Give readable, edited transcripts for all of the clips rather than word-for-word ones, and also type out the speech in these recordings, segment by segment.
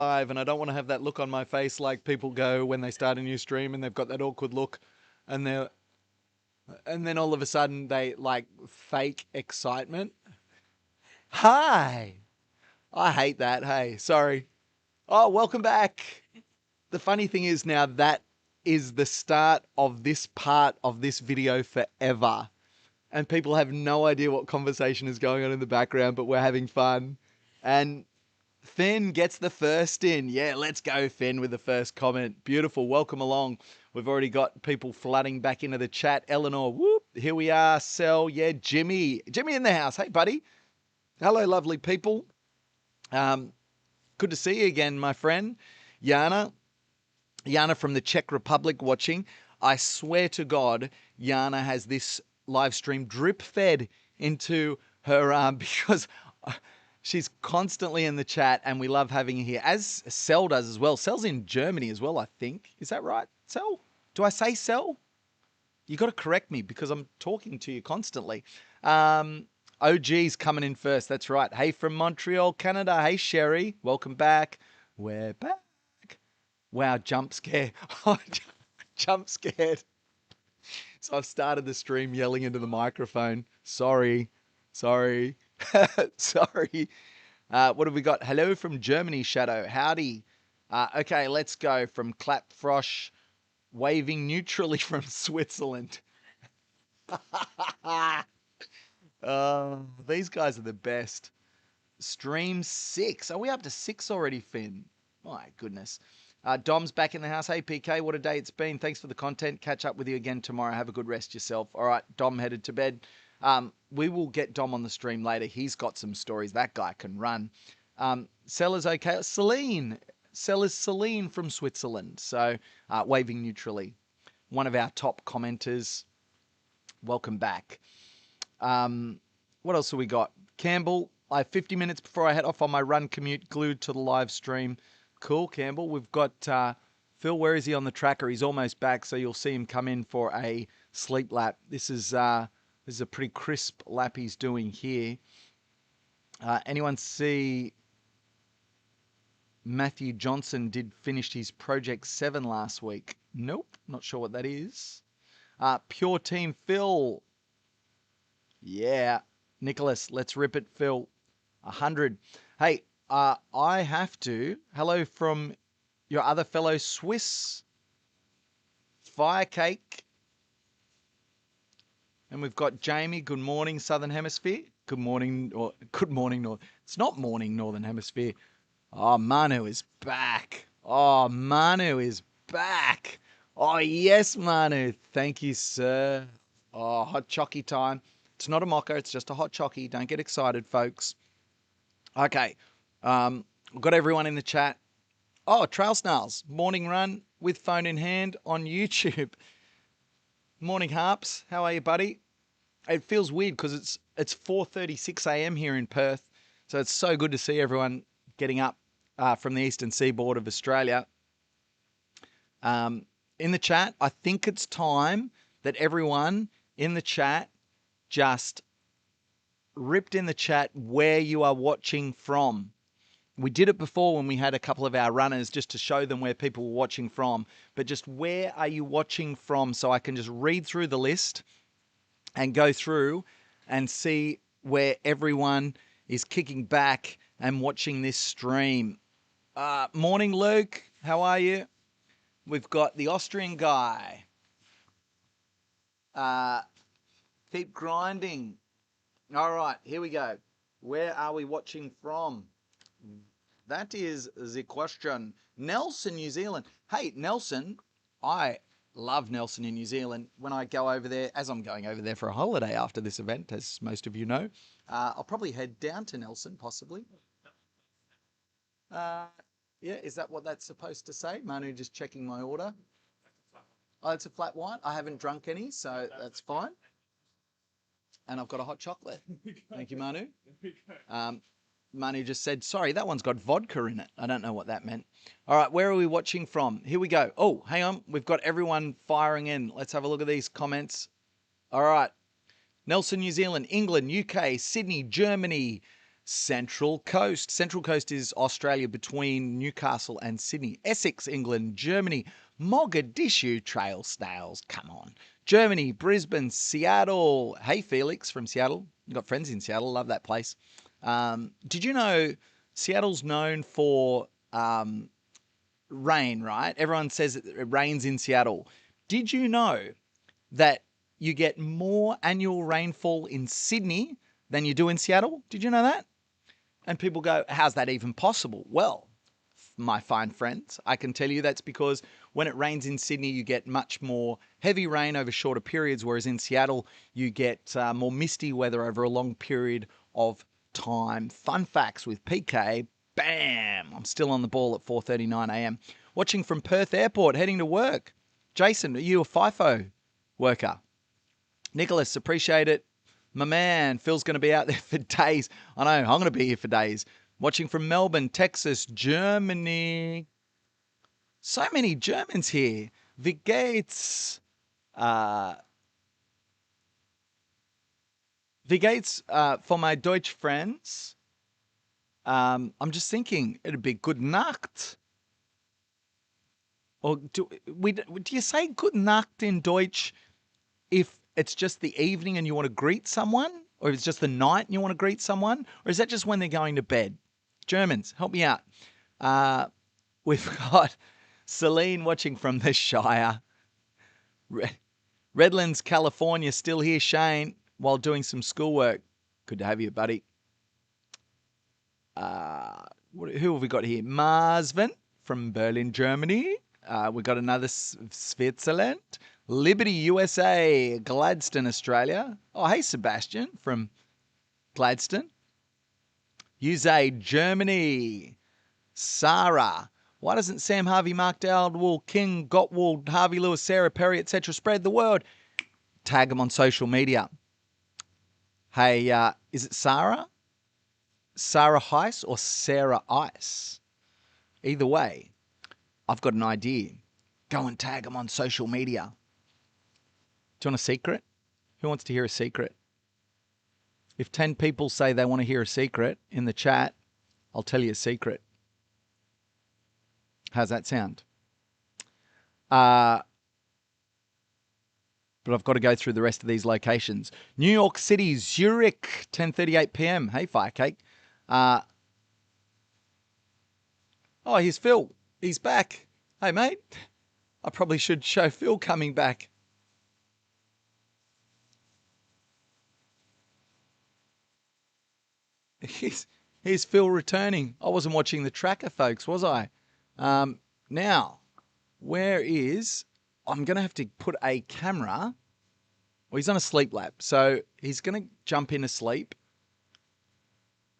live, and I don't want to have that look on my face like people go when they start a new stream and they've got that awkward look, and then all of a sudden they like fake excitement. Hi, I hate that. Hey, sorry. Oh, welcome back. The funny thing is now that is the start of this part of this video forever. And people have no idea what conversation is going on in the background, but we're having fun. And Finn gets the first in. Yeah, let's go, Finn, with the first comment. Beautiful. Welcome along. We've already got people flooding back into the chat. Eleanor, whoop. Here we are. Sel, yeah, Jimmy. Jimmy in the house. Hey, buddy. Hello, lovely people. Good to see you again, my friend. Yana from the Czech Republic watching. I swear to God, Yana has this live stream drip fed into her because she's constantly in the chat and we love having her here, as Sel does as well. Sel's in Germany as well, I think. Is that right, Sel? Do I say Sel? You got to correct me because I'm talking to you constantly. OG's coming in first. That's right. Hey, from Montreal, Canada. Hey, Sherry. Welcome back. We're back. Wow, jump scare. Jump scared. So I've started the stream yelling into the microphone. Sorry. Sorry. Sorry. What have we got? Hello from Germany, Shadow. Howdy. Okay, let's go from Clapfrosh, waving neutrally from Switzerland. These guys are the best. Stream 6. Are we up to 6 already, Finn? My goodness. Dom's back in the house. Hey, PK, what a day it's been. Thanks for the content. Catch up with you again tomorrow. Have a good rest yourself. All right, Dom headed to bed. We will get Dom on the stream later. He's got some stories. That guy can run. Sellers okay. Sellers Celine from Switzerland. So waving neutrally. One of our top commenters. Welcome back. What else have we got? Campbell, I have 50 minutes before I head off on my run commute, glued to the live stream. Cool, Campbell. We've got Phil. Where is he on the tracker? He's almost back, so you'll see him come in for a sleep lap. This is a pretty crisp lap he's doing here. Anyone see Matthew Johnson did finish his Project 7 last week? Nope, not sure what that is. Pure Team Phil. Yeah, Nicholas, let's rip it, Phil. 100. Hey, I have to. Hello from your other fellow Swiss. Firecake. And we've got Jamie. Good morning, Southern Hemisphere. Good morning, or good morning, North. It's not morning, Northern Hemisphere. Oh, Manu is back. Oh, Manu is back. Oh, yes, Manu. Thank you, sir. Oh, hot chocky time. It's not a mocha. It's just a hot chocky. Don't get excited, folks. Okay. We've got everyone in the chat. Oh, Trail Snarls. Morning run with phone in hand on YouTube. Morning, Harps. How are you, buddy? It feels weird because it's 4:36 a.m. here in Perth. So it's so good to see everyone getting up from the eastern seaboard of Australia. In the chat, I think it's time that everyone in the chat just ripped in the chat where you are watching from. We did it before when we had a couple of our runners just to show them where people were watching from. But just where are you watching from so I can just read through the list and go through and see where everyone is kicking back and watching this stream. Morning, Luke. How are you? We've got the Austrian guy. Keep grinding. All right, here we go. Where are we watching from? That is the question. Nelson, New Zealand. Hey, Nelson, I love Nelson in New Zealand. When I go over there, as I'm going over there for a holiday after this event, as most of you know, I'll probably head down to Nelson, possibly. Yeah, is that what that's supposed to say? Manu just checking my order. Oh, it's a flat white. I haven't drunk any, so that's fine. And I've got a hot chocolate. Thank you, Manu. Manu just said, sorry, that one's got vodka in it. I don't know what that meant. All right, where are we watching from? Here we go. Oh, hang on. We've got everyone firing in. Let's have a look at these comments. All right. Nelson, New Zealand, England, UK, Sydney, Germany, Central Coast. Central Coast is Australia between Newcastle and Sydney. Essex, England. Germany. Mogadishu Trail Snails. Come on. Germany. Brisbane. Seattle. Hey, Felix from Seattle. You've got friends in Seattle. Love that place. Did you know Seattle's known for rain, right? Everyone says it rains in Seattle. Did you know that you get more annual rainfall in Sydney than you do in Seattle? Did you know that? And people go, how's that even possible? Well, my fine friends, I can tell you that's because when it rains in Sydney, you get much more heavy rain over shorter periods, whereas in Seattle, you get more misty weather over a long period of time. Fun facts with PK. Bam! I'm still on the ball at 4:39 a.m. Watching from Perth Airport, heading to work. Jason, are you a FIFO worker? Nicholas, appreciate it. My man, Phil's going to be out there for days. I know, I'm going to be here for days. Watching from Melbourne, Texas, Germany. So many Germans here. Wie geht's? Wie geht's for my Deutsch friends? I'm just thinking, it'd be good Nacht. Or do you say good Nacht in Deutsch if it's just the evening and you want to greet someone? Or if it's just the night and you want to greet someone? Or is that just when they're going to bed? Germans, help me out. We've got Celine watching from the Shire. Redlands, California, still here, Shane, while doing some schoolwork. Good to have you, buddy. Who have we got here? Marsvin from Berlin, Germany. We got another Switzerland. Liberty, USA. Gladstone, Australia. Oh, hey, Sebastian from Gladstone. USA, Germany. Sarah. Why doesn't Sam Harvey, Mark Dowdwall, King, Gottwald, Harvey Lewis, Sarah Perry, etc. spread the word? Tag them on social media. Hey, is it Sarah? Sarah Heiss or Sarah Ice? Either way, I've got an idea. Go and tag them on social media. Do you want a secret? Who wants to hear a secret? If 10 people say they want to hear a secret in the chat, I'll tell you a secret. How's that sound? But I've got to go through the rest of these locations. New York City, Zurich, 10:38 p.m. Hey, Firecake. Oh, here's Phil. He's back. Hey, mate. I probably should show Phil coming back. Here's Phil returning. I wasn't watching the tracker, folks, was I? Now, where is... I'm going to have to put a camera... Well, he's on a sleep lap, so he's going to jump into sleep.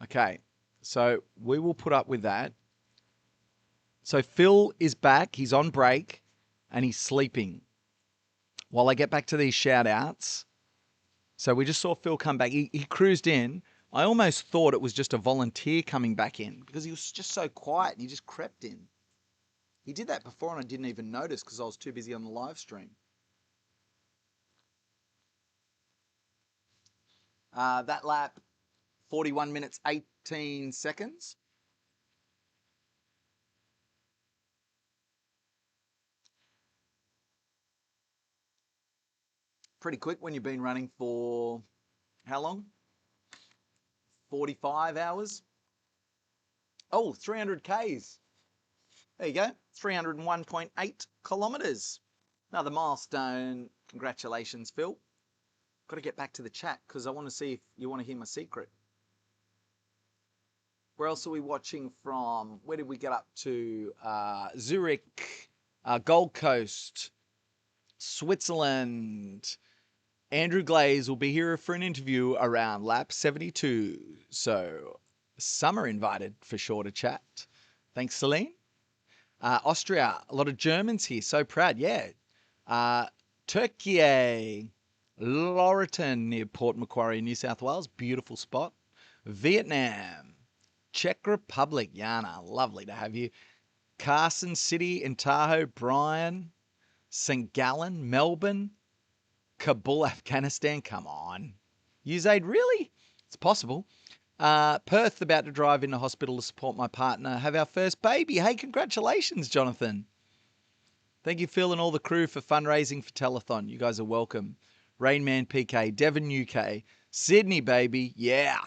Okay, so we will put up with that. So Phil is back. He's on break, and he's sleeping. While I get back to these shout-outs... So we just saw Phil come back. He cruised in. I almost thought it was just a volunteer coming back in because he was just so quiet and he just crept in. He did that before and I didn't even notice because I was too busy on the live stream. That lap, 41 minutes, 18 seconds. Pretty quick when you've been running for how long? 45 hours. Oh, 300 Ks. There you go. 301.8 kilometres. Another milestone. Congratulations, Phil. Got to get back to the chat because I want to see if you want to hear my secret. Where else are we watching from? Where did we get up to? Zurich, Gold Coast, Switzerland. Andrew Glaze will be here for an interview around lap 72. So some are invited for sure to chat. Thanks, Celine. Austria, a lot of Germans here. So proud. Yeah. Turkey, Laurelton near Port Macquarie, New South Wales. Beautiful spot. Vietnam, Czech Republic. Yana, lovely to have you. Carson City in Tahoe. Brian, St. Gallen, Melbourne. Kabul, Afghanistan. Come on. Usaid, really? It's possible. Perth, about to drive into hospital to support my partner, have our first baby. Hey, congratulations, Jonathan. Thank you, Phil, and all the crew for fundraising for Telethon. You guys are welcome. Rainman PK, Devon, UK, Sydney, baby. Yeah.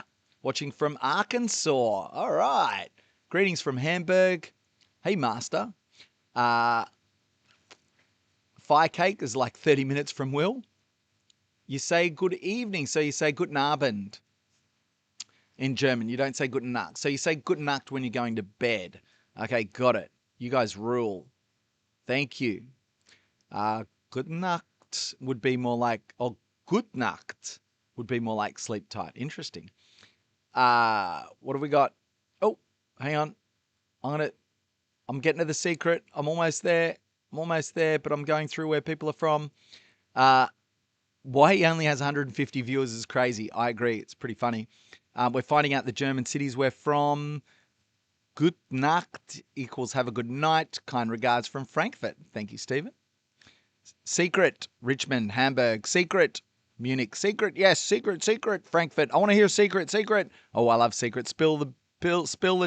Watching from Arkansas. All right. Greetings from Hamburg. Hey, Master. Fire Cake is like 30 minutes from Will. You say good evening, so you say guten Abend in German. You don't say guten Nacht. So you say guten Nacht when you're going to bed. Okay, got it. You guys rule. Thank you. Guten Nacht would be more like, or Gut Nacht would be more like sleep tight. Interesting. What have we got? Oh, hang on. I'm getting to the secret. I'm almost there, but I'm going through where people are from. Why he only has 150 viewers is crazy. I agree. It's pretty funny. We're finding out the German cities we're from. Good Nacht equals have a good night. Kind regards from Frankfurt. Thank you, Stephen. Secret, Richmond, Hamburg. Secret, Munich. Secret, yes, secret. Frankfurt. I want to hear secret. Oh, I love secret. Spill the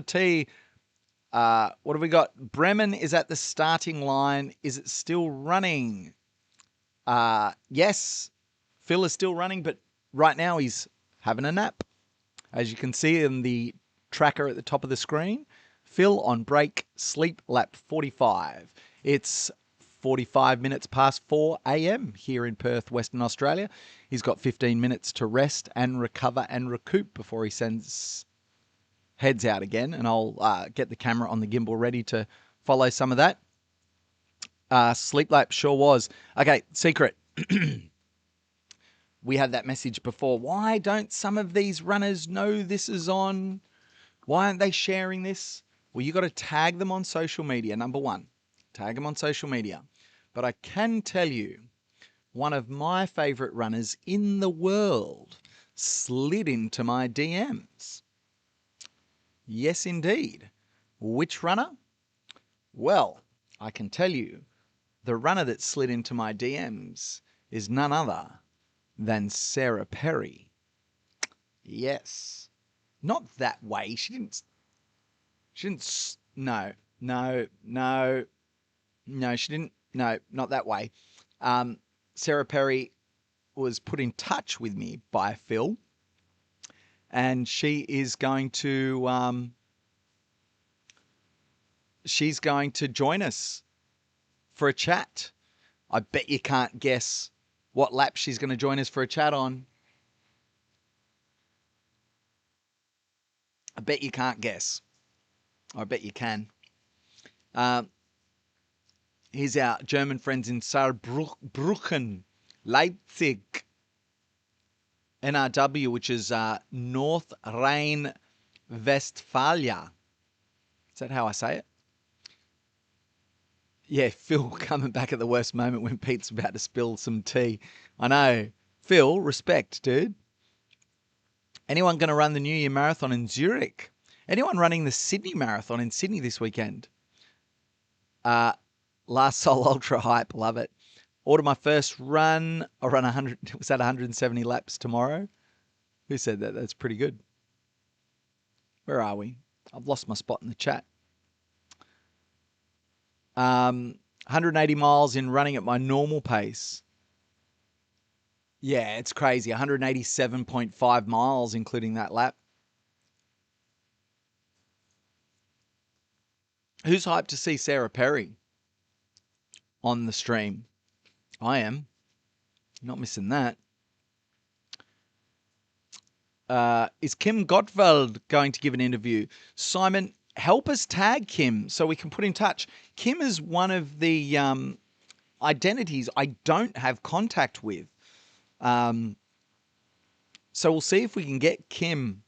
tea. What have we got? Bremen is at the starting line. Is it still running? Yes, Phil is still running, but right now he's having a nap. As you can see in the tracker at the top of the screen, Phil on break, sleep lap 45. It's 45 minutes past 4 a.m. here in Perth, Western Australia. He's got 15 minutes to rest and recover and recoup before he heads out again, and I'll get the camera on the gimbal ready to follow some of that. Sleep lap sure was. Okay, secret. We had that message before. Why don't some of these runners know this is on? Why aren't they sharing this? Well, you got to tag them on social media, number one. Tag them on social media. But I can tell you, one of my favorite runners in the world slid into my DMs. Yes, indeed. Which runner? Well, I can tell you, the runner that slid into my DMs is none other than Sarah Perry. Yes. Not that way. She didn't, no, she didn't, no, not that way. Sarah Perry was put in touch with me by Phil, and she is going to, she's going to join us for a chat. I bet you can't guess what lap she's going to join us for a chat on. I bet you can't guess. I bet you can. Here's our German friends in Saarbrücken, Leipzig, NRW, which is North Rhine-Westphalia. Is that how I say it? Yeah, Phil coming back at the worst moment when Pete's about to spill some tea. I know. Phil, respect, dude. Anyone going to run the New Year Marathon in Zurich? Anyone running the Sydney Marathon in Sydney this weekend? Last Sol Ultra hype, love it. Order my first run. I'll run 100. Was that 170 laps tomorrow? Who said that? That's pretty good. Where are we? I've lost my spot in the chat. 180 miles in running at my normal pace. Yeah, it's crazy. 187.5 miles, including that lap. Who's hyped to see Sarah Perry on the stream? I am. Not missing that. Is Kim Gottwald going to give an interview? Simon, help us tag Kim so we can put in touch. Kim is one of the identities I don't have contact with. So we'll see if we can get Kim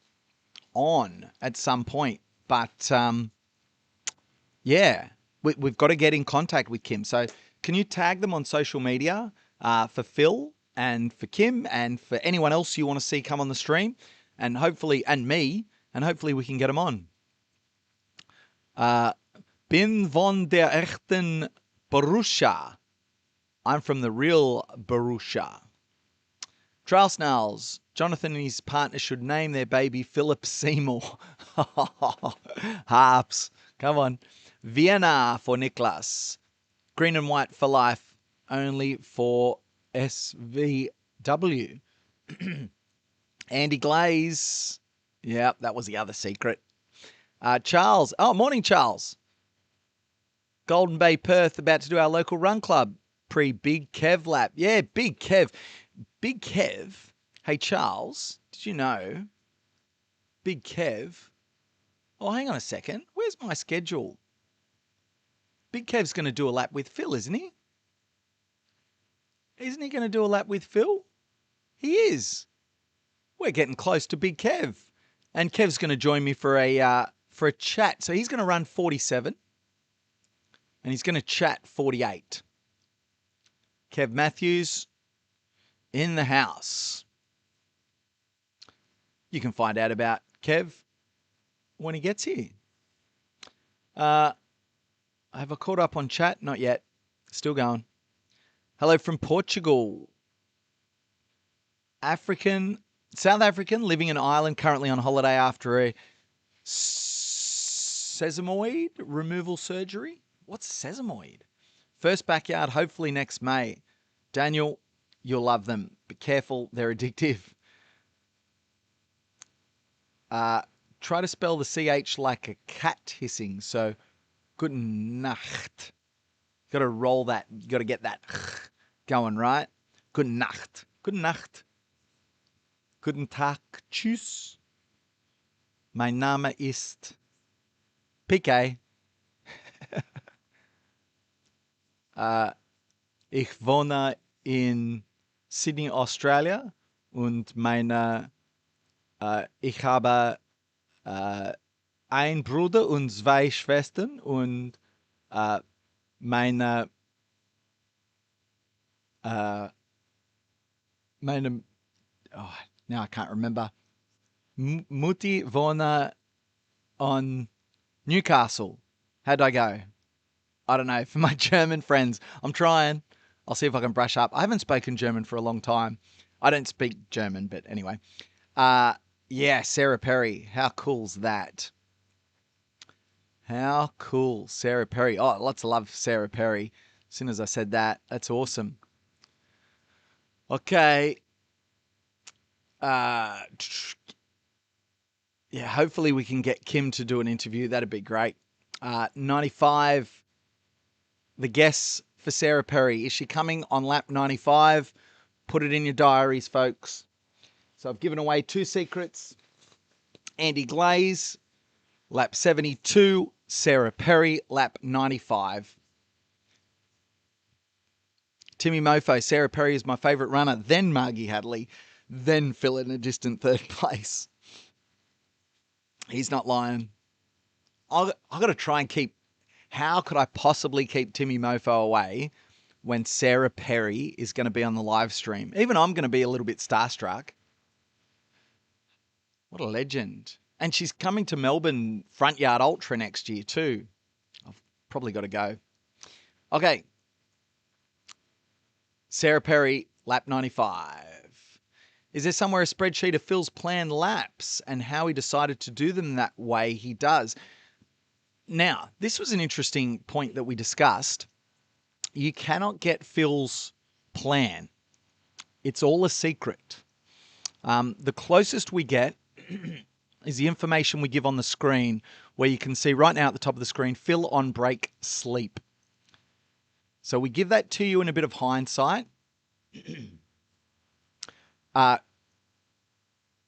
on at some point. But yeah, we've got to get in contact with Kim. So can you tag them on social media for Phil and for Kim and for anyone else you want to see come on the stream, and hopefully, and me, and hopefully we can get them on. Bin von der echten Borussia. I'm from the real Borussia. Trial Snarls. Jonathan and his partner should name their baby Philip Seymour. Harps. Come on. Vienna for Niklas. Green and white for life. Only for SVW. Andy Glaze. Yep, that was the other secret. Charles. Oh, morning, Charles. Golden Bay, Perth, about to do our local run club. Pre-Big Kev lap. Yeah, Big Kev. Big Kev. Hey, Charles, did you know Big Kev? Oh, hang on a second. Where's my schedule? Big Kev's going to do a lap with Phil, isn't he? Isn't he going to do a lap with Phil? He is. We're getting close to Big Kev. And Kev's going to join me for a chat. So he's going to run 47. And he's going to chat 48. Kev Matthews in the house. You can find out about Kev when he gets here. Have I caught up on chat? Not yet. Still going. Hello from Portugal. South African, living in Ireland, currently on holiday after a sesamoid removal surgery. What's sesamoid? First backyard, hopefully next May. Daniel, you'll love them. Be careful, they're addictive. Try to spell the CH like a cat hissing. So, good Nacht. Got to roll that. Got to get that going, right? Good Nacht. Good Nacht. Guten Tag. Tschüss. Mein Name ist PK. Ich wohne in Sydney, Australia. Und ich habe ein Bruder und zwei Schwestern. Und meine now I can't remember. Mutti wohne on Newcastle. How'd I go? I don't know. For my German friends, I'm trying. I'll see if I can brush up. I haven't spoken German for a long time. I don't speak German, but anyway. Yeah, Sarah Perry. How cool's that? How cool, Sarah Perry. Oh, lots of love for Sarah Perry. As soon as I said that, that's awesome. Okay. Yeah, hopefully we can get Kim to do an interview. That'd be great. 95. The guess for Sarah Perry. Is she coming on lap 95? Put it in your diaries, folks. So I've given away 2 secrets. Andy Glaze, lap 72. Sarah Perry, lap 95. Timmy Mofo, Sarah Perry is my favourite runner. Then Margie Hadley. Then Phil in a distant 3rd place. He's not lying. I've got to try and keep... How could I possibly keep Timmy Mofo away when Sarah Perry is going to be on the live stream? Even I'm going to be a little bit starstruck. What a legend. And she's coming to Melbourne Front Yard Ultra next year too. I've probably got to go. Okay. Sarah Perry, lap 95. Is there somewhere a spreadsheet of Phil's planned laps and how he decided to do them that way he does? Now, this was an interesting point that we discussed. You cannot get Phil's plan. It's all a secret. The closest we get is the information we give on the screen, where you can see right now at the top of the screen, Phil on break sleep. So we give that to you in a bit of hindsight.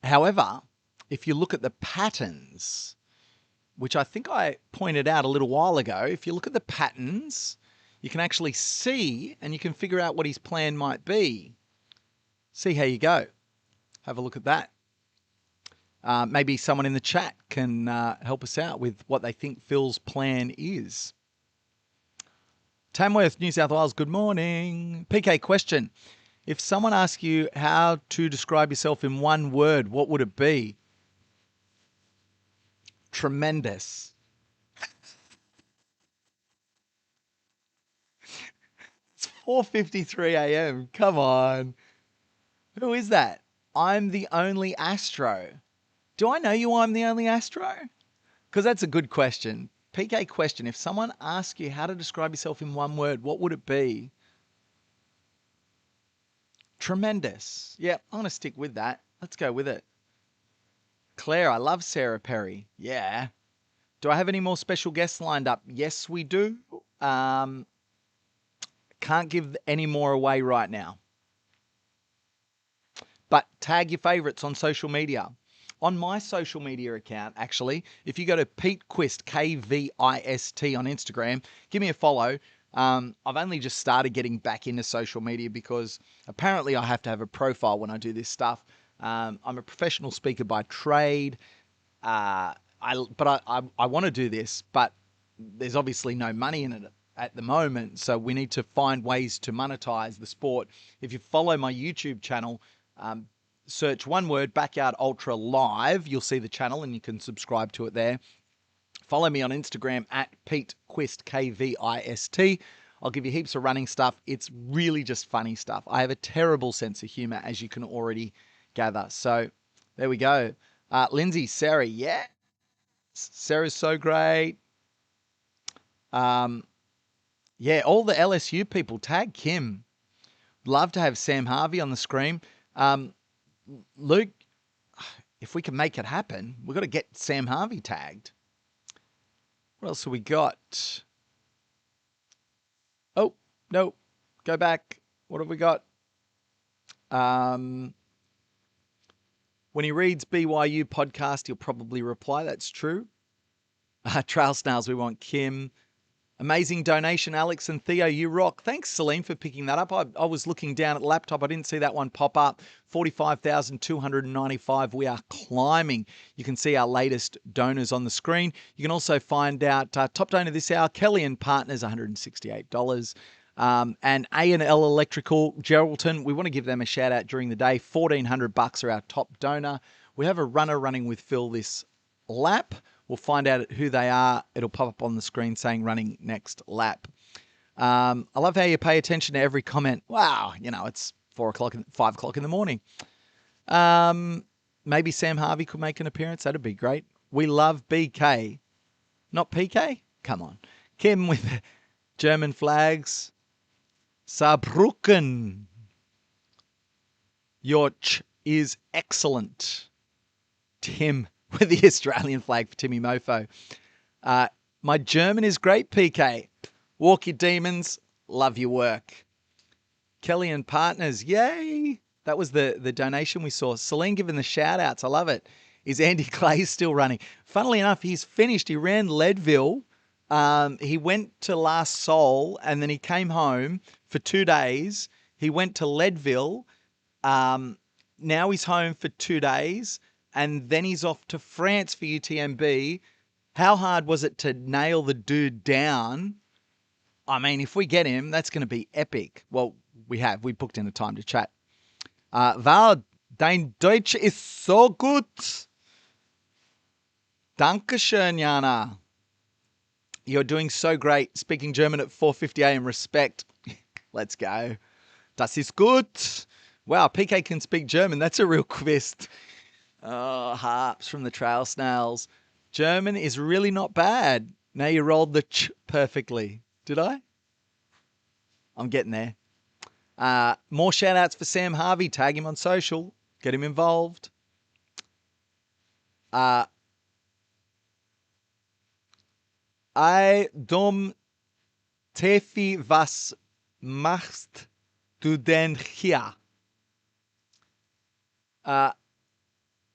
However, if you look at the patterns, which I think I pointed out a little while ago, if you look at the patterns, you can actually see and you can figure out what his plan might be. See how you go. Have a look at that. Maybe someone in the chat can help us out with what they think Phil's plan is. Tamworth, New South Wales, good morning. PK question. If someone asks you how to describe yourself in one word, what would it be? Tremendous. It's 4:53 a.m. Come on. Who is that? I'm the only Astro. Do I know you? I'm the only Astro? Because that's a good question. PK question. If someone asks you how to describe yourself in one word, what would it be? Tremendous. Yeah, I'm going to stick with that. Let's go with it. Claire, I love Sarah Perry. Yeah. Do I have any more special guests lined up? Yes, we do. Can't give any more away right now. But tag your favorites on social media. On my social media account, actually, if you go to Pete Quist, Kvist on Instagram, give me a follow. I've only just started getting back into social media because apparently I have to have a profile when I do this stuff. I'm a professional speaker by trade. I want to do this, but there's obviously no money in it at the moment. So we need to find ways to monetize the sport. If you follow my YouTube channel, search one word, Backyard Ultra Live, you'll see the channel and you can subscribe to it there. Follow me on Instagram at Pete Quist, Kvist. I'll give you heaps of running stuff. It's really just funny stuff. I have a terrible sense of humor, as you can already gather. So there we go. Lindsay, Sarah, yeah. Sarah's so great. Yeah, all the LSU people, tag Kim. Love to have Sam Harvey on the screen. Luke, if we can make it happen, we've got to get Sam Harvey tagged. What else have we got? Oh, no. Go back. What have we got? When he reads BYU podcast, he'll probably reply. That's true. Trail Snails, we want Kim. Amazing donation, Alex and Theo. You rock. Thanks, Celine, for picking that up. I was looking down at the laptop. I didn't see that one pop up. 45,295. We are climbing. You can see our latest donors on the screen. You can also find out top donor this hour, Kelly and Partners, $168. And A&L Electrical, Geraldton, we want to give them a shout out during the day. $1,400 are our top donor. We have a runner running with Phil this lap. We'll find out who they are. It'll pop up on the screen saying running next lap. I love how you pay attention to every comment. Wow, it's 5 o'clock in the morning. Maybe Sam Harvey could make an appearance. That'd be great. We love BK. Not PK? Come on. Kim with German flags. Saarbrücken. Your is excellent. Tim with the Australian flag for Timmy Mofo. My German is great, PK. Walk your demons. Love your work. Kelly and Partners. Yay. That was the donation we saw. Celine giving the shout outs. I love it. Is Andy Clay still running? Funnily enough, he's finished. He ran Leadville. He went to La Salle and then he came home for 2 days. He went to Leadville. Now he's home for 2 days. And then he's off to France for UTMB. How hard was it to nail the dude down? I mean, if we get him, that's going to be epic. Well, we booked in a time to chat. Val, dein Deutsch ist so gut. Dankeschön, Jana. You're doing so great. Speaking German at 4:50 a.m. Respect. Let's go. Das ist gut. Wow, PK can speak German. That's a real quest. Oh, harps from the Trail Snails. German is really not bad. Now you rolled the ch perfectly. Did I? I'm getting there. More shout outs for Sam Harvey. Tag him on social. Get him involved. I dom Tefi, was machst du denn hier?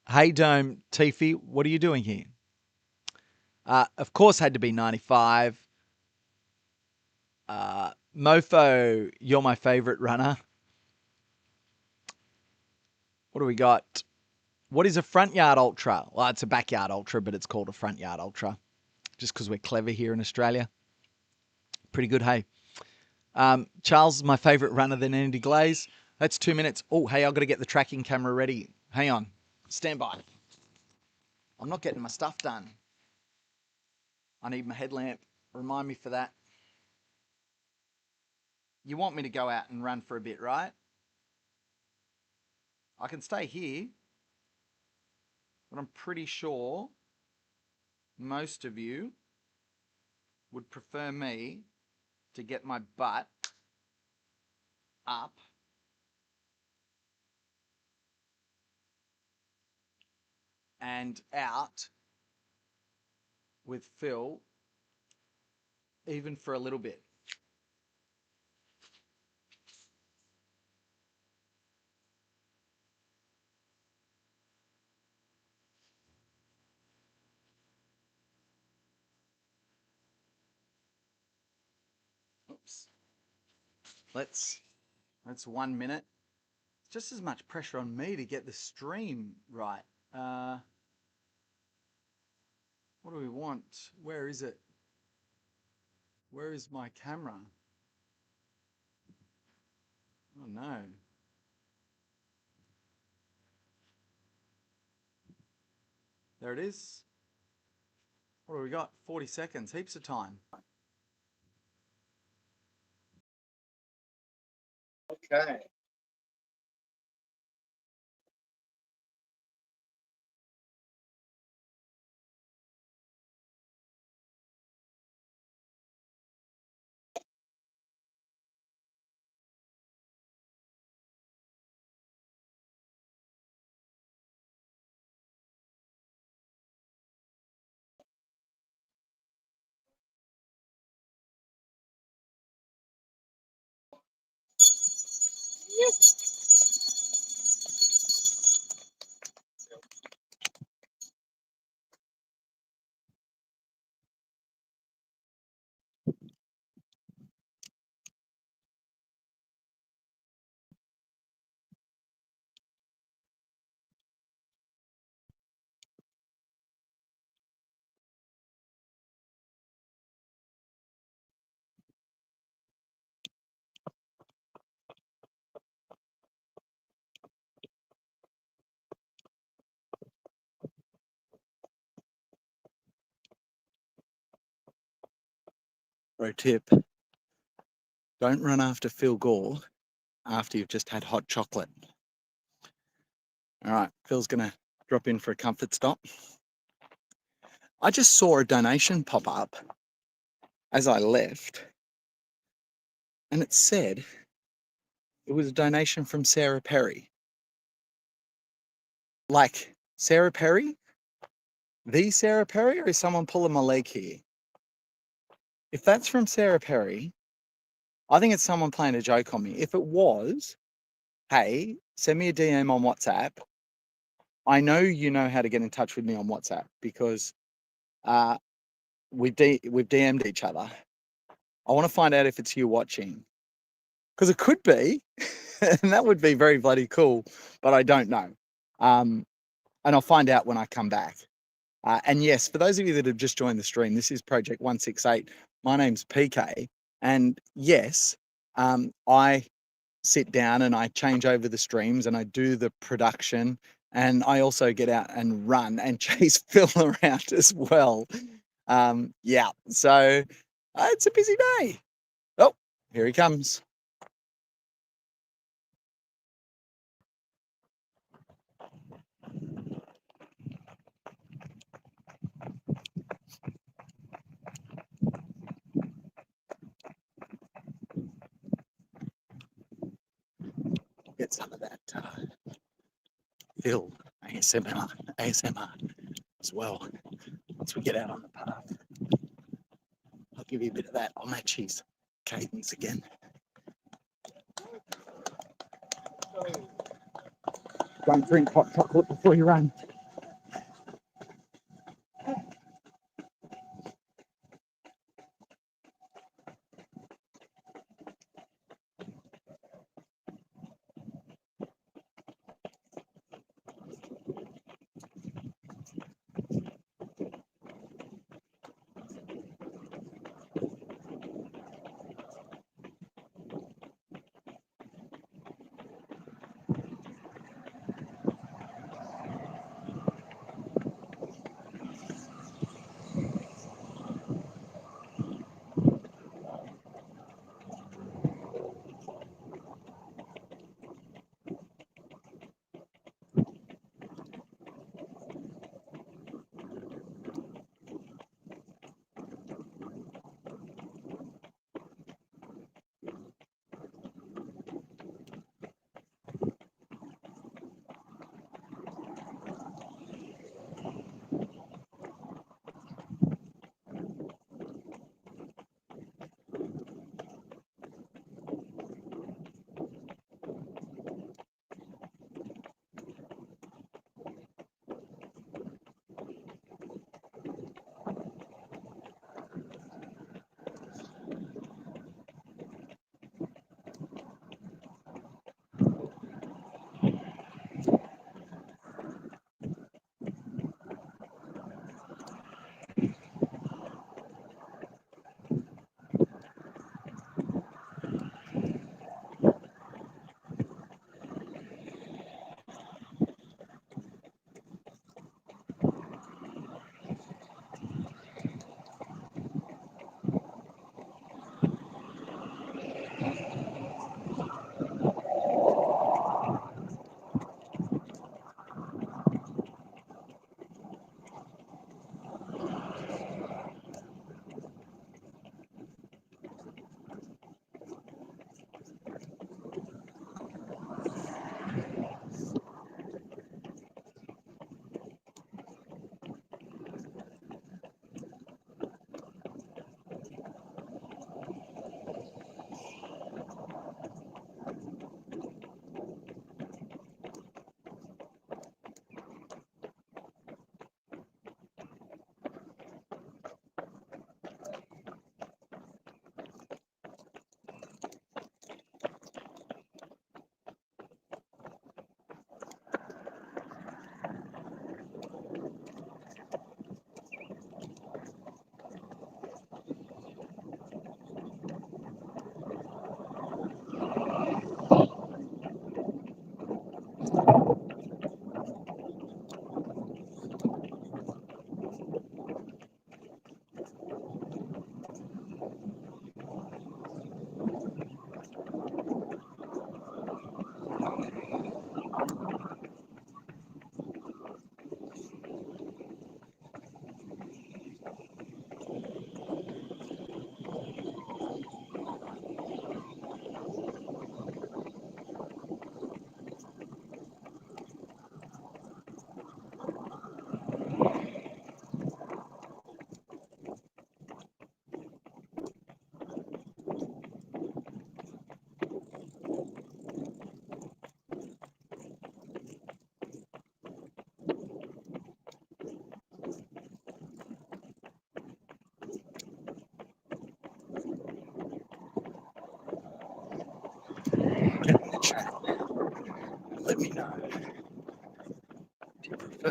Hey, Dome Tefi, what are you doing here? Of course, had to be 95. Mofo, you're my favorite runner. What do we got? What is a front yard ultra? Well, it's a backyard ultra, but it's called a front yard ultra. Just because we're clever here in Australia. Pretty good, hey. Charles is my favorite runner than Andy Glaze. That's 2 minutes. Oh, hey, I've got to get the tracking camera ready. Hang on. Stand by. I'm not getting my stuff done. I need my headlamp. Remind me for that. You want me to go out and run for a bit, right? I can stay here, but I'm pretty sure most of you would prefer me to get my butt up and out with Phil, even for a little bit. Oops. That's 1 minute. It's just as much pressure on me to get the stream right. What do we want? Where is it? Where is my camera? Oh no. There it is. What do we got? 40 seconds, heaps of time. Okay. Pro tip, don't run after Phil Gore after you've just had hot chocolate. All right, Phil's going to drop in for a comfort stop. I just saw a donation pop up as I left, and it said it was a donation from Sarah Perry. Like, Sarah Perry? The Sarah Perry, or is someone pulling my leg here? If that's from Sarah Perry, I think it's someone playing a joke on me. If it was, hey, send me a DM on WhatsApp. I know you know how to get in touch with me on WhatsApp because we've DM'd each other. I want to find out if it's you watching, because it could be, and that would be very bloody cool, but I don't know. And I'll find out when I come back. And yes, for those of you that have just joined the stream, this is Project 168. My name's PK. And yes, I sit down and I change over the streams and I do the production. And I also get out and run and chase Phil around as well. Yeah, so it's a busy day. Oh, here he comes. Get some of that Phil ASMR as well. Once we get out on the path, I'll give you a bit of that. I'll match his cadence again. Don't drink hot chocolate before you run.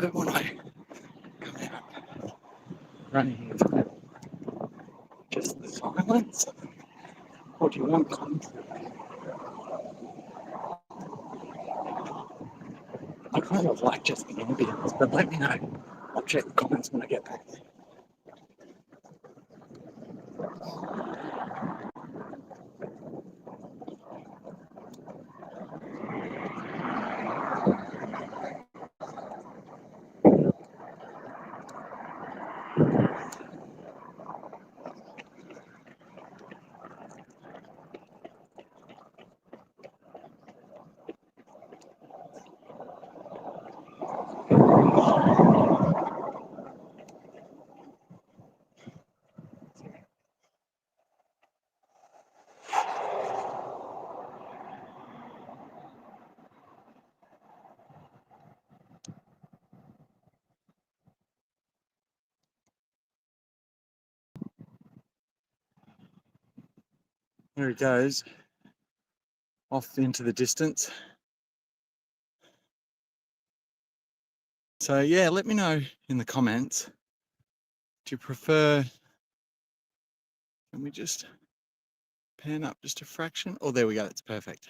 prefer when I come out running with Phil? Just the silence? Or do you want commentary? I kind of like just the ambience, but let me know. I'll check the comments when I get back. There he goes, off into the distance. So yeah, let me know in the comments. Do you prefer, can we just pan up just a fraction? Oh, there we go, that's perfect.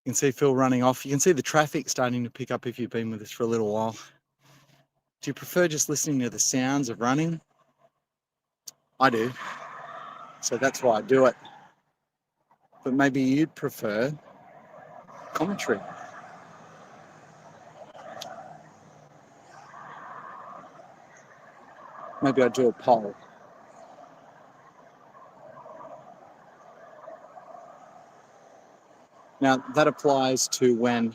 You can see Phil running off. You can see the traffic starting to pick up if you've been with us for a little while. Do you prefer just listening to the sounds of running? I do. So that's why I do it. But maybe you'd prefer commentary. Maybe I'd do a poll. Now that applies to when,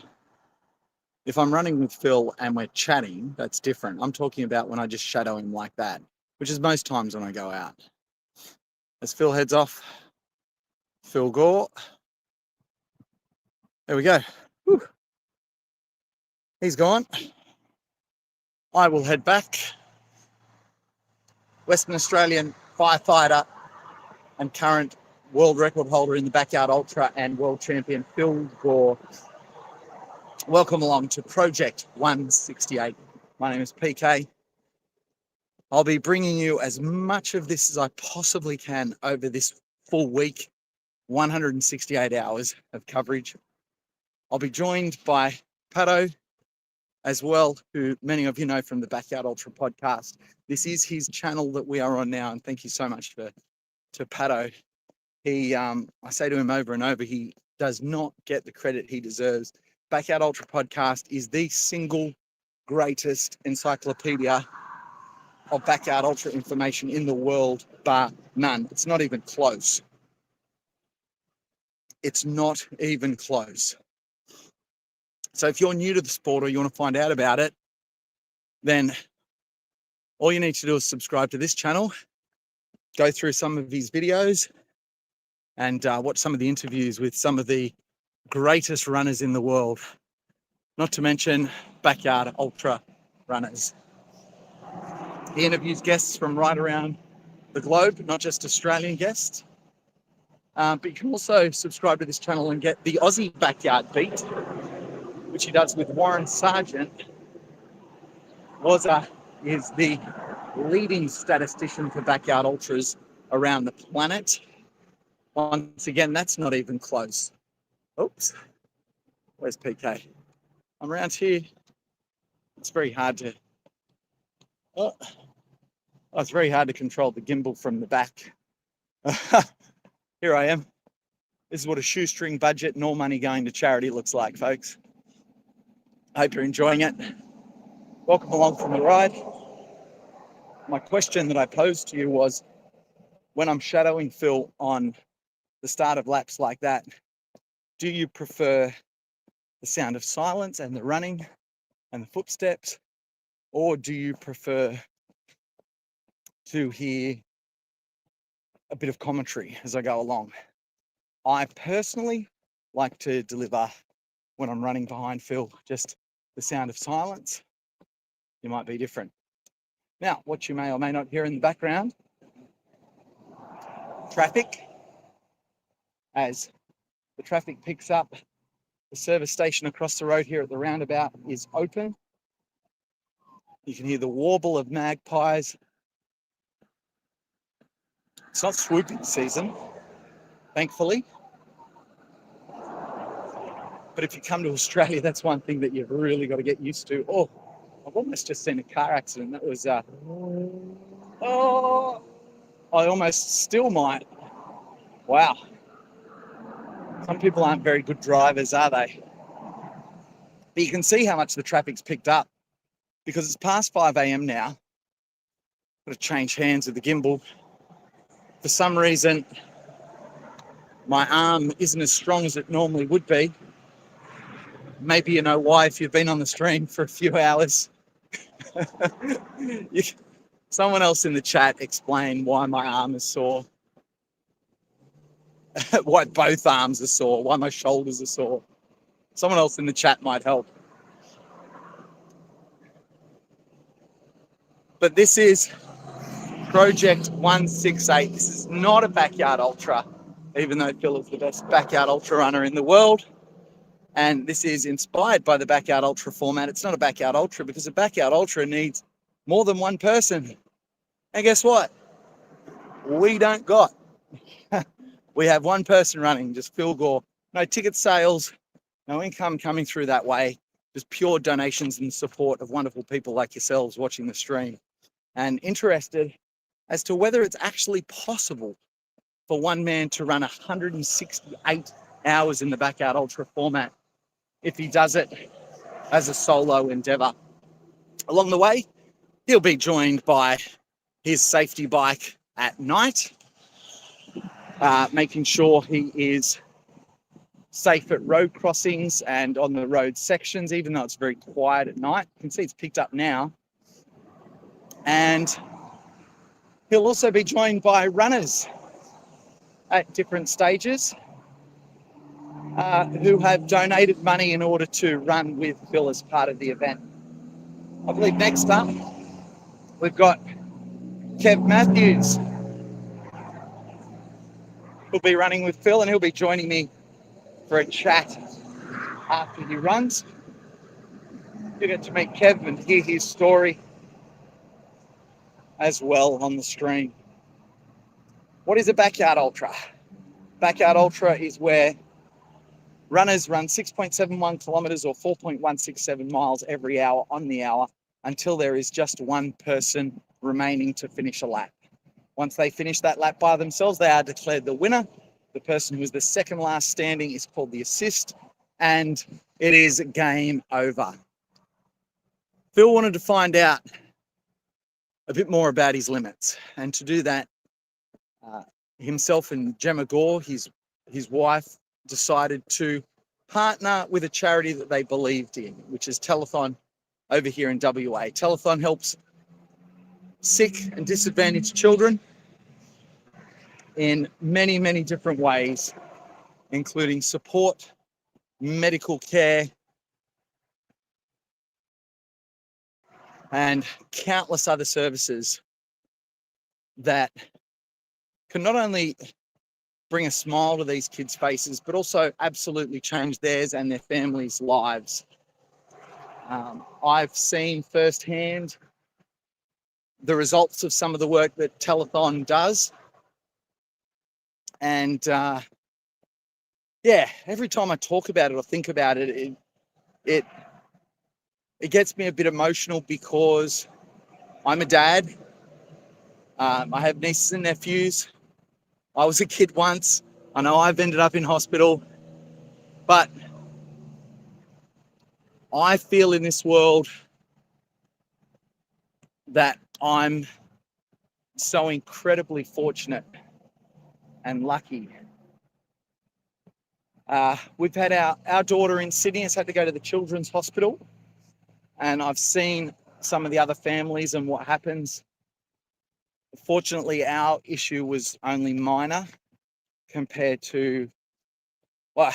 if I'm running with Phil and we're chatting, that's different. I'm talking about when I just shadow him like that, which is most times when I go out. As Phil heads off, Phil Gore. There we go. Whew. He's gone. I will head back. Western Australian firefighter and current world record holder in the Backyard Ultra and world champion Phil Gore. Welcome along to Project 168. My name is PK. I'll be bringing you as much of this as I possibly can over this full week, 168 hours of coverage. I'll be joined by Pato as well, who many of you know from the Backyard Ultra podcast. This is his channel that we are on now, and thank you so much to Pato. He, I say to him over and over, he does not get the credit he deserves. Backyard Ultra podcast is the single greatest encyclopedia of Backyard Ultra information in the world, bar none. It's not even close. It's not even close. So if you're new to the sport or you want to find out about it, then all you need to do is subscribe to this channel, go through some of his videos, and watch some of the interviews with some of the greatest runners in the world, not to mention Backyard Ultra runners. He interviews guests from right around the globe, not just Australian guests. But you can also subscribe to this channel and get the Aussie Backyard Beat, which he does with Warren Sargent. Wazza is the leading statistician for Backyard Ultras around the planet. Once again, that's not even close. Oops. Where's PK? I'm around here. It's very hard to... it's very hard to control the gimbal from the back. Here I am. This is what a shoestring budget and all money going to charity looks like, folks. I hope you're enjoying it. Welcome along from the ride. My question that I posed to you was, when I'm shadowing Phil on the start of laps like that, do you prefer the sound of silence and the running and the footsteps, or do you prefer to hear a bit of commentary as I go along? I personally like to deliver, when I'm running behind Phil, just the sound of silence. You might be different. Now, what you may or may not hear in the background, traffic. As the traffic picks up, the service station across the road here at the roundabout is open. You can hear the warble of magpies. It's not swooping season, thankfully. But if you come to Australia, that's one thing that you've really got to get used to. Oh, I've almost just seen a car accident. That was, oh, I almost still might. Wow. Some people aren't very good drivers, are they? But you can see how much the traffic's picked up because it's past 5 a.m. now. Got to change hands with the gimbal. For some reason, my arm isn't as strong as it normally would be. Maybe you know why if you've been on the stream for a few hours. Someone else in the chat explain why my arm is sore. Why both arms are sore, why my shoulders are sore. Someone else in the chat might help. But this is Project 168. This is not a backyard ultra, even though Phil is the best backyard ultra runner in the world. And this is inspired by the backyard ultra format. It's not a backyard ultra because a backyard ultra needs more than one person. And guess what? We don't got. We have one person running, just Phil Gore. No ticket sales, no income coming through that way. Just pure donations and support of wonderful people like yourselves watching the stream. And interested as to whether it's actually possible for one man to run 168 hours in the backyard ultra format if he does it as a solo endeavor. Along the way, he'll be joined by his safety bike at night, making sure he is safe at road crossings and on the road sections, even though it's very quiet at night. You can see it's picked up now. And he'll also be joined by runners at different stages who have donated money in order to run with Phil as part of the event. I believe next up, we've got Kev Matthews, who'll be running with Phil, and he'll be joining me for a chat after he runs. You get to meet Kev and hear his story as well on the stream. What is a backyard ultra? Backyard ultra is where runners run 6.71 kilometres or 4.167 miles every hour on the hour until there is just one person remaining to finish a lap. Once they finish that lap by themselves, they are declared the winner. The person who is the second last standing is called the assist, and it is game over. Phil wanted to find out a bit more about his limits, and to do that, himself and Gemma Gore, his wife, decided to partner with a charity that they believed in, which is Telethon over here in WA. Telethon helps sick and disadvantaged children in many, many different ways, including support, medical care, and countless other services that can not only bring a smile to these kids' faces, but also absolutely change theirs and their families' lives. I've seen firsthand the results of some of the work that Telethon does. And every time I talk about it or think about it, it gets me a bit emotional because I'm a dad. I have nieces and nephews. I was a kid once. I know I've ended up in hospital, but I feel in this world that I'm so incredibly fortunate and lucky. We've had our daughter in Sydney has had to go to the Children's Hospital, and I've seen some of the other families and what happens. Fortunately, our issue was only minor compared to, well,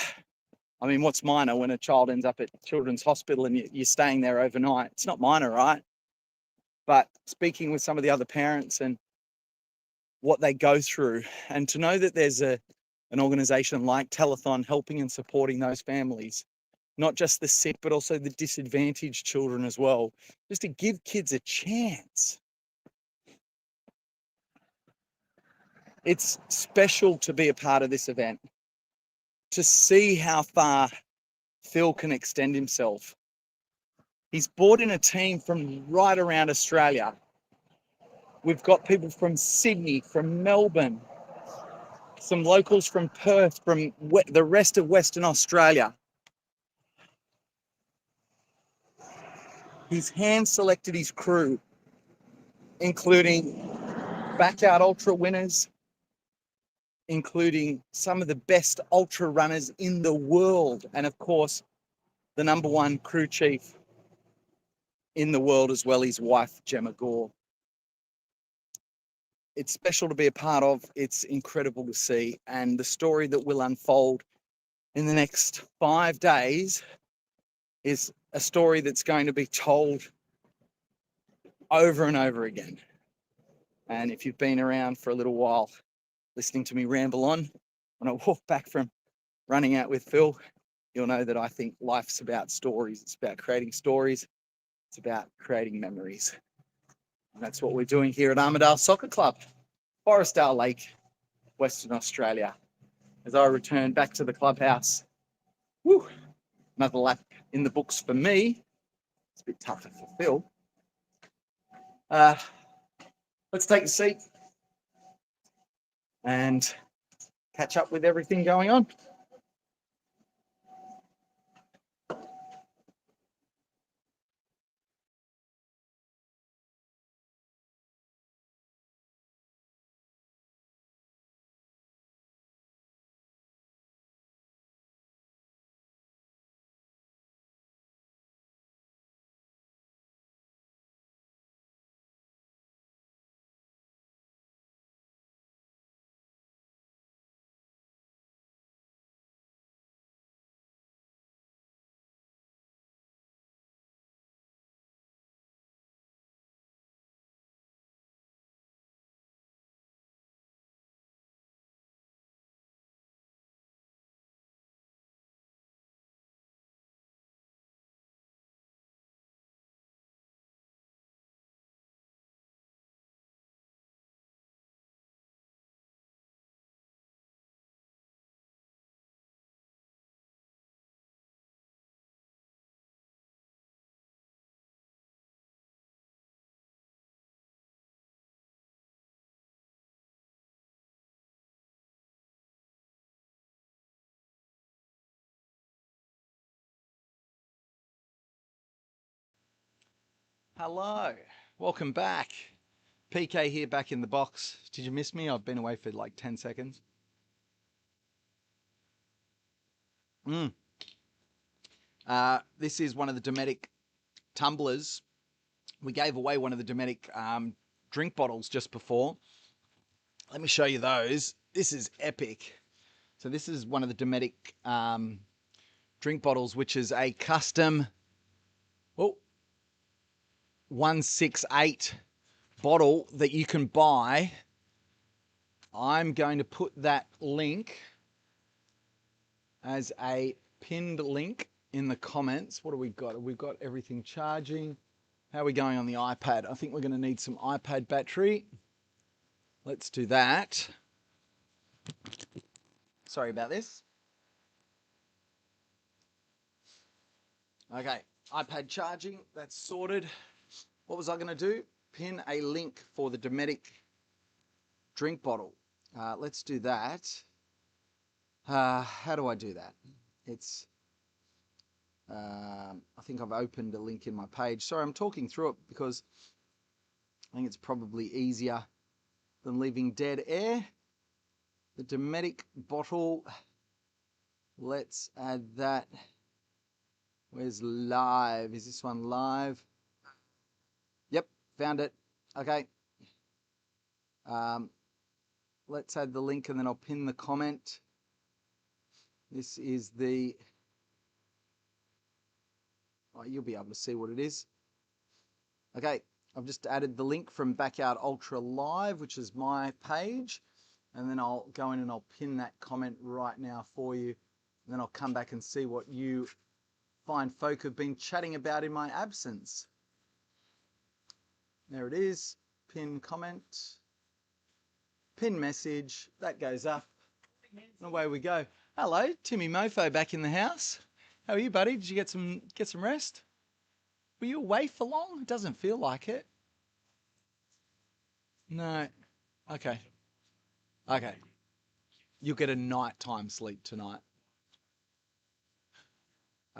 I mean, what's minor when a child ends up at Children's Hospital and you're staying there overnight? It's not minor, right? But speaking with some of the other parents and what they go through, and to know that there's an organisation like Telethon helping and supporting those families not just the sick, but also the disadvantaged children as well, just to give kids a chance. It's special to be a part of this event, to see how far Phil can extend himself. He's brought in a team from right around Australia. We've got people from Sydney, from Melbourne, some locals from Perth, from the rest of Western Australia. He's hand-selected his crew, including Backyard Ultra winners, including some of the best ultra runners in the world, and of course, the #1 crew chief in the world as well, his wife, Gemma Gore. It's special to be a part of. It's incredible to see. And the story that will unfold in the next 5 days is a story that's going to be told over and over again. And if you've been around for a little while, listening to me ramble on, when I walk back from running out with Phil, you'll know that I think life's about stories. It's about creating stories. It's about creating memories. And that's what we're doing here at Armidale Soccer Club, Forestdale Lake, Western Australia. As I return back to the clubhouse, woo, another lap in the books for me. It's a bit tougher for Phil. Let's take a seat and catch up with everything going on. Hello, welcome back. PK here, back in the box. Did you miss me? I've been away for like 10 seconds. This is one of the Dometic tumblers. We gave away one of the Dometic drink bottles just before. Let me show you those. This is epic. So this is one of the Dometic drink bottles, which is a custom 168 bottle that you can buy. I'm going to put that link as a pinned link in the comments. What do we got? We've got everything charging. How are we going on the iPad? I think we're going to need some iPad battery. Let's do that. Sorry about this. Okay, iPad charging, that's sorted. What was I going to do? Pin a link for the Dometic drink bottle. Let's do that. How do I do that? It's, I think I've opened a link in my page. Sorry, I'm talking through it because I think it's probably easier than leaving dead air. The Dometic bottle. Let's add that. Where's live? Is this one live? Yep, found it. Okay. Let's add the link and then I'll pin the comment. This is the, oh, you'll be able to see what it is. Okay, I've just added the link from Backyard Ultra Live, which is my page. And then I'll go in and I'll pin that comment right now for you. And then I'll come back and see what you fine folk have been chatting about in my absence. There it is. Pin comment. Pin message. That goes up. And away we go. Hello, Timmy Mofo back in the house. How are you, buddy? Did you get some rest? Were you away for long? It doesn't feel like it. No. Okay. Okay. You'll get a nighttime sleep tonight.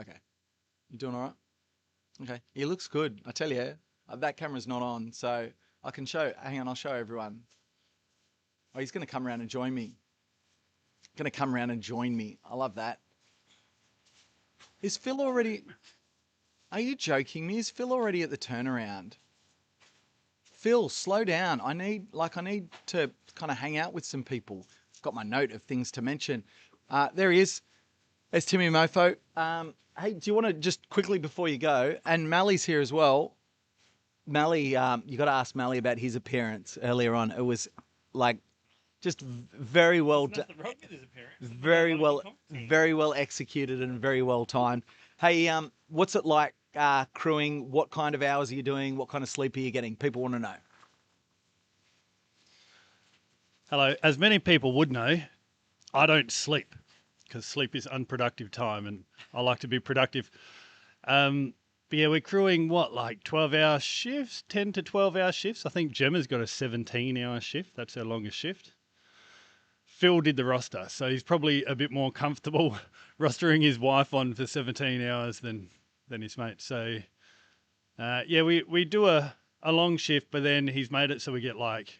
Okay. You doing all right? Okay. He looks good. I tell you, that camera's not on, so I can show. Hang on, I'll show everyone. Oh, he's going to come around and join me. Going to come around and join me. I love that. Is Phil already... Are you joking me? Is Phil already at the turnaround? Phil, slow down. I need to kind of hang out with some people. Got my note of things to mention. There he is. There's Timmy Mofo. Hey, do you want to just quickly before you go, and Mally's here as well. Mally, you got to ask Mally about his appearance earlier on. It was like just very well done. Very well executed and very well timed. Hey, what's it like crewing? What kind of hours are you doing? What kind of sleep are you getting? People want to know. Hello. As many people would know, I don't sleep because sleep is unproductive time and I like to be productive. But yeah, we're crewing like 12-hour shifts, 10 to 12-hour shifts. I think Gemma's got a 17-hour shift. That's our longest shift. Phil did the roster, so he's probably a bit more comfortable rostering his wife on for 17 hours than his mate. So yeah, we do a long shift, but then he's made it so we get like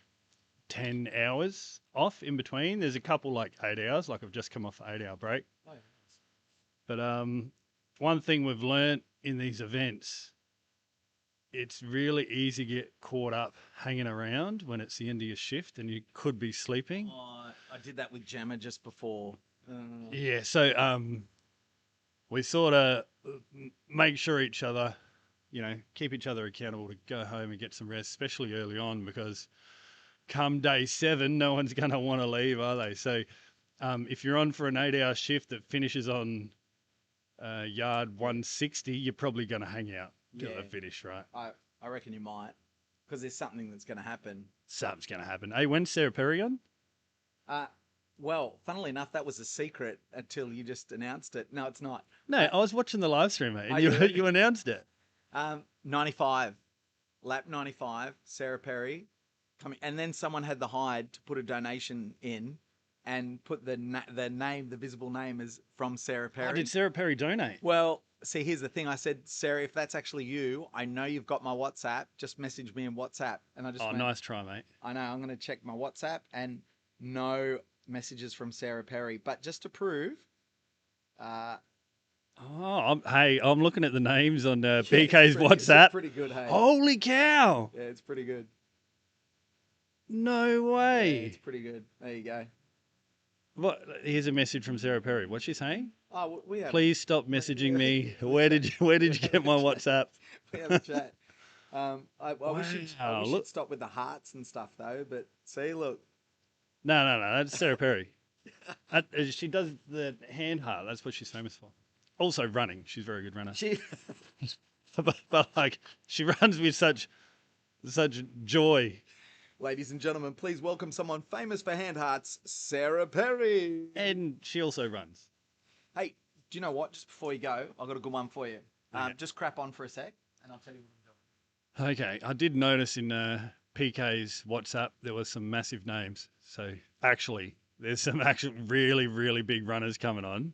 10 hours off in between. There's a couple like 8 hours, like I've just come off an 8-hour break. Oh, yeah. But one thing we've learnt in these events, it's really easy to get caught up hanging around when it's the end of your shift and you could be sleeping. Oh, I did that with Gemma just before. Yeah, so we sort of make sure each other, keep each other accountable to go home and get some rest, especially early on, because come day 7, no one's going to want to leave, are they? So if you're on for an 8-hour shift that finishes on yard 160, you're probably going to hang out till they finish, right? I reckon you might, because there's something that's going to happen. Something's going to happen. Hey, when's Sarah Perry on? Well, funnily enough, that was a secret until you just announced it. No, it's not. No, I was watching the live stream, mate, and you announced it. 95, lap 95, Sarah Perry coming, and then someone had the hide to put a donation in and put the name, the visible name, is from Sarah Perry. Oh, did Sarah Perry donate? Well, see, here's the thing. I said, Sarah, if that's actually you, I know you've got my WhatsApp. Just message me in WhatsApp. And I just went, nice try, mate. I know. I'm going to check my WhatsApp and no messages from Sarah Perry. But just to prove... I'm looking at the names on PK's WhatsApp. It's pretty good, hey? Holy cow! Yeah, it's pretty good. No way. Yeah, it's pretty good. There you go. What? Here's a message from Sarah Perry. What's she saying? Oh, we have... Please stop messaging me. Where did you get my WhatsApp? We have a chat. I wish you'd stop with the hearts and stuff though. But see, look. No. That's Sarah Perry. She does the hand heart. That's what she's famous for. Also running. She's a very good runner. But like she runs with such joy. Ladies and gentlemen, please welcome someone famous for hand hearts, Sarah Perry. And she also runs. Hey, do you know what? Just before you go, I've got a good one for you. Okay. Just crap on for a sec, and I'll tell you what I'm doing. Okay, I did notice in PK's WhatsApp there was some massive names. So actually, there's some actual really, really big runners coming on.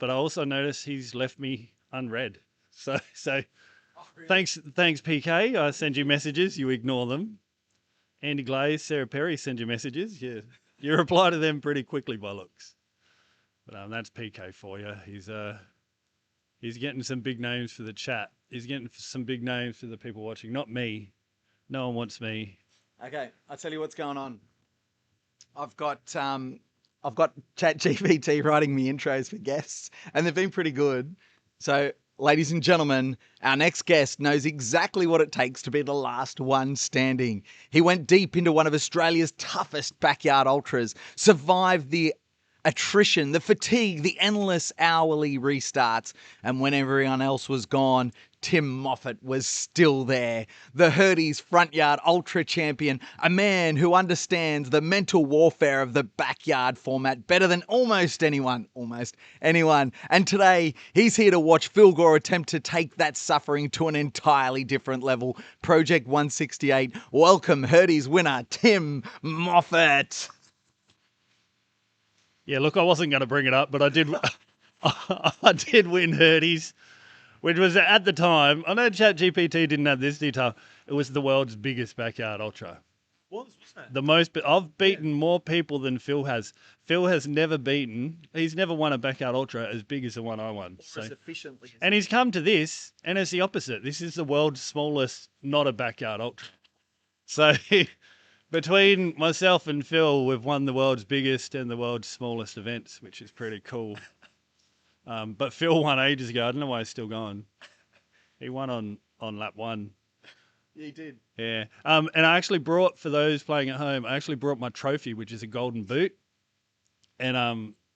But I also noticed he's left me unread. So really? Thanks PK. I send you messages, you ignore them. Andy Glaze, Sarah Perry send you messages. You reply to them pretty quickly by looks. But that's PK for you. He's getting some big names for the chat. He's getting some big names for the people watching. Not me. No one wants me. Okay, I'll tell you what's going on. I've got ChatGPT writing me intros for guests, and they've been pretty good. So, ladies and gentlemen, our next guest knows exactly what it takes to be the last one standing. He went deep into one of Australia's toughest backyard ultras, survived the attrition, the fatigue, the endless hourly restarts. And when everyone else was gone, Tim Moffat was still there. The Hurdy's front yard ultra champion, a man who understands the mental warfare of the backyard format better than almost anyone. And today, he's here to watch Phil Gore attempt to take that suffering to an entirely different level. Project 168, welcome Hurdy's winner, Tim Moffat. Yeah, look, I wasn't going to bring it up, but I did. I did win Hurdy's, which was at the time. I know ChatGPT didn't have this detail. It was the world's biggest backyard ultra. Wasn't it? The most. I've beaten more people than Phil has. Phil has never beaten. He's never won a backyard ultra as big as the one I won. Or as efficiently. And he's come to this, and it's the opposite. This is the world's smallest, not a backyard ultra. So between myself and Phil, we've won the world's biggest and the world's smallest events, which is pretty cool. But Phil won ages ago. I don't know why he's still going. He won on lap 1. Yeah, he did. Yeah. And I actually brought, for those playing at home, I actually brought my trophy, which is a golden boot. And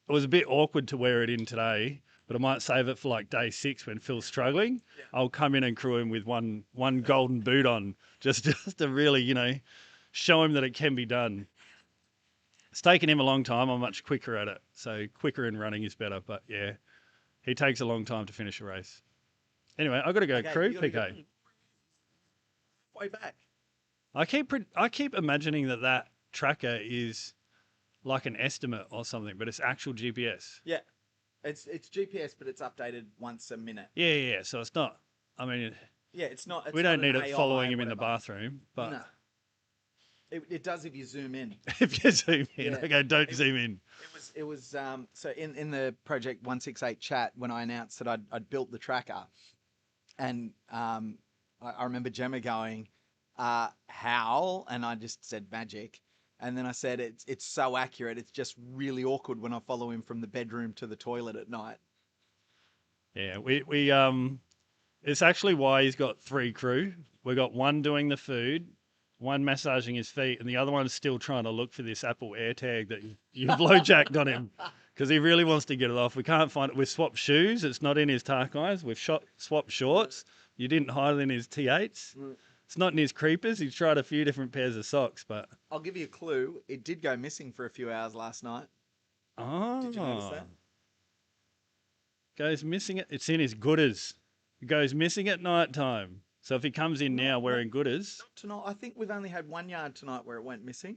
it was a bit awkward to wear it in today, but I might save it for like day 6 when Phil's struggling. Yeah. I'll come in and crew him with one golden boot on, just to really, show him that it can be done. It's taken him a long time. I'm much quicker at it. So quicker in running is better. But yeah, he takes a long time to finish a race. Anyway, I've got to go crew, PK. Way back. I keep imagining that tracker is like an estimate or something, but it's actual GPS. Yeah. It's GPS, but it's updated once a minute. Yeah. So it's not, I mean... Yeah, it's not... we don't need it following him in the bathroom, but... No. It does if you zoom in. If you zoom in. Yeah. Okay, don't zoom in. It was so in the Project 168 chat, when I announced that I'd built the tracker, and I remember Gemma going, how? And I just said magic. And then I said, it's so accurate. It's just really awkward when I follow him from the bedroom to the toilet at night. Yeah, we it's actually why he's got 3 crew. We got one doing the food, one massaging his feet, and the other one's still trying to look for this Apple AirTag that you've low-jacked on him because he really wants to get it off. We can't find it. We've swapped shoes. It's not in his Tarkeyes. We've swapped shorts. You didn't hide it in his T8s. It's not in his creepers. He's tried a few different pairs of socks, but... I'll give you a clue. It did go missing for a few hours last night. Oh. Did you notice that? Goes missing. It's in his gooders. It goes missing at night time. So if he comes in now wearing gooders... Not tonight. I think we've only had 1 yard tonight where it went missing.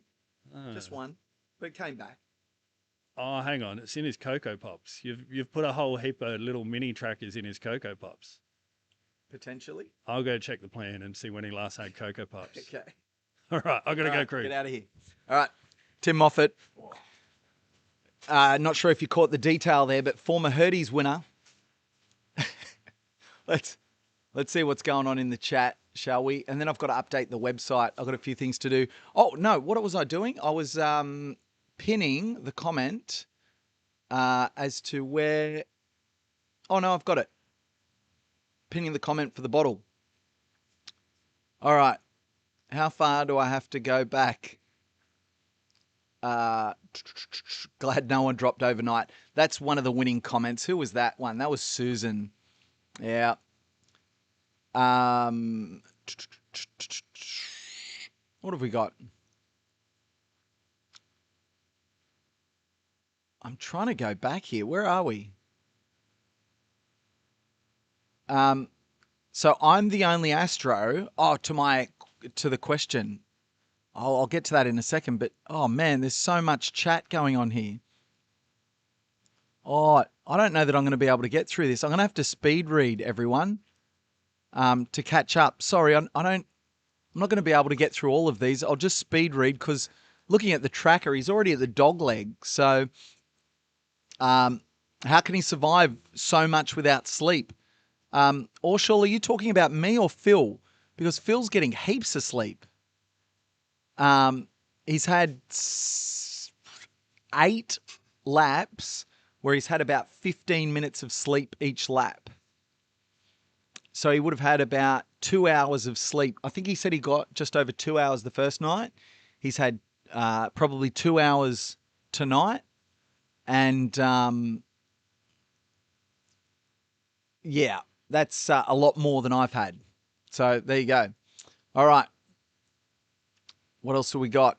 Just one. But it came back. Oh, hang on. It's in his Cocoa Pops. You've put a whole heap of little mini trackers in his Cocoa Pops. Potentially. I'll go check the plan and see when he last had Cocoa Pops. Okay. All right. I've got to go crew. Get out of here. All right, Tim Moffat. Not sure if you caught the detail there, but former Hurdy's winner. Let's see what's going on in the chat, shall we? And then I've got to update the website. I've got a few things to do. Oh, no, what was I doing? I was pinning the comment as to where... Oh, no, I've got it. Pinning the comment for the bottle. All right. How far do I have to go back? Glad no one dropped overnight. That's one of the winning comments. Who was that one? That was Susan. Yeah. What have we got? I'm trying to go back here. Where are we? So I'm the only Astro. Oh, to the question. I'll get to that in a second, but oh man, there's so much chat going on here. Oh, I don't know that I'm going to be able to get through this. I'm going to have to speed read, everyone, to catch up. Sorry, I'm not going to be able to get through all of these. I'll just speed read because looking at the tracker, he's already at the dog leg. So how can he survive so much without sleep? Or surely, are you talking about me or Phil? Because Phil's getting heaps of sleep. He's had 8 laps where he's had about 15 minutes of sleep each lap. So he would have had about 2 hours of sleep. I think he said he got just over 2 hours the first night. He's had probably 2 hours tonight. And yeah, that's a lot more than I've had. So there you go. All right. What else have we got?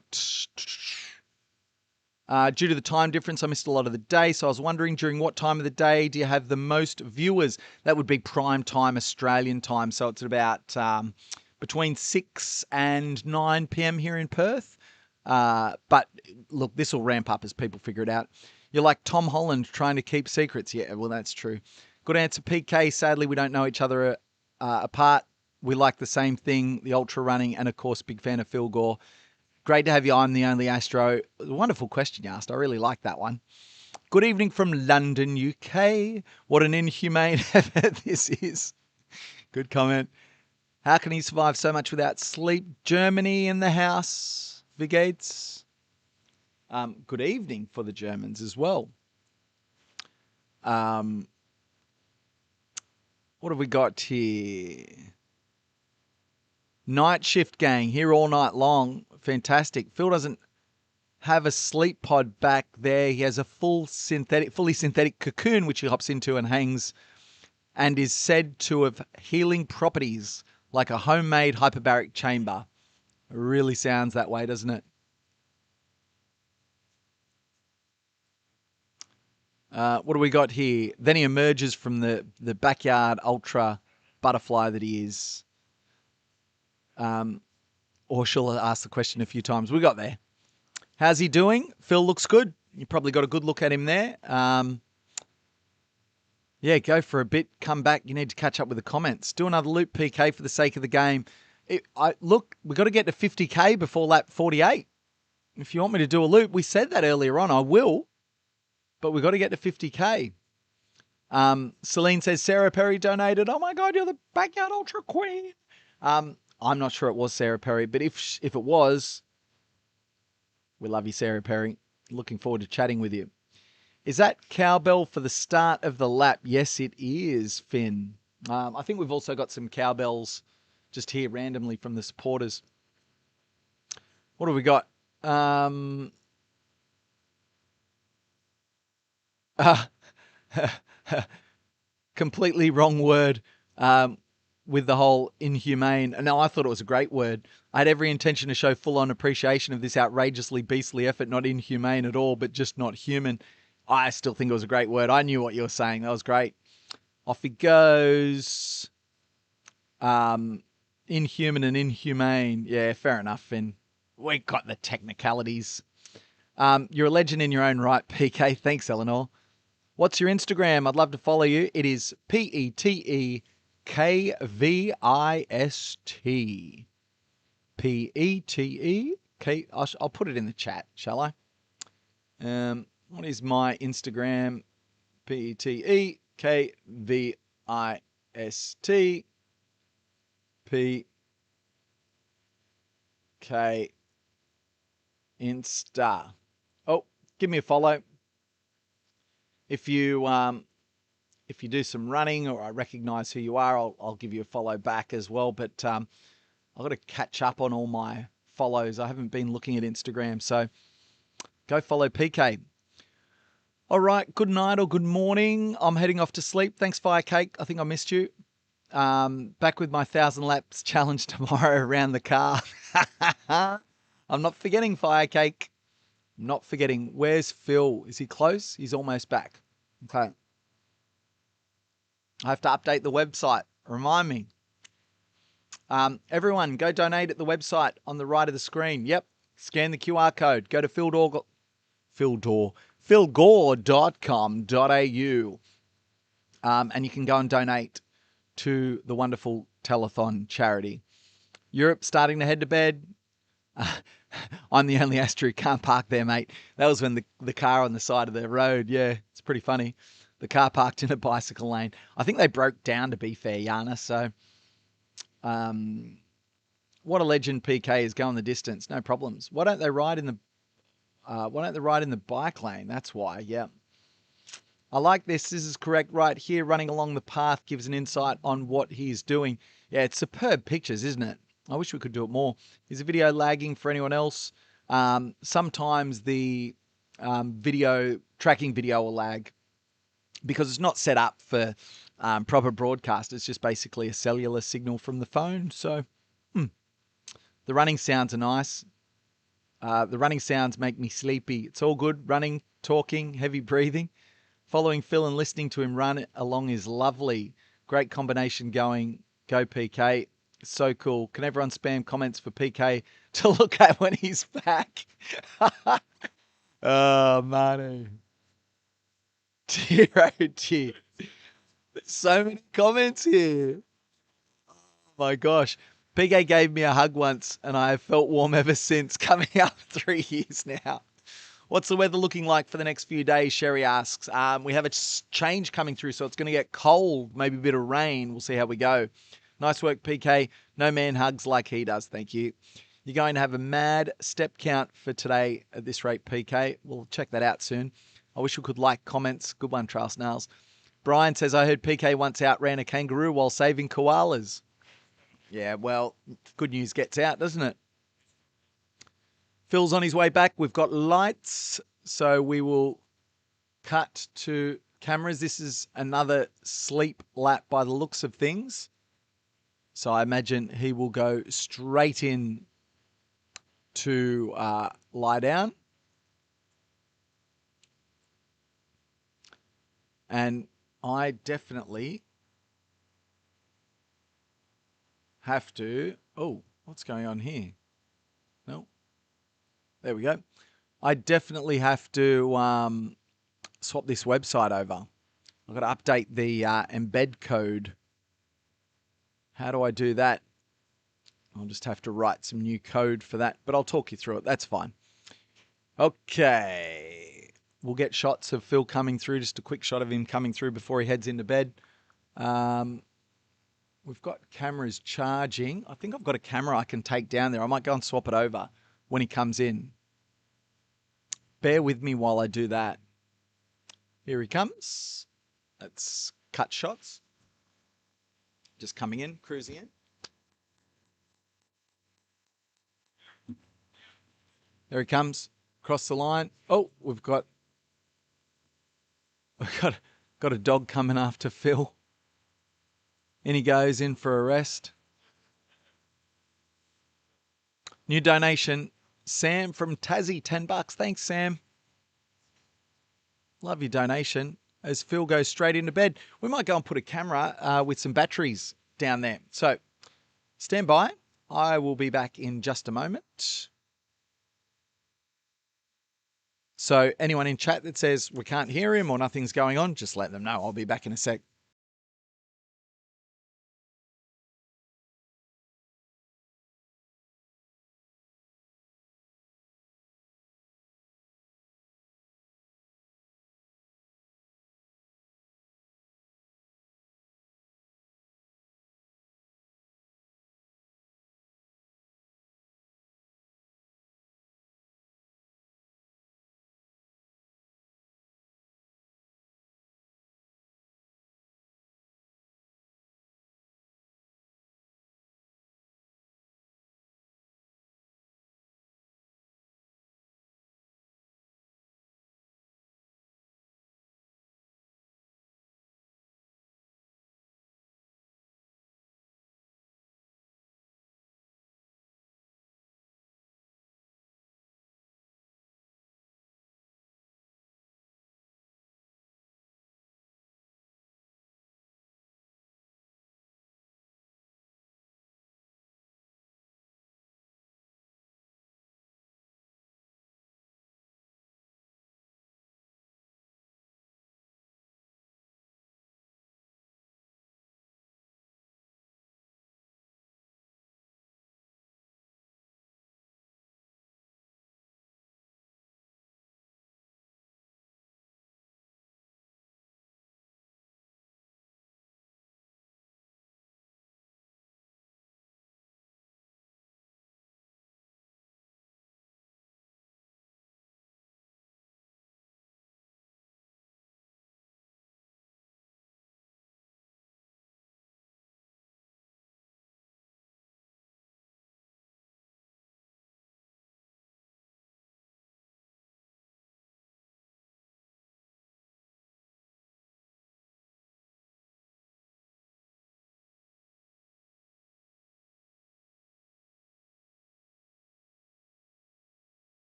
Due to the time difference, I missed a lot of the day. So I was wondering, during what time of the day do you have the most viewers? That would be prime time Australian time. So it's about between 6 and 9 p.m. here in Perth. But look, this will ramp up as people figure it out. You're like Tom Holland trying to keep secrets. Yeah, well, that's true. Good answer, PK. Sadly, we don't know each other apart. We like the same thing, the ultra running, and of course, big fan of Phil Gore. Great to have you. I'm the only Astro. Wonderful question you asked. I really like that one. Good evening from London, UK. What an inhumane effort this is. Good comment. How can he survive so much without sleep? Germany in the house. Vigates. Good evening for the Germans as well. What have we got here? Night shift gang here all night long. Fantastic. Phil doesn't have a sleep pod back there. He has a fully synthetic cocoon which he hops into and hangs, and is said to have healing properties like a homemade hyperbaric chamber. It really sounds that way, doesn't it? What do we got here? Then he emerges from the backyard ultra butterfly that he is. Or she'll ask the question a few times. We got there. How's he doing? Phil looks good. You probably got a good look at him there. Yeah, go for a bit. Come back. You need to catch up with the comments. Do another loop, PK, for the sake of the game. Look, we've got to get to 50K before lap 48. If you want me to do a loop, we said that earlier on. I will. But we've got to get to 50K. Celine says, Sarah Perry donated. Oh, my God, you're the backyard ultra queen. I'm not sure it was Sarah Perry, but if it was, we love you, Sarah Perry. Looking forward to chatting with you. Is that cowbell for the start of the lap? Yes, it is, Finn. I think we've also got some cowbells just here randomly from the supporters. What have we got? Completely wrong word. With the whole inhumane. No, I thought it was a great word. I had every intention to show full-on appreciation of this outrageously beastly effort, not inhumane at all, but just not human. I still think it was a great word. I knew what you were saying. That was great. Off he goes. Inhuman and inhumane. Yeah, fair enough, Finn. We got the technicalities. You're a legend in your own right, PK. Thanks, Eleanor. What's your Instagram? I'd love to follow you. It is PETE KVIST. PETE. I'll put it in the chat, shall I? What is my Instagram? PETE KVIST. PK Insta. Oh, give me a follow. If you do some running or I recognize who you are, I'll give you a follow back as well. But I've got to catch up on all my follows. I haven't been looking at Instagram, so go follow PK. All right, good night or good morning. I'm heading off to sleep. Thanks, Firecake. I think I missed you. Back with my 1,000 laps challenge tomorrow around the car. I'm not forgetting, Firecake. I'm not forgetting. Where's Phil? Is he close? He's almost back. Okay. I have to update the website. Remind me. Everyone, go donate at the website on the right of the screen. Yep. Scan the QR code. Go to philgore.com.au. And you can go and donate to the wonderful Telethon charity. Europe starting to head to bed. I'm the only Astro who can't park there, mate. That was when the car on the side of the road. Yeah, it's pretty funny. The car parked in a bicycle lane. I think they broke down, to be fair, Yana. So, what a legend PK is going the distance. No problems. Why don't they ride in the bike lane? That's why. Yeah. I like this. This is correct right here. Running along the path gives an insight on what he's doing. Yeah, it's superb pictures, isn't it? I wish we could do it more. Is the video lagging for anyone else? Sometimes the tracking video will lag because it's not set up for proper broadcast. It's just basically a cellular signal from the phone. So the running sounds are nice. The running sounds make me sleepy. It's all good. Running, talking, heavy breathing. Following Phil and listening to him run along is lovely. Great combination going. Go PK. So cool. Can everyone spam comments for PK to look at when he's back? Oh, Manu. Dear, oh dear. There's so many comments here. Oh my gosh. PK gave me a hug once and I have felt warm ever since, coming up 3 years now. What's the weather looking like for the next few days? Sherry asks. We have a change coming through, so it's going to get cold, maybe a bit of rain. We'll see how we go. Nice work, PK. No man hugs like he does. Thank you. You're going to have a mad step count for today at this rate, PK. We'll check that out soon. I wish we could like comments. Good one, Trail Snails. Brian says, I heard PK once outran a kangaroo while saving koalas. Yeah, well, good news gets out, doesn't it? Phil's on his way back. We've got lights, so we will cut to cameras. This is another sleep lap by the looks of things. So I imagine he will go straight in to lie down. And I definitely have to... Oh, what's going on here? No. There we go. I definitely have to swap this website over. I've got to update the embed code. How do I do that? I'll just have to write some new code for that, but I'll talk you through it. That's fine. Okay. We'll get shots of Phil coming through, just a quick shot of him coming through before he heads into bed. We've got cameras charging. I think I've got a camera I can take down there. I might go and swap it over when he comes in. Bear with me while I do that. Here he comes. Let's cut shots. Just coming in, cruising in. There he comes, across the line. Oh, we've got a dog coming after Phil. In he goes, in for a rest. New donation, Sam from Tassie, $10. Thanks, Sam. Love your donation. As Phil goes straight into bed, we might go and put a camera with some batteries down there. So stand by. I will be back in just a moment. So anyone in chat that says we can't hear him or nothing's going on, just let them know. I'll be back in a sec.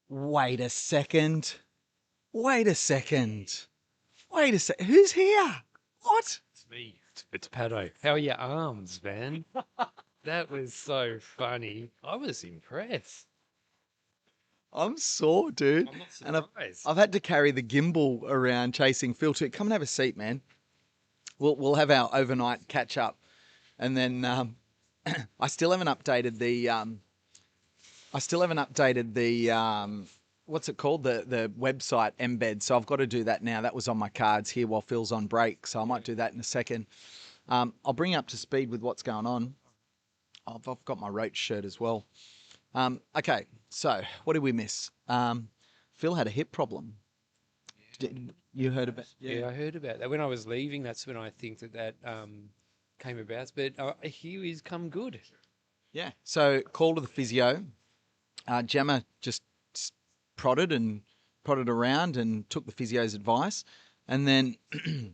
Wait a second. Wait a second. Wait a sec. Who's here? What? It's me. It's Pato. How are your arms, man? That was so funny. I was impressed. I'm sore, dude. I'm not And surprised. I've had to carry the gimbal around chasing Phil too. Come and have a seat, man. We'll have our overnight catch up, and then I still haven't updated the what's it called, the website embed. So I've got to do that now. That was on my cards here while Phil's on break, so I might do that in a second. I'll bring you up to speed with what's going on. I've got my Roach shirt as well. Okay, so what did we miss? Phil had a hip problem. You heard about? Yeah, I heard about that. When I was leaving, that's when I think that came about. But I hear he's come good. Yeah. So call to the physio. Gemma just prodded around and took the physio's advice. And then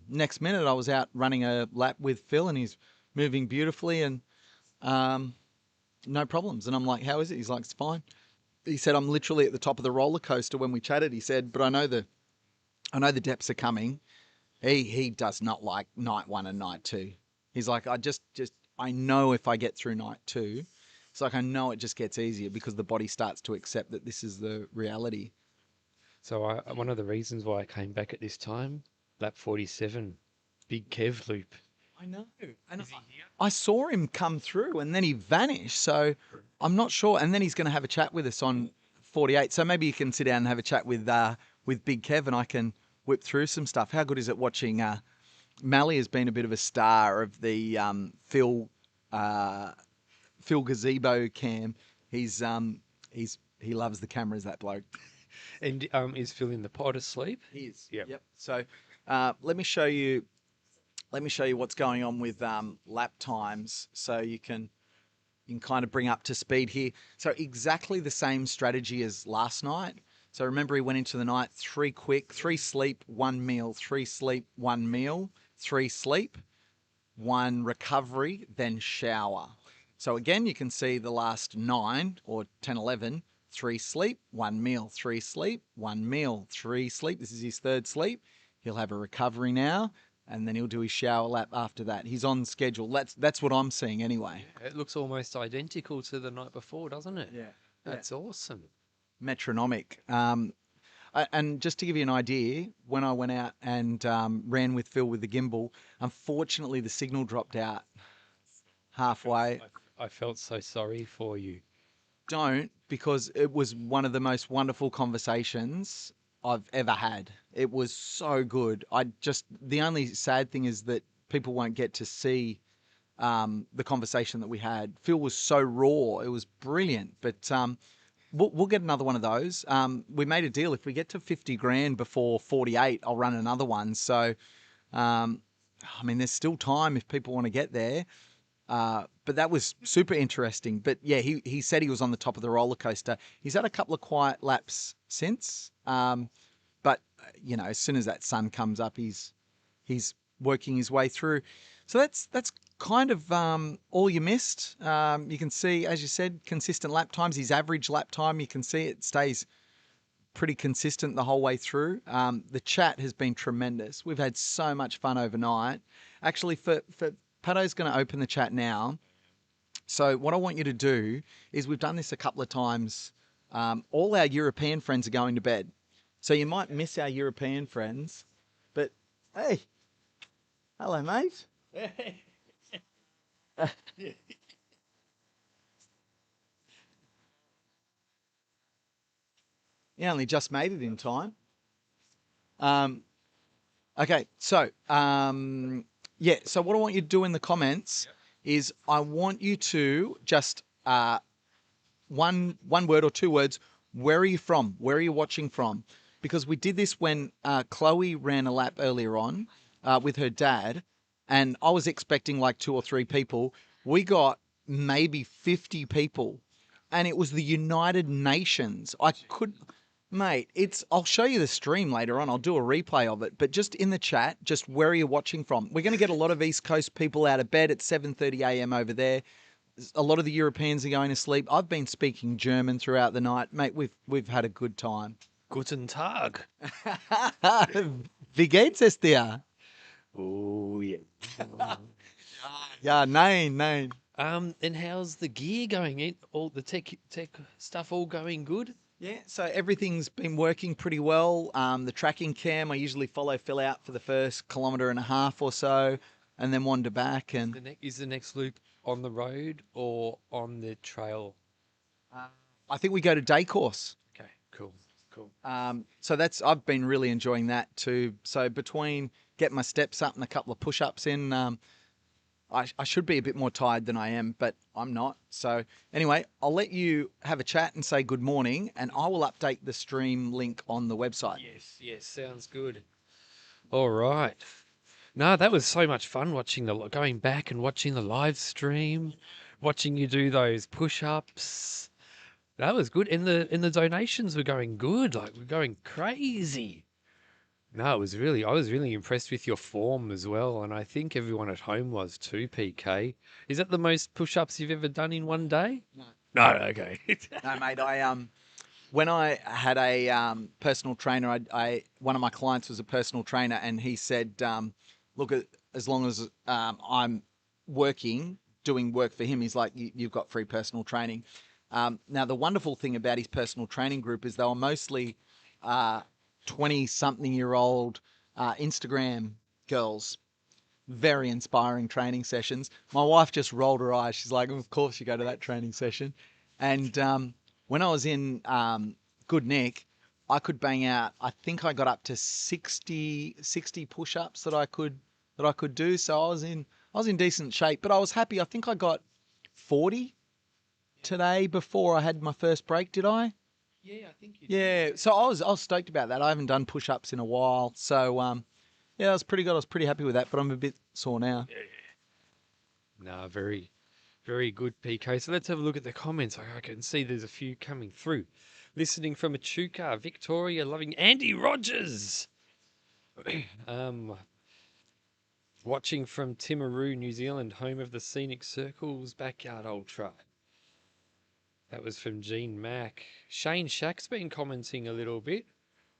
next minute I was out running a lap with Phil and he's moving beautifully and no problems. And I'm like, how is it? He's like, it's fine. He said, I'm literally at the top of the roller coaster when we chatted. He said, but I know the depths are coming. He does not like night 1 and night 2. He's like, I know if I get through night 2, it's like I know it just gets easier because the body starts to accept that this is the reality. So one of the reasons why I came back at this time, lap 47, big Kev loop. I know. And I saw him come through and then he vanished. So I'm not sure. And then he's going to have a chat with us on 48. So maybe you can sit down and have a chat with Big Kev and I can whip through some stuff. How good is it watching? Mally has been a bit of a star of the Phil Gazebo cam. He loves the cameras, that bloke. And is Phil in the pod asleep? He is. Yep. Yep. So let me show you what's going on with lap times, so you can kind of bring up to speed here. So exactly the same strategy as last night. So remember, he went into the night 3 quick, 3 sleep, 1 meal, 3 sleep, 1 meal, 3 sleep, 1 recovery, then shower. So again, you can see the last 9 or 10, 11, 3 sleep, 1 meal, 3 sleep, 1 meal, 3 sleep. This is his 3rd sleep. He'll have a recovery now, and then he'll do his shower lap after that. He's on schedule. That's what I'm seeing anyway. It looks almost identical to the night before, doesn't it? Yeah. That's awesome. Metronomic. And just to give you an idea, when I went out and ran with Phil with the gimbal, unfortunately the signal dropped out halfway. I felt so sorry for you. Don't, because it was one of the most wonderful conversations I've ever had. It was so good. The only sad thing is that people won't get to see the conversation that we had. Phil was so raw. It was brilliant. But we'll get another one of those. We made a deal. If we get to 50 grand before 48, I'll run another one. So, there's still time if people want to get there. But that was super interesting. But yeah, he said he was on the top of the roller coaster. He's had a couple of quiet laps since. But as soon as that sun comes up, he's working his way through. So that's kind of all you missed. You can see, as you said, consistent lap times. His average lap time, you can see it stays pretty consistent the whole way through. The chat has been tremendous. We've had so much fun overnight. Actually, for Pato's going to open the chat now. So what I want you to do is, we've done this a couple of times. All our European friends are going to bed. So you might miss our European friends. But, hey, hello, mate. You only just made it in time. Okay, so, so what I want you to do in the comments is, I want you to just, one word or 2 words, where are you from? Where are you watching from? Because we did this when Chloe ran a lap earlier on with her dad, and I was expecting like 2 or 3 people. We got maybe 50 people, and it was the United Nations. I'll show you the stream later on. I'll do a replay of it. But just in the chat, just where are you watching from? We're going to get a lot of East Coast people out of bed at 7:30 a.m. over there. a lot of the Europeans are going to sleep. I've been speaking German throughout the night, mate. We've had a good time. Guten Tag. Wie geht's es dir? Oh yeah. Yeah, nein. And how's the gear going? All the tech stuff all going good? Yeah, so everything's been working pretty well. The tracking cam, I usually follow Phil out for the first 1.5 kilometres or so, and then wander back. And Is the next loop on the road or on the trail? I think we go to day course. Okay, cool. So I've been really enjoying that too. So between getting my steps up and a couple of push-ups in, I should be a bit more tired than I am, but I'm not. So anyway, I'll let you have a chat and say good morning, and I will update the stream link on the website. Yes, sounds good. All right. No, that was so much fun going back and watching the live stream, watching you do those push-ups. That was good. And the donations were going good, like we're going crazy. No, I was really impressed with your form as well, and I think everyone at home was too, PK. Is that the most push-ups you've ever done in one day? No, okay. No, mate. When I had a personal trainer, one of my clients was a personal trainer, and he said, "Look, as long as I'm doing work for him, he's like, you've got free personal training." Now, the wonderful thing about his personal training group is they were mostly 20-something-year-old Instagram girls. Very inspiring training sessions. My wife just rolled her eyes. She's like, "Of course you go to that training session." And when I was in Good Nick, I could bang out, I think I got up to 60 push-ups that I could do. So I was in decent shape, but I was happy. I think I got 40 today before I had my first break, did I? Yeah, I think you Yeah, so I was stoked about that. I haven't done push-ups in a while. So yeah, that was pretty good. I was pretty happy with that, but I'm a bit sore now. No, very, very good, PK. So let's have a look at the comments. I can see there's a few coming through. Listening from Echuca, Victoria, loving Andy Rogers. Watching from Timaru, New Zealand, home of the Scenic Circles Backyard Ultra. That was from Gene Mack. Shane Shack's been commenting a little bit.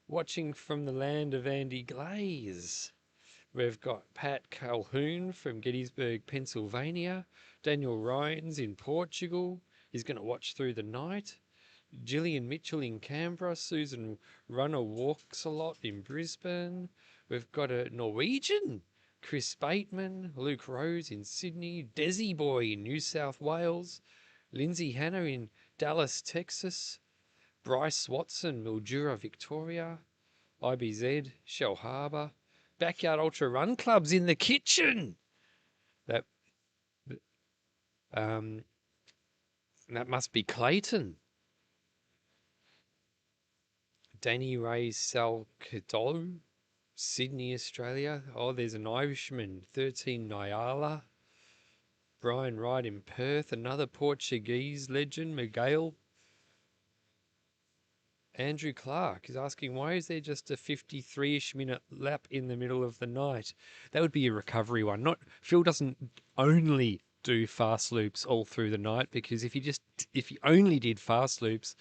Watching from the land of Andy Glaze. We've got Pat Calhoun from Gettysburg, Pennsylvania. Daniel Ryans in Portugal. He's going to watch through the night. Gillian Mitchell in Canberra. Susan Runner walks a lot in Brisbane. We've got a Norwegian. Chris Bateman. Luke Rose in Sydney. Desi Boy in New South Wales. Lindsay Hanna in Dallas, Texas. Bryce Watson, Mildura, Victoria. IBZ, Shell Harbour. Backyard Ultra Run Clubs in the kitchen. That must be Clayton. Danny Ray Salcadolo, Sydney, Australia. Oh, there's an Irishman, 13 Nyala. Brian Wright in Perth, another Portuguese legend, Miguel. Andrew Clark is asking, why is there just a 53-ish minute lap in the middle of the night? That would be a recovery one. Phil doesn't only do fast loops all through the night, because if he only did fast loops,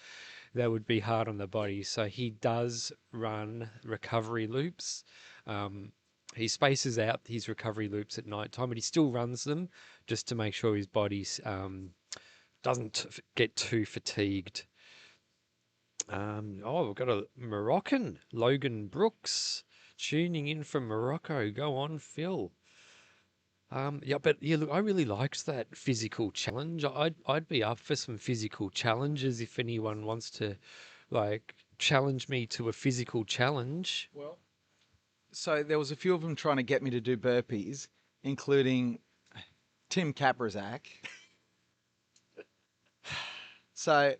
that would be hard on the body. So he does run recovery loops. He spaces out his recovery loops at night time, but he still runs them just to make sure his body doesn't get too fatigued. We've got a Moroccan, Logan Brooks, tuning in from Morocco. Go on, Phil. Look, I really liked that physical challenge. I'd be up for some physical challenges if anyone wants to, like, challenge me to a physical challenge. Well, so there was a few of them trying to get me to do burpees, including Tim Kaprazak. So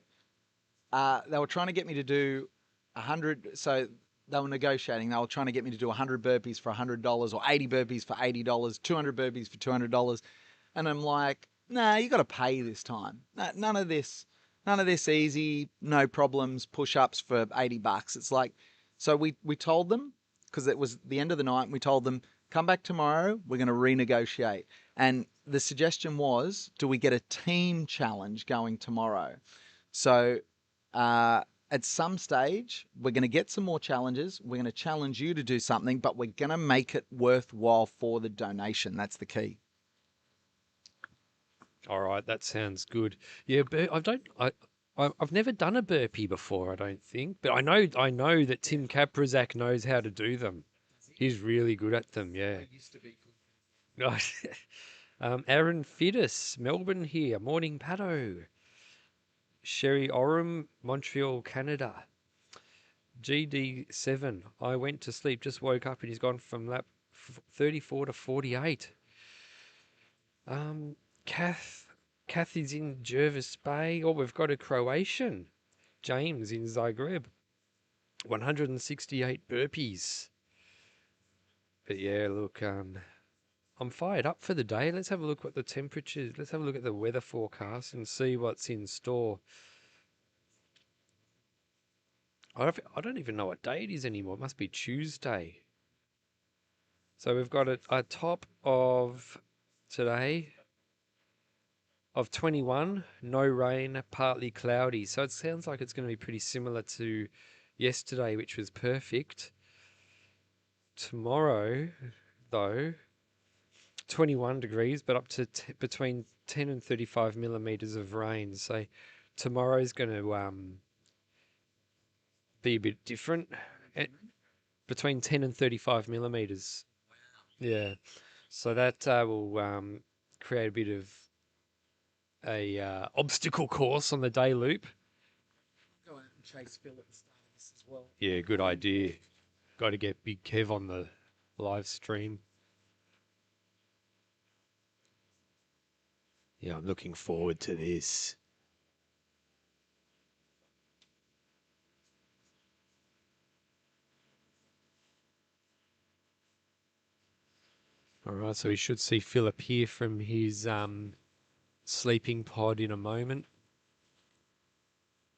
they were trying to get me to do 100. So they were negotiating. They were trying to get me to do 100 burpees for $100, or 80 burpees for $80, 200 burpees for $200. And I'm like, nah, you got to pay this time. None of this easy, no problems, push-ups for $80. It's like, so we told them, because it was the end of the night, and we told them Come back tomorrow. We're going to renegotiate. And the suggestion was, do we get a team challenge going tomorrow? So at some stage, we're going to get some more challenges. We're going to challenge you to do something, but we're going to make it worthwhile for the donation. That's the key. All right, that sounds good. Yeah, I've never done a burpee before, I don't think, but I know that Tim Kaprizak knows how to do them. He's really good at them. Yeah. Aaron Fidus, Melbourne here. Morning, Paddo. Sherry Oram, Montreal, Canada. GD7. I went to sleep, just woke up, and he's gone from lap 34 to 48. Kath is in Jervis Bay. Oh, we've got a Croatian. James in Zagreb. 168 burpees. But yeah, look, I'm fired up for the day. Let's have a look what the temperatures. Let's have a look at the weather forecast and see what's in store. I don't even know what day it is anymore. It must be Tuesday. So we've got a top of today of 21, no rain, partly cloudy. So it sounds like it's going to be pretty similar to yesterday, which was perfect. Tomorrow, though, 21 degrees, but up to between 10 and 35 millimeters of rain. So tomorrow's going to be a bit different, between 10 and 35 millimeters. Yeah. So that will create a bit of a obstacle course on the day loop. Go out and chase Phil at the start of this as well. Yeah, good idea. Got to get Big Kev on the live stream. Yeah, I'm looking forward to this. All right, so we should see Phil appear from his sleeping pod in a moment.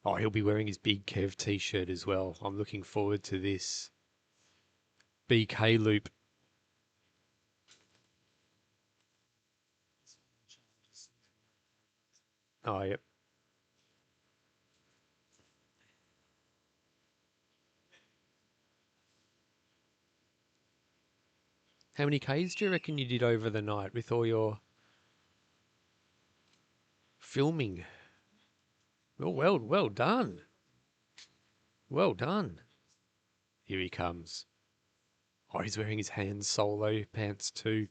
Oh, he'll be wearing his Big Kev t-shirt as well. I'm looking forward to this. BK loop. Oh, yep. How many Ks do you reckon you did over the night with all your filming? Oh, well done. Well done. Here he comes. Oh, he's wearing his Han Solo pants too.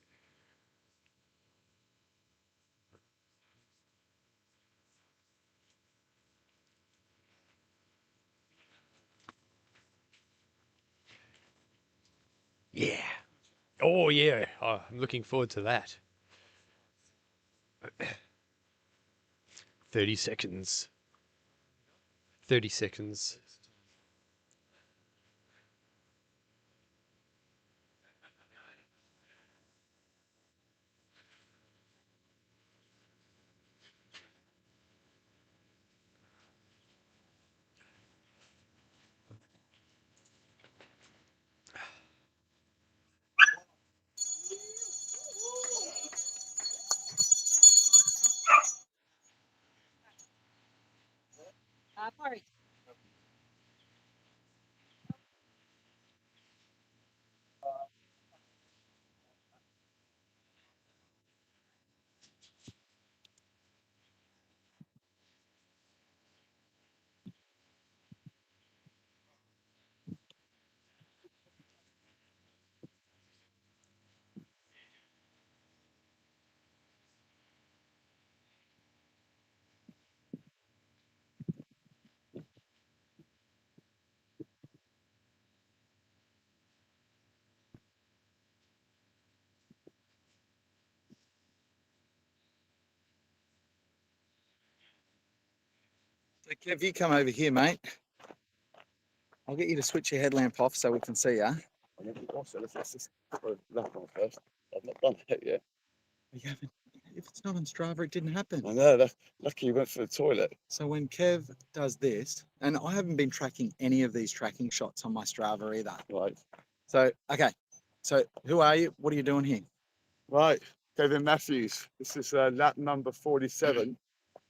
Yeah. Oh, yeah. Oh, I'm looking forward to that. 30 seconds. 30 seconds. So Kev, you come over here, mate. I'll get you to switch your headlamp off so we can see ya. Let's just put that on first. I've not done it yet. You haven't, if it's not on Strava, it didn't happen. I know, that's lucky you went for the toilet. So when Kev does this, and I haven't been tracking any of these tracking shots on my Strava either. Right. So, okay. So who are you? What are you doing here? Right, Kevin Matthews. This is lap number 47,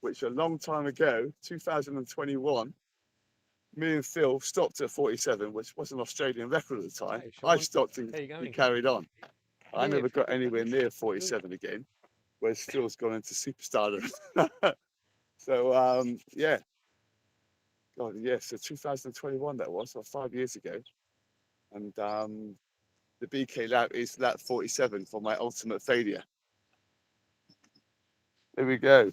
which a long time ago, 2021, me and Phil stopped at 47, which was an Australian record at the time. Hey, I Sean. stopped and How you we going? carried on. I Yeah, never got pretty anywhere good. near 47 again, whereas Phil's gone into superstardom. So, yeah. God, yeah, so 2021 that was, or 5 years ago. And the BK lap is lap 47 for my ultimate failure. There we go.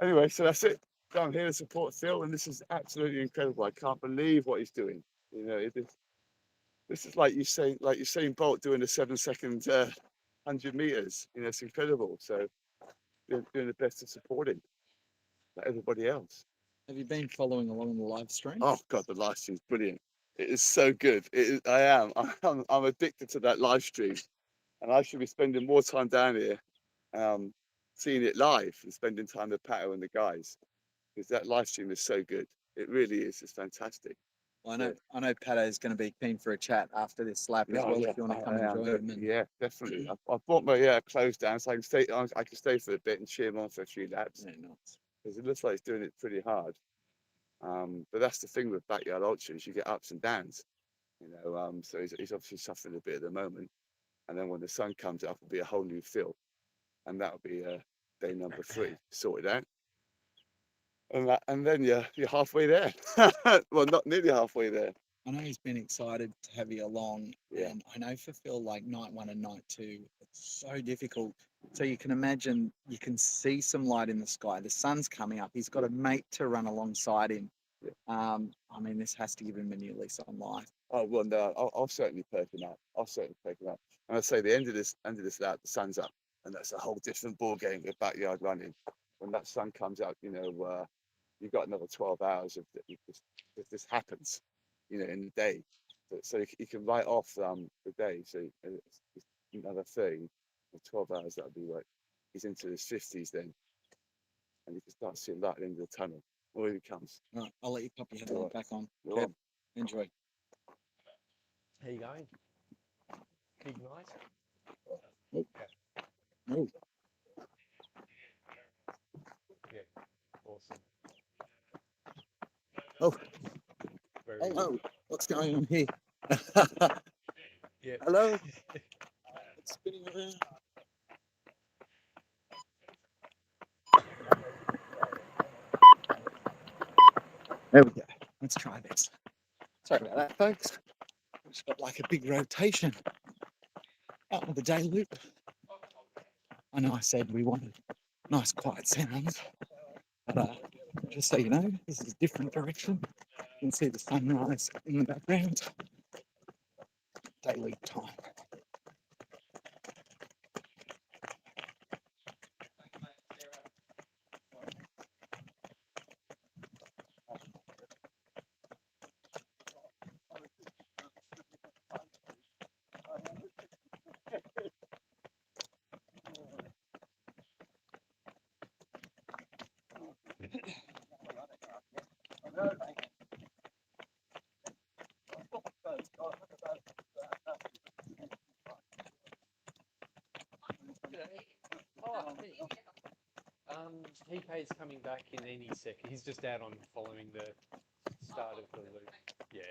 Anyway, so that's it. So I'm here to support Phil, and this is absolutely incredible. I can't believe what he's doing. You know, this is like you saying Bolt doing a 7-second 100 meters. You know, it's incredible. So doing the best to support him, like everybody else. Have you been following along the live stream? Oh God, the live stream's brilliant. It is so good. It is, I am. I'm addicted to that live stream, and I should be spending more time down here, seeing it live and spending time with Pato and the guys, because that live stream is so good. It really is. It's fantastic. Well, I know Pato is going to be keen for a chat after this lap as well. If you want to come and join him. And... Yeah, definitely. I've brought my clothes down so I can stay. I can stay for a bit and cheer him on for a few laps, Yeah, nice. because it looks like he's doing it pretty hard. But that's the thing with backyard ultras, you get ups and downs. You know, so he's obviously suffering a bit at the moment, and then when the sun comes up, it'll be a whole new Phil, and that'll be day number 3 sorted out. And then you're halfway there. Well, not nearly halfway there. I know he's been excited to have you along, Yeah. and I know for Phil, like night 1 and night 2, it's so difficult. So you can imagine, you can see some light in the sky. The sun's coming up. He's got a mate to run alongside him. Yeah. I mean, this has to give him a new lease on life. Oh well, no, I'll certainly perk him up. I'll certainly perk him up. And I say the end of this lap, the sun's up, and that's a whole different ball game with backyard running. When that sun comes out, you know, you've got another 12 hours of if this happens, you know, in the day. So you can write off the day. So it's another 30 or 12 hours. That'll be like he's into his 50s then, and you can start seeing light at the end of the tunnel. Oh, here he comes. Right, I'll let you pop your All headlight right. back on. Go Kev, on. enjoy. How you going? Big night? Oh. Yeah, awesome. Oh. Very Hello, what's going on here? Yeah. Hello. It's spinning around. There we go. Let's try this. Sorry about that, folks. It's got like a big rotation out of the day loop. I know I said we wanted nice quiet sounds, but just so you know, this is a different direction. You can see the sunrise in the background. Day loop time. He's coming back in any second. He's just out on following the start of the loop. Yeah.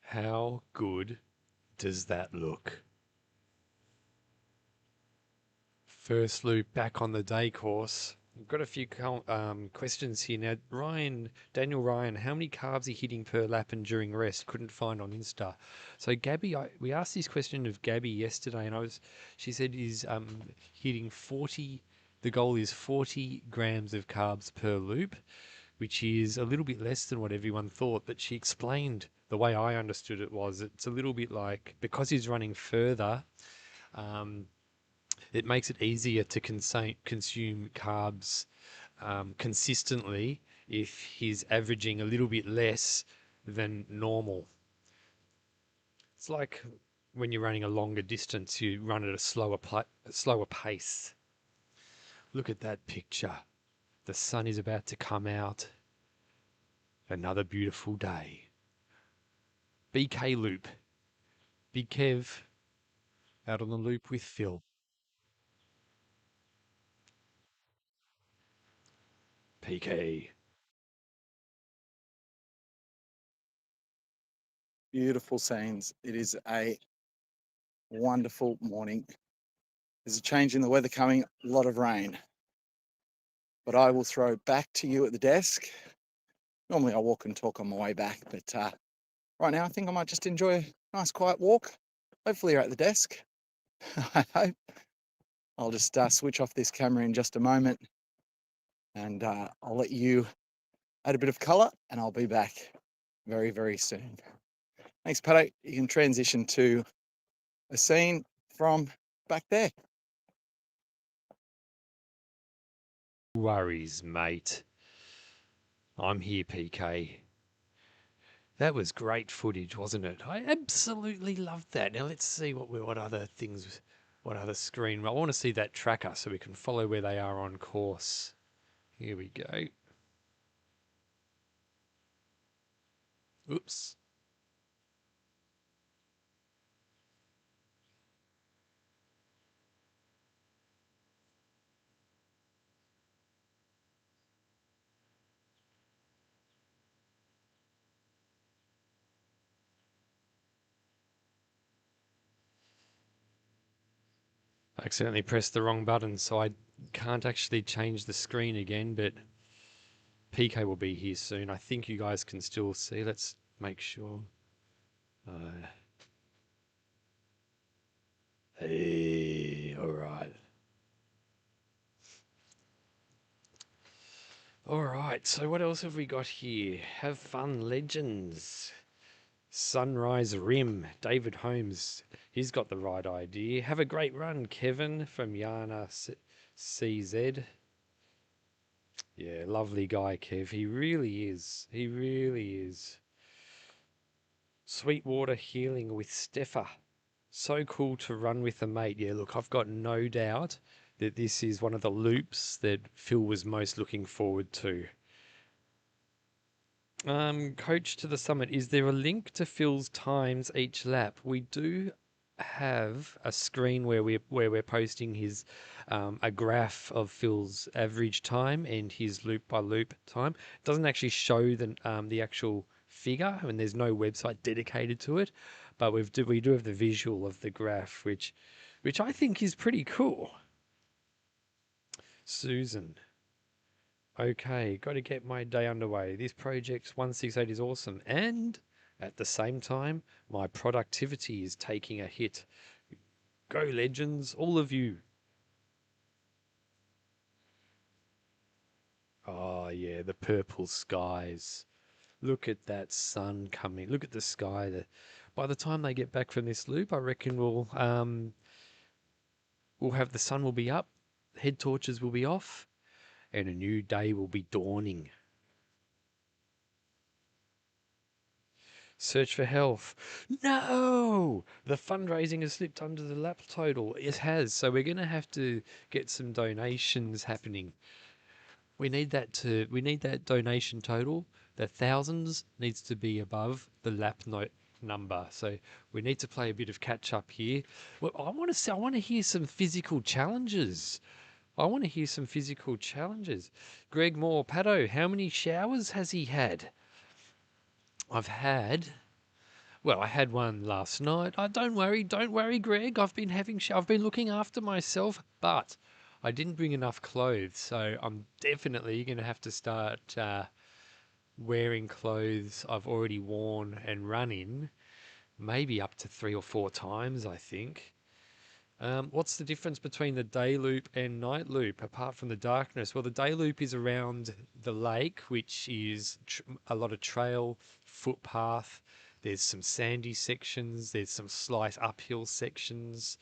How good does that look? First loop back on the day course. We've got a few questions here now. Daniel Ryan, how many carbs are you hitting per lap and during rest? Couldn't find on Insta. So Gabby, we asked this question of Gabby yesterday, and she said is hitting 40. The goal is 40 grams of carbs per loop, which is a little bit less than what everyone thought. But she explained the way I understood it was it's a little bit like because he's running further. It makes it easier to consume carbs consistently if he's averaging a little bit less than normal. It's like when you're running a longer distance, you run at a slower pace. Look at that picture. The sun is about to come out. Another beautiful day. BK Loop. Big Kev out on the loop with Phil. PK. Beautiful scenes. It is a wonderful morning. There's a change in the weather coming, a lot of rain. But I will throw back to you at the desk. Normally I walk and talk on my way back, but right now I think I might just enjoy a nice quiet walk. Hopefully you're at the desk. I hope. I'll just switch off this camera in just a moment, and I'll let you add a bit of colour, and I'll be back very, very soon. Thanks, Pato. You can transition to a scene from back there. Worries, mate. I'm here, PK. That was great footage, wasn't it? I absolutely loved that. Now let's see what other things, what other screen. I want to see that tracker so we can follow where they are on course. Here we go. Oops. I accidentally pressed the wrong button, so I can't actually change the screen again, but PK will be here soon. I think you guys can still see. Let's make sure. Hey, all right. All right, so what else have we got here? Have fun, legends. Sunrise Rim, David Holmes. He's got the right idea. Have a great run, Kevin from Yana CZ. Yeah, lovely guy, Kev. He really is. He really is. Sweetwater Healing with Steffa. So cool to run with a mate. Yeah, look, I've got no doubt that this is one of the loops that Phil was most looking forward to. Coach to the Summit, is there a link to Phil's times each lap? We do have a screen where we're posting his a graph of Phil's average time and his loop by loop time. It doesn't actually show the actual figure, and there's no website dedicated to it, but we do have the visual of the graph, which I think is pretty cool. Susan. Okay, got to get my day underway. This project 168 is awesome, and at the same time, my productivity is taking a hit. Go legends, all of you. Oh yeah, the purple skies. Look at that sun coming. Look at the sky. By the time they get back from this loop, I reckon we'll have the sun will be up, head torches will be off, and a new day will be dawning. Search for health. No! The fundraising has slipped under the lap total. It has. So we're going to have to get some donations happening. We need that donation total. The thousands needs to be above the lap note number. So we need to play a bit of catch up here. Well, I want to hear some physical challenges. Greg Moore, Pato, how many showers has he had? I had one last night. Oh, don't worry, Greg. I've been looking after myself, but I didn't bring enough clothes, so I'm definitely going to have to start wearing clothes I've already worn and run in, maybe up to 3 or 4 times, I think. What's the difference between the day loop and night loop, apart from the darkness? Well, the day loop is around the lake, which is a lot of trail, footpath. There's some sandy sections. There's some slight uphill sections.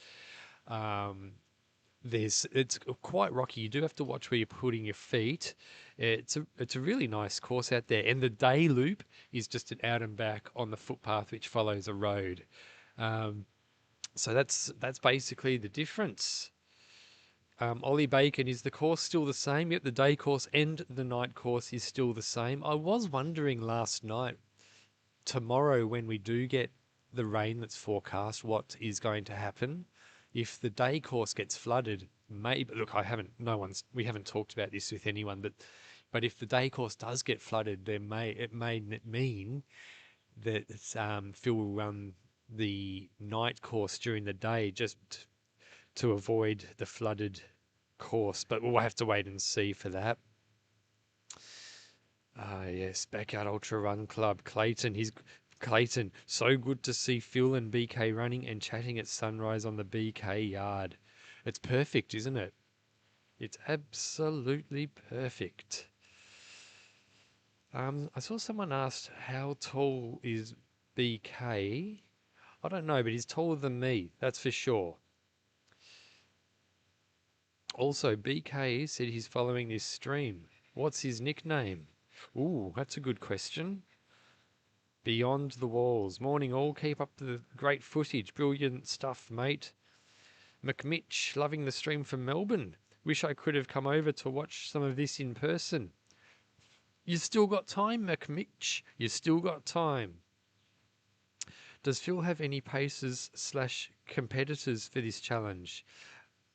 It's quite rocky. You do have to watch where you're putting your feet. It's a really nice course out there. And the day loop is just an out and back on the footpath, which follows a road. So that's basically the difference. Ollie Bacon, is the course still the same? Yep, the day course and the night course is still the same. I was wondering last night, tomorrow when we do get the rain that's forecast, what is going to happen. If the day course gets flooded, maybe, look, we haven't talked about this with anyone, but if the day course does get flooded, it may mean that Phil will run the night course during the day, just to avoid the flooded course, but we'll have to wait and see for that. Ah, yes, Backyard Ultra Run Club, Clayton. Clayton. So good to see Phil and BK running and chatting at sunrise on the BK yard. It's perfect, isn't it? It's absolutely perfect. I saw someone asked how tall is BK. I don't know, but he's taller than me, that's for sure. Also, BK said he's following this stream. What's his nickname? Ooh, that's a good question. Beyond the Walls. Morning all, keep up the great footage. Brilliant stuff, mate. McMitch, loving the stream from Melbourne. Wish I could have come over to watch some of this in person. You still got time, McMitch. You still got time. Does Phil have any paces/competitors for this challenge?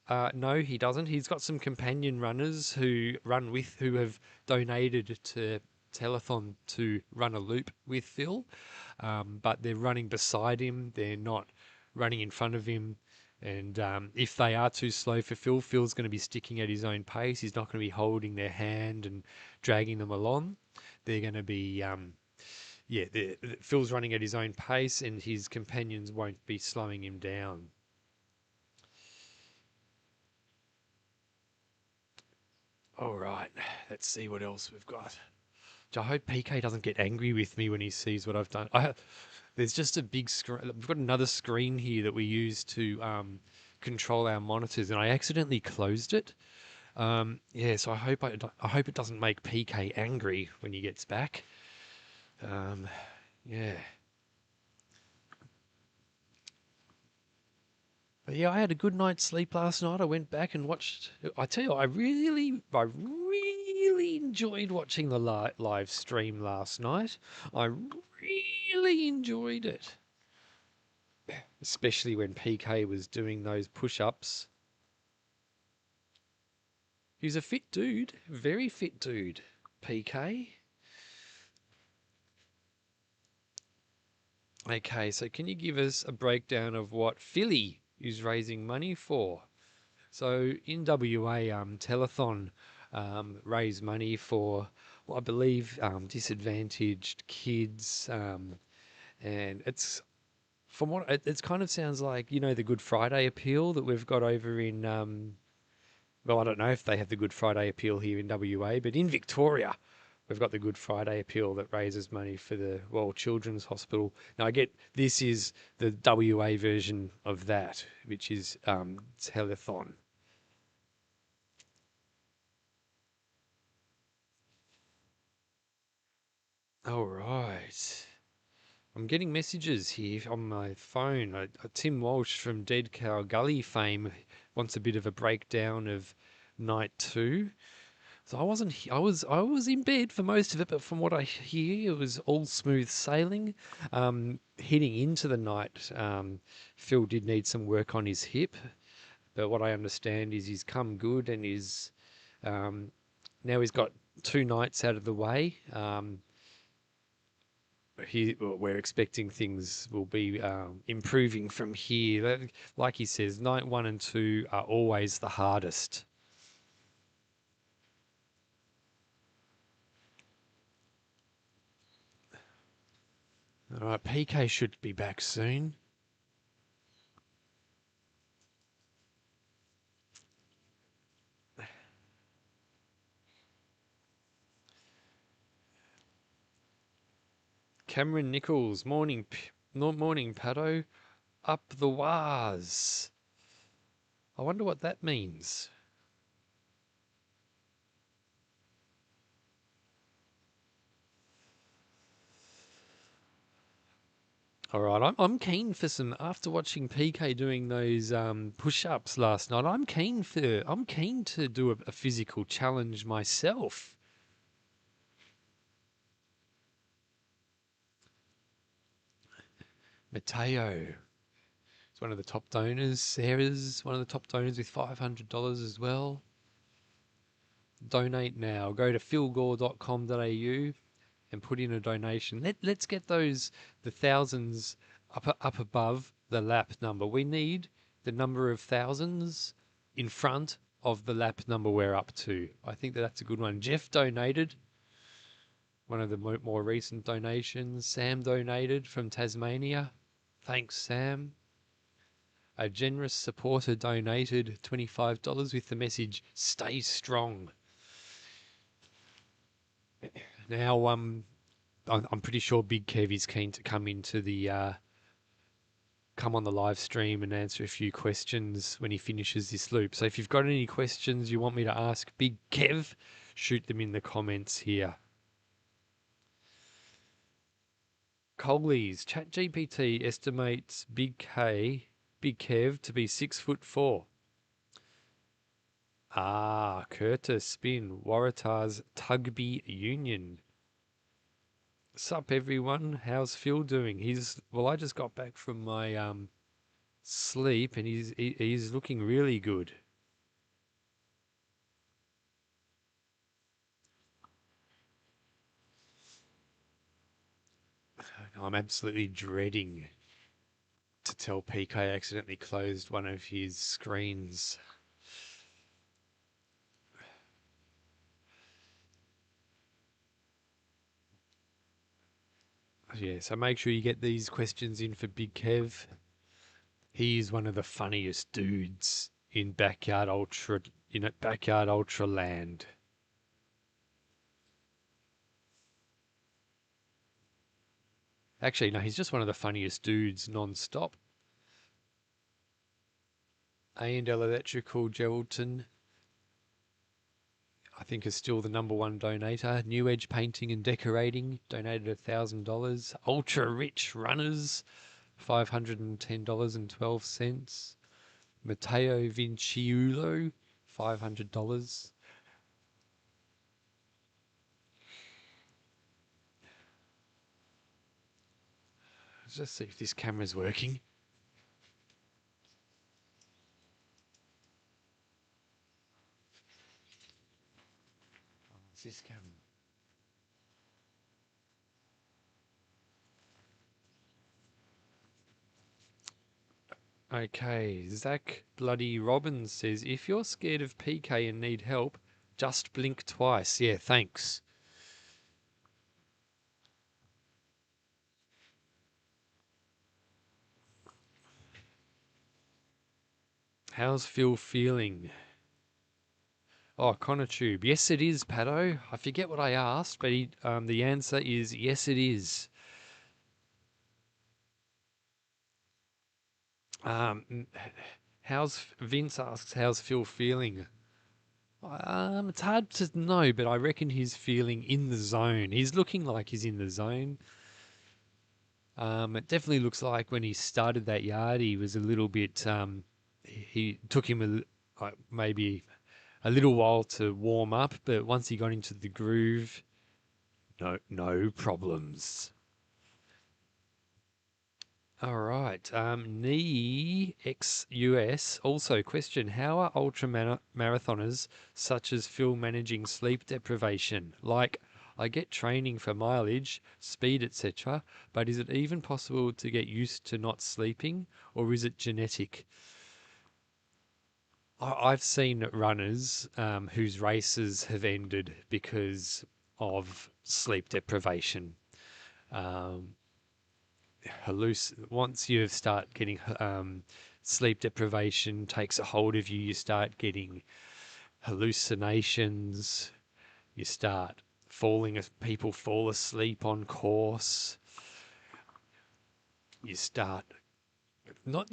No, he doesn't. He's got some companion runners who have donated to Telethon to run a loop with Phil, but they're running beside him. They're not running in front of him. And if they are too slow for Phil, Phil's going to be sticking at his own pace. He's not going to be holding their hand and dragging them along. They're going to be, Phil's running at his own pace, and his companions won't be slowing him down. All right, let's see what else we've got. I hope PK doesn't get angry with me when he sees what I've done. There's just a big screen. We've got another screen here that we use to control our monitors, and I accidentally closed it. So I hope it doesn't make PK angry when he gets back. Yeah. But yeah, I had a good night's sleep last night. I went back and watched. I tell you, I really enjoyed watching the live stream last night. I really enjoyed it, especially when PK was doing those push-ups. He's a fit dude, very fit dude, PK. Okay, so can you give us a breakdown of what Philly is raising money for? So in WA, Telethon raise money for, well, I believe, disadvantaged kids, and it's from what it kind of sounds like, the Good Friday appeal that we've got over in. Well, I don't know if they have the Good Friday appeal here in WA, but in Victoria, we've got the Good Friday appeal that raises money for the Royal Children's Hospital. Now, I get this is the WA version of that, which is Telethon. All right. I'm getting messages here on my phone. Tim Walsh from Dead Cow Gully fame wants a bit of a breakdown of night 2. So I was in bed for most of it, but from what I hear, it was all smooth sailing. Heading into the night, Phil did need some work on his hip, but what I understand is he's come good and now he's got 2 nights out of the way. We're expecting things will be improving from here. Like he says, night 1 and 2 are always the hardest. All right, PK should be back soon. Cameron Nichols, morning, Paddo. Up the waz. I wonder what that means. All right, I'm keen for some. After watching PK doing those push-ups last night, I'm keen to do a physical challenge myself. Mateo is one of the top donors. Sarah's one of the top donors with $500 as well. Donate now. Go to philgore.com.au and put in a donation. Let's get the thousands up above the lap number. We need the number of thousands in front of the lap number we're up to. I think that's a good one. Jeff donated, one of the more recent donations. Sam donated from Tasmania. Thanks, Sam. A generous supporter donated $25 with the message, "Stay strong." Now, I'm pretty sure Big Kev is keen to come into the come on the live stream and answer a few questions when he finishes this loop. So if you've got any questions you want me to ask Big Kev, shoot them in the comments here. Coley's ChatGPT estimates Big Kev to be 6'4". Ah, Curtis Spin, Waratah's Tugby Union. Sup everyone, how's Phil doing? I just got back from my sleep and he's looking really good. I'm absolutely dreading to tell PK accidentally closed one of his screens. Yeah, so make sure you get these questions in for Big Kev. He's one of the funniest dudes in Backyard Ultra land. Actually, no, he's just one of the funniest dudes non-stop. A&L Electrical Geraldton, I think, is still the #1 donator. New Edge Painting and Decorating donated $1,000. Ultra Rich Runners, $510.12. Matteo Vinciulo, $500. Let's just see if this camera's working. It's this camera. Okay, Zach Bloody Robbins says, if you're scared of PK and need help, just blink twice. Yeah, thanks. How's Phil feeling? Oh, Conotube. Yes, it is, Pato. I forget what I asked, but the answer is yes, it is. Vince asks, how's Phil feeling? It's hard to know, but I reckon he's feeling in the zone. He's looking like he's in the zone. It definitely looks like when he started that yard, he was a little bit. He took him maybe a little while to warm up, but once he got into the groove, no problems. All right. Knee XUS also question, how are ultra marathoners such as Phil managing sleep deprivation? Like, I get training for mileage, speed, etc., but is it even possible to get used to not sleeping, or is it genetic? I've seen runners whose races have ended because of sleep deprivation. Once you start getting sleep deprivation takes a hold of you, you start getting hallucinations, you start people fall asleep on course, you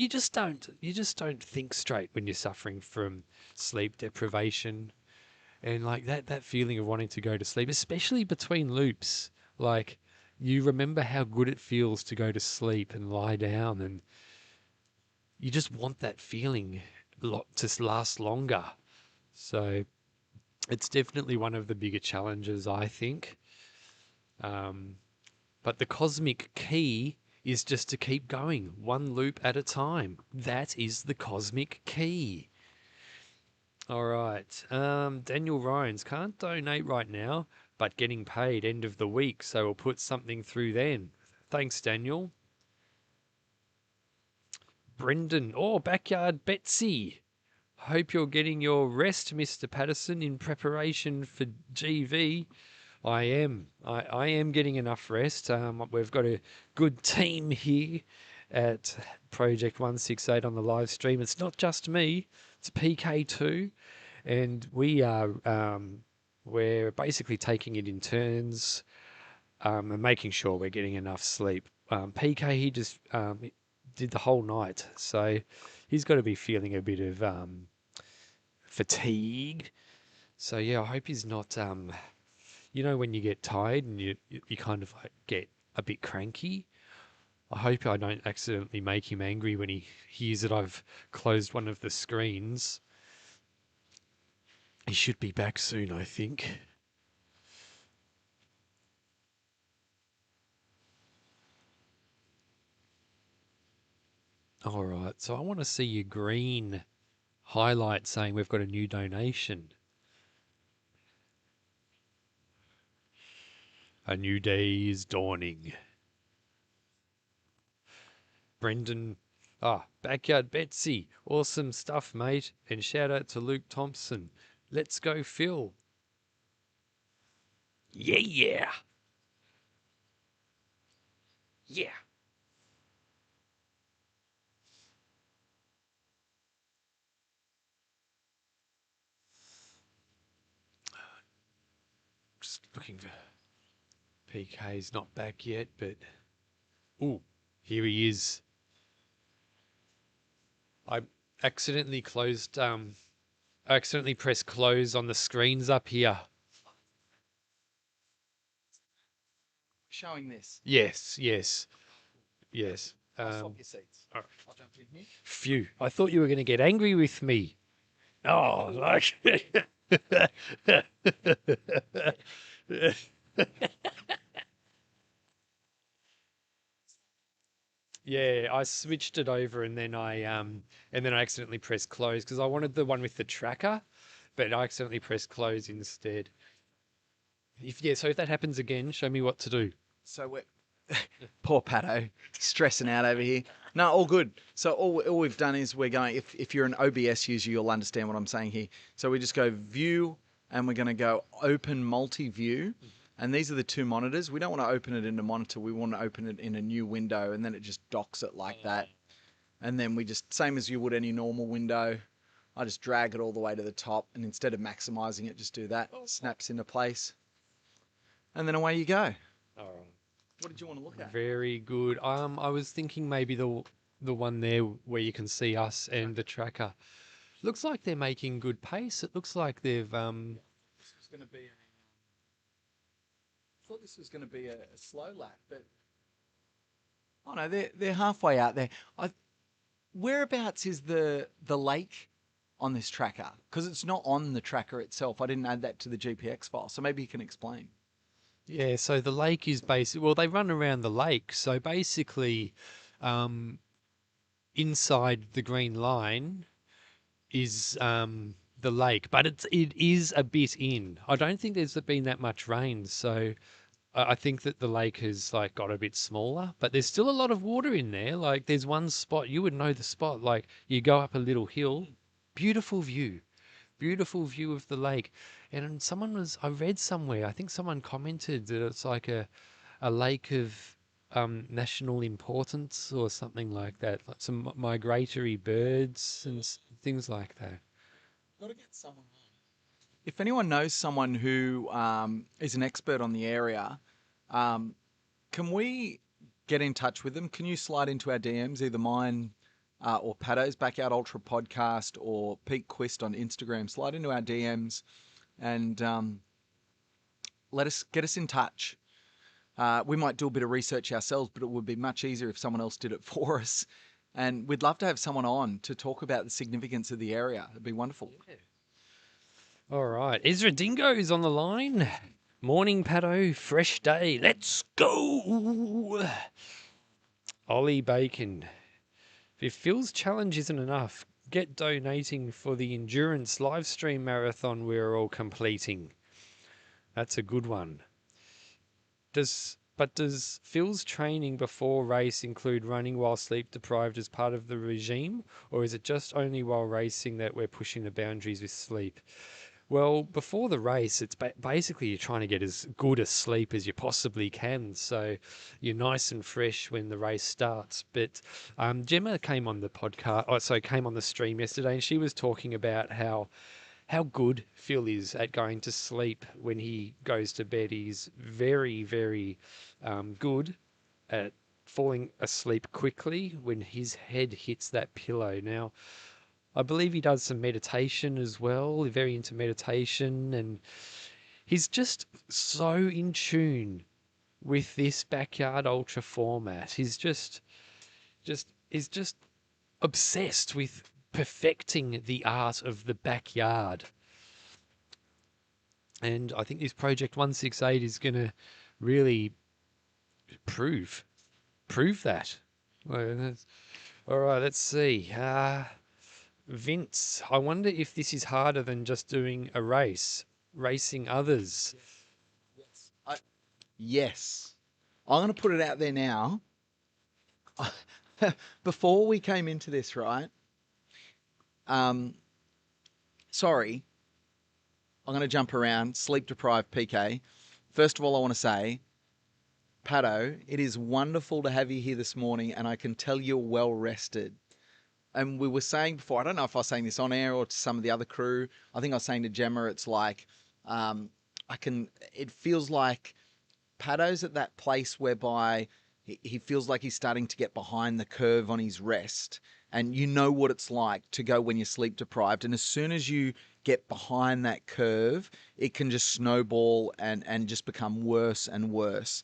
just don't think straight when you're suffering from sleep deprivation. And like that feeling of wanting to go to sleep, especially between loops, like you remember how good it feels to go to sleep and lie down, and you just want that feeling to last longer. So it's definitely one of the bigger challenges, I think. But the cosmic key is just to keep going, one loop at a time. That is the cosmic key. All right. Daniel Rhines, can't donate right now, but getting paid end of the week, so we'll put something through then. Thanks, Daniel. Brendan, oh, Backyard Betsy. Hope you're getting your rest, Mr. Patterson, in preparation for GV. I am. I am getting enough rest. We've got a good team here at Project 168 on the live stream. It's not just me, it's PK too. And we're basically taking it in turns and making sure we're getting enough sleep. PK, he just did the whole night. So he's got to be feeling a bit of fatigue. So yeah, I hope he's not when you get tired and you kind of like get a bit cranky. I hope I don't accidentally make him angry when he hears that I've closed one of the screens. He should be back soon, I think. All right, so I want to see your green highlight saying we've got a new donation. A new day is dawning. Brendan, Backyard Betsy, awesome stuff, mate. And shout out to Luke Thompson. Let's go, Phil. Yeah, yeah. Yeah. Just looking for PK's not back yet, but ooh, here he is. I accidentally pressed close on the screens up here. Showing this. Yes. I'll swap your seats. all right. I'll jump in here. Phew, I thought you were going to get angry with me. Oh, like. Yeah, I switched it over and then I accidentally pressed close because I wanted the one with the tracker, but I accidentally pressed close instead. So if that happens again, show me what to do. So we're poor Pato, stressing out over here. No, all good. So all we've done is we're going. If you're an OBS user, you'll understand what I'm saying here. So we just go view, and we're going to go open multi-view, and these are the two monitors. We don't want to open it in a monitor. We want to open it in a new window, and then it just docks it like that. And then we just, same as you would any normal window, I just drag it all the way to the top, and instead of maximizing it, just do that. Snaps into place, and then away you go. All right. What did you want to look at? Very good. I was thinking maybe the one there where you can see us and the tracker. Looks like they're making good pace. It looks like they've This was going to be I thought this was going to be a slow lap, but oh no, they're halfway out there. Whereabouts is the lake on this tracker? Because it's not on the tracker itself. I didn't add that to the GPX file, so maybe you can explain. Yeah, so the lake is basically, well, they run around the lake. So basically, inside the green line is the lake, but it is a bit in. I don't think there's been that much rain, so I think that the lake has like got a bit smaller, but there's still a lot of water in there. Like there's one spot, you would know the spot, like you go up a little hill, beautiful view of the lake. And I read somewhere, I think someone commented that it's like a lake of national importance or something like that, like some migratory birds and things like that. Got to get someone on. If anyone knows someone who is an expert on the area, can we get in touch with them? Can you slide into our DMs, either mine or Pato's Backyard Ultra podcast or Pete Quist on Instagram? Slide into our DMs and get us in touch. We might do a bit of research ourselves, but it would be much easier if someone else did it for us. And we'd love to have someone on to talk about the significance of the area. It'd be wonderful. Yeah. All right, Ezra Dingo's on the line. Morning, Pato. Fresh day. Let's go. Ollie Bacon. If Phil's challenge isn't enough, get donating for the endurance live stream marathon we're all completing. That's a good one. Does But does Phil's training before race include running while sleep deprived as part of the regime, or is it just only while racing that we're pushing the boundaries with sleep? Well, before the race, it's basically you're trying to get as good a sleep as you possibly can, so you're nice and fresh when the race starts. But Gemma came on the came on the stream yesterday, and she was talking about how good Phil is at going to sleep when he goes to bed. He's very, very good at falling asleep quickly when his head hits that pillow. Now, I believe he does some meditation as well, very into meditation, and he's just so in tune with this backyard ultra format. He's just obsessed with perfecting the art of the backyard. And I think this Project 168 is going to really prove that. All right, let's see. Vince, I wonder if this is harder than just doing a race, racing others. Yes. I'm going to put it out there now. Before we came into this, right? Sorry. I'm going to jump around. Sleep deprived PK. First of all, I want to say, Pato, it is wonderful to have you here this morning, and I can tell you're well rested. And we were saying before, I don't know if I was saying this on air or to some of the other crew. I think I was saying to Gemma, it's like, it feels like Pato's at that place whereby he feels like he's starting to get behind the curve on his rest. And you know what it's like to go when you're sleep deprived. And as soon as you get behind that curve, it can just snowball and just become worse and worse.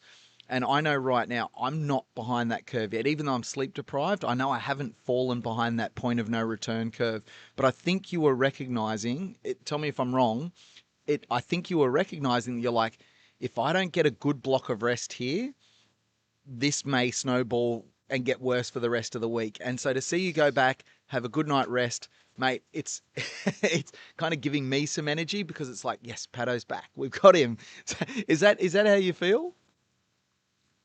And I know right now I'm not behind that curve yet. Even though I'm sleep deprived, I know I haven't fallen behind that point of no return curve. But I think you were recognizing, tell me if I'm wrong, I think you were recognizing that you're like, if I don't get a good block of rest here, this may snowball and get worse for the rest of the week. And so to see you go back, have a good night rest, mate, it's it's kind of giving me some energy because it's like, yes, Pato's back. We've got him. Is that how you feel?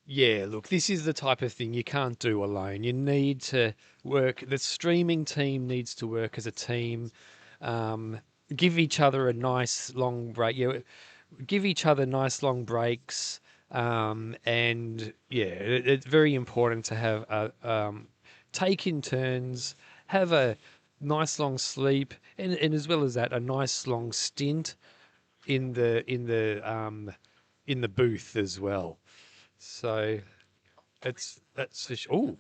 Yeah, look, this is the type of thing you can't do alone. You need to work, the streaming team needs to work as a team, give each other a nice long break. Give each other nice long breaks. And yeah, it's very important to have take in turns, have a nice long sleep, and as well as that, a nice long stint in the booth as well. So that's here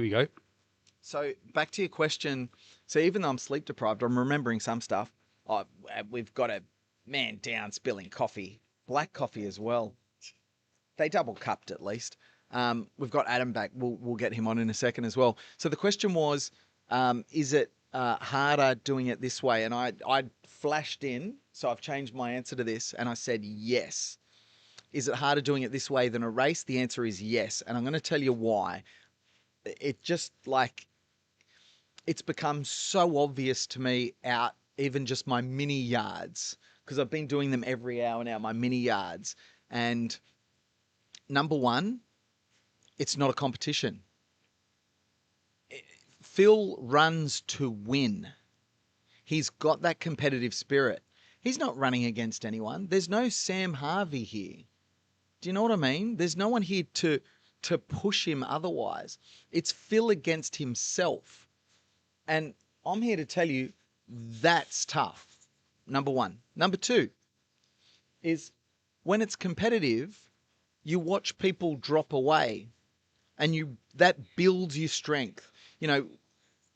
we go. So back to your question. So even though I'm sleep deprived, I'm remembering some stuff. Oh, we've got a man down spilling coffee, black coffee as well. They double cupped at least. We've got Adam back. We'll get him on in a second as well. So the question was, is it harder doing it this way? And I flashed in, so I've changed my answer to this, and I said yes. Is it harder doing it this way than a race? The answer is yes, and I'm going to tell you why. It just like it's become so obvious to me out even just my mini yards, because I've been doing them every hour now, my mini yards. And number one, it's not a competition. Phil runs to win. He's got that competitive spirit. He's not running against anyone. There's no Sam Harvey here. Do you know what I mean? There's no one here to push him otherwise. It's Phil against himself. And I'm here to tell you that's tough. Number one. Number two is when it's competitive, you watch people drop away and that builds your strength. You know,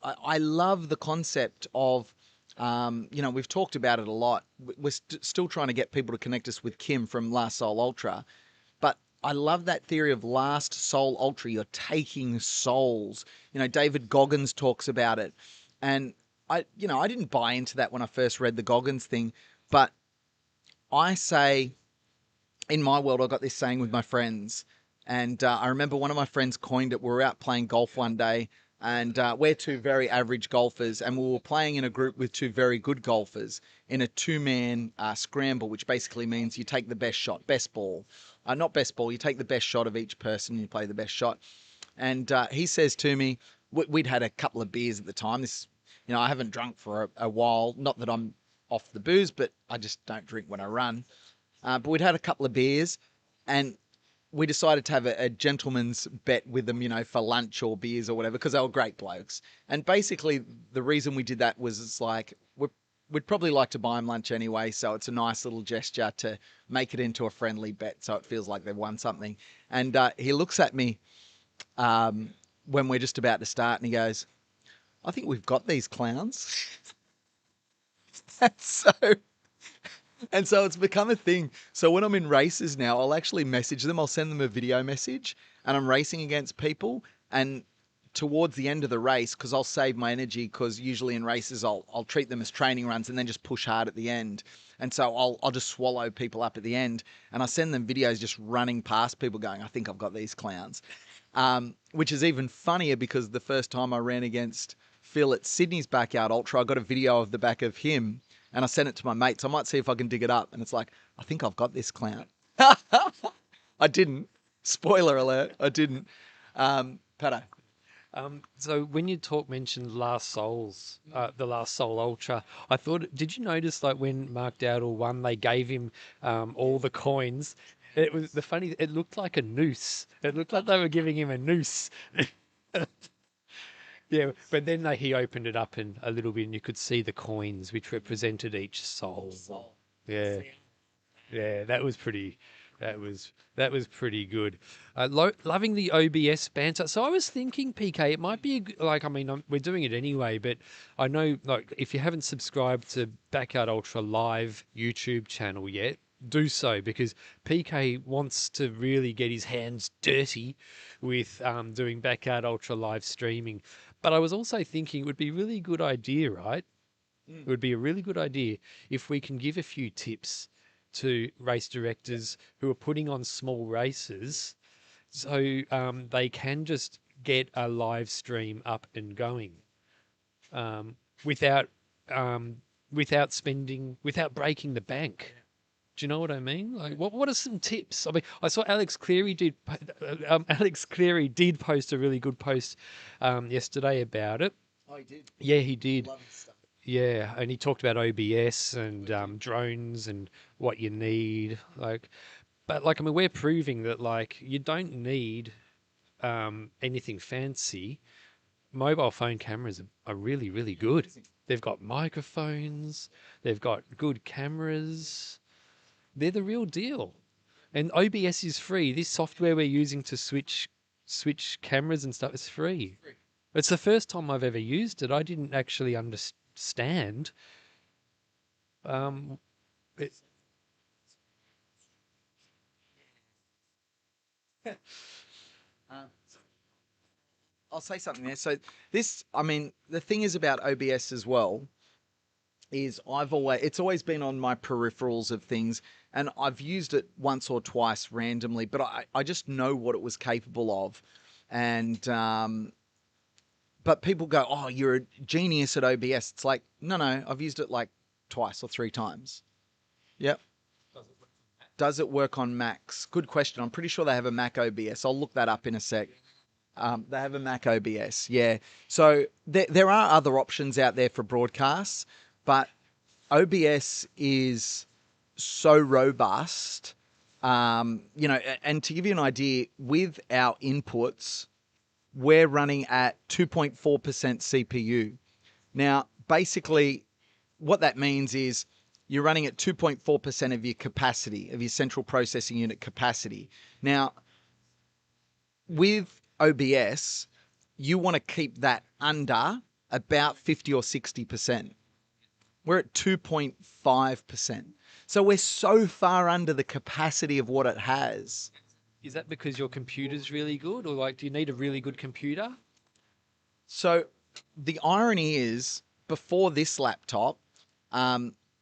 I love the concept of, we've talked about it a lot. We're still trying to get people to connect us with Kim from Last Soul Ultra. But I love that theory of Last Soul Ultra. You're taking souls. You know, David Goggins talks about it. And I didn't buy into that when I first read the Goggins thing. But I say, in my world, I got this saying with my friends. And I remember one of my friends coined it. We were out playing golf one day. And we're two very average golfers, and we were playing in a group with two very good golfers in a two-man scramble, which basically means you take the best shot, best ball. Not best ball, you take the best shot of each person and you play the best shot. And he says to me, we'd had a couple of beers at the time. I haven't drunk for a while. Not that I'm off the booze, but I just don't drink when I run. But we'd had a couple of beers, and we decided to have a gentleman's bet with them, for lunch or beers or whatever, because they were great blokes. And basically, the reason we did that was it's like, we'd probably like to buy them lunch anyway, so it's a nice little gesture to make it into a friendly bet, so it feels like they've won something. And he looks at me when we're just about to start, and he goes, I think we've got these clowns. And so it's become a thing. So when I'm in races now, I'll actually message them. I'll send them a video message, and I'm racing against people. And towards the end of the race, because I'll save my energy, because usually in races I'll treat them as training runs and then just push hard at the end. And so I'll just swallow people up at the end. And I send them videos just running past people going, I think I've got these clowns. Which is even funnier because the first time I ran against Phil at Sydney's Backyard Ultra, I got a video of the back of him, and I sent it to my mates. I might see if I can dig it up. And it's like, I think I've got this clown. I didn't. Spoiler alert, I didn't. Pato. So when you mentioned Last Souls, the Last Soul Ultra, I thought, did you notice like when Mark Dowdle won, they gave him all the coins? It looked like a noose. It looked like they were giving him a noose. Yeah, but then he opened it up a little bit, and you could see the coins which represented each soul. Yeah, yeah, that was pretty. That was pretty good. Loving the OBS banter. So I was thinking, PK, it might be we're doing it anyway, but I know like if you haven't subscribed to Backyard Ultra Live YouTube channel yet, do so, because PK wants to really get his hands dirty with doing Backyard Ultra live streaming. But I was also thinking it would be a really good idea, right? It would be a really good idea if we can give a few tips to race directors who are putting on small races, so they can just get a live stream up and going without breaking the bank. Do you know what I mean? Like, what are some tips? I mean, I saw Alex Cleary did post a really good post yesterday about it. Oh, he did? Yeah, he did. Love his stuff. Yeah, and he talked about OBS and drones and what you need. We're proving that like you don't need anything fancy. Mobile phone cameras are really, really good. They've got microphones. They've got good cameras. They're the real deal. And OBS is free. This software we're using to switch cameras and stuff is free. It's the first time I've ever used it. I didn't actually understand. I'll say something there. So the thing is about OBS as well is it's always been on my peripherals of things, and I've used it once or twice randomly, but I just know what it was capable of. And but people go, oh, you're a genius at OBS. It's like, no, I've used it like twice or three times. Yep. Does it work on Macs? Good question. I'm pretty sure they have a Mac OBS. I'll look that up in a sec. They have a Mac OBS, yeah. So there are other options out there for broadcasts, but OBS is so robust. And to give you an idea, with our inputs, we're running at 2.4% CPU. Now, basically, what that means is you're running at 2.4% of your capacity, of your central processing unit capacity. Now, with OBS, you want to keep that under about 50 or 60%. We're at 2.5%. So we're so far under the capacity of what it has. Is that because your computer's really good, or like, do you need a really good computer? So the irony is, before this laptop,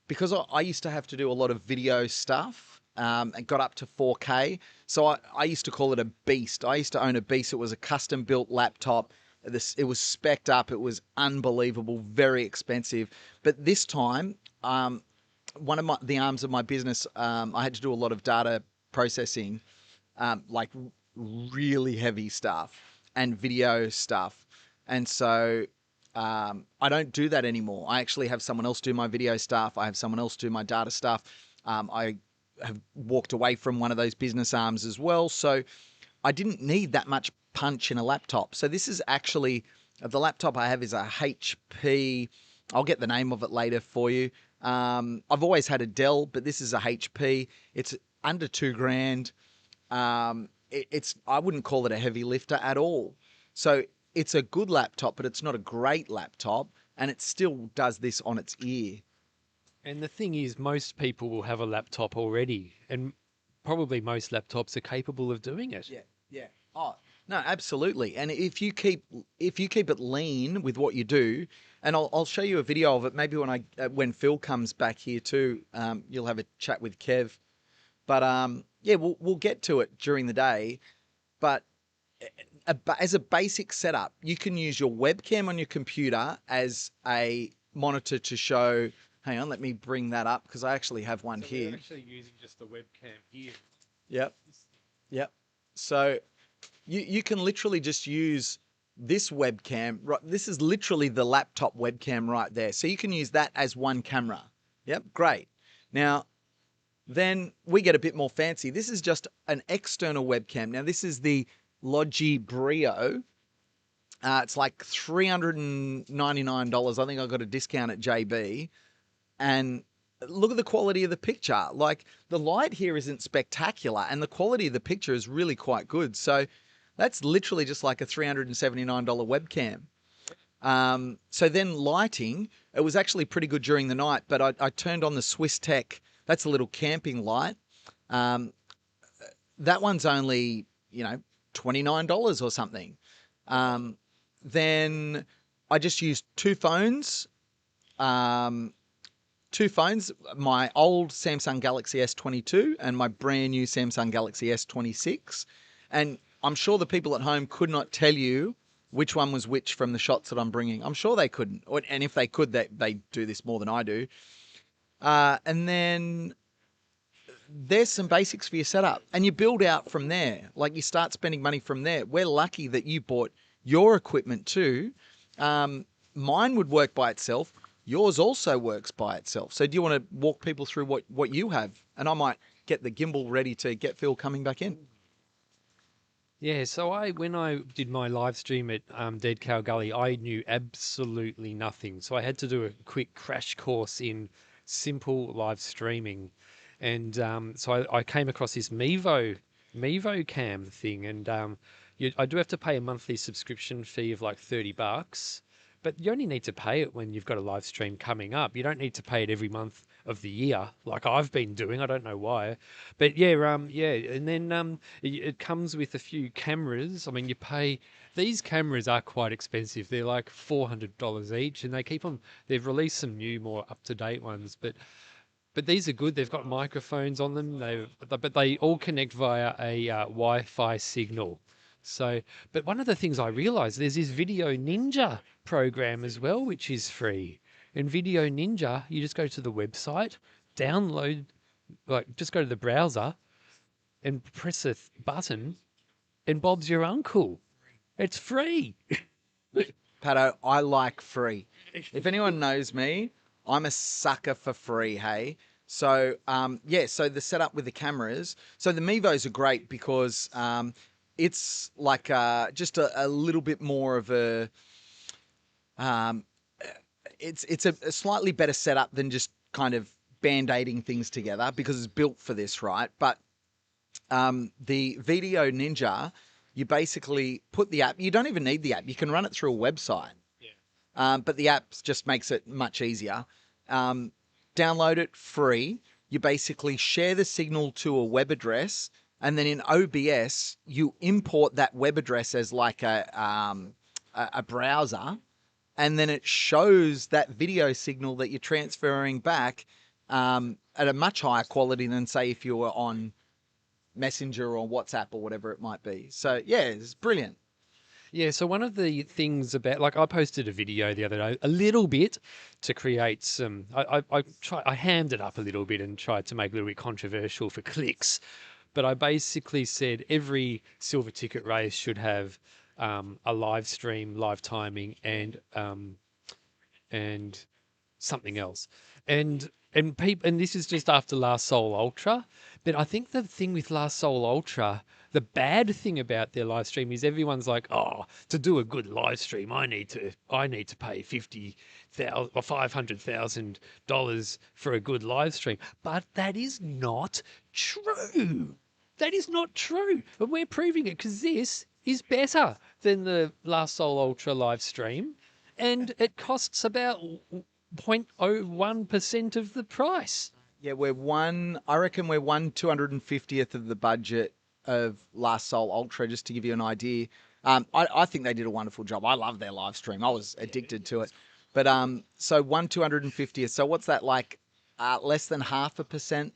because I used to have to do a lot of video stuff, and got up to 4K. So I used to call it a beast. I used to own a beast. It was a custom built laptop. It was specced up. It was unbelievable, very expensive. But this time, one of the arms of my business, I had to do a lot of data processing, like really heavy stuff and video stuff. And so I don't do that anymore. I actually have someone else do my video stuff. I have someone else do my data stuff. I have walked away from one of those business arms as well. So I didn't need that much punch in a laptop. So this is actually, the laptop I have is a HP. I'll get the name of it later for you. I've always had a Dell, but this is a HP. It's under $2,000. I wouldn't call it a heavy lifter at all. So it's a good laptop, but it's not a great laptop, and it still does this on its ear. And the thing is, most people will have a laptop already, and probably most laptops are capable of doing it. Yeah. Oh, no, absolutely. And if you keep it lean with what you do, and I'll show you a video of it. Maybe when Phil comes back here too, you'll have a chat with Kev. But yeah, we'll get to it during the day. But as a basic setup, you can use your webcam on your computer as a monitor to show. Hang on, let me bring that up because I actually have one here. We're actually using just the webcam here. Yep. So you can literally just use this webcam. Right, this is literally the laptop webcam right there. So you can use that as one camera. Yep, great. Now, then we get a bit more fancy. This is just an external webcam. Now, this is the Logi Brio. It's like $399. I think I got a discount at JB. And look at the quality of the picture. Like, the light here isn't spectacular, and the quality of the picture is really quite good. So that's literally just like a $379 webcam. So then lighting, it was actually pretty good during the night, but I turned on the Swiss Tech. That's a little camping light. That one's only, $29 or something. Then I just used two phones, my old Samsung Galaxy S22 and my brand new Samsung Galaxy S26. And I'm sure the people at home could not tell you which one was which from the shots that I'm bringing. I'm sure they couldn't. And if they could, they do this more than I do. And then there's some basics for your setup. And you build out from there. Like, you start spending money from there. We're lucky that you bought your equipment too. Mine would work by itself. Yours also works by itself. So do you want to walk people through what you have? And I might get the gimbal ready to get Phil coming back in. Yeah, so when I did my live stream at Dead Cow Gully, I knew absolutely nothing. So I had to do a quick crash course in simple live streaming. And so I came across this Mevo Cam thing. And I do have to pay a monthly subscription fee of like $30. But you only need to pay it when you've got a live stream coming up. You don't need to pay it every month of the year like I've been doing. I don't know why. But yeah, and then it comes with a few cameras. I mean, these cameras are quite expensive. They're like $400 each, and they've released some new, more up-to-date ones, but these are good. They've got microphones on them. But they all connect via a Wi-Fi signal. So, but one of the things I realized, there's this Video Ninja program as well, which is free. In Video Ninja, you just go to the website, just go to the browser and press a button, and Bob's your uncle. It's free. Pato, I like free. If anyone knows me, I'm a sucker for free, hey? So, so the setup with the cameras. So the Mevos are great because it's like just a little bit more of a... it's a slightly better setup than just kind of band-aiding things together because it's built for this, right? But the Video Ninja, you basically put the app... You don't even need the app. You can run it through a website. But the app just makes it much easier. Download it free. You basically share the signal to a web address, and then in OBS, you import that web address as like a browser, and then it shows that video signal that you're transferring back at a much higher quality than, say, if you were on Messenger or WhatsApp or whatever it might be. So, yeah, it's brilliant. Yeah, so one of the things about, like, I posted a video the other day, a little bit to create some. I hammed it up a little bit and tried to make it a little bit controversial for clicks, but I basically said every silver ticket race should have a live stream, live timing, and something else. And this is just after Last Soul Ultra. But I think the thing with Last Soul Ultra, the bad thing about their live stream is everyone's like, oh, to do a good live stream, I need to pay $50,000 or $500,000 for a good live stream. But that is not true. That is not true. And we're proving it because this is better than the Last Soul Ultra live stream. And it costs about 0.01% of the price. Yeah, I reckon we're 1/250th of the budget of Last Soul Ultra, just to give you an idea. I think they did a wonderful job. I love their live stream. I was addicted to it. But so 1/250th. So what's that like? Less than 0.5%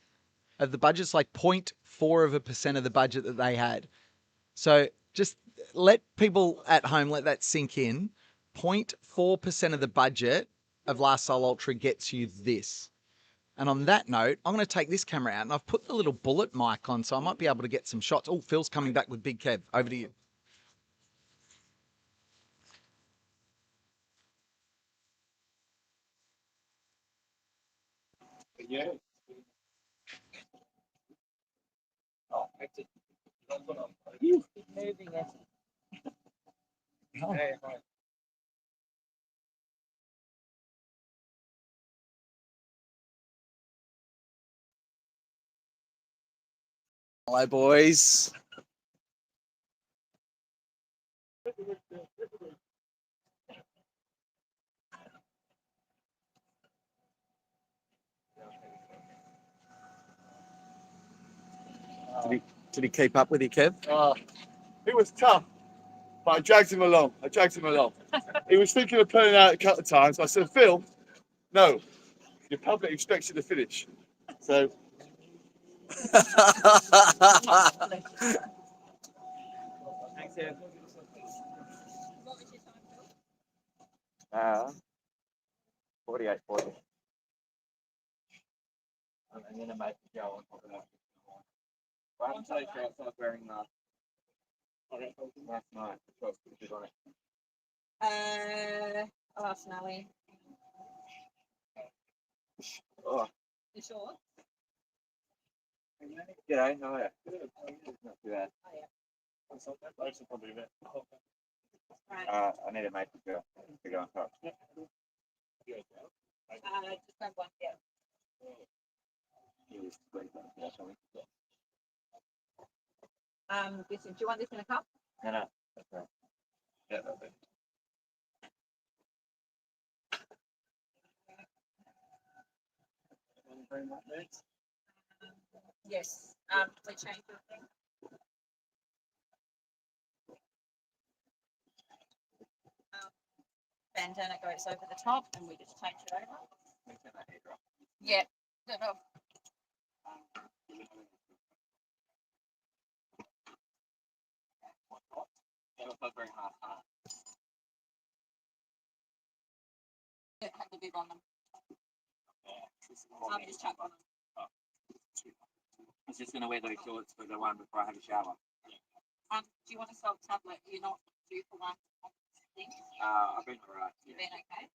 of the budget. It's like 0.4% of the budget that they had. So just let people at home let that sink in. 0.4% of the budget of Last Soul Ultra gets you this. And on that note, I'm going to take this camera out and I've put the little bullet mic on so I might be able to get some shots. Oh, Phil's coming back with Big Kev. Over to you. Yeah. Moving it. Hello, boys. Did he keep up with you, Kev? It was tough, but I dragged him along. He was thinking of pulling out a couple of times. I said, Phil, no, your public expects you to finish. So Thanks, Kev. 48, 40. And then I made the go on top of that. I haven't taken outside wearing last night. On it. Oh, smelly. Oh, You sure? g'day, how are you? Not too bad. Oh, yeah. Right. I need to make the go. To go on top. Just grab one, yeah. Do you want this in a cup? No, that's right. Yeah, that's it. Yes. We change the thing. Bandana goes over the top and we just change it over. Yeah. No. Yeah, have the bib on them. Just chuck on them. I was just going to wear those shorts for the one before I have a shower. Do you want a salt tablet? You're not due for one thing? I've been alright. You've been okay?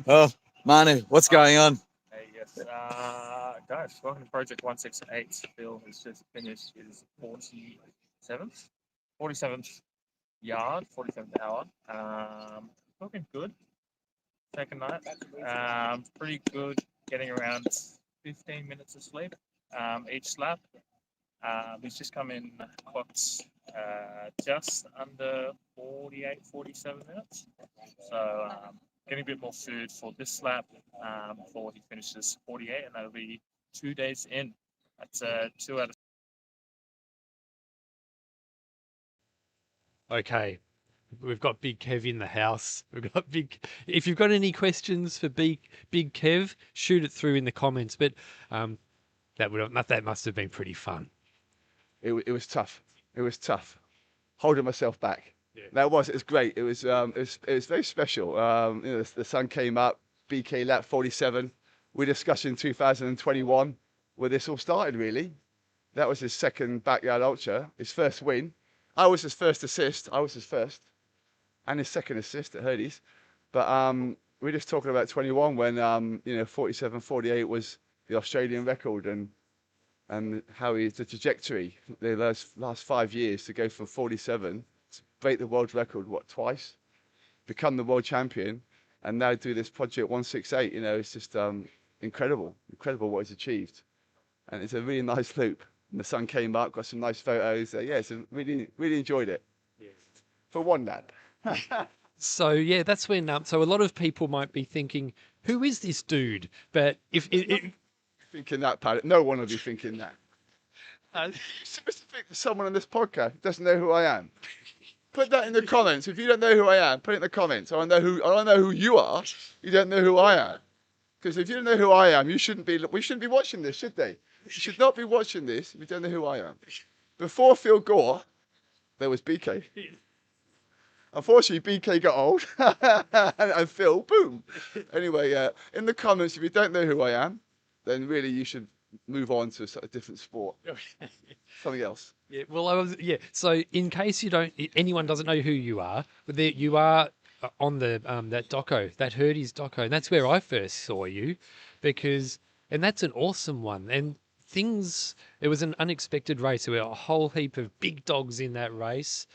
Oh, Manu, what's going on? Hey, yes. Guys, welcome to Project 168. Phil has just finished his 47th yard, 47th hour. Looking good. Second night. Pretty good. Getting around 15 minutes of sleep each slap. He's just come in clocked just under 48, 47 minutes. So getting a bit more food for this slap before he finishes 48, and that'll be 2 days in. That's 2 out of. Okay, we've got Big Kev in the house. We've got Big. If you've got any questions for Big Kev, shoot it through in the comments. But that must have been pretty fun. It was tough. It was tough. Holding myself back. Yeah. It was great. It was very special. The sun came up. BK lap 47. We're discussing 2021 where this all started. Really, that was his second backyard ultra, his first win. I was his first assist. I was his first, and his second assist at Hurdies. But we're just talking about 21 when 47-48 was the Australian record, and how the trajectory the last 5 years to go from 47 to break the world record twice, become the world champion, and now do this project 168. It's just incredible what he's achieved, and it's a really nice loop. And the sun came up, got some nice photos. So really enjoyed it. Yeah. For one lap. So yeah, that's when. So a lot of people might be thinking, "Who is this dude?" But if Thinking that, Pat, no one will be thinking that. You're supposed to think someone on this podcast doesn't know who I am. Put that in the comments. If you don't know who I am, put it in the comments. I don't know who you are. You don't know who I am. Because if you don't know who I am, we shouldn't be watching this, should they? You should not be watching this if you don't know who I am. Before Phil Gore, there was BK. Unfortunately, BK got old, and Phil, boom. Anyway, in the comments, if you don't know who I am, then really you should move on to a different sport, something else. Yeah, well, So, in case anyone doesn't know who you are, you are on the that doco, that Hurdies doco, and that's where I first saw you, and that's an awesome one. And it was an unexpected race. There were a whole heap of big dogs in that race,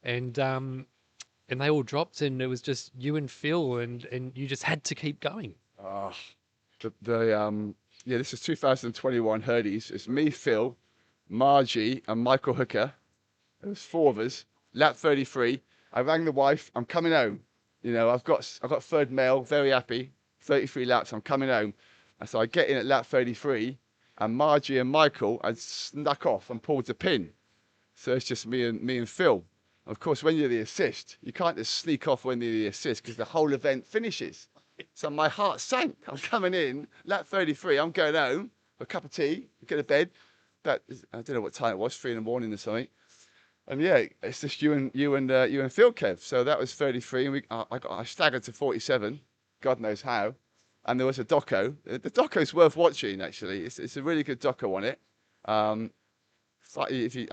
and they all dropped, and it was just you and Phil, and you just had to keep going. This is 2021 Hurdies. It's me, Phil, Margie, and Michael Hooker. There was 4 of us. Lap 33. I rang the wife. I'm coming home. I've got third male. Very happy. 33 laps. I'm coming home. And so I get in at lap 33, and Margie and Michael had snuck off and pulled the pin. So it's just me and Phil. Of course, when you're the assist, you can't just sneak off when you're the assist because the whole event finishes. So my heart sank. I'm coming in, lap 33. I'm going home for a cup of tea, go to bed. I don't know what time it was, 3 in the morning or something. And yeah, it's just you and Phil, Kev. So that was 33, and I staggered to 47. God knows how. And there was a doco. The doco's worth watching, actually. It's a really good doco on it. If you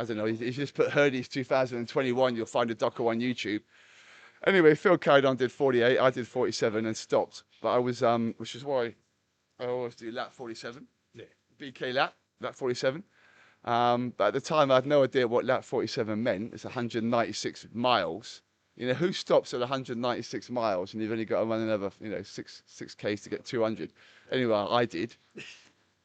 just put Hurdies 2021, you'll find a doco on YouTube. Anyway, Phil carried on, did 48. I did 47 and stopped. But I was, which is why I always do lap 47. Yeah. BK lap 47. But at the time, I had no idea what lap 47 meant. It's 196 miles. Who stops at 196 miles and you've only got to run another, 6Ks to get 200? Anyway, I did.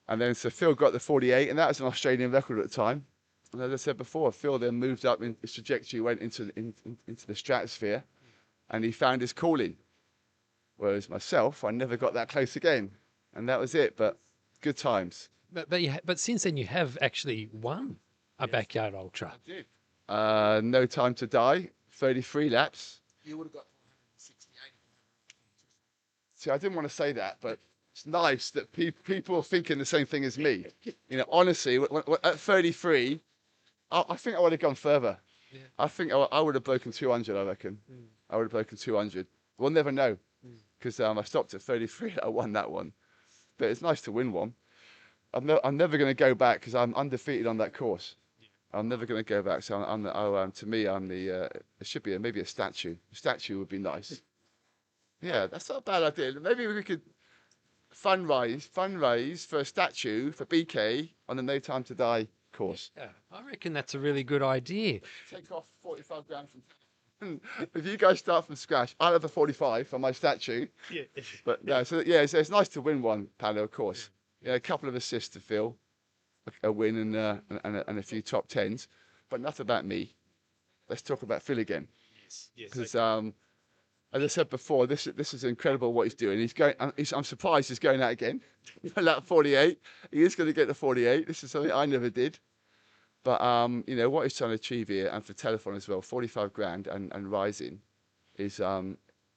And then so Phil got the 48, and that was an Australian record at the time. And as I said before, Phil then moved up in his trajectory, went into the stratosphere, and he found his calling. Whereas myself, I never got that close again, and that was it. But good times. But since then, you have actually won a backyard ultra. I did. No Time to Die, 33 laps. You would have got 168. See, I didn't want to say that, but it's nice that people are thinking the same thing as me. Honestly, at 33, I think I would have gone further. Yeah. I think I would have broken 200, I reckon. I would have broken 200. We'll never know, because I stopped at 33. I won that one. But it's nice to win one. I'm never going to go back because I'm undefeated on that course. I'm never going to go back. So to me, I'm the. It should be maybe a statue. A statue would be nice. Yeah, that's not a bad idea. Maybe we could fundraise for a statue for BK on the No Time to Die course. Yeah, I reckon that's a really good idea. Take off 45 grand from. If you guys start from scratch, I'll have a 45 for my statue. Yeah. But no, so yeah, it's nice to win one, Palo, of course. Yeah, a couple of assists to Phil, a win and a few top tens, but enough about me. Let's talk about Phil again. Yes. Yes. Because as I said before, this is incredible what he's doing. I'm surprised he's going out again. For that 48, he is going to get the 48. This is something I never did. But you know what he's trying to achieve here, and for Telethon as well, 45 grand and rising, is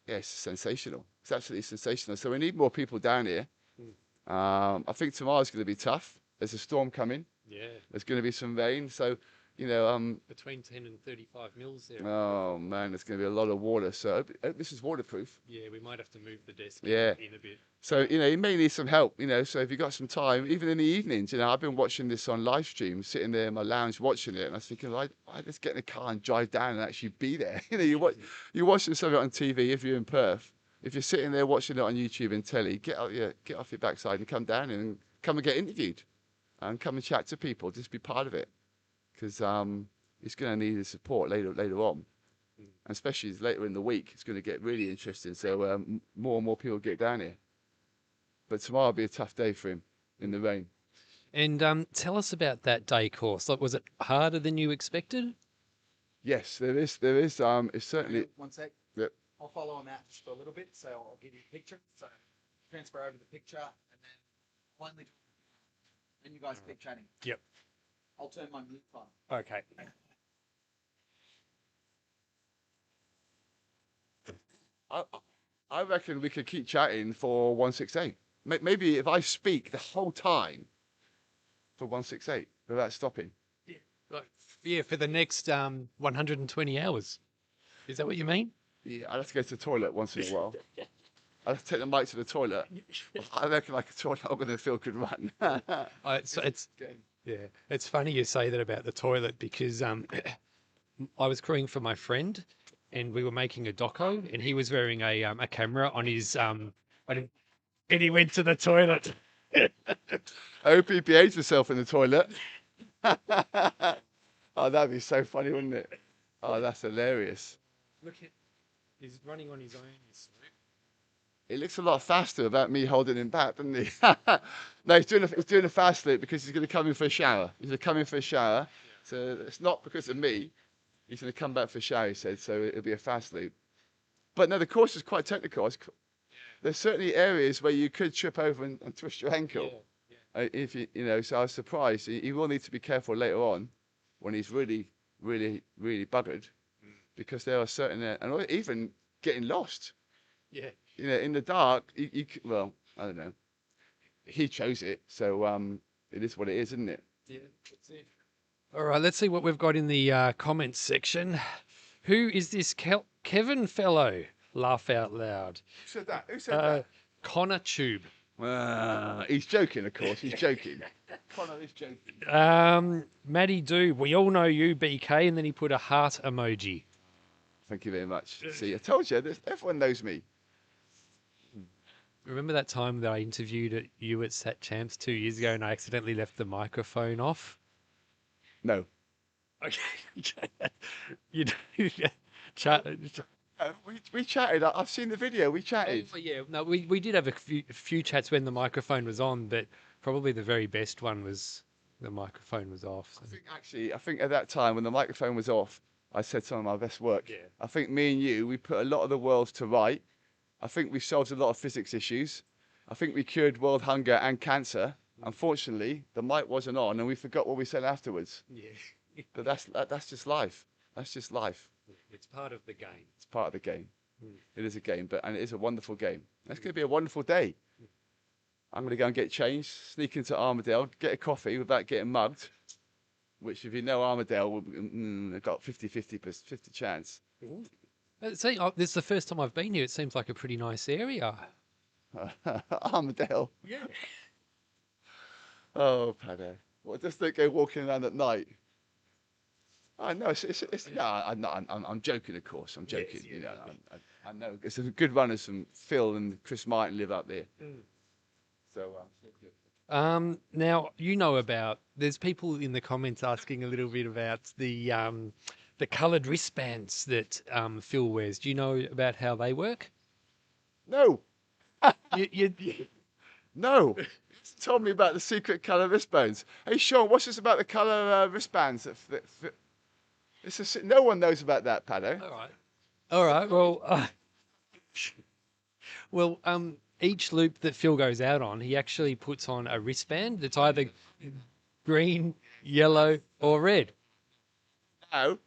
it's sensational. It's absolutely sensational. So we need more people down here. I think tomorrow's going to be tough. There's a storm coming. Yeah. There's going to be some rain. So you know, between 10 and 35 mils there. Oh man, there's going to be a lot of water. So I hope this is waterproof. Yeah, we might have to move the desk Yeah. in a bit. So, you know, you may need some help, you know, so if you've got some time, even in the evenings, you know, I've been watching this on live stream, sitting there in my lounge watching it, and I was thinking, like, why just get in a car and drive down and actually be there? You know, you're watching something on TV if you're in Perth. If you're sitting there watching it on YouTube and telly, get off your backside and come down and come and get interviewed and come and chat to people. Just be part of it, because it's going to need the support later on. And especially later in the week, it's going to get really interesting. So more and more people get down here. But tomorrow will be a tough day for him in the rain. And tell us about that day course. Like, was it harder than you expected? Yes, there is. It's certainly. One sec. Yep. I'll follow him out just for a little bit, so I'll give you a picture. So transfer over the picture, and then finally, and you guys keep chatting. Yep. I'll turn my mute on. Okay. I reckon we could keep chatting for 168. Maybe if I speak the whole time for 168 without stopping. Yeah, for the next 120 hours. Is that what you mean? Yeah, I'd have to go to the toilet once in a while. I'd have to take the mic to the toilet. I reckon like a toilet longer than Phil could run. It's funny you say that about the toilet, because I was crewing for my friend, and we were making a doco, and he was wearing a camera on his and he went to the toilet. I hope he behaves himself in the toilet. Oh, that'd be so funny, wouldn't it? Oh, that's hilarious. Look at, he's running on his own. It looks a lot faster without me holding him back, doesn't he? No, he's doing a fast loop because he's going to come in for a shower. He's going to come in for a shower. So it's not because of me. He's going to come back for a shower, he said. So it'll be a fast loop. But no, the course is quite technical. There's certainly areas where you could trip over and twist your ankle. If you know, so I was surprised. He will need to be careful later on when he's really, really, really buggered, because there are certain and even getting lost. Yeah. You know, in the dark, well, I don't know. He chose it, so it is what it is, isn't it? Yeah, that's it. All right, let's see what we've got in the comments section. Who is this Kevin fellow? Laugh out loud. Who said that? Who said that? Connor Tube. He's joking, of course. He's joking. Connor is joking. Maddie Do, we all know you, BK, and then he put a heart emoji. Thank you very much. See, I told you, everyone knows me. Remember that time that I interviewed you at Sat Champs 2 years ago, and I accidentally left the microphone off? No. Okay. You we chatted. I've seen the video. We chatted. Oh, yeah, no, we did have a few chats when the microphone was on, but probably the very best one was the microphone was off. So. I think at that time when the microphone was off, I said some of my best work. Yeah. I think me and you, we put a lot of the world to right. I think we solved a lot of physics issues. I think we cured world hunger and cancer. Unfortunately, the mic wasn't on, and we forgot what we said afterwards. Yeah. But that's just life. That's just life. It's part of the game. It's part of the game. It is a game, and it is a wonderful game. It's going to be a wonderful day. I'm going to go and get changed, sneak into Armadale, get a coffee without getting mugged, which if you know Armadale, I've got 50 chance. See, this is the first time I've been here. It seems like a pretty nice area. Armadale. Yeah. Oh, Paddy. Well, just don't go walking around at night. I know it's no, I'm joking, of course. I'm joking. You know, I know it's a good runners from Phil and Chris Martin live up there. So. Now you know about. There's people in the comments asking a little bit about the coloured wristbands that Phil wears. Do you know about how they work? No, You no. Told me about the secret colour wristbands. Hey, Sean, what's this about the colour wristbands? No one knows about that, Paddo. All right. Well, each loop that Phil goes out on, he actually puts on a wristband that's either green, yellow, or red. No.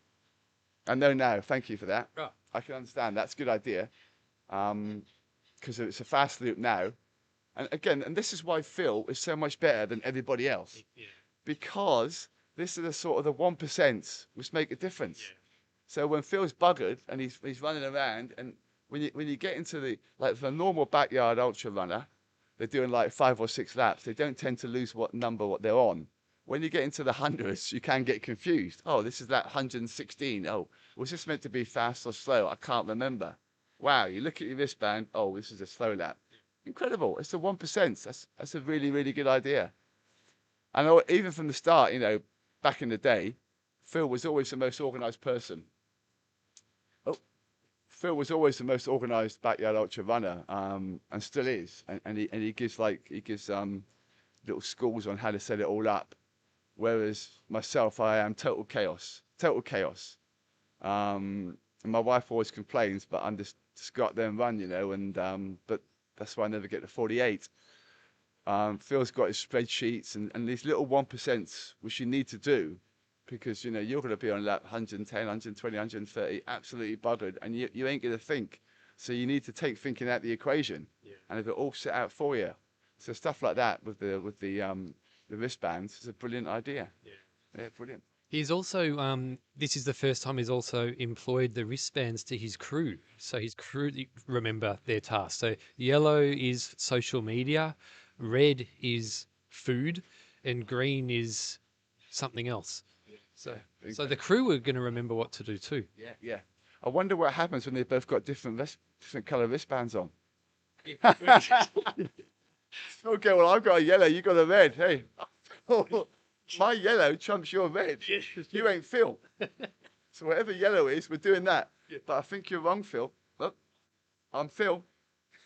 I know now. Thank you for that. Right. I can understand. That's a good idea. Because it's a fast loop now. And again, and this is why Phil is so much better than everybody else. Yeah. Because this is the sort of the 1% which make a difference. Yeah. So when Phil's buggered and he's running around, and when you get into the, like, for a normal backyard ultra runner, they're doing like 5 or 6 laps. They don't tend to lose what they're on. When you get into the hundreds, you can get confused. Oh, this is that 116. Oh, was this meant to be fast or slow? I can't remember. Wow, you look at your wristband. Oh, this is a slow lap. Incredible. It's the 1%. That's a really, really good idea. And even from the start, you know, back in the day, Phil was always the most organised person. Phil was always the most organised backyard ultra runner, and still is. And he gives little schools on how to set it all up. Whereas myself, I am total chaos. And my wife always complains, but I'm just go out there and run, you know. And but that's why I never get to 48. Phil's got his spreadsheets and these little 1%, which you need to do, because, you know, you're going to be on lap 110, 120, 130, absolutely buggered, and you ain't going to think. So you need to take thinking out the equation, and have it all set out for you. So stuff like that with the wristbands is a brilliant idea. Yeah, brilliant. He's also, this is the first time he's also employed the wristbands to his crew. So his crew remember their tasks. So yellow is social media, red is food, and green is something else. So the crew are going to remember what to do too. Yeah. I wonder what happens when they both got different colour wristbands on. Okay, well, I've got a yellow, you got a red. Hey, my yellow trumps your red. You ain't Phil. So whatever yellow is, we're doing that. But I think you're wrong, Phil. Look, I'm Phil.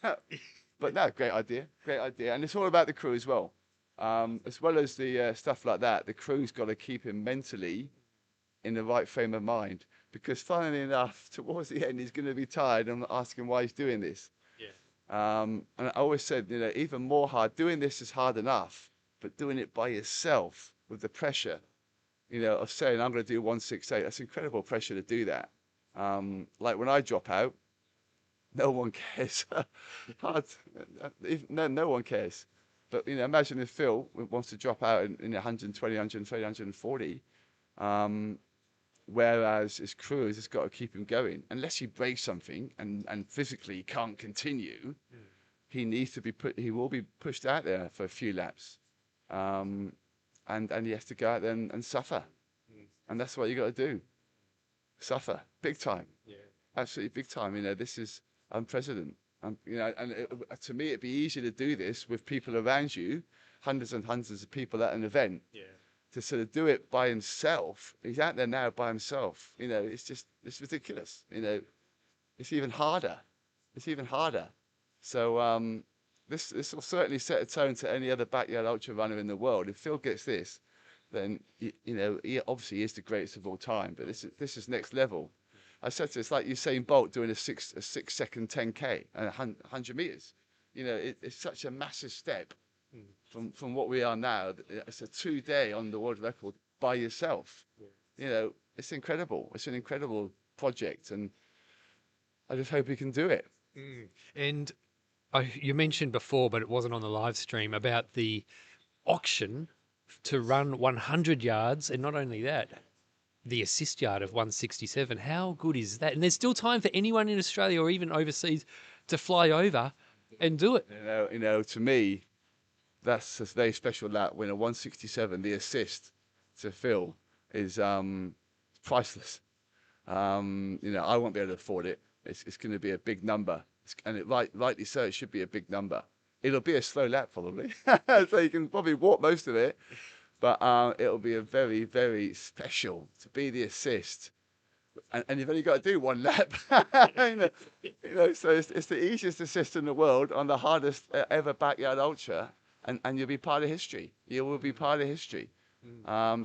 But no, great idea. And it's all about the crew as well. As well as the stuff like that, the crew's got to keep him mentally in the right frame of mind. Because funnily enough, towards the end, he's going to be tired and asking why he's doing this. And I always said, you know, even more hard, doing this is hard enough, but doing it by yourself with the pressure, you know, of saying, I'm going to do 168, that's incredible pressure to do that. Like when I drop out, no one cares. No one cares. But, you know, imagine if Phil wants to drop out in 120, 130, 140, whereas his crew has just got to keep him going. Unless he breaks something and physically can't continue, he needs to be he will be pushed out there for a few laps. And he has to go out there and suffer. And that's what you got to do. Suffer. Big time. Absolutely big time. You know, this is unprecedented. You know, to me, it'd be easier to do this with people around you, hundreds and hundreds of people at an event. To sort of do it by himself. He's out there now by himself. You know, it's ridiculous. You know, it's even harder. So this will certainly set a tone to any other backyard ultra runner in the world. If Phil gets this, then you know, he obviously is the greatest of all time. But this is next level. I said to it's like Usain Bolt doing a 6-second 10K and 100 meters. You know, it's such a massive step from what we are now. It's a 2-day on the world record by yourself. You know, it's incredible. It's an incredible project, and I just hope he can do it. And you mentioned before, but it wasn't on the live stream, about the auction to run 100 yards, and not only that, the assist yard of 167. How good is that? And there's still time for anyone in Australia or even overseas to fly over and do it. You know, to me, that's a very special lap when a 167, the assist to Phil is priceless. You know, I won't be able to afford it. It's going to be a big number, and rightly so. It should be a big number. It'll be a slow lap probably, so you can probably walk most of it, but it'll be a very, very special to be the assist. And you've only got to do one lap. So it's the easiest assist in the world on the hardest ever backyard ultra, and you'll be part of history. You will be part of history.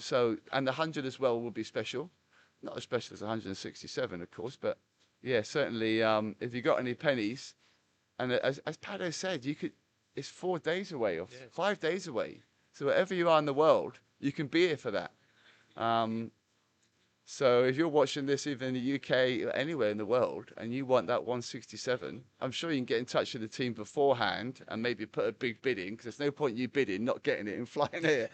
So, and the 100 as well will be special. Not as special as 167, of course, but yeah, certainly. If you got any pennies, and as Pado said, it's 4 days away or 5 days away. So wherever you are in the world, you can be here for that. So if you're watching this even in the UK or anywhere in the world and you want that 167, I'm sure you can get in touch with the team beforehand and maybe put a big bid in, because there's no point you bidding, not getting it and flying here.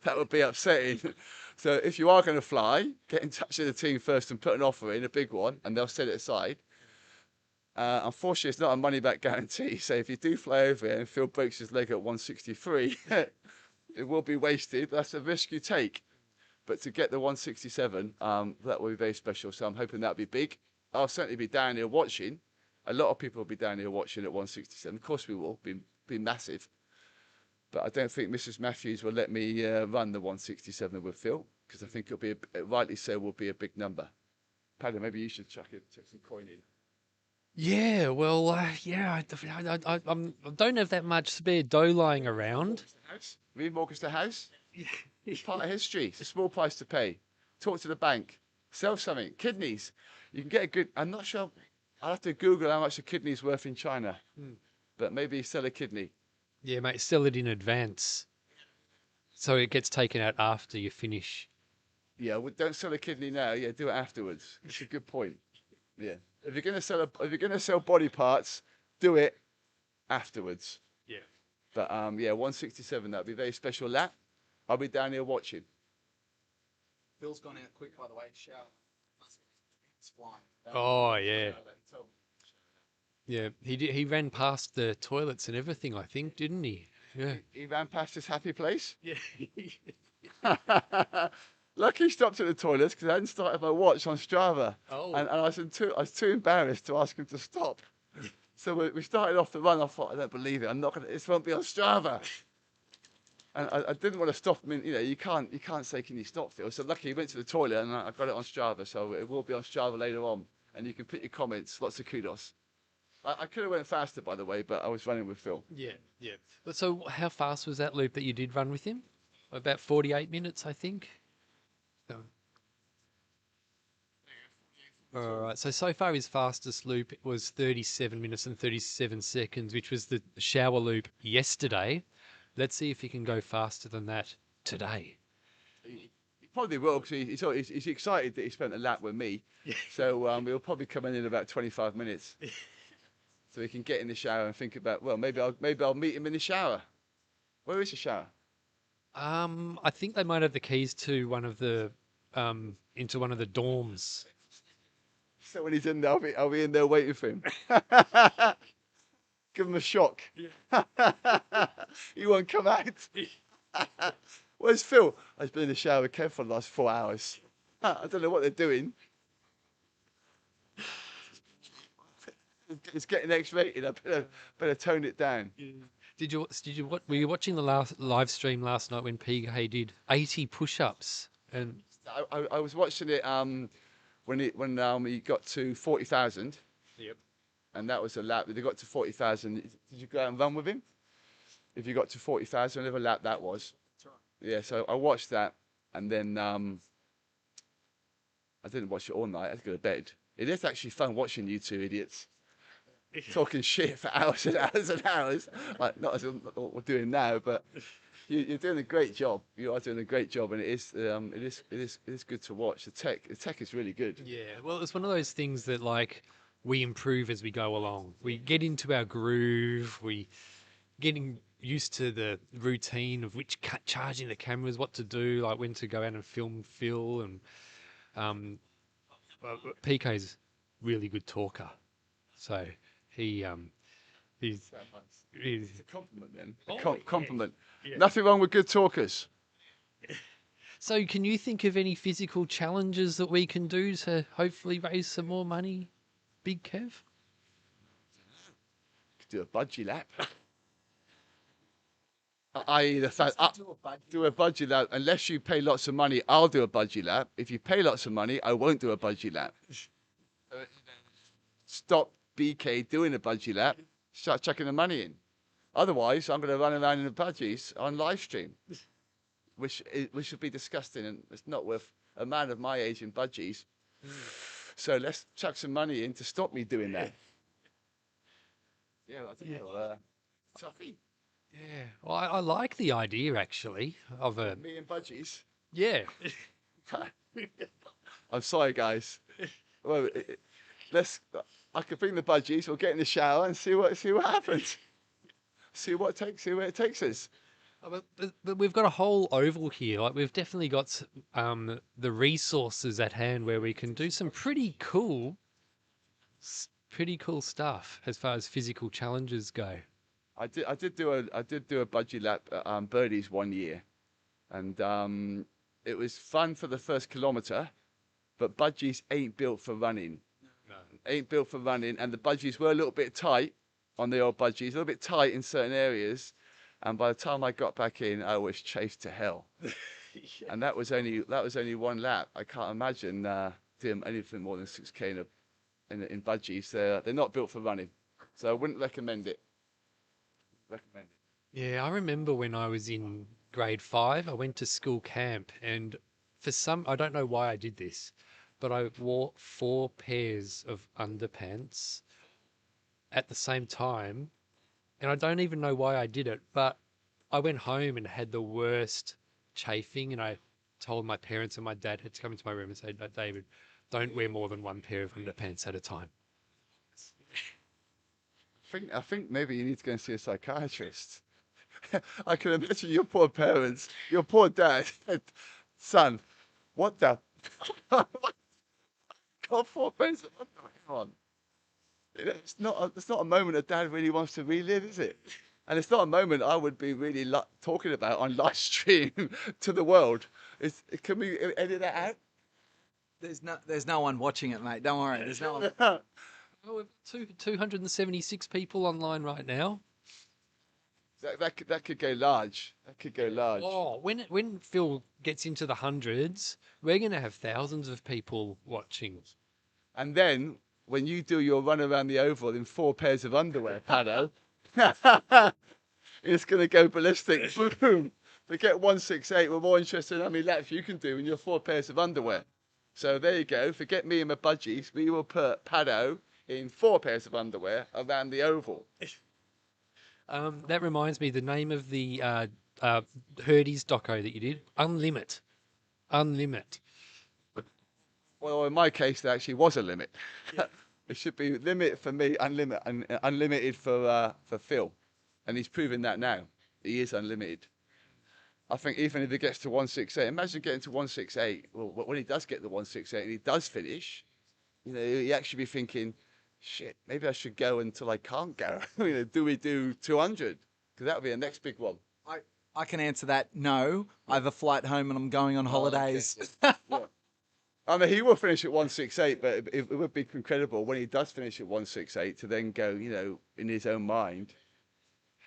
That would be upsetting. So if you are going to fly, get in touch with the team first and put an offer in, a big one, and they'll set it aside. Unfortunately, it's not a money back guarantee. So if you do fly over here and Phil breaks his leg at 163, it will be wasted. That's a risk you take. But to get the 167, that will be very special. So I'm hoping that'll be big. I'll certainly be down here watching. A lot of people will be down here watching at 167. Of course we will. Be massive. But I don't think Mrs. Matthews will let me run the 167 with Phil, because I think it'll be, rightly so, will be a big number. Paddy, maybe you should chuck some coin in. Yeah, well, yeah, I don't have that much spare dough lying around. Remortgage the house. It's part of history. It's a small price to pay. Talk to the bank. Sell something. Kidneys. You can get a good. I'm not sure. I'll have to Google how much a kidney's worth in China. But maybe sell a kidney. Yeah, mate, sell it in advance, so it gets taken out after you finish. Yeah, well, don't sell a kidney now. Yeah, do it afterwards. It's a good point. Yeah, if you're gonna sell body parts, do it afterwards. Yeah. But yeah, 167. That'd be a very special lap. I'll be down here watching. Phil's gone out quick, by the way. Shower. It's flying. Oh yeah. Yeah, he ran past the toilets and everything, I think, didn't he? Yeah. He ran past his happy place. Yeah. Lucky he stopped at the toilets because I hadn't started my watch on Strava. Oh. And I was too embarrassed to ask him to stop. So we started off the run. I thought, I don't believe it. I'm not gonna. This won't be on Strava. And I didn't want to stop him. You know, you can't say, can you stop, Phil? So lucky he went to the toilet and I got it on Strava. So it will be on Strava later on. And you can put your comments. Lots of kudos. I could have went faster, by the way, but I was running with Phil. Yeah, yeah. But so how fast was that loop that you did run with him? About 48 minutes, I think. All right. So far his fastest loop was 37 minutes and 37 seconds, which was the shower loop yesterday. Let's see if he can go faster than that today. He probably will, because he's excited that he spent a lap with me. Yeah. So he'll probably come in about 25 minutes. So he can get in the shower and think about, well, maybe I'll meet him in the shower. Where is the shower? I think they might have the keys to one of the into one of the dorms. So when he's in there, I'll be in there waiting for him. Give him a shock. Yeah. He won't come out. Where's Phil? I've been in the shower with Kev for the last 4 hours. I don't know what they're doing. It's getting X-rated. I better tone it down. Were you watching the last live stream last night when PK did 80 push-ups? And I was watching it when he got to 40,000. Yep. And that was a lap. They got to 40,000. Did you go out and run with him? If you got to 40,000, whatever lap that was. That's right. Yeah. So I watched that, and then I didn't watch it all night. I had to go to bed. It is actually fun watching you two idiots talking shit for hours and hours and hours. Like not as what we're doing now, but you're doing a great job. You are doing a great job, and it is good to watch. The tech is really good. yeah, well, it's one of those things that like we improve as we go along. We get into our groove. We getting used to the routine of charging the cameras, what to do, like when to go out and film Phil, and PK's really good talker, so he's It's a compliment, then. Oh, Compliment. yeah. Nothing wrong with good talkers. So can you think of any physical challenges that we can do to hopefully raise some more money, Big Kev? Do a budgie lap. I.e. the fact, do a budgie lap. Unless you pay lots of money, I'll do a budgie lap. If you pay lots of money, I won't do a budgie lap. Stop BK doing a budgie lap. Start chucking the money in. Otherwise, I'm going to run around in the budgies on live stream, which would be disgusting, and it's not worth a man of my age in budgies. So let's chuck some money in to stop me doing that. Yeah, I don't know. Tuffy. Yeah, well, I like the idea actually of a Me and budgies. yeah. I'm sorry, guys. Well, I could bring the budgies. We'll get in the shower and see what happens. See where it takes us. But we've got a whole oval here. Like we've definitely got the resources at hand where we can do some pretty cool stuff as far as physical challenges go. I did do a budgie lap at Birdies one year, and it was fun for the first kilometre, but budgies ain't built for running. No. Ain't built for running, and the budgies were a little bit tight on the old budgies, a little bit tight in certain areas, and by the time I got back in, I was chased to hell. And that was only one lap. I can't imagine doing anything more than 6K in budgies. They're not built for running, so I wouldn't recommend it. Yeah, I remember when I was in grade 5, I went to school camp, and I don't know why I did this, but I wore 4 pairs of underpants at the same time, and I don't even know why I did it, but I went home and had the worst chafing, and I told my parents, and my dad had to come into my room and say, "No, David, don't wear more than 1 pair of underpants at a time." I think maybe you need to go and see a psychiatrist. I can imagine your poor parents, your poor dad, son, what the? Got 4 pairs of underwear on. It's not a moment a dad really wants to relive, is it? And it's not a moment I would be really talking about on live stream to the world. Can we edit that out? There's no one watching it, mate. Don't worry. There's no one. Oh, we've 276 people online right now. That could go large. That could go large. Oh, when Phil gets into the hundreds, we're going to have thousands of people watching. And then when you do your run around the oval in 4 pairs of underwear, Pado, it's going to go ballistic. Boom. Forget 168. We're more interested in how many laps you can do in your 4 pairs of underwear. So there you go. Forget me and my budgies. We will put Pado in 4 pairs of underwear around the oval. That reminds me, the name of the Herdy's doco that you did, Unlimit. Well, in my case, there actually was a limit. Yeah. It should be limit for me, unlimited for Phil. And he's proven that now. He is unlimited. I think even if he gets to 168, imagine getting to 168. Well, when he does get to 168 and he does finish, he actually be thinking, shit, maybe I should go until I can't go. Do we do 200? Because that would be the next big one. I can answer that. No, I have a flight home and I'm going on holidays. Okay. Yeah. I mean, he will finish at 168, but it would be incredible when he does finish at 168 to then go, in his own mind,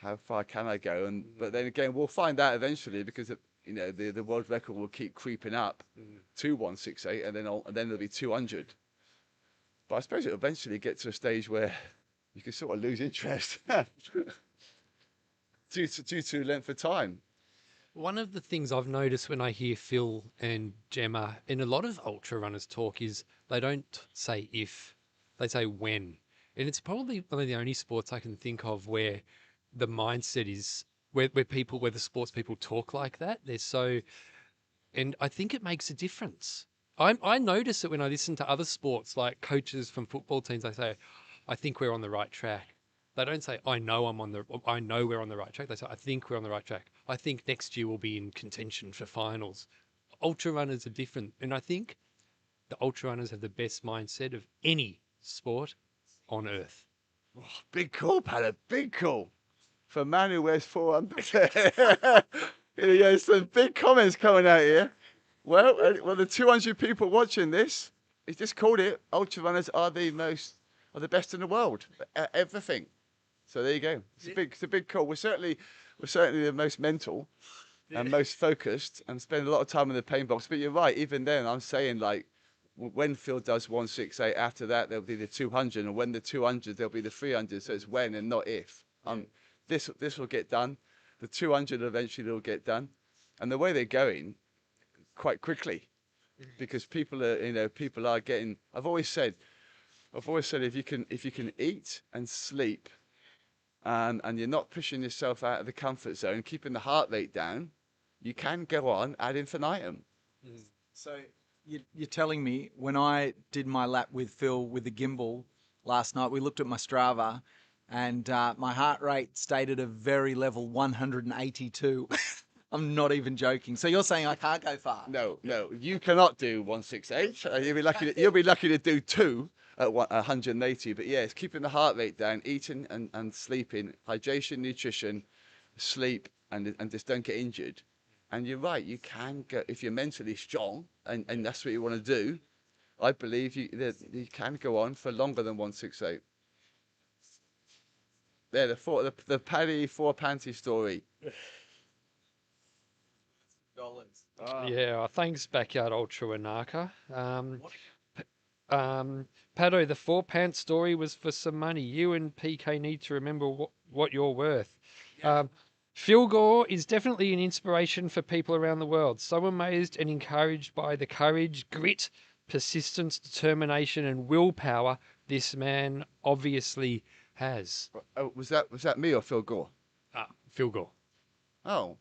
how far can I go? But then again, we'll find out eventually because the world record will keep creeping up to 168, and then there'll be 200. But I suppose it'll eventually get to a stage where you can sort of lose interest due to length of time. One of the things I've noticed when I hear Phil and Gemma and a lot of ultra runners talk is they don't say if, they say when. And it's probably one of the only sports I can think of where the mindset is where the sports people talk like that. And I think it makes a difference. I notice it when I listen to other sports, like coaches from football teams. They say, "I think we're on the right track." They don't say, I know we're on the right track." They say, "I think we're on the right track. I think next year we'll be in contention for finals." Ultra runners are different, and I think the ultra runners have the best mindset of any sport on earth. Oh, big call, Pala. Big call. For a man who wears 4 underwear. Some big comments coming out here. Well, the 200 people watching this, he's just called it. Ultra runners are the best in the world at everything. So there you go. It's a big call. We're certainly the most mental and most focused, and spend a lot of time in the pain box. But you're right. Even then, I'm saying like, when Phil does 168, after that there'll be the 200, and when the 200, there'll be the 300. So it's when and not if. This will get done. The 200 eventually will get done, and the way they're going, quite quickly, because people are getting. I've always said if you can eat and sleep, and you're not pushing yourself out of the comfort zone, keeping the heart rate down, you can go on ad infinitum. So you're telling me when I did my lap with Phil with the gimbal last night, we looked at my Strava, and my heart rate stayed at a very level 182. I'm not even joking. So you're saying I can't go far? No, you cannot do 168. You'll be lucky to do 2 at 180. But yeah, it's keeping the heart rate down, eating and sleeping, hydration, nutrition, sleep, and just don't get injured. And you're right, you can go if you're mentally strong and that's what you want to do. I believe you can go on for longer than 168. There, the Paddy 4 panty story. Yeah, thanks, Backyard Ultra Wanaka. Paddo, the 4 pants story was for some money. You and PK need to remember what you're worth. Phil Gore is definitely an inspiration for people around the world. So amazed and encouraged by the courage, grit, persistence, determination, and willpower this man obviously has. Oh, was that me or Phil Gore? Phil Gore. Oh,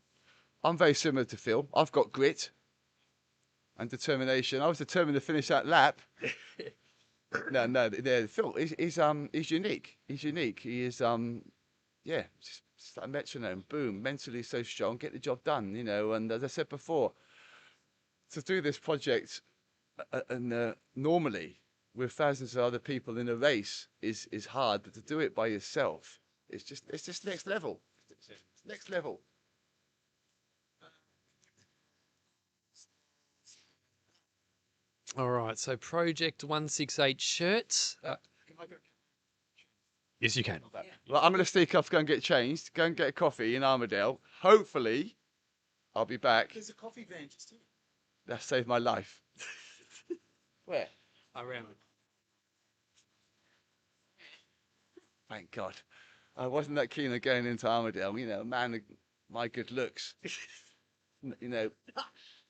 I'm very similar to Phil. I've got grit and determination. I was determined to finish that lap. No, Phil, he's unique. He's unique. He is, just like a metronome. Boom, mentally so strong, get the job done, And as I said before, to do this project, and normally with thousands of other people in a race is hard, but to do it by yourself, it's just next level. It's next level. All right, so Project 168 shirts. Yes, you can. Well, I'm going to sneak off, go and get changed, go and get a coffee in Armadale. Hopefully, I'll be back. There's a coffee van just here. That saved my life. Where? Around. Thank God. I wasn't that keen on going into Armadale. Man, my good looks.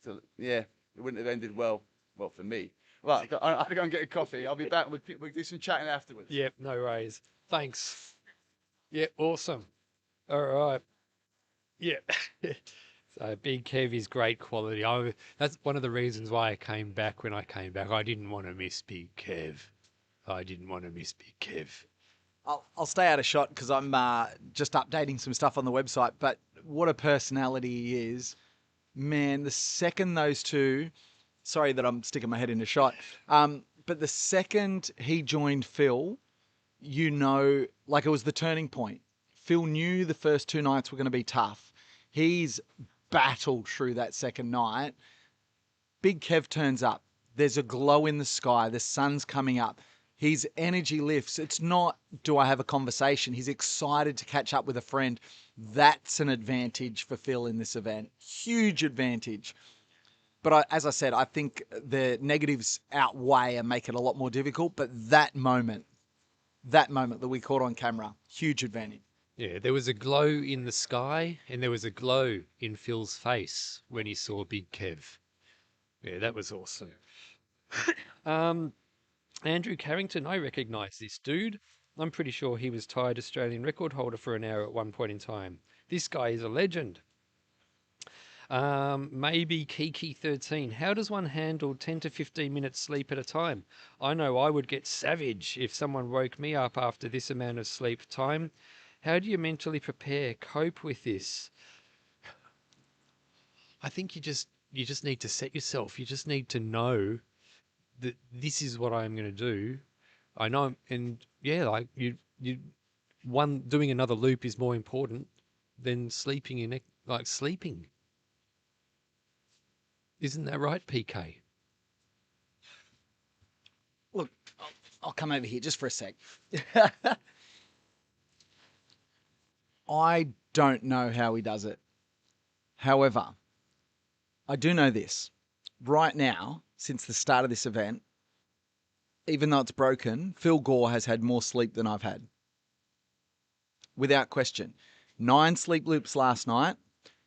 So, yeah, it wouldn't have ended well for me. Right, I have to go and get a coffee. I'll be back. We'll do some chatting afterwards. Yep, no worries. Thanks. Yeah, awesome. All right. Yeah. So Big Kev is great quality. That's one of the reasons why I came back when I came back. I didn't want to miss Big Kev. I'll stay out of shot because I'm just updating some stuff on the website. But what a personality he is. Man, the second those two... Sorry that I'm sticking my head in a shot. But the second he joined Phil, like it was the turning point. Phil knew the first 2 nights were going to be tough. He's battled through that second night. Big Kev turns up. There's a glow in the sky. The sun's coming up. His energy lifts. It's not, do I have a conversation? He's excited to catch up with a friend. That's an advantage for Phil in this event. Huge advantage. But as I said, I think the negatives outweigh and make it a lot more difficult. But that moment that we caught on camera, huge advantage. Yeah, there was a glow in the sky and there was a glow in Phil's face when he saw Big Kev. Yeah, that was awesome. Andrew Carrington, I recognise this dude. I'm pretty sure he was tied Australian record holder for an hour at one point in time. This guy is a legend. Maybe Kiki13. How does one handle 10 to 15 minutes sleep at a time? I know I would get savage if someone woke me up after this amount of sleep time. How do you mentally prepare, cope with this? I think you just need to set yourself. You just need to know that this is what I'm going to do. I know, and yeah, like doing another loop is more important than sleeping sleeping. Isn't that right, PK? Look, I'll come over here just for a sec. I don't know how he does it. However, I do know this. Right now, since the start of this event, even though it's broken, Phil Gore has had more sleep than I've had. Without question. 9 sleep loops last night,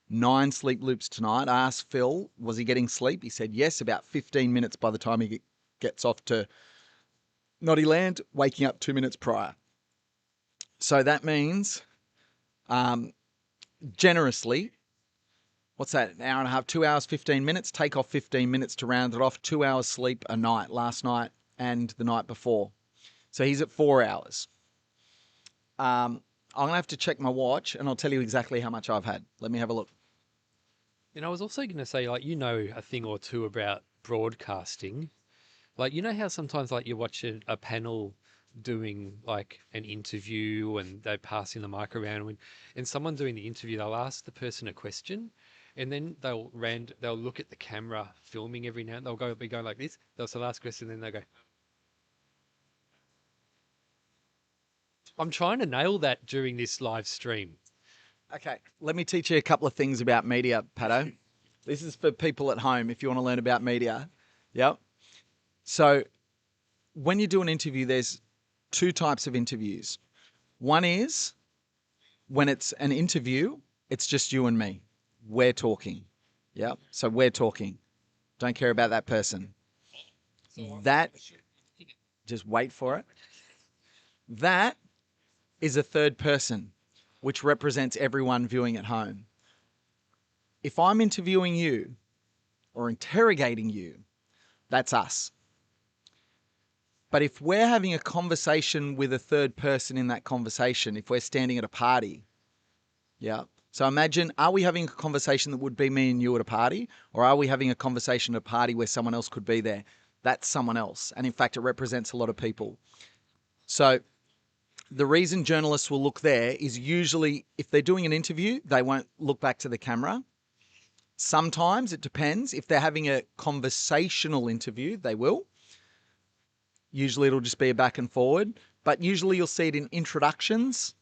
9 sleep loops tonight. I asked Phil, was he getting sleep? He said yes, about 15 minutes by the time he gets off to Noddy Land, waking up 2 minutes prior. So that means, generously, what's that, an hour and a half, 2 hours, 15 minutes, take off 15 minutes to round it off, 2 hours sleep a night, last night and the night before. So he's at 4 hours. I'm going to have to check my watch and I'll tell you exactly how much I've had. Let me have a look. And I was also going to say, like, you know a thing or two about broadcasting. Like, you know how sometimes, like, you watch a panel doing, like, an interview and they're passing the mic around and someone doing the interview, they'll ask the person a question and then they'll look at the camera filming every now and they'll be going like this. They'll say the last question and then they'll go. I'm trying to nail that during this live stream. Okay, let me teach you a couple of things about media, Pato. This is for people at home if you want to learn about media. Yep. So when you do an interview, there's 2 types of interviews. One is when it's an interview, it's just you and me. We're talking. Yep. So we're talking. Don't care about that person. That, just wait for it. That is a third person, which represents everyone viewing at home. If I'm interviewing you or interrogating you, that's us. But if we're having a conversation with a third person in that conversation, if we're standing at a party, yeah. So imagine, are we having a conversation that would be me and you at a party? Or are we having a conversation at a party where someone else could be there? That's someone else. And in fact, it represents a lot of people. So the reason journalists will look there is usually if they're doing an interview, they won't look back to the camera. Sometimes it depends. If they're having a conversational interview, they will. Usually it'll just be a back and forward, but usually you'll see it in introductions,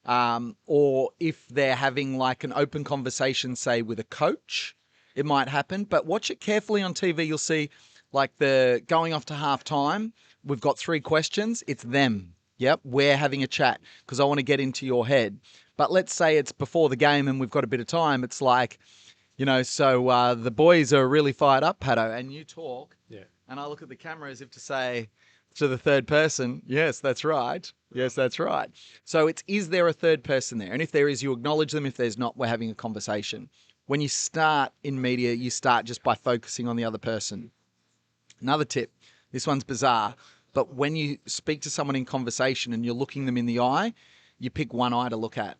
or if they're having like an open conversation, say with a coach, it might happen. But watch it carefully on TV. You'll see like the going off to half time. We've got 3 questions. It's them. Yep, we're having a chat because I want to get into your head. But let's say it's before the game and we've got a bit of time. It's like, so the boys are really fired up, Pato, and you talk. Yeah. And I look at the camera as if to say to the third person, yes, that's right. Yes, that's right. So is there a third person there? And if there is, you acknowledge them. If there's not, we're having a conversation. When you start in media, you start just by focusing on the other person. Another tip, this one's bizarre, but when you speak to someone in conversation and you're looking them in the eye, you pick one eye to look at.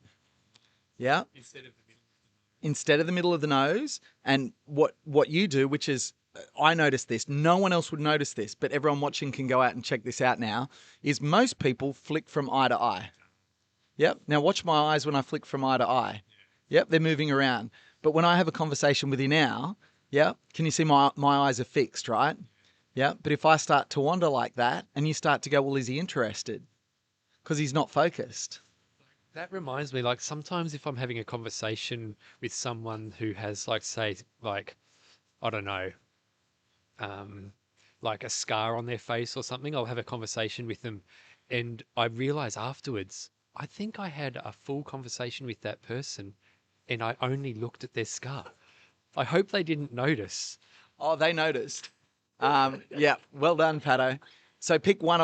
Yeah? Instead of the middle of the nose. And what you do, which is, I noticed this, no one else would notice this, but everyone watching can go out and check this out now, is most people flick from eye to eye. Yep. Now watch my eyes when I flick from eye to eye. Yep, they're moving around. But when I have a conversation with you now, yeah, can you see my eyes are fixed, right? Yeah, but if I start to wander like that and you start to go, well, is he interested? Because he's not focused. That reminds me, like, sometimes if I'm having a conversation with someone who has, like, say, like, I don't know, like a scar on their face or something, I'll have a conversation with them and I realize afterwards, I think I had a full conversation with that person and I only looked at their scar. I hope they didn't notice. Oh, they noticed. Yeah, well done, Pato. So pick one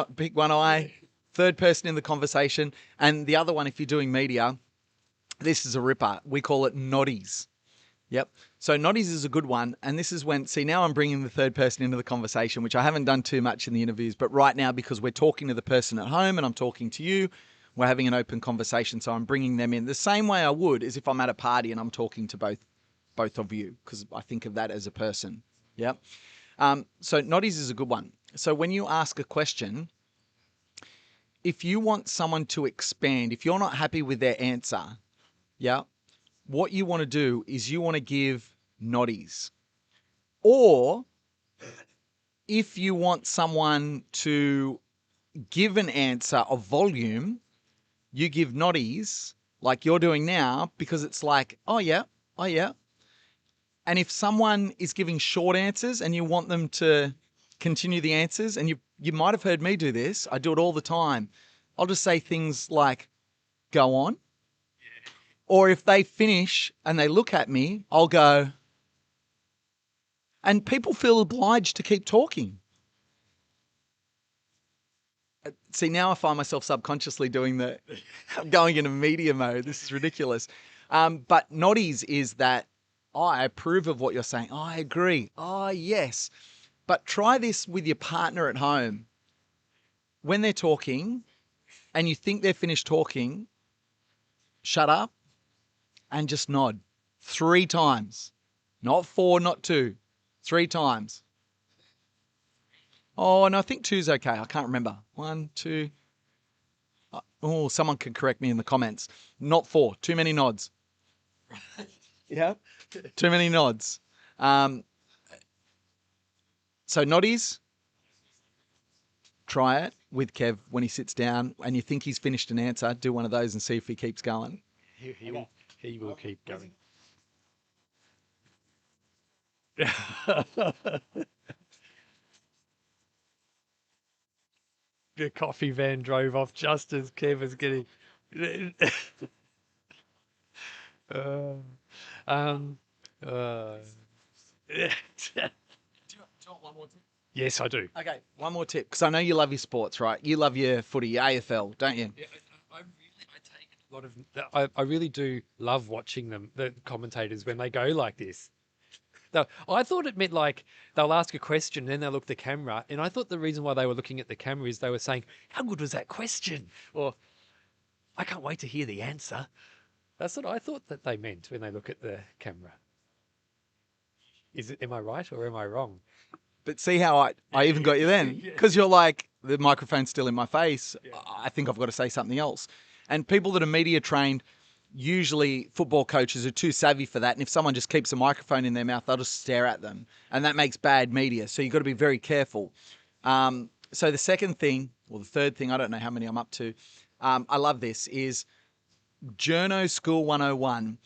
eye, third person in the conversation, and the other one, if you're doing media, this is a ripper. We call it noddies. Yep. So noddies is a good one, and this is when, see, now I'm bringing the third person into the conversation, which I haven't done too much in the interviews, but right now, because we're talking to the person at home and I'm talking to you, we're having an open conversation, so I'm bringing them in the same way I would as if I'm at a party and I'm talking to both of you, because I think of that as a person. Yep. So noddies is a good one. So when you ask a question, if you want someone to expand, if you're not happy with their answer, yeah, what you want to do is you want to give noddies. Or if you want someone to give an answer of volume, you give noddies like you're doing now, because it's like, oh yeah, oh yeah. And if someone is giving short answers and you want them to continue the answers, and you might have heard me do this, I do it all the time. I'll just say things like, go on. Or if they finish and they look at me, I'll go, and people feel obliged to keep talking. See, now I find myself subconsciously doing I'm going into media mode. This is ridiculous. But noddies is that, oh, I approve of what you're saying. Oh, I agree. Oh, yes. But try this with your partner at home. When they're talking and you think they're finished talking, shut up and just nod 3 times. Not 4, not 2. 3 times. Oh, and I think 2's okay. I can't remember. 1, 2. Oh, someone can correct me in the comments. Not 4. Too many nods. Yeah. Too many nods. So noddies, try it with Kev when he sits down and you think he's finished an answer. Do one of those and see if he keeps going. He will keep going. The coffee van drove off just as Kev was getting. um, uh, yes, I do. Okay, one more tip, because I know you love your sports, right? You love your footy, your AFL, don't you? Yeah, I take a lot of. I really do love watching them, the commentators, when they go like this. No, I thought it meant like they'll ask a question, then they'll look at the camera, and I thought the reason why they were looking at the camera is they were saying, "How good was that question?" Or, "I can't wait to hear the answer." That's what I thought that they meant when they look at the camera. Am I right or am I wrong? But see how I even got you then? Because you're like, the microphone's still in my face. I think I've got to say something else. And people that are media trained, usually football coaches are too savvy for that. And if someone just keeps a microphone in their mouth, they'll just stare at them. And that makes bad media. So you've got to be very careful. So the second thing, or the third thing, I don't know how many I'm up to, I love this, is Journo School 101.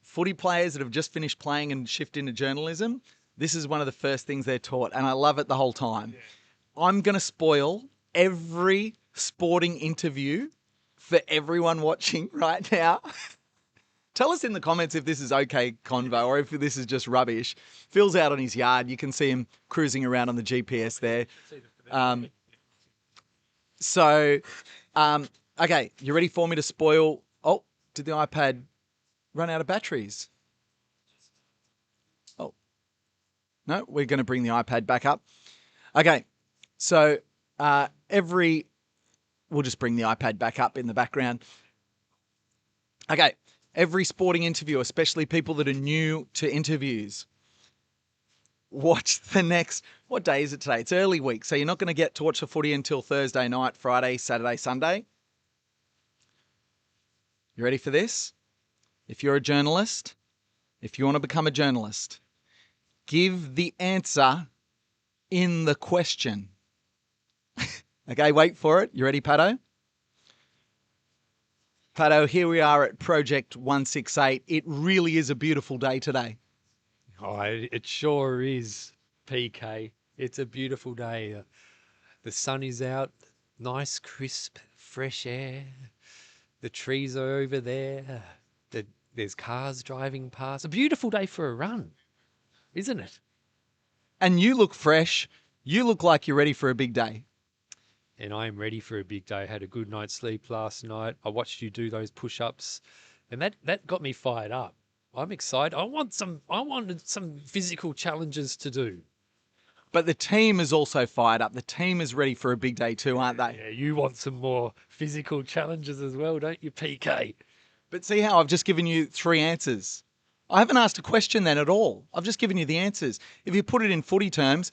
Footy players that have just finished playing and shift into journalism, this is one of the first things they're taught, and I love it the whole time. Yeah. I'm going to spoil every sporting interview for everyone watching right now. Tell us in the comments if this is okay convo or if this is just rubbish. Phil's out on his yard. You can see him cruising around on the GPS there. Okay, you ready for me to spoil? Oh, did the iPad run out of batteries? Oh, no, we're going to bring the iPad back up. Okay, so we'll just bring the iPad back up in the background. Okay, every sporting interview, especially people that are new to interviews, watch the next, what day is it today? It's early week, so you're not going to get to watch the footy until Thursday night, Friday, Saturday, Sunday. You ready for this? If you're a journalist, if you want to become a journalist, give the answer in the question. Okay, wait for it. You ready, Pato? Pato, here we are at Project 168. It really is a beautiful day today. Oh, it sure is, PK. It's a beautiful day. The sun is out, nice, crisp, fresh air. The trees are over there. There's cars driving past. A beautiful day for a run, isn't it? And you look fresh. You look like you're ready for a big day. And I am ready for a big day. I had a good night's sleep last night. I watched you do those push-ups, and that got me fired up. I'm excited. I wanted some physical challenges to do. But the team is also fired up. The team is ready for a big day too, aren't they? Yeah, you want some more physical challenges as well, don't you, PK? But see how I've just given you 3 answers. I haven't asked a question then at all. I've just given you the answers. If you put it in footy terms,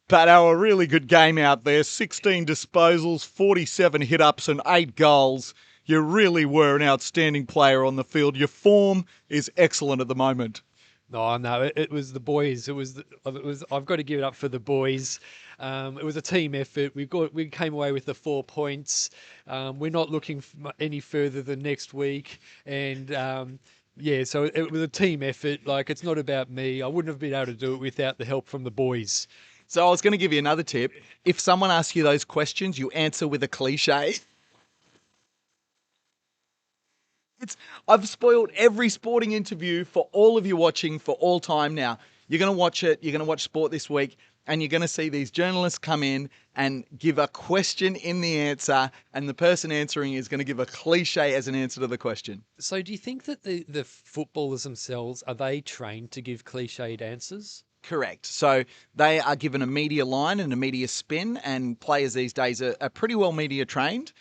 but a really good game out there. 16 disposals, 47 hit-ups and 8 goals. You really were an outstanding player on the field. Your form is excellent at the moment. Oh no, it was the boys. It was. I've got to give it up for the boys. It was a team effort. We came away with the 4 points. We're not looking any further than next week, and yeah, so it was a team effort. Like, it's not about me. I wouldn't have been able to do it without the help from the boys. So I was going to give you another tip. If someone asks you those questions, you answer with a cliche. I've spoiled every sporting interview for all of you watching for all time now. You're going to watch it. You're going to watch sport this week, and you're going to see these journalists come in and give a question in the answer, and the person answering is going to give a cliche as an answer to the question. So, do you think that the footballers themselves, are they trained to give cliched answers? Correct. So they are given a media line and a media spin, and players these days are pretty well media trained.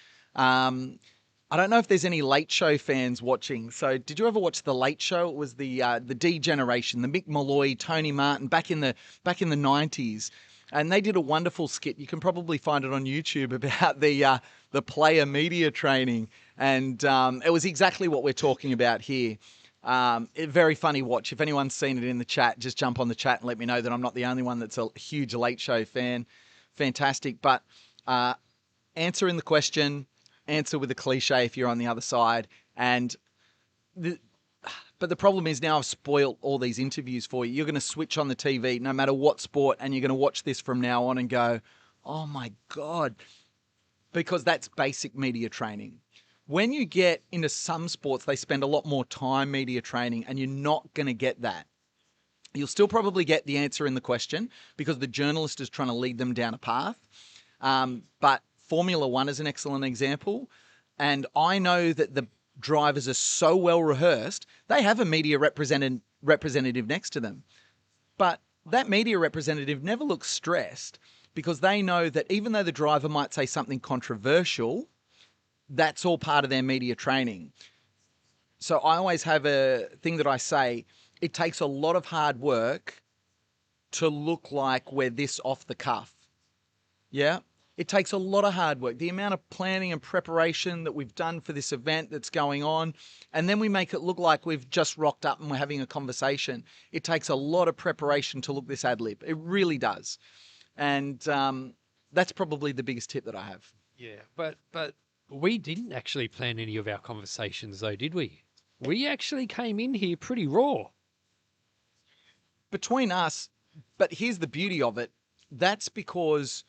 I don't know if there's any Late Show fans watching. So did you ever watch the Late Show? It was the D generation, the Mick Malloy, Tony Martin back in the 90s, and they did a wonderful skit. You can probably find it on YouTube about the player media training, and it was exactly what we're talking about here. A very funny watch. If anyone's seen it in the chat, just jump on the chat and let me know that I'm not the only one that's a huge Late Show fan. Fantastic. But answering the question, answer with a cliche if you're on the other side. But the problem is now I've spoiled all these interviews for you. You're going to switch on the TV no matter what sport, and you're going to watch this from now on and go, oh my God, because that's basic media training. When you get into some sports, they spend a lot more time media training, and you're not going to get that. You'll still probably get the answer in the question because the journalist is trying to lead them down a path. But Formula One is an excellent example. And I know that the drivers are so well rehearsed, they have a media representative next to them. But that media representative never looks stressed because they know that even though the driver might say something controversial, that's all part of their media training. So I always have a thing that I say, it takes a lot of hard work to look like we're this off the cuff. Yeah? It takes a lot of hard work. The amount of planning and preparation that we've done for this event that's going on, and then we make it look like we've just rocked up and we're having a conversation. It takes a lot of preparation to look this ad lib. It really does. And that's probably the biggest tip that I have. Yeah, but we didn't actually plan any of our conversations, though, did we? We actually came in here pretty raw. Between us, but here's the beauty of it. That's because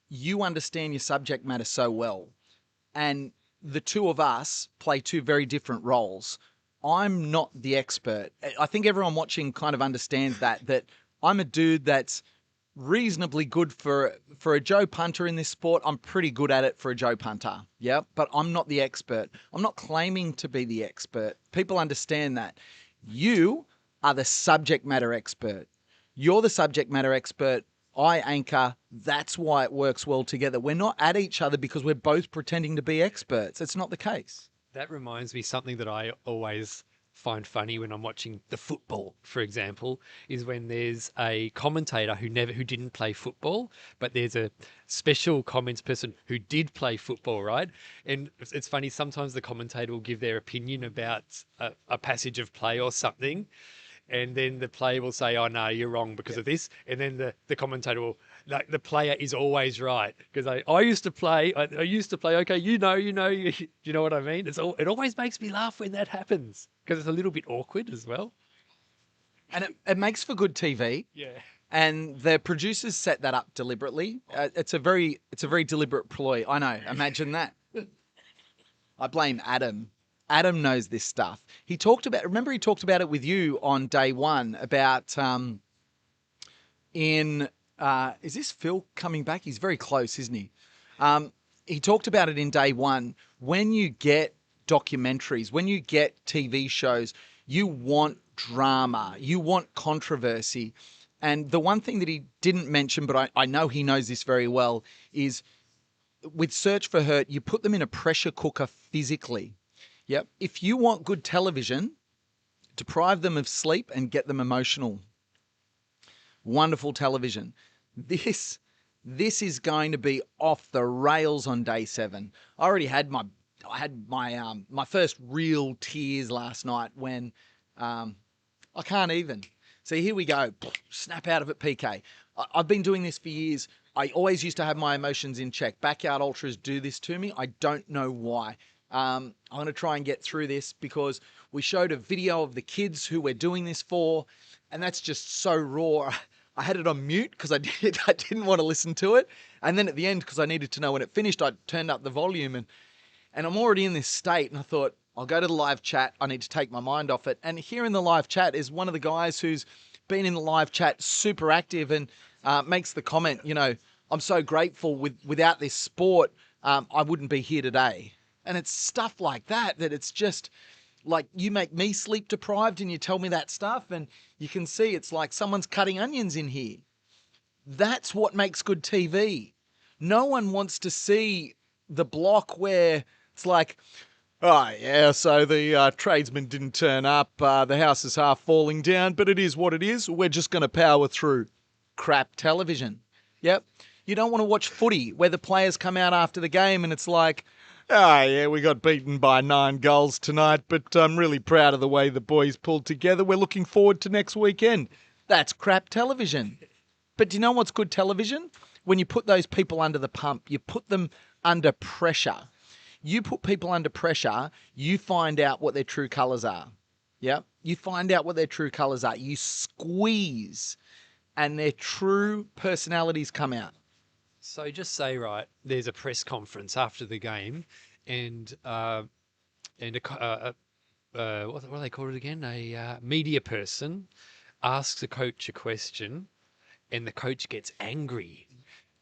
you understand your subject matter so well. And the two of us play two very different roles. I'm not the expert. I think everyone watching kind of understands that I'm a dude that's reasonably good for a Joe punter in this sport. I'm pretty good at it for a Joe punter. Yeah. But I'm not the expert. I'm not claiming to be the expert. People understand that. You are the subject matter expert. You're the subject matter expert. I anchor. That's why it works well together. We're not at each other because we're both pretending to be experts. It's not the case. That reminds me, something that I always find funny when I'm watching the football, for example, is when there's a commentator who didn't play football, but there's a special comments person who did play football, right? And it's funny, sometimes the commentator will give their opinion about a passage of play or something, and then the player will say, oh no, you're wrong because of this, and then the commentator will, like, the player is always right because I used to play, okay, you know what I mean? It always makes me laugh when that happens because it's a little bit awkward as well. And it makes for good TV. Yeah. And the producers set that up deliberately. It's a very deliberate ploy. I know. Imagine that. I blame Adam. Adam knows this stuff. He talked about it with you on day one about is this Phil coming back? He's very close, isn't he? He talked about it in day one. When you get documentaries, when you get TV shows, you want drama, you want controversy. And the one thing that he didn't mention, but I know he knows this very well, is with Search for Hurt, you put them in a pressure cooker physically. Yep. If you want good television, deprive them of sleep and get them emotional. Wonderful television. This is going to be off the rails on day 7. I already had my first real tears last night when I can't even. So here we go. Snap out of it, PK. I've been doing this for years. I always used to have my emotions in check. Backyard Ultras do this to me. I don't know why. I'm going to try and get through this because we showed a video of the kids who we're doing this for, and that's just so raw. I had it on mute because I didn't want to listen to it. And then at the end, because I needed to know when it finished, I turned up the volume and I'm already in this state. And I thought, I'll go to the live chat. I need to take my mind off it. And here in the live chat is one of the guys who's been in the live chat, super active, and makes the comment, I'm so grateful without this sport, I wouldn't be here today. And it's stuff like that it's just like, you make me sleep deprived and you tell me that stuff, and you can see it's like someone's cutting onions in here. That's what makes good TV. No one wants to see the block where it's like, oh, yeah, so the tradesman didn't turn up. The house is half falling down, but it is what it is. We're just going to power through. Crap television. Yep. You don't want to watch footy where the players come out after the game and it's like, oh, yeah, we got beaten by 9 goals tonight, but I'm really proud of the way the boys pulled together. We're looking forward to next weekend. That's crap television. But do you know what's good television? When you put those people under the pump, you put them under pressure. You put people under pressure, you find out what their true colours are. Yeah? You find out what their true colours are. You squeeze and their true personalities come out. So just say, right, there's a press conference after the game, and what do they call it again? A media person asks the coach a question, and the coach gets angry.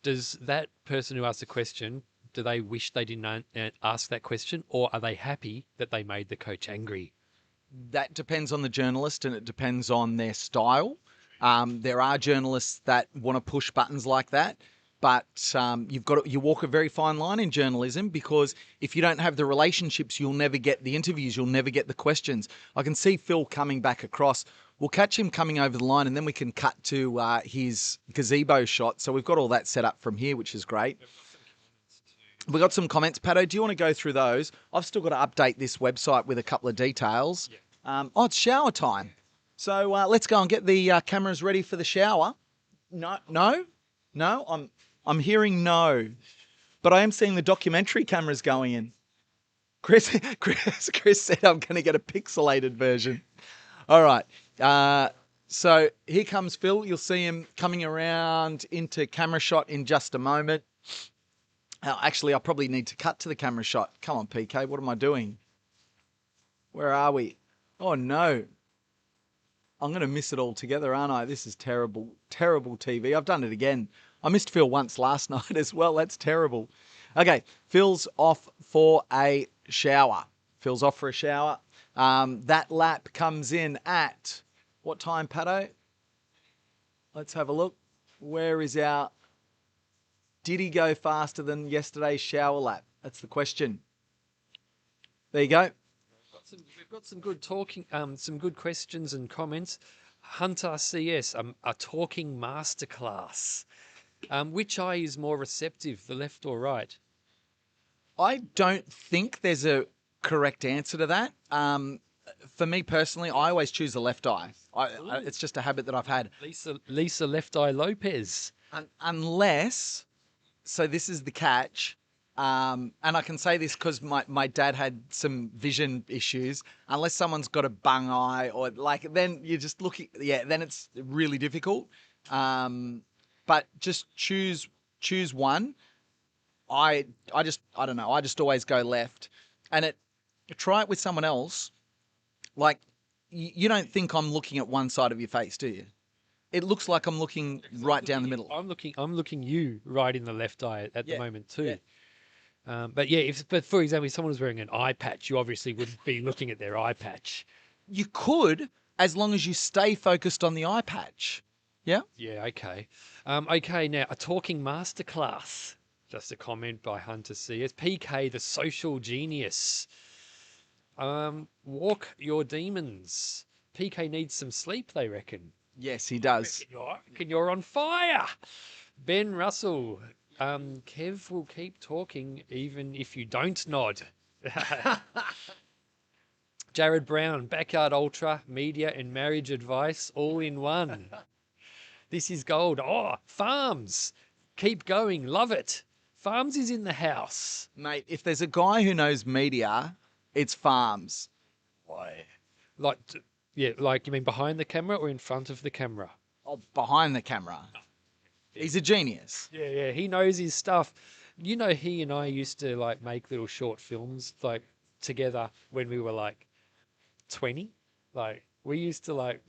Does that person who asked the question, do they wish they didn't ask that question, or are they happy that they made the coach angry? That depends on the journalist and it depends on their style. There are journalists that want to push buttons like that, but you walk a very fine line in journalism, because if you don't have the relationships, you'll never get the interviews, you'll never get the questions. I can see Phil coming back across. We'll catch him coming over the line and then we can cut to his gazebo shot. So we've got all that set up from here, which is great. We've got some comments. Pato, do you want to go through those? I've still got to update this website with a couple of details. Yeah. It's shower time. So let's go and get the cameras ready for the shower. No, I'm hearing no. But I am seeing the documentary cameras going in. Chris said I'm going to get a pixelated version. All right. So here comes Phil. You'll see him coming around into camera shot in just a moment. Actually, I probably need to cut to the camera shot. Come on, PK. What am I doing? Where are we? Oh, no. I'm going to miss it all together, aren't I? This is terrible. Terrible TV. I've done it again. I missed Phil once last night as well. That's terrible. Okay. Phil's off for a shower. That lap comes in at what time, Pato? Let's have a look. Where is our... Did he go faster than yesterday's shower lap? That's the question. There you go. We've got some good talking, some good questions and comments. Hunter CS, a talking masterclass. Which eye is more receptive, the left or right? I don't think there's a correct answer to that. For me personally, I always choose the left eye. It's just a habit that I've had. Lisa Left Eye Lopez. Unless... So this is the catch, and I can say this because my dad had some vision issues. Unless someone's got a bung eye or then you're just looking, then it's really difficult. But just choose one. I don't know. I just always go left, and try it with someone else. Like you don't think I'm looking at one side of your face, do you? It looks like I'm looking right down the middle. I'm looking you right in the left eye at the moment too. Yeah. But for example, if someone was wearing an eye patch, you obviously wouldn't be looking at their eye patch. You could, as long as you stay focused on the eye patch. Yeah? Yeah, okay. Okay, now a talking masterclass. Just a comment by Hunter CS. PK, the social genius. Walk your demons. PK needs some sleep, they reckon. Yes, he does. I reckon you're on fire. Ben Russell. Kev will keep talking even if you don't nod. Jared Brown, Backyard Ultra, media and marriage advice all in one. This is gold. Oh, Farms. Keep going. Love it. Farms is in the house. Mate, if there's a guy who knows media, it's Farms. Why? Like, yeah, like you mean behind the camera or in front of the camera? Oh, behind the camera. He's a genius. Yeah, he knows his stuff. You know, he and I used to like make little short films like together when we were like 20. Like we used to like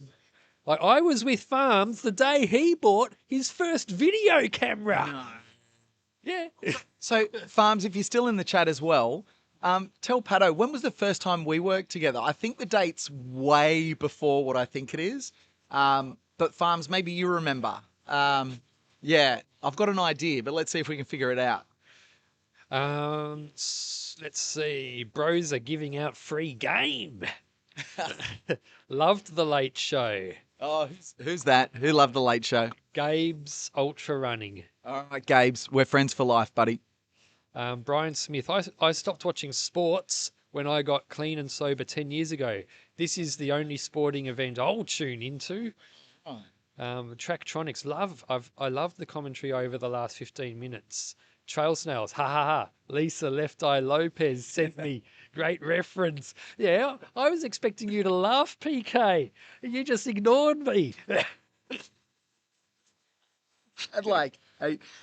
I was with Farms the day he bought his first video camera. Yeah. So, Farms, if you're still in the chat as well, tell Pato, when was the first time we worked together? I think the date's way before what I think it is. But Farms, maybe you remember. Yeah, I've got an idea, but let's see if we can figure it out. Let's see. Bros are giving out free game. Loved the Late Show. Oh, who's that? Who loved the Late Show? Gabe's Ultra Running. All right, Gabes, we're friends for life, buddy. Brian Smith. I stopped watching sports when I got clean and sober 10 years ago. This is the only sporting event I'll tune into. Tracktronics. I love the commentary over the last 15 minutes. Trail Snails. Ha ha ha. Lisa Left Eye Lopez sent me. Great reference. Yeah, I was expecting you to laugh, PK. You just ignored me. And like,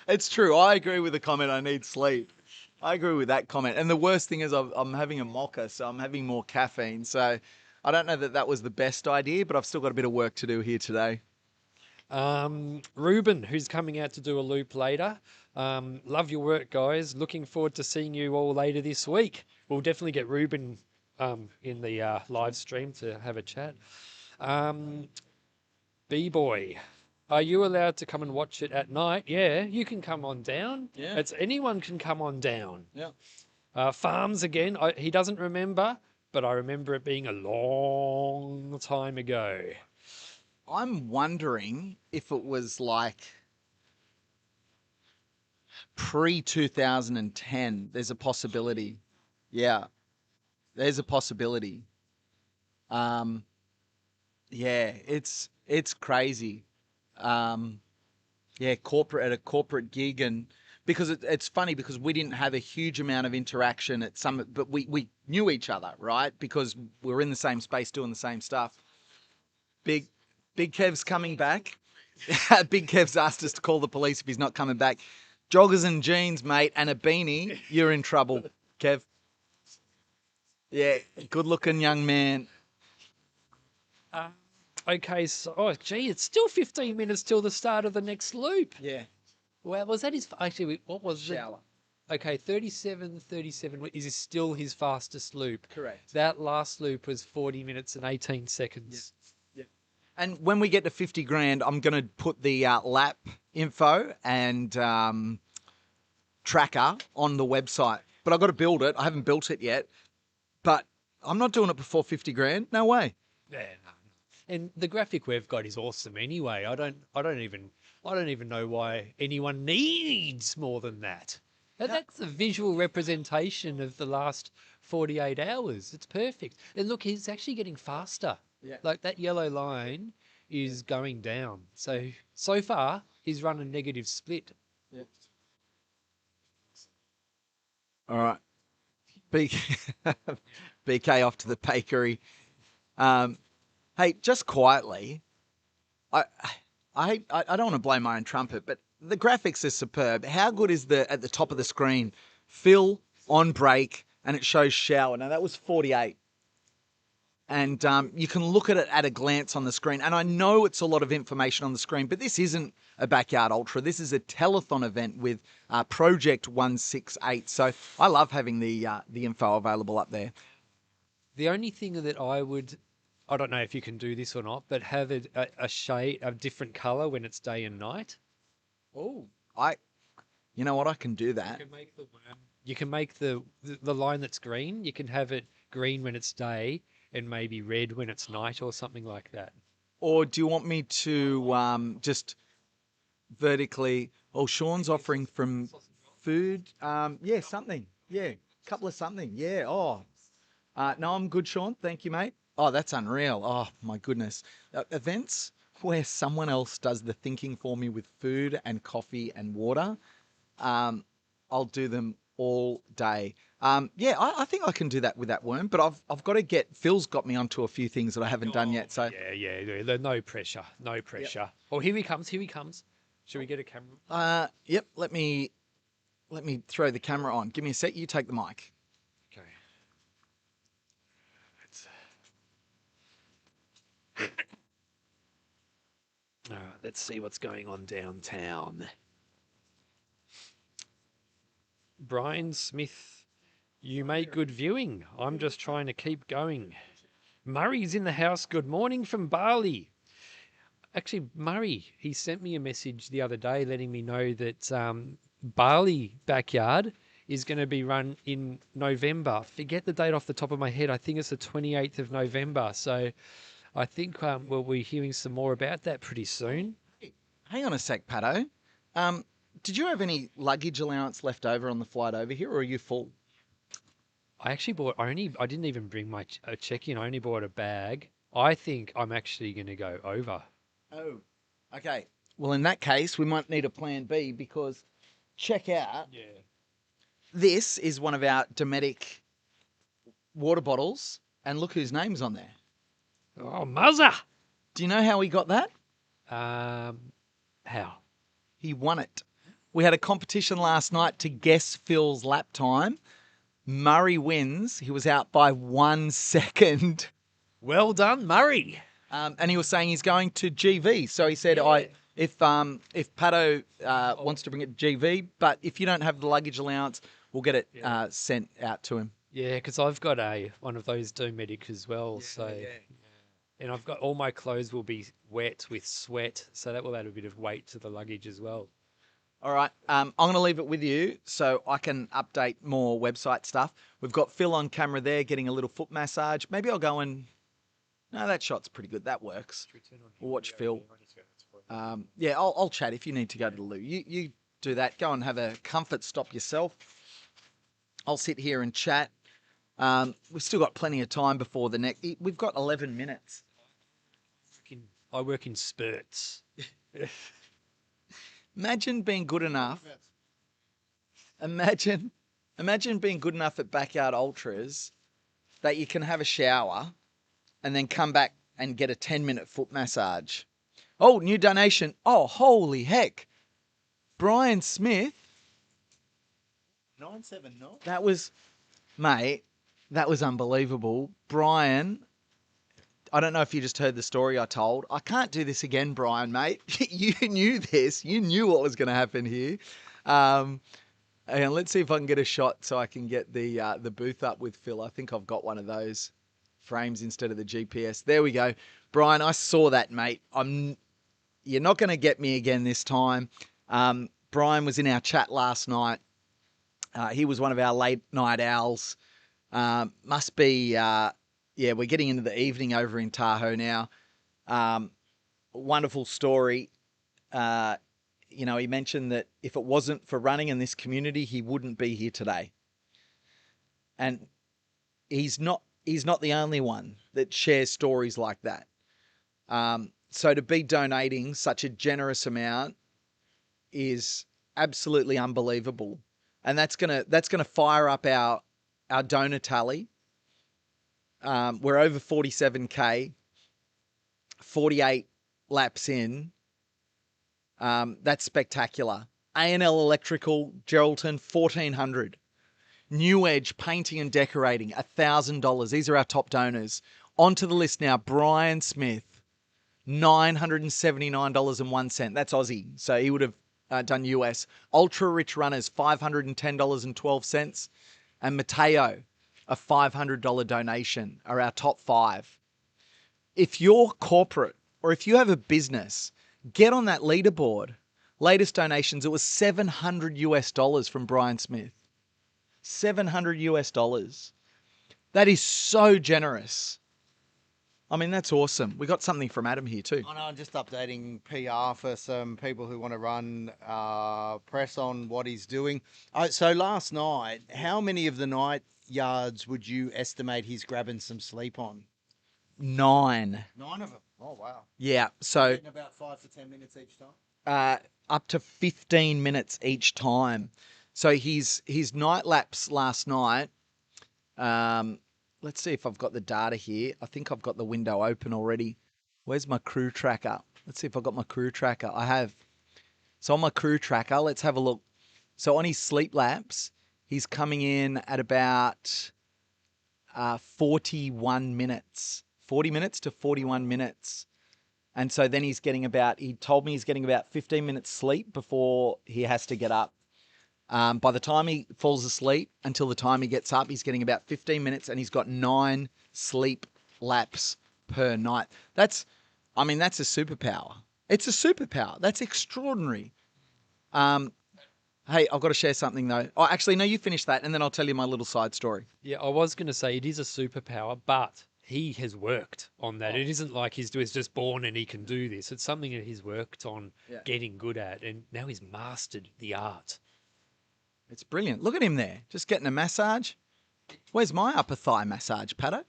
it's true. I agree with the comment. I need sleep. I agree with that comment. And the worst thing is I'm having a mocha, so I'm having more caffeine. So I don't know that was the best idea, but I've still got a bit of work to do here today. Ruben, who's coming out to do a loop later. Love your work, guys. Looking forward to seeing you all later this week. We'll definitely get Ruben in the live stream to have a chat. B-Boy, are you allowed to come and watch it at night? Yeah, you can come on down. Yeah. Anyone can come on down. Yeah. Farms again. He doesn't remember, but I remember it being a long time ago. I'm wondering if it was like pre-2010. There's a possibility. Yeah. There's a possibility. Yeah, it's crazy. Yeah, at a corporate gig, and because it's funny because we didn't have a huge amount of interaction at some, but we knew each other, right? Because we're in the same space doing the same stuff. Big Kev's coming back. Big Kev's asked us to call the police if he's not coming back. Joggers and jeans, mate, and a beanie, you're in trouble, Kev. Yeah, good-looking young man. Okay, so, it's still 15 minutes till the start of the next loop. Yeah. Well, was that his, actually, what was Shower. it? Okay, 37 is still his fastest loop. Correct. That last loop was 40 minutes and 18 seconds. Yeah. And when we get to 50 grand, I'm going to put the lap info and tracker on the website. But I've got to build it. I haven't built it yet. But I'm not doing it before 50 grand. No way. Yeah, no. And the graphic we've got is awesome anyway. I don't even know why anyone needs more than that. That's a visual representation of the last 48 hours. It's perfect. And look, he's actually getting faster. Yeah. Like that yellow line is going down. So far, he's run a negative split. Yeah. All right. BK off to the bakery. Hey, just quietly, I don't want to blow my own trumpet, but the graphics are superb. How good is at the top of the screen? Phil on break, and it shows shower. Now that was 48. And you can look at it at a glance on the screen. And I know it's a lot of information on the screen, but this isn't a Backyard Ultra. This is a telethon event with Project 168. So I love having the info available up there. The only thing that I don't know if you can do this or not, but have a shade, a different color when it's day and night. Oh, you know what? I can do that. You can make the line that's green. You can have it green when it's day and maybe red when it's night or something like that. Or do you want me to just vertically? Oh, Sean's offering from food. Yeah, something. Yeah, couple of something. Yeah. Oh, No, I'm good, Sean. Thank you, mate. Oh, that's unreal. Oh, my goodness. Events where someone else does the thinking for me with food and coffee and water, I'll do them all day. Yeah, I think I can do that with that worm, but I've got to get, Phil's got me onto a few things that I haven't done yet. So, Yeah. No pressure. No pressure. Oh, here he comes. Here he comes. Should we get a camera? yep, let me throw the camera on. Give me a sec. You take the mic. Okay. All right, let's see what's going on downtown. Brian Smith, you make good viewing. I'm just trying to keep going. Murray's in the house. Good morning from Bali. Actually, Murray, he sent me a message the other day letting me know that Bali Backyard is going to be run in November. Forget the date off the top of my head. I think it's the 28th of November. So I think we'll be hearing some more about that pretty soon. Hang on a sec, Pato. Did you have any luggage allowance left over on the flight over here, or are you full? I actually bought I didn't even bring my check-in. I only bought a bag. I think I'm actually going to go over. Oh, okay. Well, in that case, we might need a plan B because check out. Yeah. This is one of our Dometic water bottles, and look whose name's on there. Oh, Muzza! Do you know how he got that? How? He won it. We had a competition last night to guess Phil's lap time. Murray wins. He was out by 1 second. Well done, Murray. And he was saying he's going to GV. So he said, if Pato wants to bring it to GV, but if you don't have the luggage allowance, we'll get it sent out to him. Yeah, because I've got one of those Dometic as well. And I've got all my clothes will be wet with sweat, so that will add a bit of weight to the luggage as well. All right. I'm going to leave it with you so I can update more website stuff. We've got Phil on camera there getting a little foot massage. Maybe I'll go and... No, that shot's pretty good. That works. We'll watch Phil. Yeah, I'll chat if you need to go to the loo. You do that. Go and have a comfort stop yourself. I'll sit here and chat. We've still got plenty of time before the next... We've got 11 minutes. I work in spurts. Imagine being good enough. Imagine being good enough at Backyard Ultras that you can have a shower and then come back and get a 10-minute foot massage. Oh, new donation. Oh, holy heck. Brian Smith. 979. That was, mate, that was unbelievable. Brian, I don't know if you just heard the story I told. I can't do this again, Brian, mate. You knew this. You knew what was going to happen here. And let's see if I can get a shot so I can get the booth up with Phil. I think I've got one of those frames instead of the GPS. There we go. Brian, I saw that, mate. You're not going to get me again this time. Brian was in our chat last night. He was one of our late night owls. Must be... yeah, we're getting into the evening over in Tahoe now. Wonderful story. You know, he mentioned that if it wasn't for running in this community, he wouldn't be here today. And he's not the only one that shares stories like that. So to be donating such a generous amount is absolutely unbelievable. And that's gonna fire up our donor tally. We're over 47K, 48 laps in. That's spectacular. A&L Electrical, Geraldton, 1,400. New Edge Painting and Decorating, $1,000. These are our top donors. Onto the list now, Brian Smith, $979.01. That's Aussie, so he would have done US. Ultra Rich Runners, $510.12. And Mateo, a $500 donation, are our top 5. If you're corporate or if you have a business, get on that leaderboard. Latest donations, it was $700 from Brian Smith. $700. That is so generous. I mean, that's awesome. We got something from Adam here too. I know, I'm just updating PR for some people who want to run press on what he's doing. So last night, how many of the night yards would you estimate he's grabbing some sleep on? 9. 9 of them. Oh wow. Yeah. So Getting about 5 to 10 minutes each time. up to 15 minutes each time. So his night laps last night. Let's see if I've got the data here. I think I've got the window open already. Where's my crew tracker? Let's see if I've got my crew tracker. I have. So on my crew tracker, let's have a look. So on his sleep laps, he's coming in at about 41 minutes. 40 minutes to 41 minutes. And so then he's getting he told me he's getting about 15 minutes sleep before he has to get up. By the time he falls asleep until the time he gets up, he's getting about 15 minutes and he's got 9 sleep laps per night. That's a superpower. It's a superpower. That's extraordinary. Hey, I've got to share something though. Oh, actually, no, you finish that and then I'll tell you my little side story. Yeah, I was going to say it is a superpower, but he has worked on that. It isn't like he's just born and he can do this. It's something that he's worked on getting good at, and now he's mastered the art. It's brilliant. Look at him there, just getting a massage. Where's my upper thigh massage, Pato?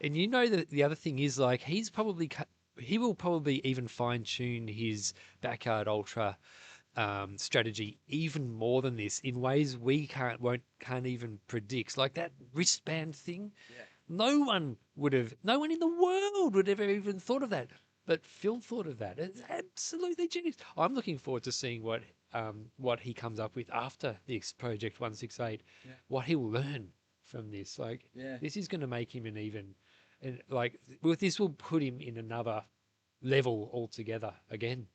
And you know that the other thing is, like, he will probably even fine tune his backyard ultra strategy even more than this in ways we can't even predict. Like that wristband thing. Yeah. No one in the world would have ever even thought of that. But Phil thought of that. It's absolutely genius. I'm looking forward to seeing what he comes up with after this Project 168. Yeah. What he'll learn from this. Like, this is going to make him this will put him in another level altogether again.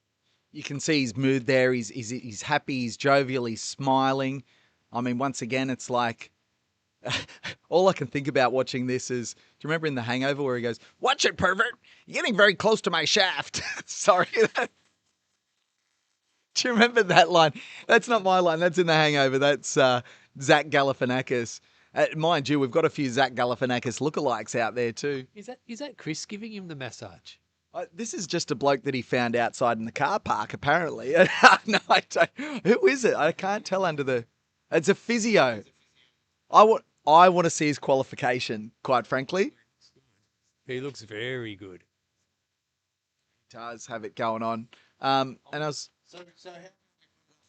You can see his mood there. He's happy. He's jovial. He's smiling. I mean, once again, it's like all I can think about watching this is, do you remember in The Hangover where he goes, "Watch it, pervert! You're getting very close to my shaft." Sorry. Do you remember that line? That's not my line. That's in The Hangover. That's Zach Galifianakis. Mind you, we've got a few Zach Galifianakis lookalikes out there too. Is that Chris giving him the massage? This is just a bloke that he found outside in the car park, apparently. No, I don't. Who is it? I can't tell under the... It's a physio. I want to see his qualification, quite frankly. He looks very good. He does have it going on. And I was... So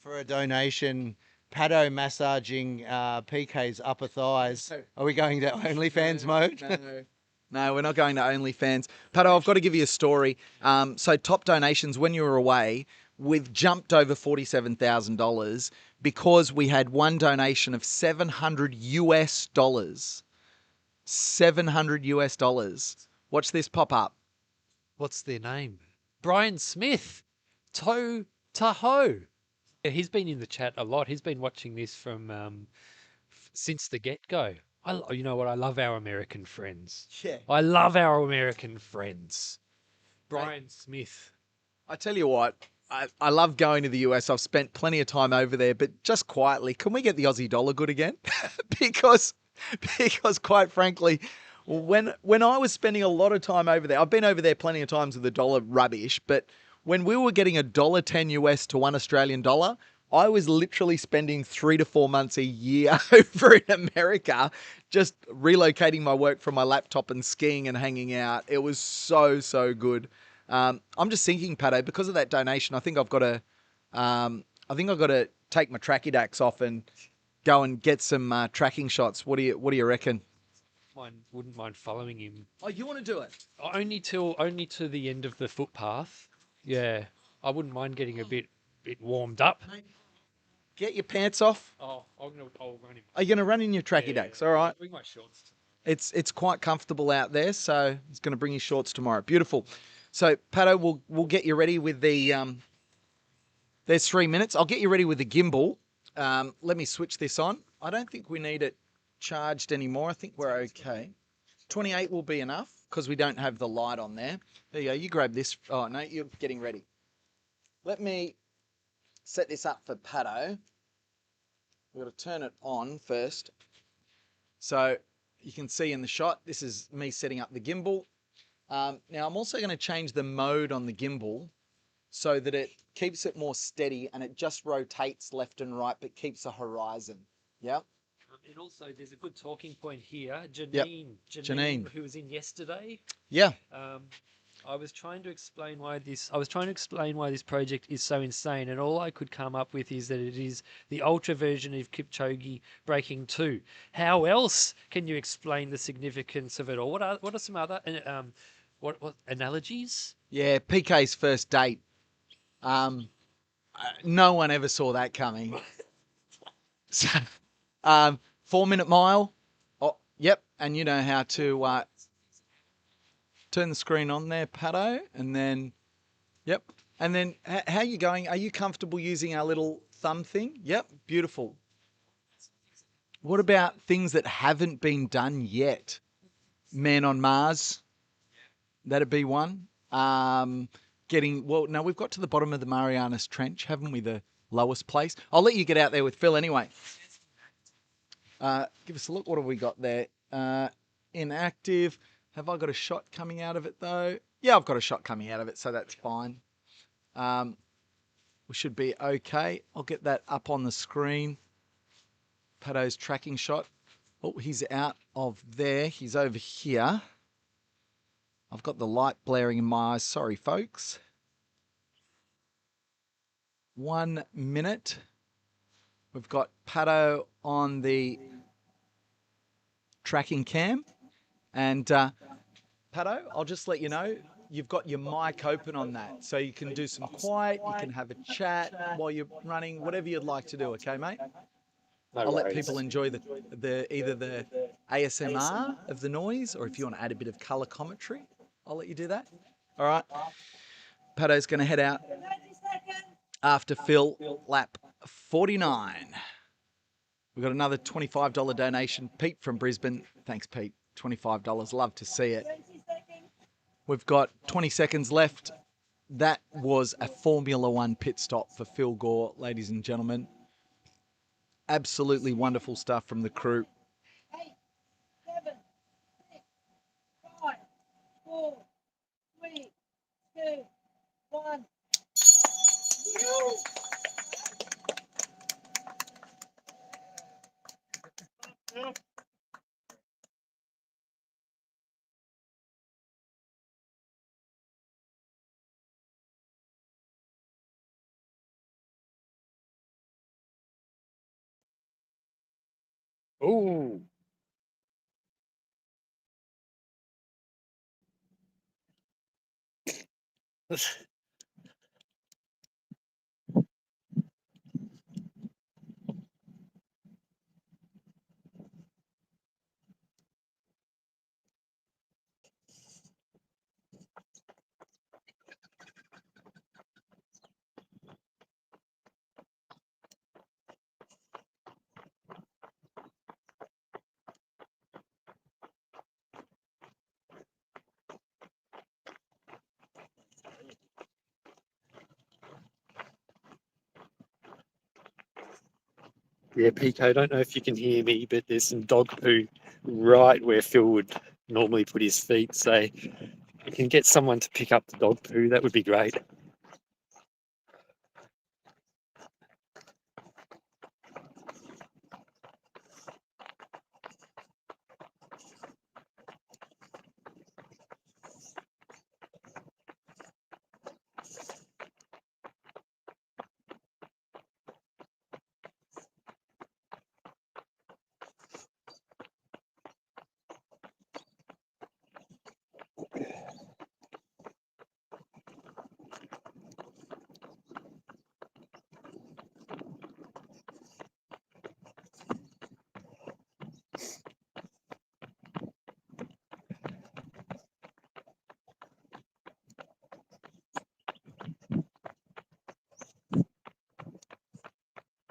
for a donation, Pato massaging PK's upper thighs. Are we going to OnlyFans mode? No, we're not going to OnlyFans. Pato, I've got to give you a story. So top donations when you were away, we've jumped over $47,000 because we had one donation of $700 US. $700 US. Watch this pop up. What's their name? Brian Smith. Tahoe. Yeah, he's been in the chat a lot. He's been watching this from since the get-go. You know what? I love our American friends. Yeah. I love our American friends. Brian Smith. I tell you what, I love going to the US. I've spent plenty of time over there, but just quietly, can we get the Aussie dollar good again? because quite frankly, when I was spending a lot of time over there, I've been over there plenty of times with the dollar rubbish, but when we were getting $1.10 US to $1 Australian dollar, I was literally spending 3 to 4 months a year over in America, just relocating my work from my laptop and skiing and hanging out. It was so, so good. I'm just thinking, Pato, because of that donation, I think I've got to take my Trachydax off and go and get some tracking shots. What do you reckon? Wouldn't mind following him. Oh, you want to do it? Only to the end of the footpath. Yeah, I wouldn't mind getting a bit warmed up. Get your pants off. Oh, I'll run him. Are you going to run in your Trachydax? Yeah. All right. Bring my shorts. It's quite comfortable out there, so he's going to bring his shorts tomorrow. Beautiful. So, Pato, we'll get you ready with the... there's 3 minutes. I'll get you ready with the gimbal. Let me switch this on. I don't think we need it charged anymore. I think we're okay. 28 will be enough because we don't have the light on there. There you go. You grab this. Oh, no, you're getting ready. Let me set this up for Pato. We've got to turn it on first. So you can see in the shot, this is me setting up the gimbal. Now I'm also going to change the mode on the gimbal so that it keeps it more steady and it just rotates left and right but keeps a horizon. Yeah. And also, there's a good talking point here. Yep. Janine, who was in yesterday. Yeah. I was trying to explain why this project is so insane, and all I could come up with is that it is the ultra version of Kipchoge breaking 2. How else can you explain the significance of it all? What are some other what analogies? Yeah, PK's first date. No one ever saw that coming. So, 4-minute mile. Oh, yep. And you know how to turn the screen on there, Pato, and then, yep. And then, how are you going? Are you comfortable using our little thumb thing? Yep, beautiful. What about things that haven't been done yet? Man on Mars. That'd be one. No, we've got to the bottom of the Marianas Trench, haven't we? The lowest place. I'll let you get out there with Phil anyway. Give us a look. What have we got there? Inactive. Have I got a shot coming out of it though? Yeah, I've got a shot coming out of it, so that's fine. We should be okay. I'll get that up on the screen. Pato's tracking shot. Oh, he's out of there. He's over here. I've got the light blaring in my eyes. Sorry, folks. 1 minute. We've got Pato on the tracking cam. And Pato, I'll just let you know, you've got your mic open on that. So you can do some quiet, you can have a chat while you're running, whatever you'd like to do, okay, mate? I'll let people enjoy either the ASMR of the noise, or if you want to add a bit of colour commentary, I'll let you do that. All right. Pato's going to head out after Phil, lap 49. We've got another $25 donation. Pete from Brisbane. Thanks, Pete. $25. Love to see it. We've got 20 seconds left. That was a Formula One pit stop for Phil Gore, ladies and gentlemen. Absolutely wonderful stuff from the crew. 8, 7, 6, 5, 4, 3, 2, 1. Ooh. Yeah, Pico, I don't know if you can hear me, but there's some dog poo right where Phil would normally put his feet. So if you can get someone to pick up the dog poo, that would be great.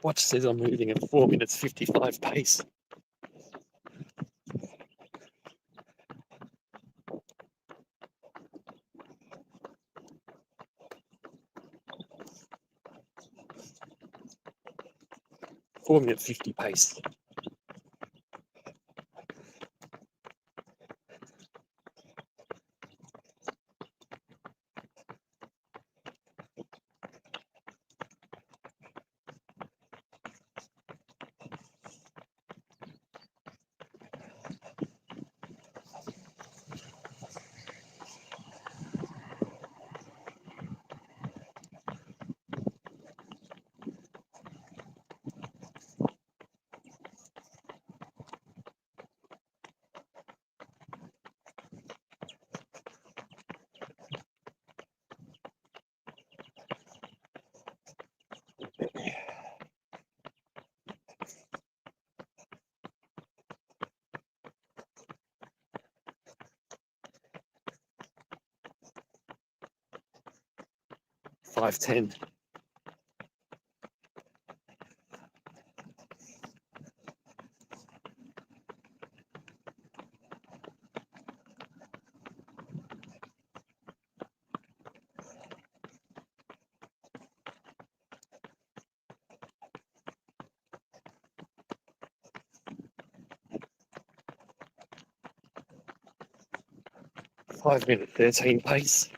Watch says I'm moving at 4 minutes 55 pace. Four-minute 50 pace. 5:10. Minute 13 pace.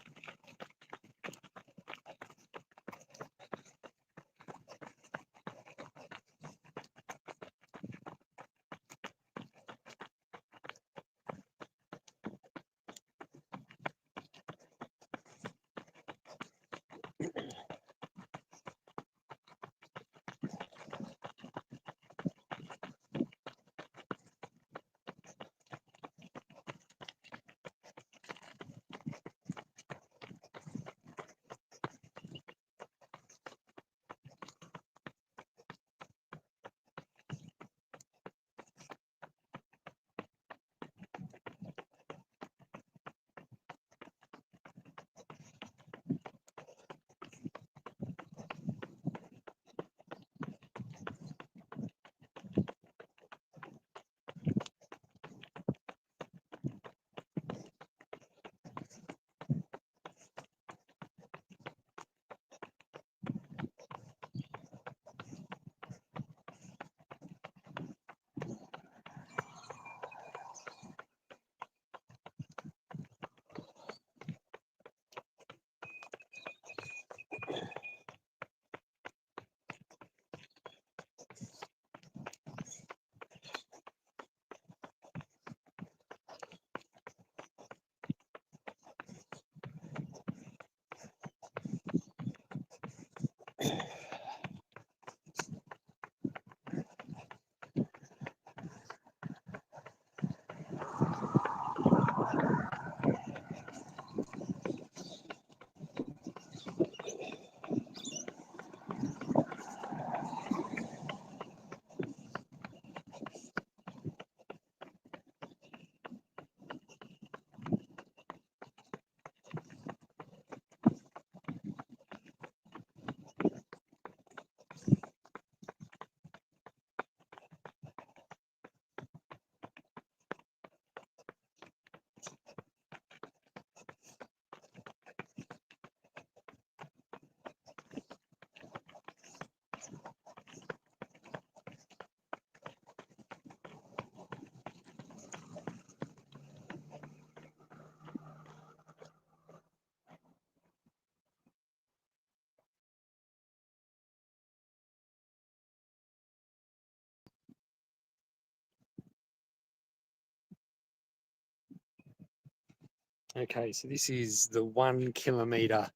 Okay, so this is the 1 kilometre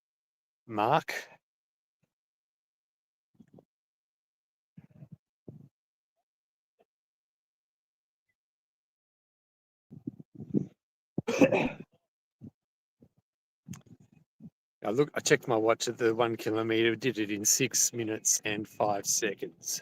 mark. Now look, I checked my watch at the 1 kilometre, did it in 6 minutes and 5 seconds.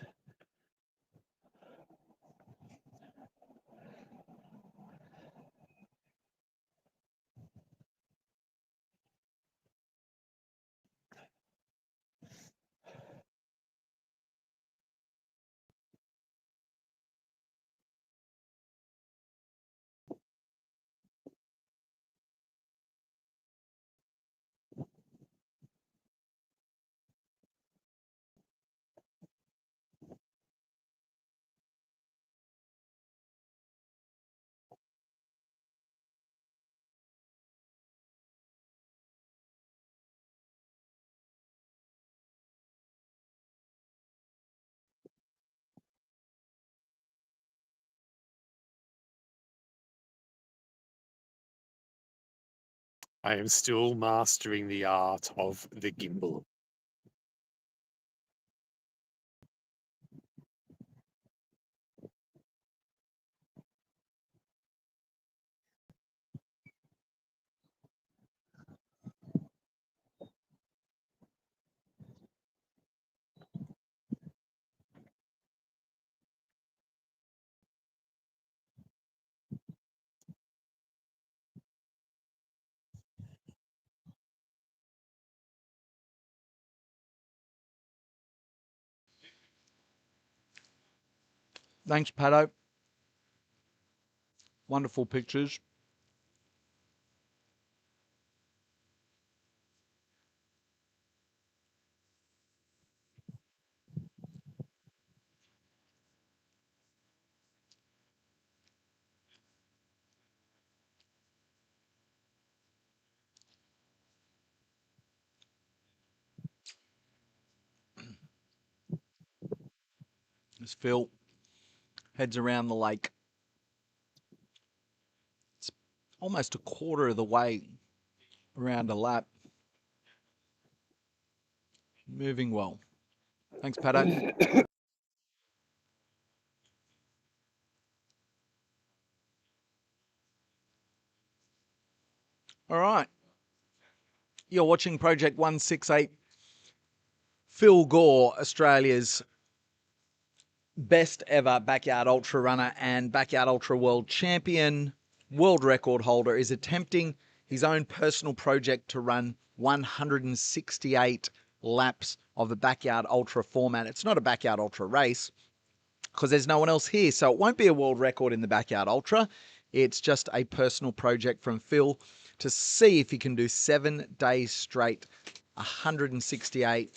I am still mastering the art of the gimbal. Thanks, Pato. Wonderful pictures. As Phil heads around the lake, it's almost a quarter of the way around a lap. Moving well. Thanks, Pato. All right. You're watching Project 168. Phil Gore, Australia's best ever backyard ultra runner and backyard ultra world champion, world record holder, is attempting his own personal project to run 168 laps of the backyard ultra format. It's not a backyard ultra race because there's no one else here, so it won't be a world record in the backyard ultra. It's just a personal project from Phil to see if he can do 7 days straight, 168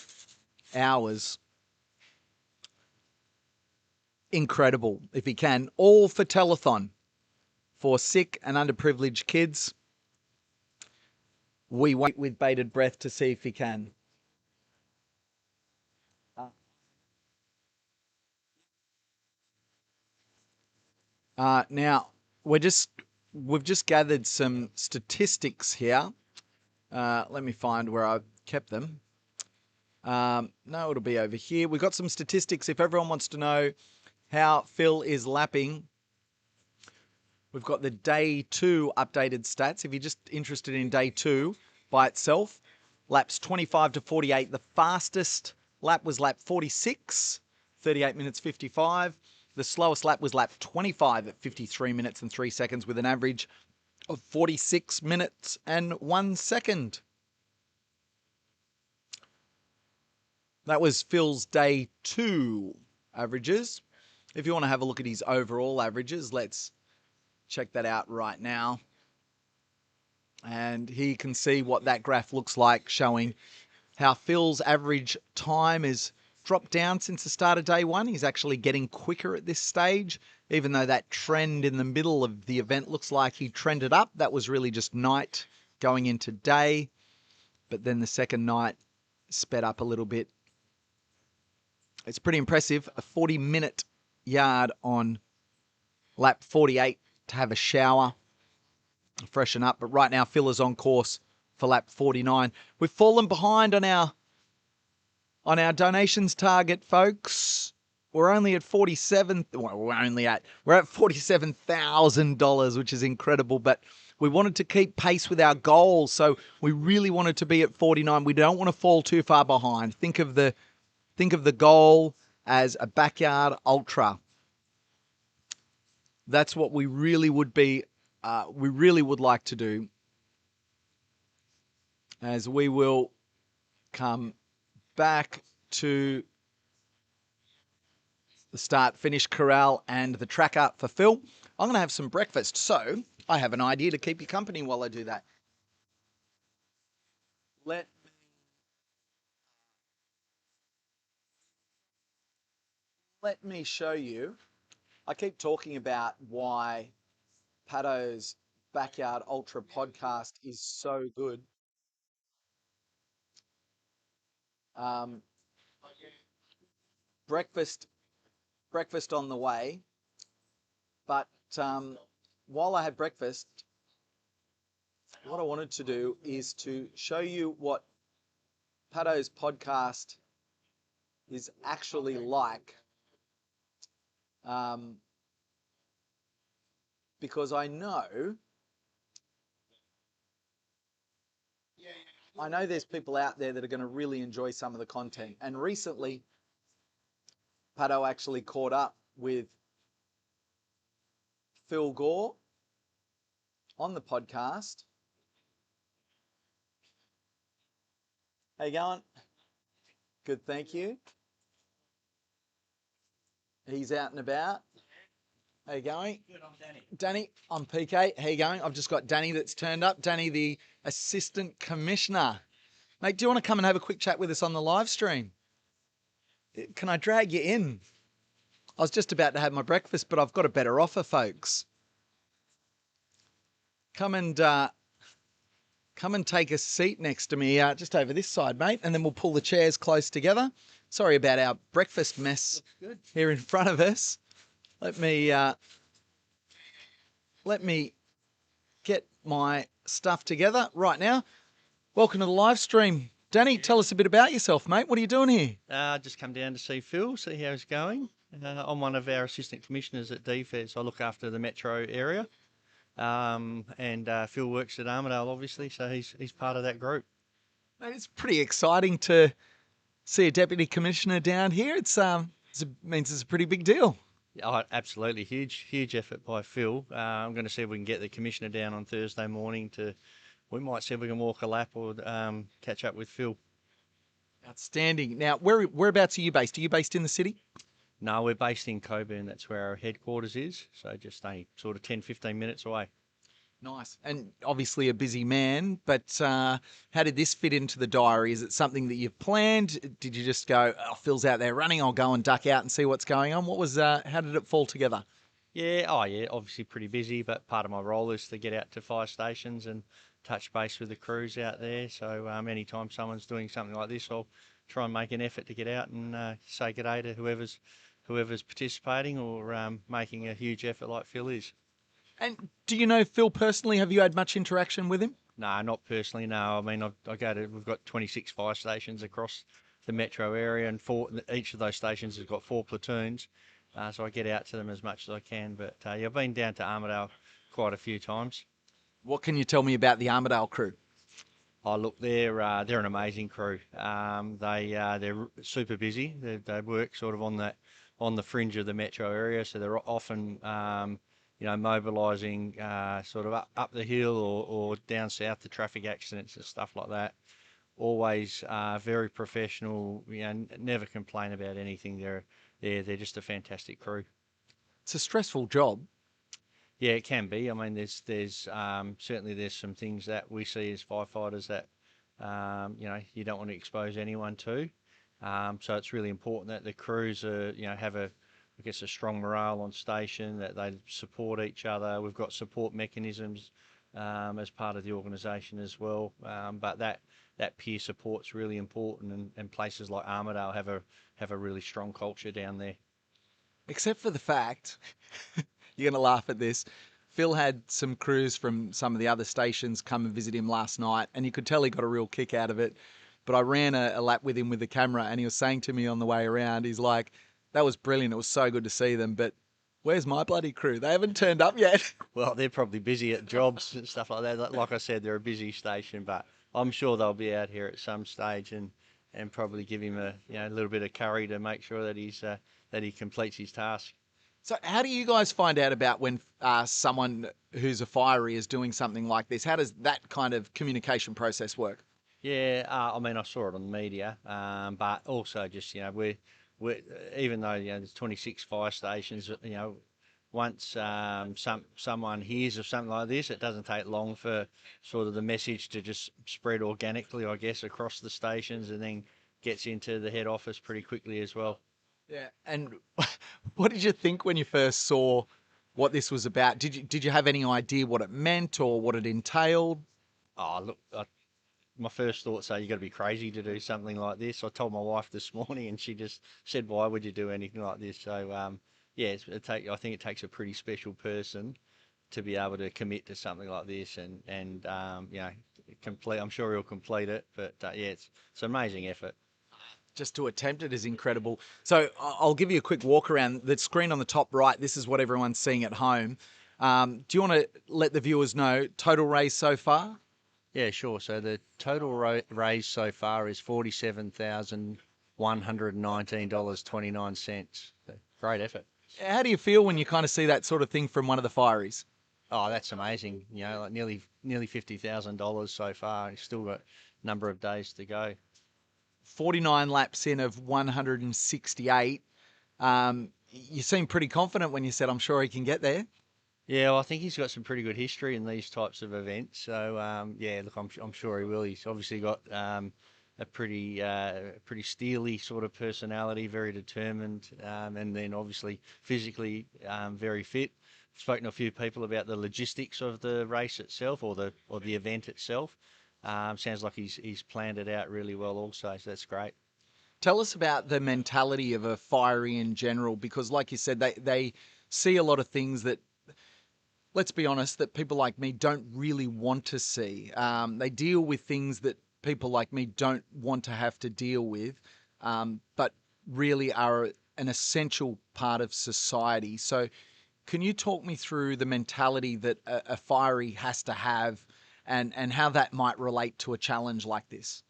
hours. Incredible if he can. All for Telethon. For sick and underprivileged kids. We wait with bated breath to see if he can. Now, we've just gathered some statistics here. Let me find where I kept them. No, it'll be over here. We've got some statistics if everyone wants to know how Phil is lapping. We've got the day 2 updated stats. If you're just interested in day 2 by itself, laps 25 to 48. The fastest lap was lap 46, 38 minutes 55. The slowest lap was lap 25 at 53 minutes and 3 seconds with an average of 46 minutes and 1 second. That was Phil's day 2 averages. If you want to have a look at his overall averages, let's check that out right now. And here you can see what that graph looks like, showing how Phil's average time is dropped down since the start of day 1. He's actually getting quicker at this stage, even though that trend in the middle of the event looks like he trended up. That was really just night going into day, but then the second night sped up a little bit. It's pretty impressive. A 40-minute yard on lap 48 to have a shower, freshen up. But right now, Phil is on course for lap 49. We've fallen behind on our donations target, folks. We're only at we're at $47,000, which is incredible. But we wanted to keep pace with our goals, so we really wanted to be at 49. We don't want to fall too far behind. Think of the goal as a backyard ultra. That's what we really would be. We really would like to do, as we will come back to the start-finish corral and the tracker for Phil. I'm going to have some breakfast, so I have an idea to keep you company while I do that. Let me show you. I keep talking about why Pato's Backyard Ultra podcast is so good. Breakfast on the way. But while I had breakfast, what I wanted to do is to show you what Pato's podcast is actually like. Because I know there's people out there that are going to really enjoy some of the content. And recently, Pato actually caught up with Phil Gore on the podcast. How you going? Good, thank you. He's out and about. How you going? Good, I'm Danny. Danny, I'm PK. How you going? I've just got Danny that's turned up. Danny, the Assistant Commissioner. Mate, do you want to come and have a quick chat with us on the live stream? Can I drag you in? I was just about to have my breakfast, but I've got a better offer, folks. Come and take a seat next to me, just over this side, mate, and then we'll pull the chairs close together. Sorry about our breakfast mess here in front of us. Let me get my stuff together right now. Welcome to the live stream. Danny, tell us a bit about yourself, mate. What are you doing here? Just come down to see Phil, see how he's going. I'm one of our assistant commissioners at DFED, so I look after the metro area. Phil works at Armidale, obviously, so he's part of that group. Mate, it's pretty exciting to see a deputy commissioner down here. It means it's a pretty big deal. Oh, absolutely, huge effort by Phil. I'm going to see if we can get the commissioner down on Thursday morning we might see if we can walk a lap or catch up with Phil. Outstanding. Now, whereabouts are you based? Are you based in the city? No, we're based in Coburn. That's where our headquarters is. So just only sort of 10, 15 minutes away. Nice. And obviously a busy man, but how did this fit into the diary? Is it something that you've planned? Did you just go, oh, Phil's out there running, I'll go and duck out and see what's going on? How did it fall together? Yeah, obviously pretty busy, but part of my role is to get out to fire stations and touch base with the crews out there. So anytime someone's doing something like this, I'll try and make an effort to get out and say good day to whoever's participating or making a huge effort like Phil is. And do you know Phil personally? Have you had much interaction with him? No, not personally, no. I mean, we've got 26 fire stations across the metro area, and each of those stations has got 4 platoons. So I get out to them as much as I can. But I've been down to Armidale quite a few times. What can you tell me about the Armidale crew? Oh, look, they're an amazing crew. They're super busy. They work sort of on the fringe of the metro area, so they're often mobilising sort of up the hill or down south to traffic accidents and stuff like that. Always very professional. Never complain about anything. They're just a fantastic crew. It's a stressful job. Yeah, it can be. I mean, there's certainly there's some things that we see as firefighters that you don't want to expose anyone to. So it's really important that the crews have a strong morale on station, that they support each other. We've got support mechanisms as part of the organisation as well. But that peer support's really important, and places like Armidale have a really strong culture down there. Except for the fact, you're going to laugh at this, Phil had some crews from some of the other stations come and visit him last night, and you could tell he got a real kick out of it. But I ran a lap with him with the camera, and he was saying to me on the way around, he's like, that was brilliant. It was so good to see them, but where's my bloody crew? They haven't turned up yet. Well, they're probably busy at jobs and stuff like that. Like I said, they're a busy station, but I'm sure they'll be out here at some stage and probably give him a little bit of curry to make sure that he completes his task. So how do you guys find out about when someone who's a fiery is doing something like this? How does that kind of communication process work? Yeah, I mean, I saw it on the media, but also just, we're even though, there's 26 fire stations, once someone hears of something like this, it doesn't take long for sort of the message to just spread organically, I guess, across the stations, and then gets into the head office pretty quickly as well. Yeah. And what did you think when you first saw what this was about? Did you have any idea what it meant or what it entailed? Oh, look, my first thoughts are you got to be crazy to do something like this. I told my wife this morning, and she just said, "Why would you do anything like this?" So, I think it takes a pretty special person to be able to commit to something like this and complete. I'm sure he'll complete it, but it's an amazing effort. Just to attempt it is incredible. So I'll give you a quick walk around. The screen on the top right, this is what everyone's seeing at home. Do you want to let the viewers know total raise so far? Yeah, sure. So the total raise so far is $47,119.29. So great effort. How do you feel when you kind of see that sort of thing from one of the fireys? Oh, that's amazing. Like nearly $50,000 so far. You've still got a number of days to go. 49 laps in of 168. You seem pretty confident when you said, I'm sure he can get there. Yeah, well, I think he's got some pretty good history in these types of events. So yeah, look, I'm sure he will. He's obviously got a pretty steely sort of personality, very determined, and then obviously physically very fit. Spoken to a few people about the logistics of the race itself, or the event itself. Sounds like he's planned it out really well also. So that's great. Tell us about the mentality of a fiery in general, because like you said, they see a lot of things that, let's be honest, that people like me don't really want to see. They deal with things that people like me don't want to have to deal with, but really are an essential part of society. So can you talk me through the mentality that a fiery has to have, and how that might relate to a challenge like this?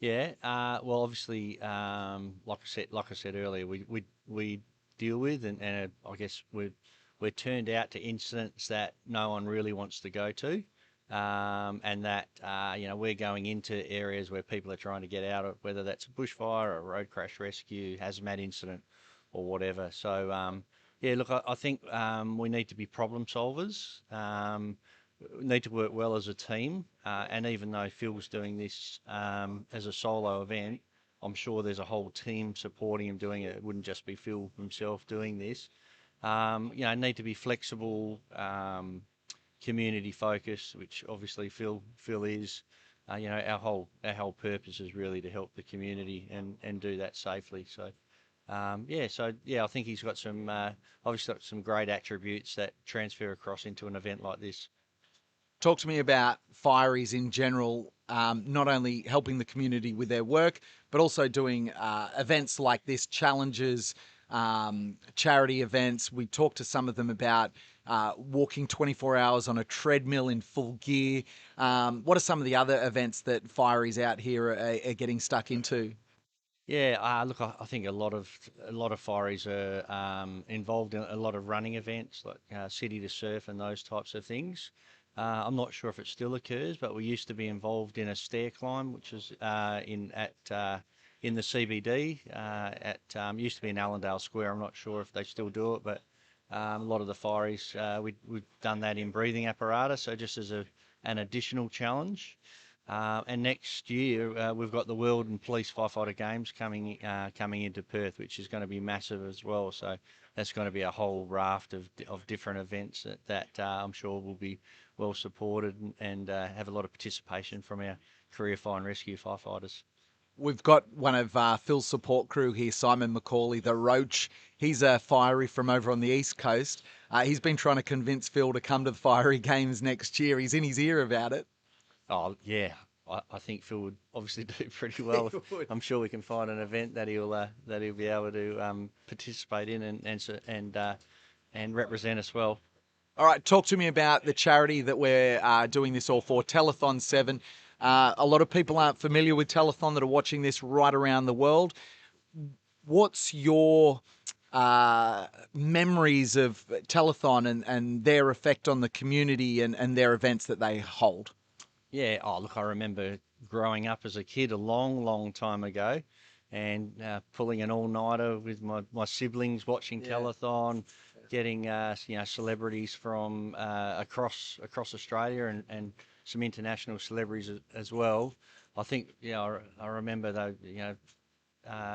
Yeah, well, obviously, like I said earlier, we deal with, and I guess we're turned out to incidents that no one really wants to go to, and that we're going into areas where people are trying to get out of, whether that's a bushfire, a road crash rescue, hazmat incident, or whatever. So yeah, look, I think we need to be problem solvers. Need to work well as a team. And even though Phil's doing this as a solo event, I'm sure there's a whole team supporting him doing it. It wouldn't just be Phil himself doing this. Need to be flexible, community focused, which obviously Phil is. Our whole purpose is really to help the community and do that safely. So. I think he's got some obviously got some great attributes that transfer across into an event like this. Talk to me about fireys in general, not only helping the community with their work, but also doing events like this, challenges, charity events. We talked to some of them about walking 24 hours on a treadmill in full gear. What are some of the other events that fireys out here are getting stuck into? Yeah, look, I think a lot of fireys are involved in a lot of running events like City to Surf and those types of things. I'm not sure if it still occurs, but we used to be involved in a stair climb, which is in the CBD used to be in Allendale Square. I'm not sure if they still do it, but a lot of the fireys we've done that in breathing apparatus, so just as an additional challenge. And next year we've got the World and Police Firefighter Games coming into Perth, which is going to be massive as well. So that's going to be a whole raft of different events that I'm sure will be well supported and have a lot of participation from our career fire and rescue firefighters. We've got one of Phil's support crew here, Simon McCauley, the Roach. He's a fiery from over on the East Coast. He's been trying to convince Phil to come to the Fiery Games next year. He's in his ear about it. Oh yeah, I think Phil would obviously do pretty well. I'm sure we can find an event that he'll be able to participate in and represent us well. All right, talk to me about the charity that we're doing this all for, Telethon 7. A lot of people aren't familiar with Telethon that are watching this right around the world. What's your memories of Telethon and their effect on the community and their events that they hold? Yeah, oh look, I remember growing up as a kid a long, long time ago, and pulling an all-nighter with my siblings, watching Telethon, getting celebrities from across Australia and some international celebrities as well. I think I remember though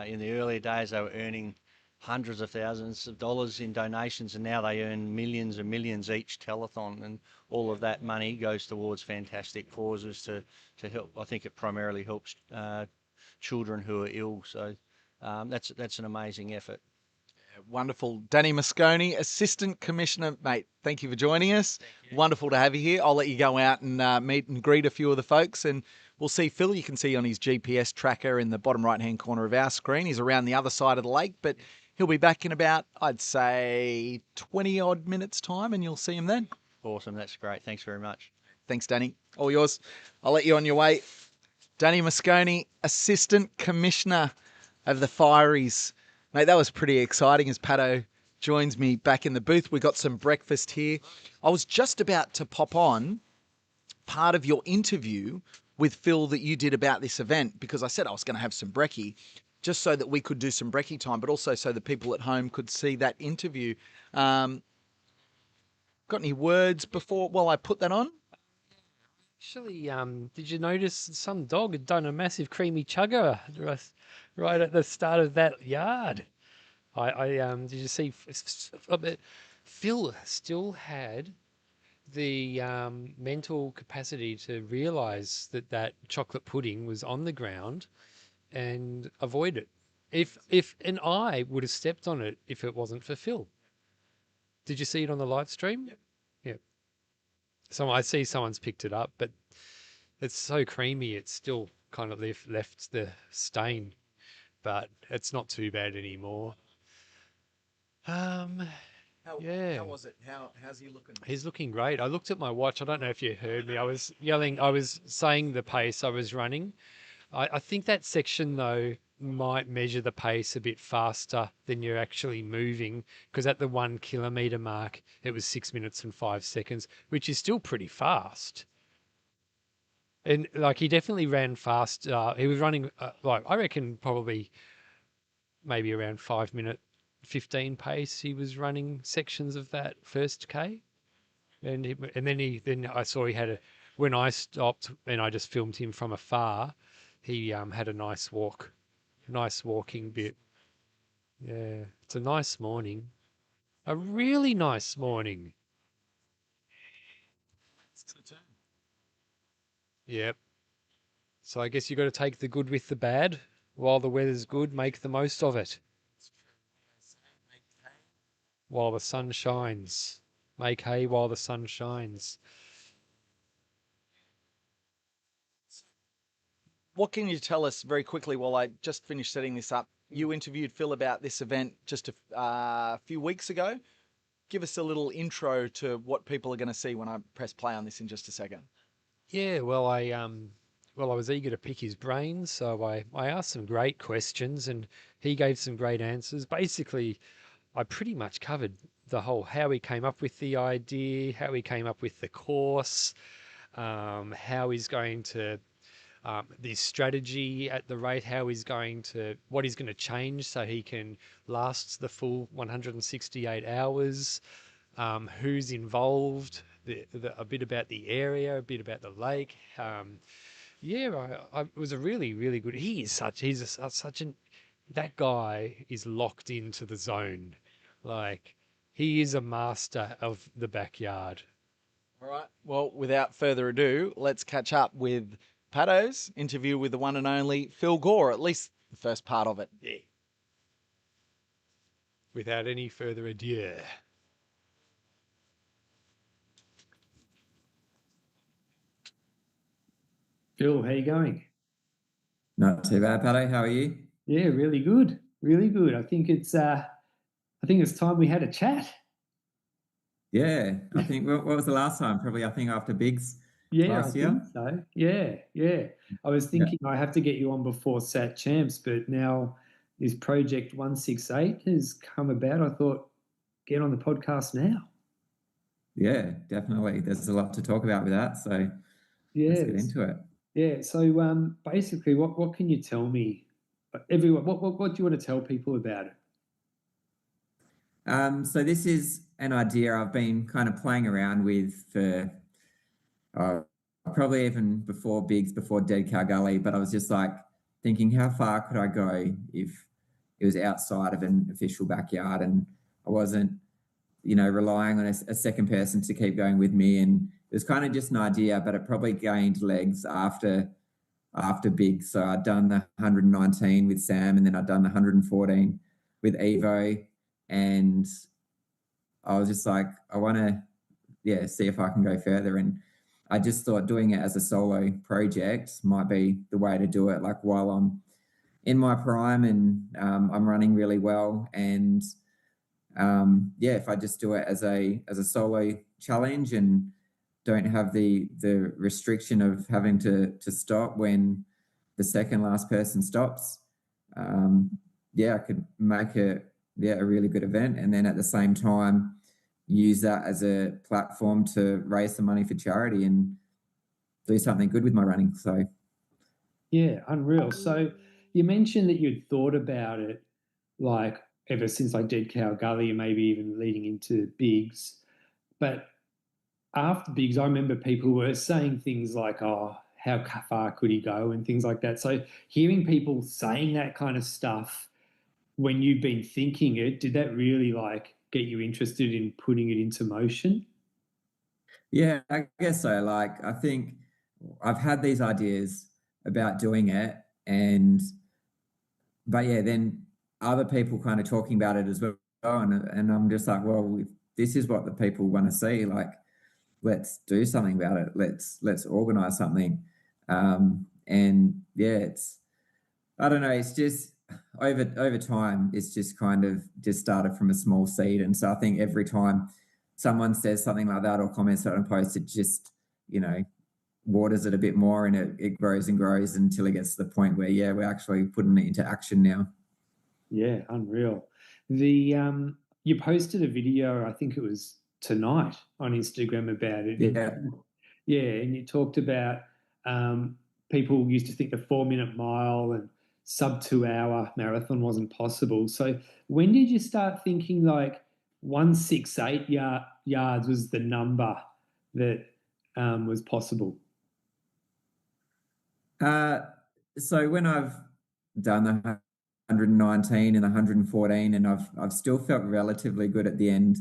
in the earlier days they were earning hundreds of thousands of dollars in donations, and now they earn millions and millions each telethon, and all of that money goes towards fantastic causes to help. I think it primarily helps children who are ill, so that's an amazing effort. Wonderful. Danny Moscone, Assistant Commissioner. Mate, thank you for joining us. Wonderful to have you here. I'll let you go out and meet and greet a few of the folks, and we'll see Phil. You can see on his GPS tracker in the bottom right-hand corner of our screen. He's around the other side of the lake, but he'll be back in about, I'd say, 20-odd minutes' time, and you'll see him then. Awesome. That's great. Thanks very much. Thanks, Danny. All yours. I'll let you on your way. Danny Moscone, Assistant Commissioner of the Fireys. Mate, that was pretty exciting as Pato joins me back in the booth. We got some breakfast here. I was just about to pop on part of your interview with Phil that you did about this event, because I said I was going to have some brekkie. just so that we could do some brekkie time, but also so the people at home could see that interview. Got any words before while I put that on? Actually, did you notice some dog had done a massive creamy chugger right at the start of that yard? Did you see? Phil still had the mental capacity to realise that that chocolate pudding was on the ground and avoid it. And I would have stepped on it if it wasn't for Phil. Did you see it on the live stream? Yeah. So I see someone's picked it up, but it's so creamy, it's still kind of left the stain, but it's not too bad anymore. Yeah. How was it? How's he looking? He's looking great. I looked at my watch. I don't know if you heard me. I was yelling. I was saying the pace I was running. I think that section, though, might measure the pace a bit faster than you're actually moving, because at the 1 kilometre mark, it was 6 minutes and 5 seconds, which is still pretty fast. And like, he definitely ran fast. He was running, I reckon probably maybe around 5 minute 15 pace. He was running sections of that first K. And then I saw he had when I stopped and I just filmed him from afar, he had a nice walking bit. Yeah, it's a nice morning. A really nice morning. Yep. So I guess you got to take the good with the bad. While the weather's good, make the most of it. While the sun shines. Make hay while the sun shines. What can you tell us very quickly while I just finished setting this up? You interviewed Phil about this event just a few weeks ago. Give us a little intro to what people are going to see when I press play on this in just a second. Yeah, well, I was eager to pick his brains, so I asked some great questions and he gave some great answers. Basically, I pretty much covered the whole how he came up with the idea, how he came up with the course, how he's going to the strategy at the rate, what he's going to change so he can last the full 168 hours, who's involved, a bit about the area, a bit about the lake. It was a really, really good. That guy is locked into the zone. Like, he is a master of the backyard. All right. Well, without further ado, let's catch up with Paddo's interview with the one and only Phil Gore, at least the first part of it. Yeah. Without any further ado. Phil, how you going? Not too bad, Paddo. How are you? Yeah, really good. Really good. I think it's time we had a chat. Yeah, I think what was the last time? Probably, I think after Bigs last year. Think so. Yeah. I was thinking I have to get you on before Sat Champs, but now this project 168 has come about. I thought, get on the podcast now. Yeah, definitely. There's a lot to talk about with that, so let's get into it. Yeah. So basically, what can you tell me? Everyone, what do you want to tell people about it? So this is an idea I've been kind of playing around with for probably even before Bigs, before Dead Cow Gully, but I was just like thinking, how far could I go if it was outside of an official backyard and I wasn't, relying on a second person to keep going with me. And it was kind of just an idea, but it probably gained legs after Bigs. So I'd done the 119 with Sam, and then I'd done the 114 with Evo. And I was just like, I want to, see if I can go further. And I just thought doing it as a solo project might be the way to do it, like while I'm in my prime and I'm running really well. And if I just do it as a solo challenge and don't have the restriction of having to stop when the second last person stops, I could make it a really good event, and then at the same time use that as a platform to raise some money for charity and do something good with my running. So yeah, unreal. So you mentioned that you'd thought about it like ever since like Dead Cow Gully and maybe even leading into Bigs. But after Bigs, I remember people were saying things like, oh, how far could he go and things like that. So hearing people saying that kind of stuff when you've been thinking it, did that really like get you interested in putting it into motion? Yeah, I guess so. Like, I think I've had these ideas about doing it, but yeah, then other people kind of talking about it as well, and I'm just like, well, if this is what the people want to see, like, let's do something about it. Let's organize something. And yeah, I don't know, it's just over time, it's just kind of just started from a small seed. And so I think every time someone says something like that or comments on a post, it just, waters it a bit more, and it grows and grows until it gets to the point where, yeah, we're actually putting it into action now. Yeah, unreal. You posted a video, I think it was tonight, on Instagram about it. Yeah. Yeah, and you talked about people used to think the 4-minute mile and sub 2 hour marathon wasn't possible. So when did you start thinking like 168 yards was the number that was possible? So when I've done the 119 and the 114, and I've still felt relatively good at the end,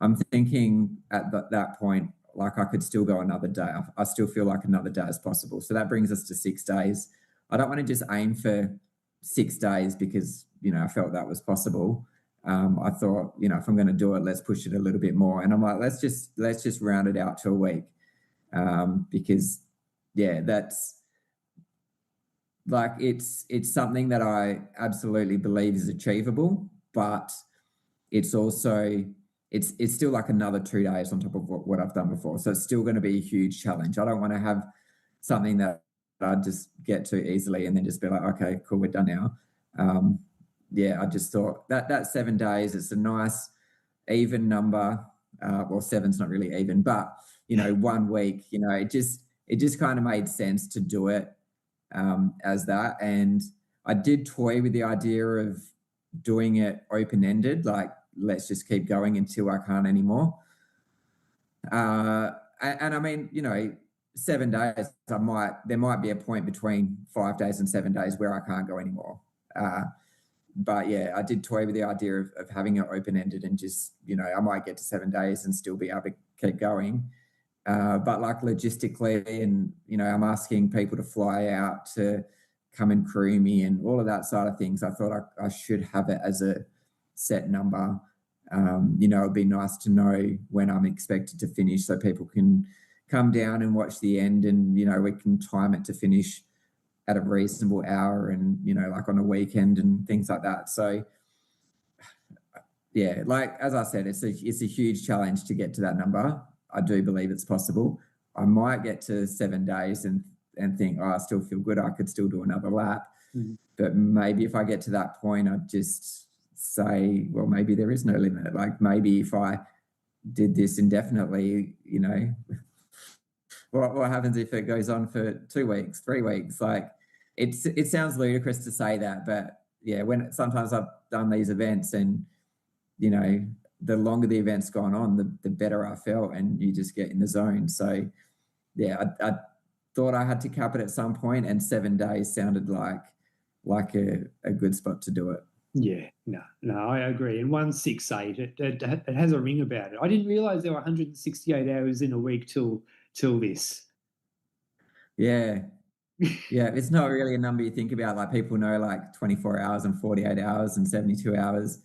I'm thinking at that point, like I could still go another day. I still feel like another day is possible. So that brings us to 6 days. I don't want to just aim for 6 days because, I felt that was possible. I thought, if I'm going to do it, let's push it a little bit more. And I'm like, let's just round it out to a week. Because yeah, that's like, it's something that I absolutely believe is achievable, but it's also, it's still like another 2 days on top of what I've done before. So it's still going to be a huge challenge. I don't want to have something that I just get to easily and then just be like, okay, cool, we're done now. Yeah, I just thought that 7 days, it's a nice even number. Well, 7's not really even, but 1 week, it just kind of made sense to do it as that. And I did toy with the idea of doing it open-ended, like let's just keep going until I can't anymore. And I mean, 7 days, there might be a point between 5 days and 7 days where I can't go anymore. But yeah, I did toy with the idea of having it open-ended and just, I might get to 7 days and still be able to keep going. But like logistically, and, I'm asking people to fly out to come and crew me and all of that side of things. I thought I should have it as a set number. It'd be nice to know when I'm expected to finish so people can come down and watch the end, and, we can time it to finish at a reasonable hour and, like on a weekend and things like that. So yeah, like, as I said, it's a huge challenge to get to that number. I do believe it's possible. I might get to 7 days and think, I still feel good, I could still do another lap. Mm-hmm. But maybe if I get to that point, I'd just say, well, maybe there is no limit. Like, maybe if I did this indefinitely, what happens if it goes on for 2 weeks, 3 weeks? Like, it sounds ludicrous to say that, but yeah, when sometimes I've done these events and, the longer the event's gone on, the better I felt, and you just get in the zone. So yeah, I thought I had to cap it at some point, and 7 days sounded like a good spot to do it. Yeah, no, I agree. And 168, it has a ring about it. I didn't realize there were 168 hours in a week till this. Yeah. Yeah, it's not really a number you think about. Like, people know like 24 hours and 48 hours and 72 hours.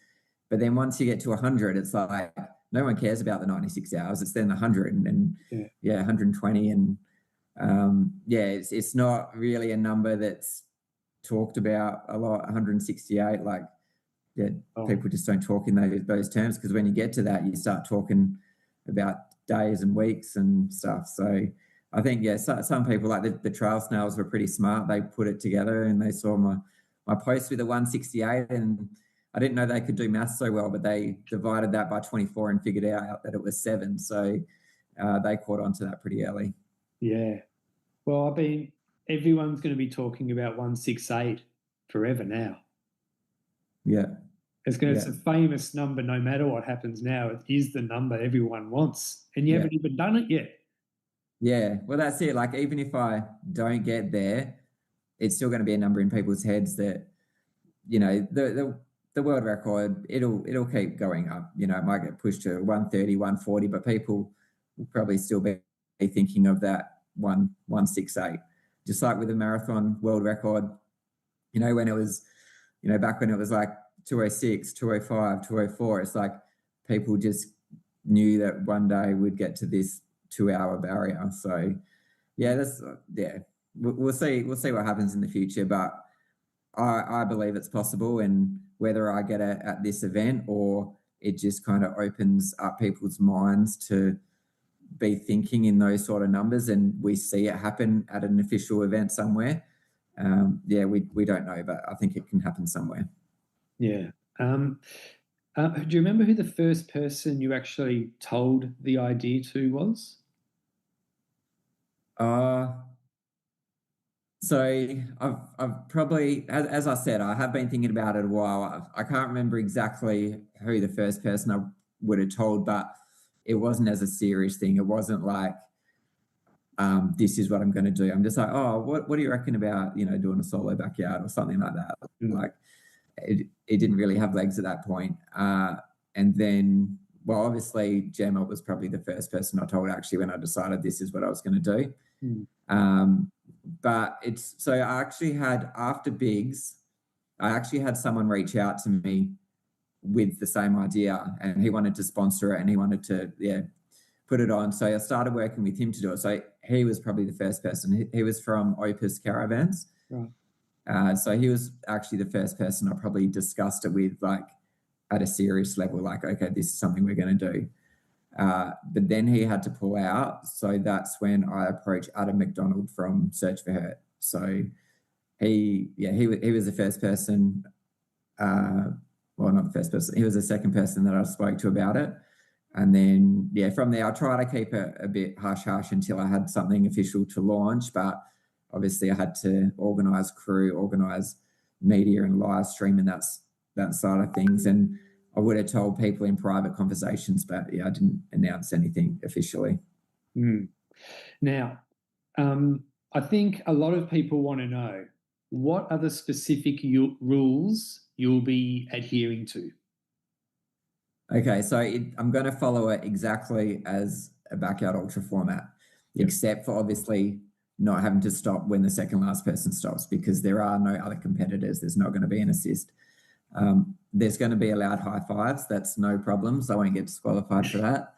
But then once you get to 100, it's like no one cares about the 96 hours. It's then the 100 and 120. And it's not really a number that's talked about a lot. 168, like, people just don't talk in those terms, because when you get to that, you start talking about days and weeks and stuff. So I think, some people, like the trail snails, were pretty smart. They put it together and they saw my post with the 168, and I didn't know they could do maths so well, but they divided that by 24 and figured out that it was 7. So they caught on to that pretty early. Yeah. Well, everyone's going to be talking about 168 forever now. Yeah. It's a famous number. No matter what happens now, it is the number everyone wants, and you haven't even done it yet. Yeah, well, that's it. Like, even if I don't get there, it's still going to be a number in people's heads that, you know, the world record, it'll keep going up. You know, it might get pushed to 130, 140, but people will probably still be thinking of that 168. Just like with the marathon world record, you know, when it was, you know, back when it was like 206, 205, 204, it's like people just knew that one day we'd get to this 2-hour barrier. So we'll see what happens in the future, but I believe it's possible, and whether I get it at this event or it just kind of opens up people's minds to be thinking in those sort of numbers and we see it happen at an official event somewhere. We don't know, but I think it can happen somewhere. Yeah. Do you remember who the first person you actually told the idea to was? So I've probably, as I said, I have been thinking about it a while. I can't remember exactly who the first person I would have told, but it wasn't as a serious thing. It wasn't like, this is what I'm going to do. I'm just like, oh, what do you reckon about, you know, doing a solo backyard or something like that? Like, it didn't really have legs at that point. And then, well, obviously Gemma was probably the first person I told actually when I decided this is what I was going to do. But so I actually had, after Biggs, I actually had someone reach out to me with the same idea, and he wanted to sponsor it and he wanted to, put it on. So I started working with him to do it. So he was probably the first person. He was from Opus Caravans. Right. So he was actually the first person I probably discussed it with, like at a serious level, like, okay, this is something we're going to do. But then he had to pull out. So that's when I approached Adam McDonald from Search for Hurt. So he was the first person, well, not the first person, he was the second person that I spoke to about it. And then, from there, I try to keep it a bit hush-hush until I had something official to launch. But obviously I had to organise crew, organise media and live stream and that side of things. And I would have told people in private conversations, but I didn't announce anything officially. Now, I think a lot of people want to know, what are the specific rules you'll be adhering to? Okay, so I'm going to follow it exactly as a backyard ultra format, except for obviously not having to stop when the second last person stops, because there are no other competitors. There's not going to be an assist. There's going to be allowed high fives. That's no problems. I won't get disqualified for that.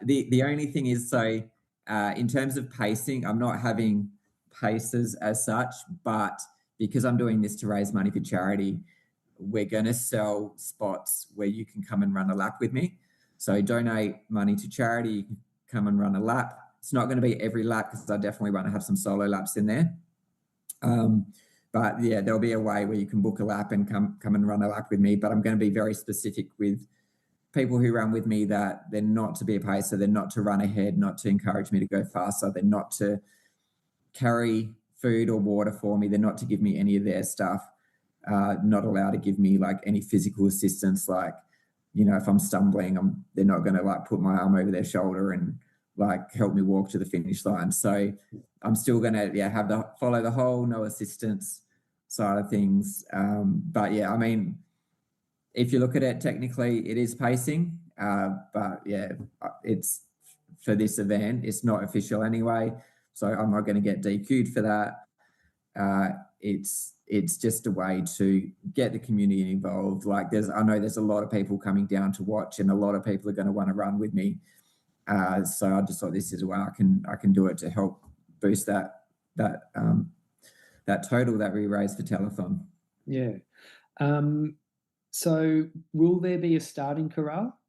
The only thing is, so in terms of pacing, I'm not having paces as such, but because I'm doing this to raise money for charity, we're going to sell spots where you can come and run a lap with me. So donate money to charity, you can come and run a lap. It's not going to be every lap because I definitely want to have some solo laps in there. But there'll be a way where you can book a lap and come and run a lap with me. But I'm going to be very specific with people who run with me that they're not to be a pacer, they're not to run ahead, not to encourage me to go faster, they're not to carry food or water for me, they're not to give me any of their stuff. Not allowed to give me like any physical assistance, like, you know, if I'm stumbling, they're not going to like put my arm over their shoulder and like help me walk to the finish line. So I'm still going to follow the whole no assistance side of things. But I mean, if you look at it technically, it is pacing. But it's for this event, it's not official anyway, so I'm not going to get DQ'd for that. It's just a way to get the community involved. Like I know there's a lot of people coming down to watch, and a lot of people are going to want to run with me. So I just thought this is a way I can do it to help boost that total that we raised for Telethon. Yeah. So will there be a starting corral?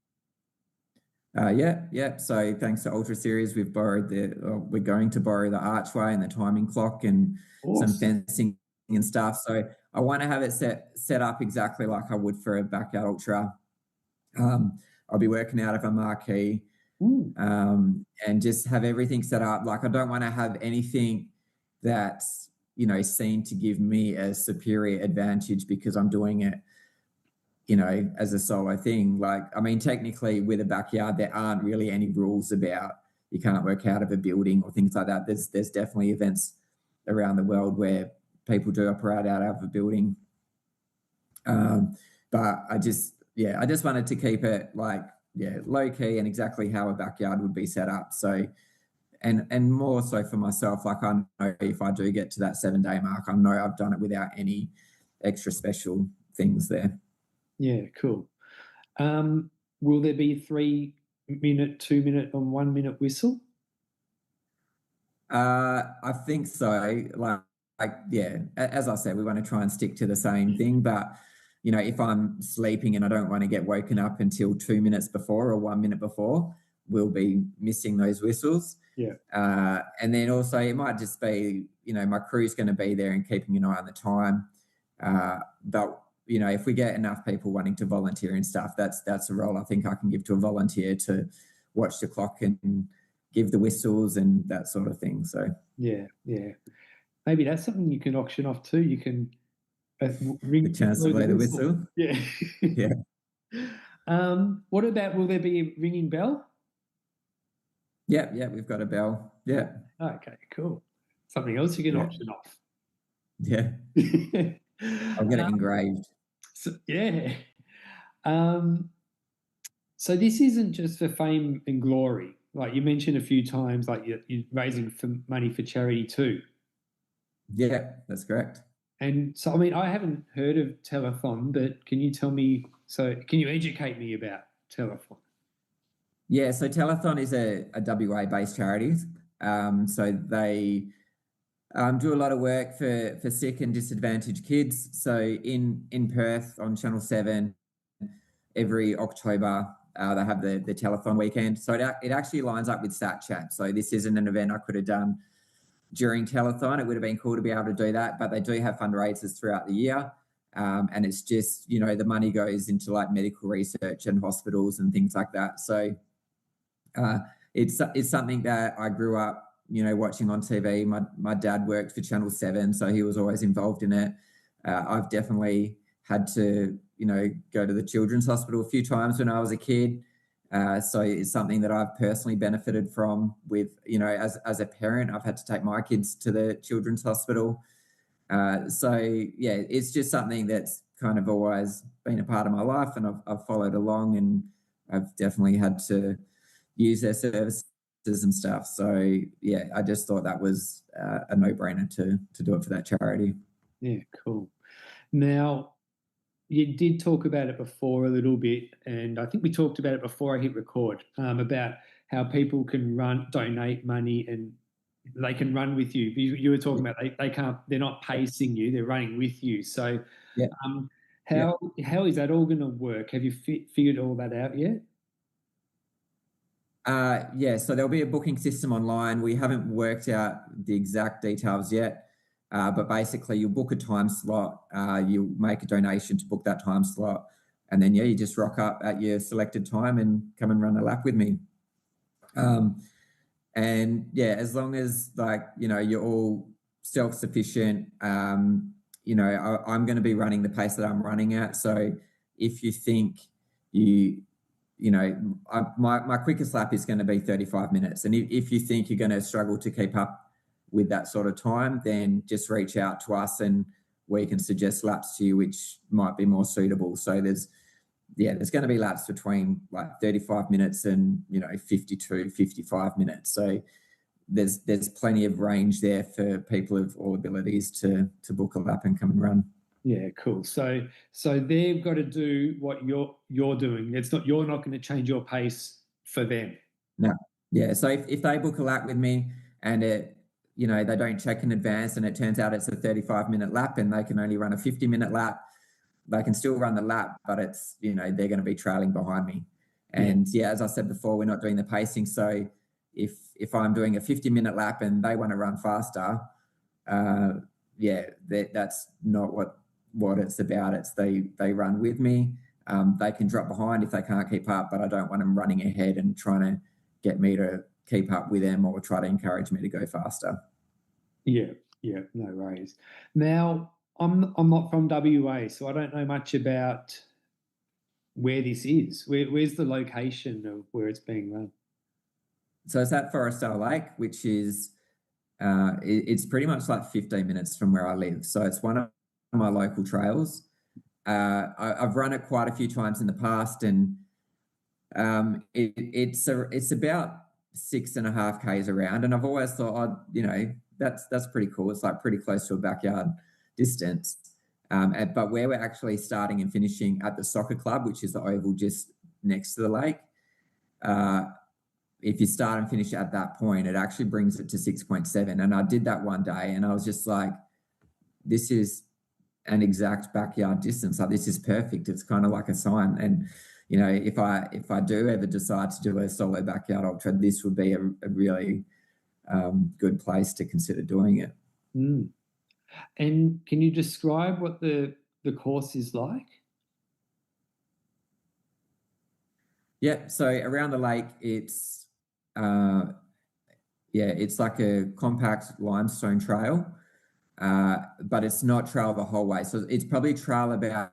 Yeah. So thanks to Ultra Series, we're going to borrow the archway and the timing clock and some fencing and stuff. So I want to have it set up exactly like I would for a backyard ultra. I'll be working out of a marquee, and just have everything set up. Like, I don't want to have anything that's seen to give me a superior advantage because I'm doing it, as a solo thing. Like, I mean, technically with a backyard, there aren't really any rules about you can't work out of a building or things like that. There's definitely events around the world where people do operate out of a building. But I just wanted to keep it low key and exactly how a backyard would be set up. So, and more so for myself, like I know if I do get to that 7-day mark, I know I've done it without any extra special things there. Yeah, cool. Will there be a 3-minute, 2-minute, and 1-minute whistle? I think so. Yeah, as I said, we want to try and stick to the same thing. But, if I'm sleeping and I don't want to get woken up until 2 minutes before or 1 minute before, we'll be missing those whistles. Yeah. And then also it might just be, my crew's going to be there and keeping an eye on the time. But, if we get enough people wanting to volunteer and stuff, that's a role I think I can give to a volunteer to watch the clock and give the whistles and that sort of thing. So yeah. Maybe that's something you can auction off too. You can ring the chance to blow the whistle. Yeah. Yeah. What about, will there be a ringing bell? Yeah, we've got a bell. Yeah. Okay, cool. Something else you can auction off. Yeah. I'll get it engraved. So, yeah. So this isn't just for fame and glory. Like you mentioned a few times, like you're raising money for charity too. Yeah, that's correct. And so, I mean, I haven't heard of Telethon, but can you educate me about Telethon? Yeah, so Telethon is a WA-based charity. So they do a lot of work for sick and disadvantaged kids. So in Perth on Channel 7, every October, they have the Telethon weekend. So it actually lines up with Sat Chat. So this isn't an event I could have done during Telethon. It would have been cool to be able to do that, but they do have fundraisers throughout the year. And it's just, the money goes into like medical research and hospitals and things like that. So it's something that I grew up, watching on TV. My dad worked for Channel 7, so he was always involved in it. I've definitely had to, go to the children's hospital a few times when I was a kid. So it's something that I've personally benefited from with, as a parent, I've had to take my kids to the children's hospital. So yeah, it's just something that's kind of always been a part of my life, and I've followed along, and I've definitely had to use their services and stuff. So yeah, I just thought that was a no-brainer to do it for that charity. Yeah, cool. Now, you did talk about it before a little bit, and I think we talked about it before I hit record, about how people can donate money and they can run with you. You were talking about they're not pacing you, they're running with you. So yeah. How is that all going to work? Have you figured all that out yet? Yeah, so there'll be a booking system online. We haven't worked out the exact details yet, but basically you'll book a time slot, you'll make a donation to book that time slot, and then, you just rock up at your selected time and come and run a lap with me. And, yeah, as long as, you're all self-sufficient, I'm going to be running the pace that I'm running at. So if you think my quickest lap is going to be 35 minutes. And if you think you're going to struggle to keep up with that sort of time, then just reach out to us and we can suggest laps to you, which might be more suitable. So there's going to be laps between 35 minutes and, 52, 55 minutes. So there's plenty of range there for people of all abilities to book a lap and come and run. Yeah, cool. So they've got to do what you're doing. You're not going to change your pace for them. No. Yeah. So if they book a lap with me and they don't check in advance and it turns out it's a 35-minute lap and they can only run a 50-minute lap, they can still run the lap, but it's, they're going to be trailing behind me. And as I said before, we're not doing the pacing. So if I'm doing a 50-minute lap and they want to run faster, that's not what it's about. It's they run with me. They can drop behind if they can't keep up, but I don't want them running ahead and trying to get me to keep up with them or try to encourage me to go faster. Yeah. Yeah, no worries. Now, I'm not from WA, so I don't know much about where this is. Where's the location of where it's being run? So it's at Forestdale Lake, which is it's pretty much like 15 minutes from where I live. So it's one of my local trails. I've run it quite a few times in the past, and it's about 6.5 k's around. And I've always thought, that's pretty cool. It's like pretty close to a backyard distance. But where we're actually starting and finishing at the soccer club, which is the oval just next to the lake, if you start and finish at that point, it actually brings it to 6.7. And I did that one day, and I was just like, this is an exact backyard distance. Like, this is perfect. It's kind of like a sign. And if I do ever decide to do a solo backyard ultra, this would be a really good place to consider doing it. Mm. And can you describe what the course is like? Yeah, so around the lake, it's like a compact limestone trail, but it's not trail the whole way. So it's probably trail about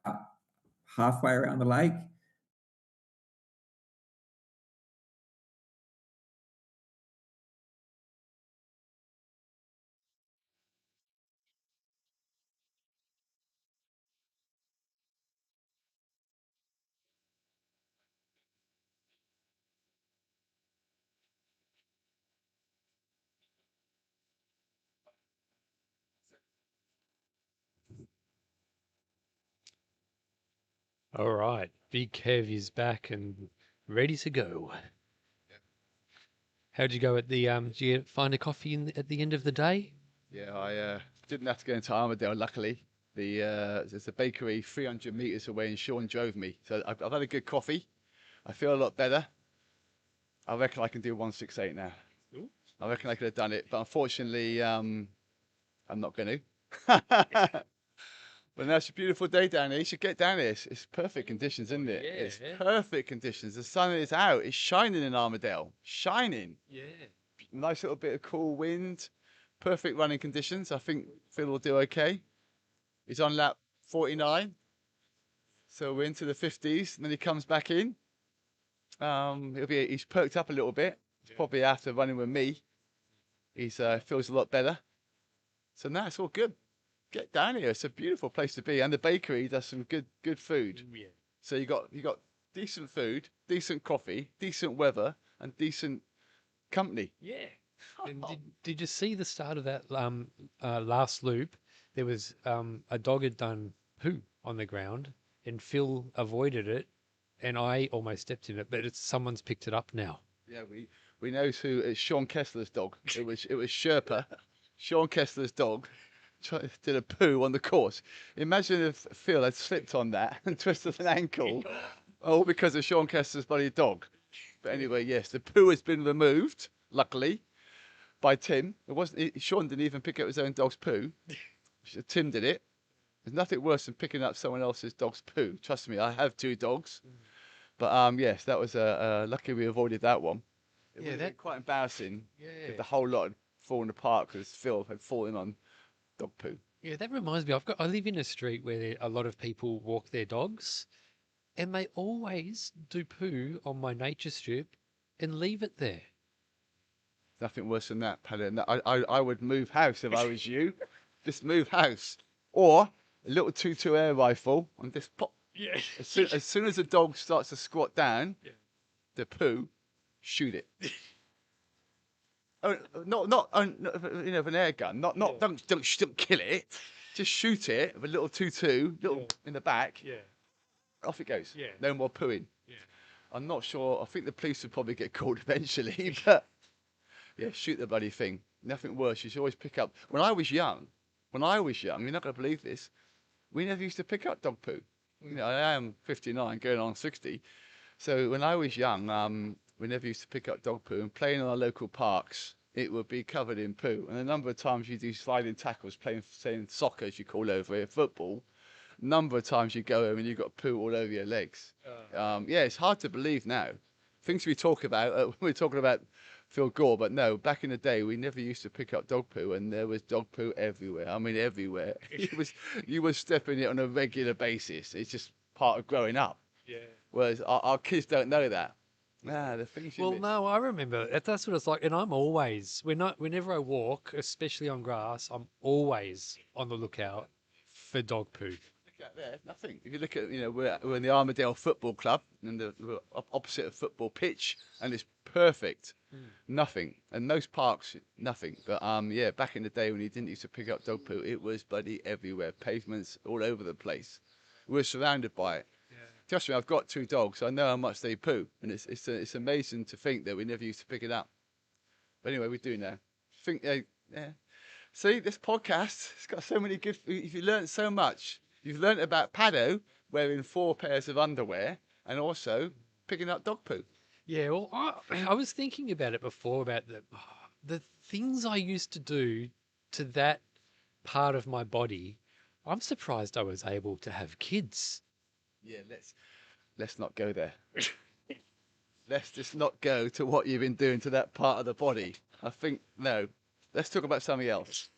halfway around the lake. All right, Big Kev is back and ready to go. How'd you go at the did you find a coffee at the end of the day? Yeah, I didn't have to go into Armadale, luckily. There's a bakery 300 metres away, and Sean drove me. So I've had a good coffee. I feel a lot better. I reckon I can do 168 now. Ooh. I reckon I could have done it, but unfortunately, I'm not going to. But now it's a beautiful day down here. You should get down here. It's perfect conditions, isn't it? Yeah. It's perfect conditions. The sun is out. It's shining in Armadale. Shining. Yeah. Nice little bit of cool wind. Perfect running conditions. I think Phil will do okay. He's on lap 49. So we're into the 50s. And then he comes back in. He's perked up a little bit. It's probably after running with me. He's feels a lot better. So now it's all good. Get down here. It's a beautiful place to be, and the bakery does some good food. Yeah. So you got decent food, decent coffee, decent weather, and decent company. Yeah. And did you see the start of that last loop? There was a dog had done poo on the ground, and Phil avoided it, and I almost stepped in it, but someone's picked it up now. Yeah, we know who. It's Sean Kessler's dog. It was Sherpa, Sean Kessler's dog. Did a poo on the course. Imagine if Phil had slipped on that and twisted an ankle, all because of Sean Kessler's bloody dog. But anyway, yes, the poo has been removed, luckily, by Tim. Sean didn't even pick up his own dog's poo. Tim did it. There's nothing worse than picking up someone else's dog's poo. Trust me, I have 2 dogs. But yes, that was lucky we avoided that one. It would have been quite embarrassing if the whole lot had fallen apart because Phil had fallen on dog poo. Yeah, that reminds me. I live in a street where a lot of people walk their dogs, and they always do poo on my nature strip and leave it there. Nothing worse than that, Paddy. I would move house if I was you. Just move house, or a little 2.2 air rifle and just pop. Yeah. As soon as the dog starts to squat down, the poo, shoot it. Oh, not with an air gun. Don't kill it. Just shoot it with a little 2.2, in the back. Yeah. Off it goes. Yeah. No more pooing. Yeah. I'm not sure. I think the police would probably get called eventually, but yeah, shoot the bloody thing. Nothing worse. You should always pick up. When I was young, you're not going to believe this. We never used to pick up dog poo. I am 59, going on 60. So when I was young, we never used to pick up dog poo, and playing in our local parks, it would be covered in poo. And a number of times you do sliding tackles, saying soccer, as you call over here, football. A number of times you go home and you've got poo all over your legs. Yeah, it's hard to believe now. Things we talk about, when we're talking about Phil Gore, but no, back in the day, we never used to pick up dog poo, and there was dog poo everywhere. I mean, everywhere. You was stepping it on a regular basis. It's just part of growing up. Yeah. Whereas our kids don't know that. The things you Well, miss. no, I remember that's what it's like, and I'm always whenever I walk, especially on grass, I'm always on the lookout for dog poo. Look out there, nothing. If you look at, we're in the Armadale Football Club, and we're opposite a football pitch, and it's perfect. Nothing. And most parks, nothing. But yeah, back in the day when you didn't used to pick up dog poo, it was bloody everywhere. Pavements all over the place. We were surrounded by it. Trust me, I've got 2 dogs. I know how much they poo, and it's amazing to think that we never used to pick it up. But anyway, we do now. Yeah. See, this podcast, it's got so many good. If you learned so much, you've learned about Paddo wearing 4 pairs of underwear, and also picking up dog poo. Yeah, well, I was thinking about it before about the things I used to do to that part of my body. I'm surprised I was able to have kids. Yeah, let's not go there. Let's just not go to what you've been doing to that part of the body. I think no. Let's talk about something else.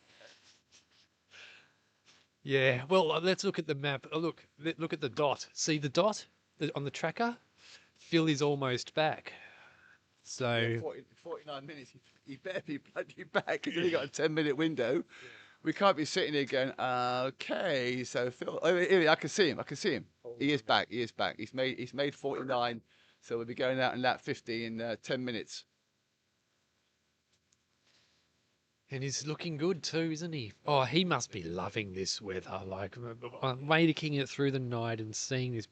Yeah, well, let's look at the map. Look at the dot. See the dot on the tracker? Phil is almost back. So Yeah, 49 minutes. He better be bloody back. He's only got a 10-minute window. We can't be sitting here going, okay, so Phil. Oh, here, I can see him. He is back. He's made 49. So we'll be going out in lap 50 in 10 minutes. and he's looking good too, isn't he? Oh, he must be loving this weather. Like making it through the night and seeing this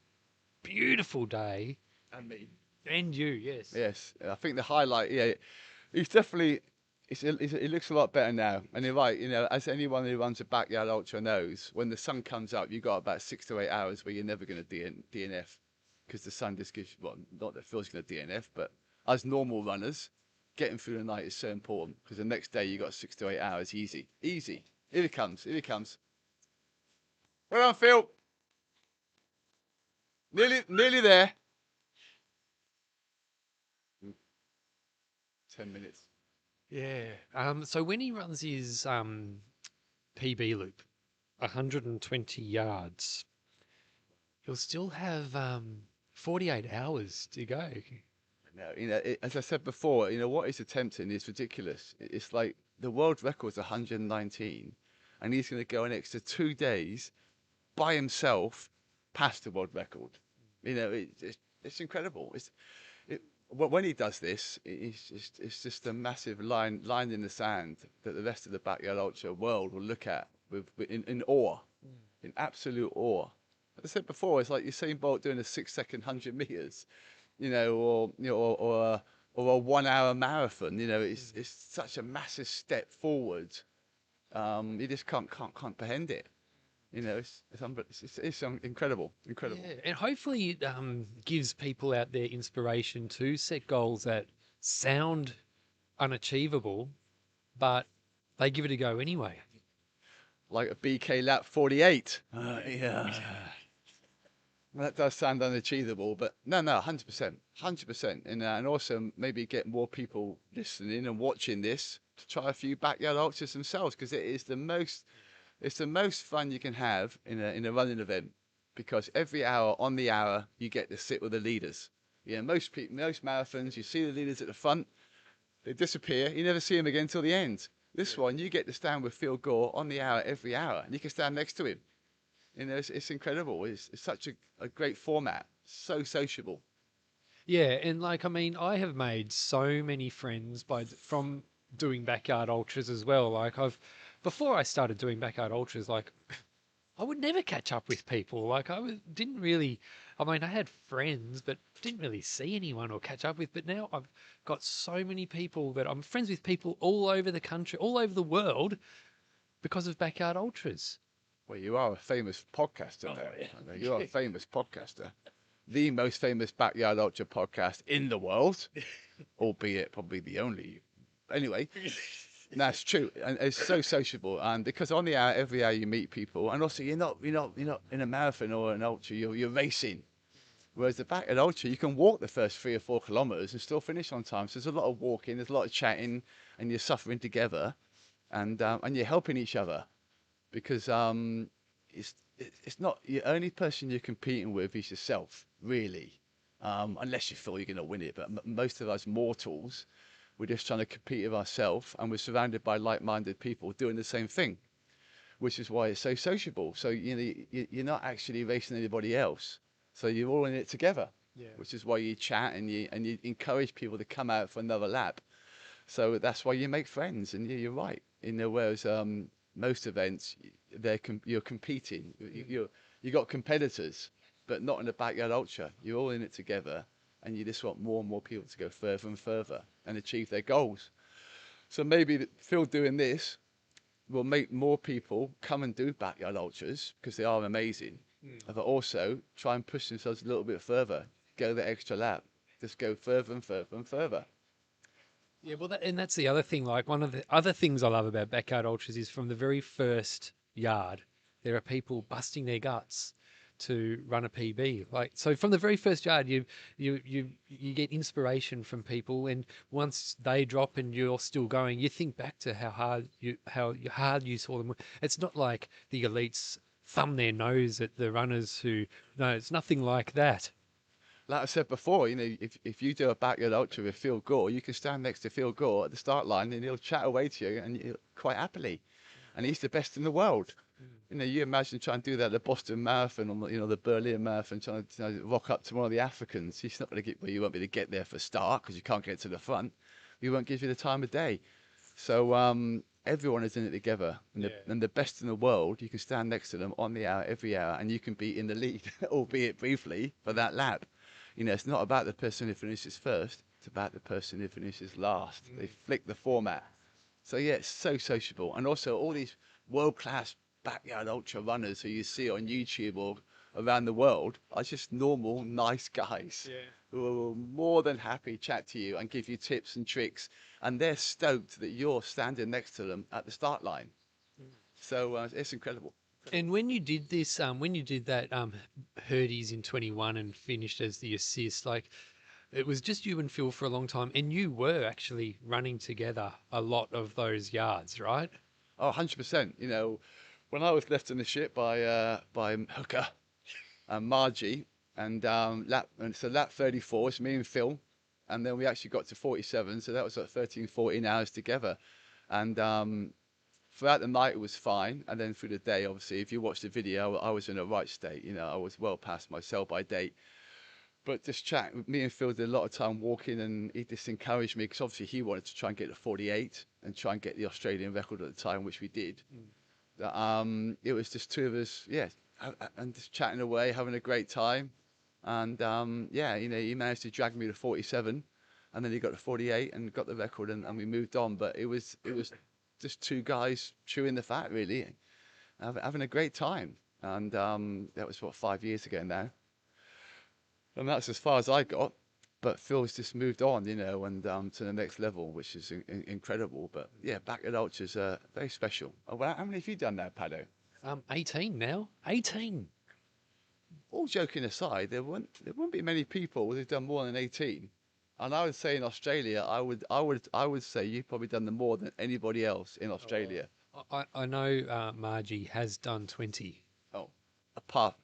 beautiful day. And me. And you, yes. Yes, I think the highlight. Yeah, he's definitely. It looks a lot better now. And you're right. As anyone who runs a backyard ultra knows, when the sun comes up, you've got about 6 to 8 hours where you're never going to DNF, because the sun just gives. Well, not that Phil's going to DNF, but as normal runners, getting through the night is so important, because the next day you got 6 to 8 hours easy. Here he comes. Well done, Phil. Nearly there. 10 minutes. Yeah. So when he runs his PB loop, 120 yards, he'll still have 48 hours to go. No, as I said before, what he's attempting is ridiculous. It's like the world record's 119, and he's going to go an extra 2 days by himself past the world record. It's incredible. When he does this, it's just a massive line in the sand that the rest of the backyard ultra world will look at in awe, in absolute awe. As I said before, it's like Usain Bolt doing a 6-second 100 meters, or a 1 hour marathon. It's such a massive step forward. You just can't comprehend it. It's incredible. Yeah, and hopefully it gives people out there inspiration to set goals that sound unachievable, but they give it a go anyway. Like a BK lap 48. Yeah. Well, that does sound unachievable, but no, 100%, and also maybe get more people listening and watching this to try a few backyard ultras themselves, because it's the most fun you can have in a running event, because every hour on the hour you get to sit with the leaders. Most marathons, you see the leaders at the front, they disappear, you never see them again till the end. This one, you get to stand with Phil Gore on the hour every hour, and you can stand next to him. It's incredible. It's such a great format, so sociable. Yeah, and I have made so many friends from doing backyard ultras as well. Before I started doing backyard ultras, I would never catch up with people. I had friends, but didn't really see anyone or catch up with. But now I've got so many people that I'm friends with, people all over the country, all over the world, because of backyard ultras. Well, you are a famous podcaster now. Yeah. You are a famous podcaster. The most famous backyard ultra podcast in the world, albeit probably the only. Anyway, that's true, and it's so sociable. And because on the hour, every hour you meet people, and also you're not in a marathon or an ultra. You're racing. Whereas the backyard ultra, you can walk the first 3 or 4 kilometres and still finish on time. So there's a lot of walking, there's a lot of chatting, and you're suffering together, and you're helping each other, because it's not the only person you're competing with is yourself, really, unless you feel you're going to win it. But most of us mortals, we're just trying to compete with ourselves, and we're surrounded by like-minded people doing the same thing, which is why it's so sociable. So you're not actually racing anybody else. So you're all in it together, which is why you chat and you encourage people to come out for another lap. So that's why you make friends. And you're right. Whereas most events, you're competing. You got competitors, but not in the backyard ultra. You're all in it together, and you just want more and more people to go further and further and achieve their goals. So maybe Phil doing this will make more people come and do backyard ultras, because they are amazing, but also try and push themselves a little bit further, go the extra lap, just go further and further and further. Yeah, well, and that's the other thing. Like, one of the other things I love about backyard ultras is from the very first yard, there are people busting their guts to run a PB. Like, so from the very first yard, you get inspiration from people, and once they drop and you're still going, you think back to how hard you saw them. It's not like the elites thumb their nose at the runners who. No, it's nothing like that. Like I said before, if you do a backyard ultra with Phil Gore, you can stand next to Phil Gore at the start line, and he'll chat away to you, and quite happily. And he's the best in the world. You imagine trying to do that at the Boston Marathon, or the Berlin Marathon, trying to rock up to one of the Africans. He's not going to get where you won't be able to get there for a start, because you can't get to the front. He won't give you the time of day. So everyone is in it together, and the best in the world, you can stand next to them on the hour, every hour, and you can be in the lead, albeit briefly, for that lap. It's not about the person who finishes first, it's about the person who finishes last. They flick the format. So yeah, it's so sociable. And also all these world-class backyard ultra runners who you see on YouTube or around the world are just normal, nice guys who are more than happy to chat to you and give you tips and tricks. And they're stoked that you're standing next to them at the start line. So it's incredible. And when you did this, when you did that Hurdies in 21 and finished as the assist, like, it was just you and Phil for a long time, and you were actually running together a lot of those yards, right? Oh, 100%. When I was left in the ship by Hooker and Margie, and so lap 34, it's me and Phil, and then we actually got to 47, so that was like 13, 14 hours together. And throughout the night it was fine, and then through the day, obviously, if you watch the video, I was in a right state. I was well past my sell-by date. But just chat, me and Phil did a lot of time walking, and he just encouraged me, because obviously he wanted to try and get to 48 and try and get the Australian record at the time, which we did. It was just two of us, and just chatting away, having a great time. And he managed to drag me to 47, and then he got to 48 and got the record, and we moved on. But it was just two guys chewing the fat, really, having a great time. And that was 5 years ago now. And that's as far as I got. But Phil's just moved on, and to the next level, which is incredible. But yeah, backyard ultras are very special. Well, how many have you done now, Paddo? 18 now. 18. All joking aside, there wouldn't be many people who've done more than 18. And I would say in Australia, I would say you've probably done more than anybody else in Australia. I know Margie has done 20. Oh, apart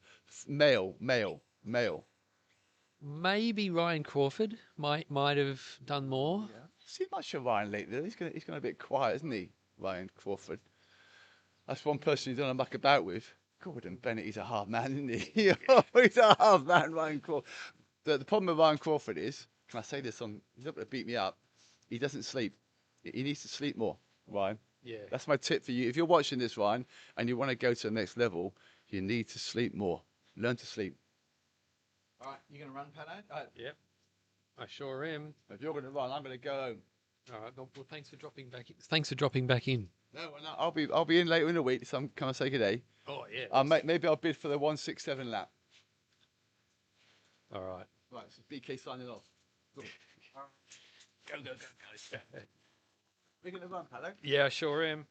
male. Maybe Ryan Crawford might have done more. Yeah. See much of Ryan lately. He's gone a bit quiet, isn't he, Ryan Crawford? That's one person you don't muck about with. Gordon Bennett, he's a hard man, isn't he? He's a hard man, Ryan Crawford. The problem with Ryan Crawford is, can I say this on? He's not going to beat me up. He doesn't sleep. He needs to sleep more, Ryan. Yeah. That's my tip for you. If you're watching this, Ryan, and you want to go to the next level, you need to sleep more. Learn to sleep. All right, you going to run, Paddo? Yep. I sure am. If you're going to run, I'm going to go home. All right. Well, thanks for dropping back in. Thanks for dropping back in. No, I'll be in later in the week. So can I say good day? Oh yeah. Maybe I'll bid for the 167 lap. All right. Right, so BK signing off. Go. Go. We're going to run, Paddo? Yeah, I sure am.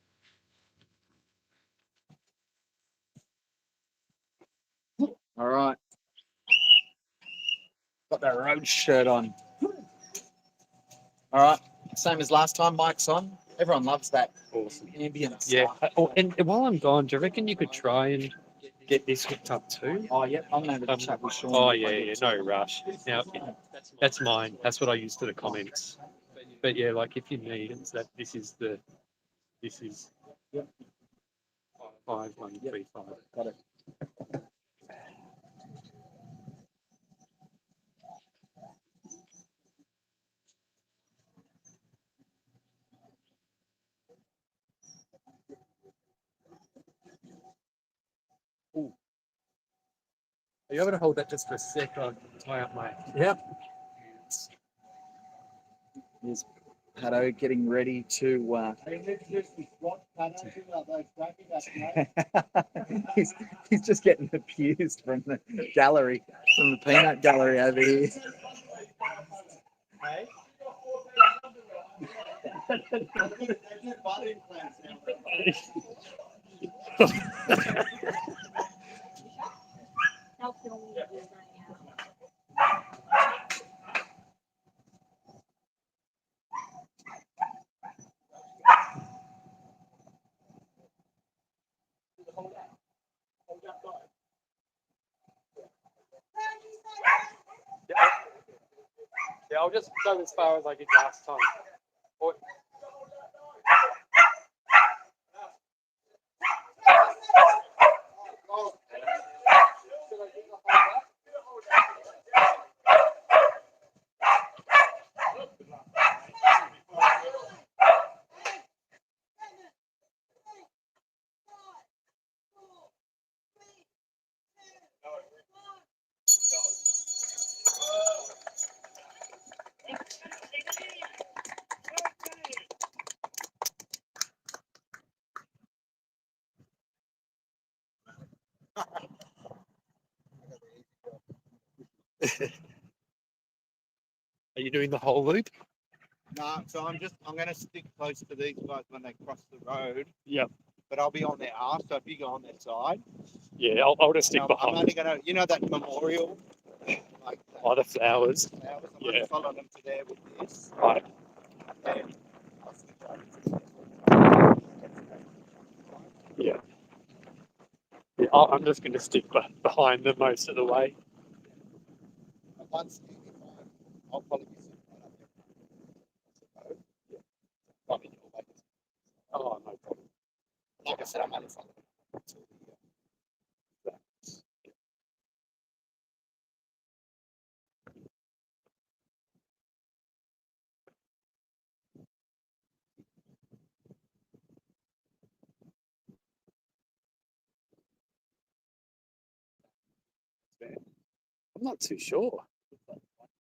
All right. Got that road shirt on. All right, same as last time. Mic's on. Everyone loves that Awesome. ambient Yeah. stuff. Oh, and while I'm gone, do you reckon you could try and get this hooked up too? Oh, yeah, I'm going to chat with Sean. Oh if I yeah, get yeah, to no it. rush. Now that's mine. That's what I use for the comments. But yeah, like if you need it, that this is 5135. Got it. Are you able to hold that just for a sec? I'll tie up my. Yep. Here's Pato getting ready to. He's just getting abused from the gallery, from the peanut gallery over here. Yeah, I'll just go as far as I did last time. Are you doing the whole loop? No, so I'm going to stick close to these guys when they cross the road. Yep. But I'll be on their arse, so if you go on their side. Yeah, I'll just stick I'm behind. only going to, you know, that memorial, like Oh, the flowers. flowers. I'm Yeah. going to follow them to there with this. Right. And I'll switch over. Yeah. Yeah, I'm just going to stick behind them most of the way. Once I'll probably be sitting right up there. Oh, no problem. Like I said, I'm only following them to the, I'm not too sure.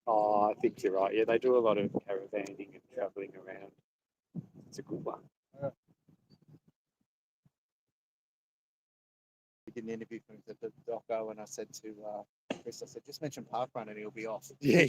Oh, I think you're right. Yeah, they do a lot of caravanning and travelling around. It's a good one. We did an interview from the doco, and I said to Chris, I said, just mention parkrun and he'll be off. Yeah.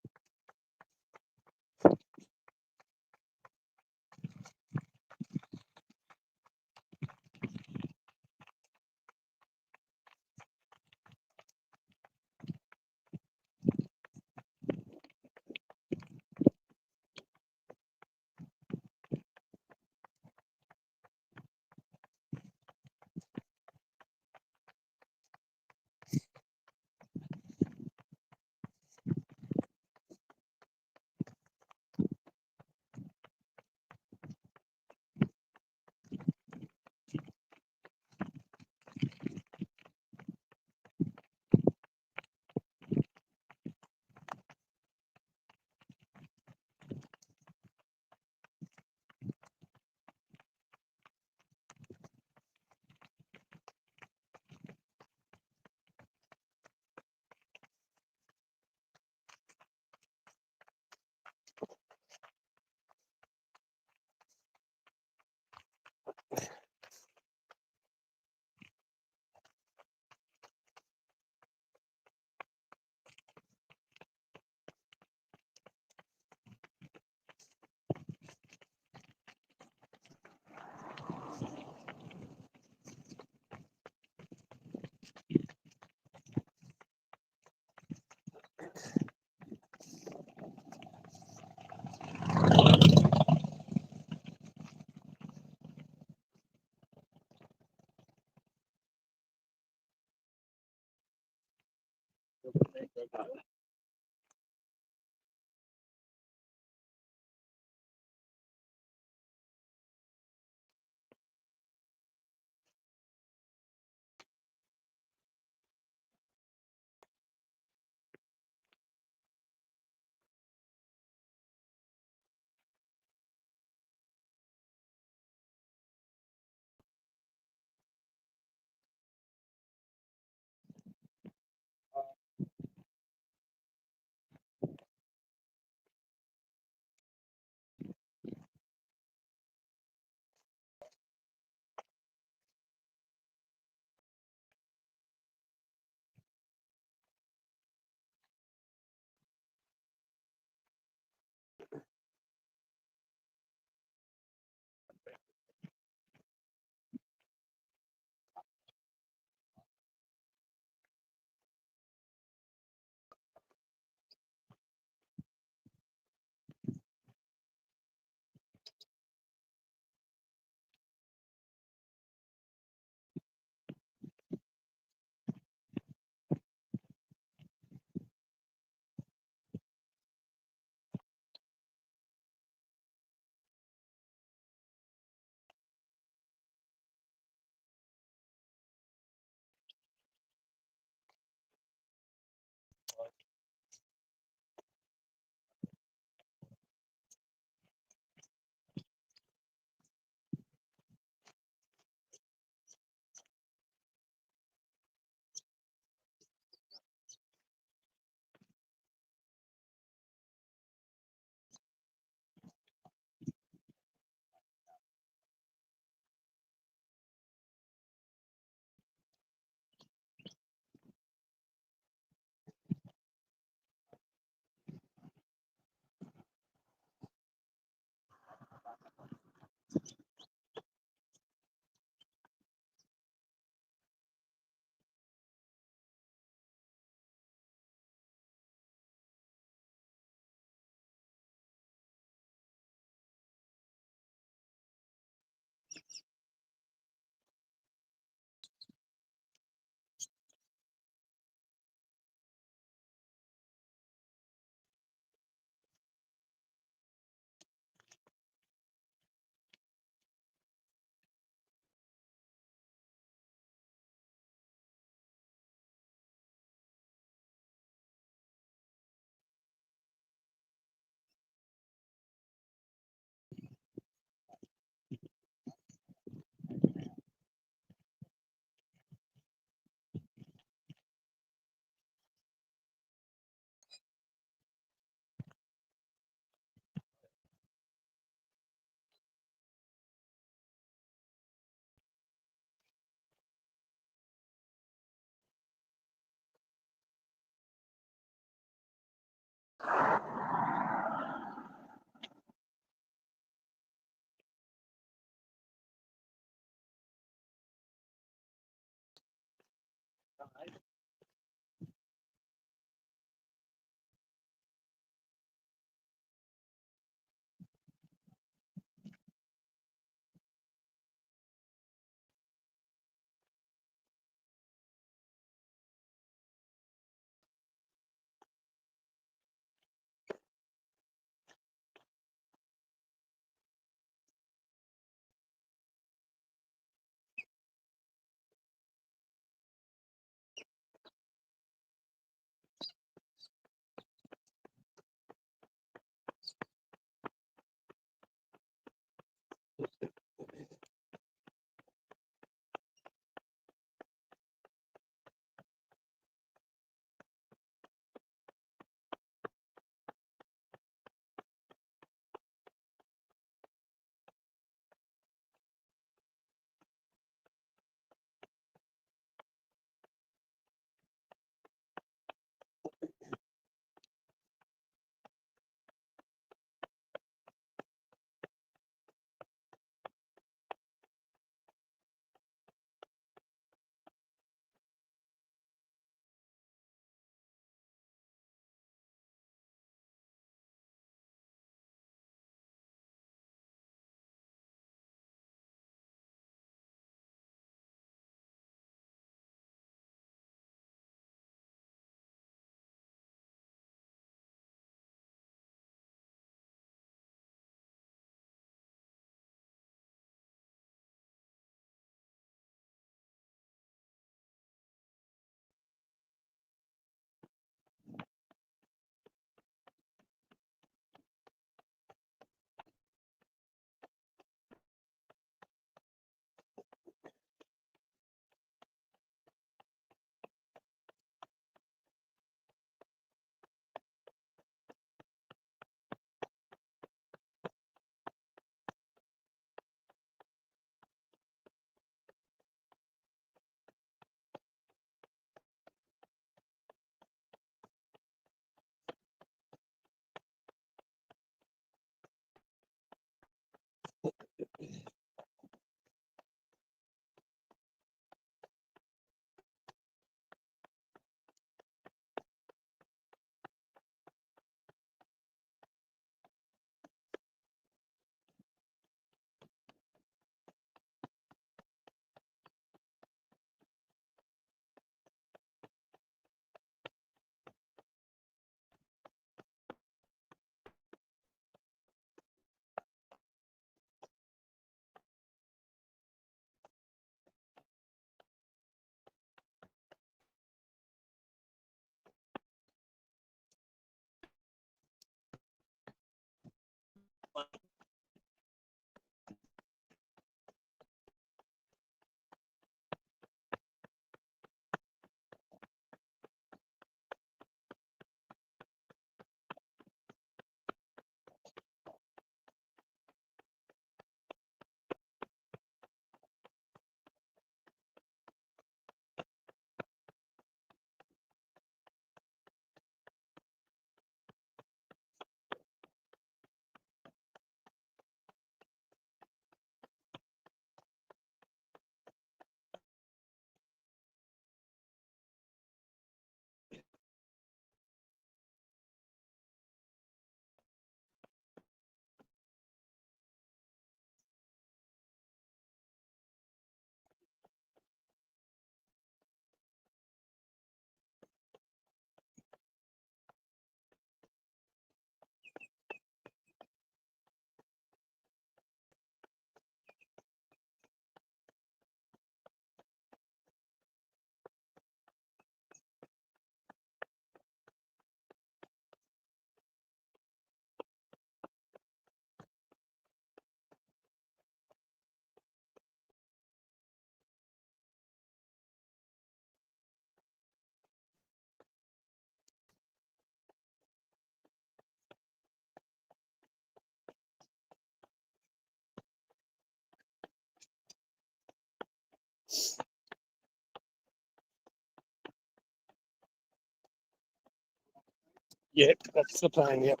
Yep, that's the plan. Yep.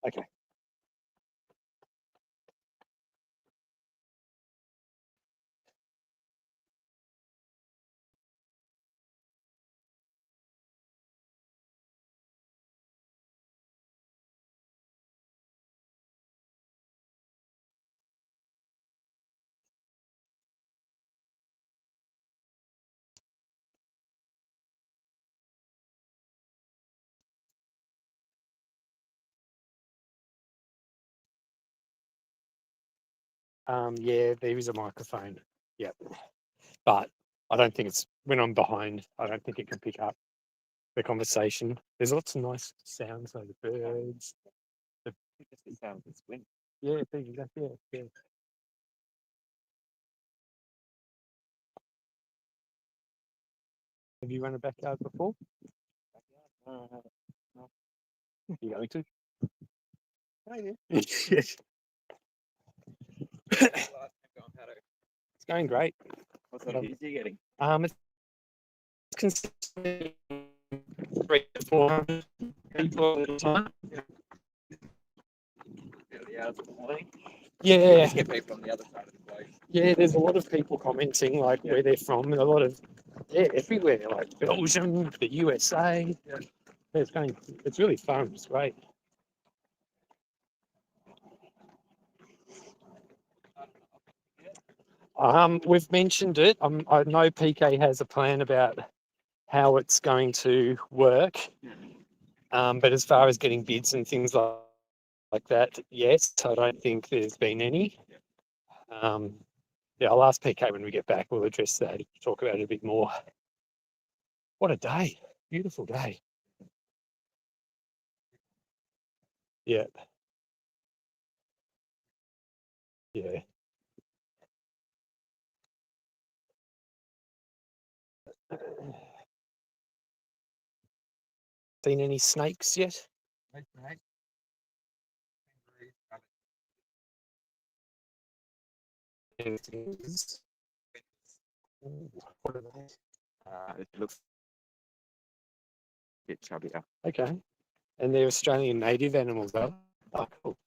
Okay. Yeah, there is a microphone. Yep. But I don't think it's when I'm behind, I don't think it can pick up the conversation. There's lots of nice sounds like the birds. The sounds of wind. Yeah, exactly. Yeah. Have you run a backyard before? No. You going to? Yes. It's going great. What sort of views are you getting? It's consistently 300 to 400 people at a time. Yeah. Just get people on the other side of the place. Yeah, there's a lot of people commenting like where they're from, and a lot of everywhere, like Belgium, the USA. Yeah. It's really fun. It's great. We've mentioned it. I know PK has a plan about how it's going to work. But as far as getting bids and things like that, yes, I don't think there's been any. Yeah, I'll ask PK when we get back. We'll address that, talk about it a bit more. What a day. Beautiful day. Yeah. Yeah. Seen any snakes yet? What are they? It looks a bit chubbier. Okay. And they're Australian native animals, though. Oh, cool.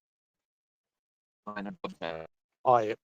Oh, yeah.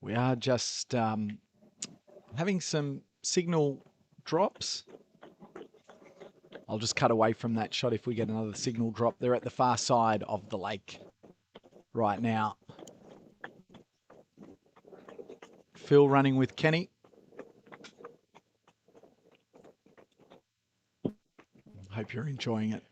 We are just having some signal drops. I'll just cut away from that shot if we get another signal drop. They're at the far side of the lake right now. Phil running with Kenny. Hope you're enjoying it.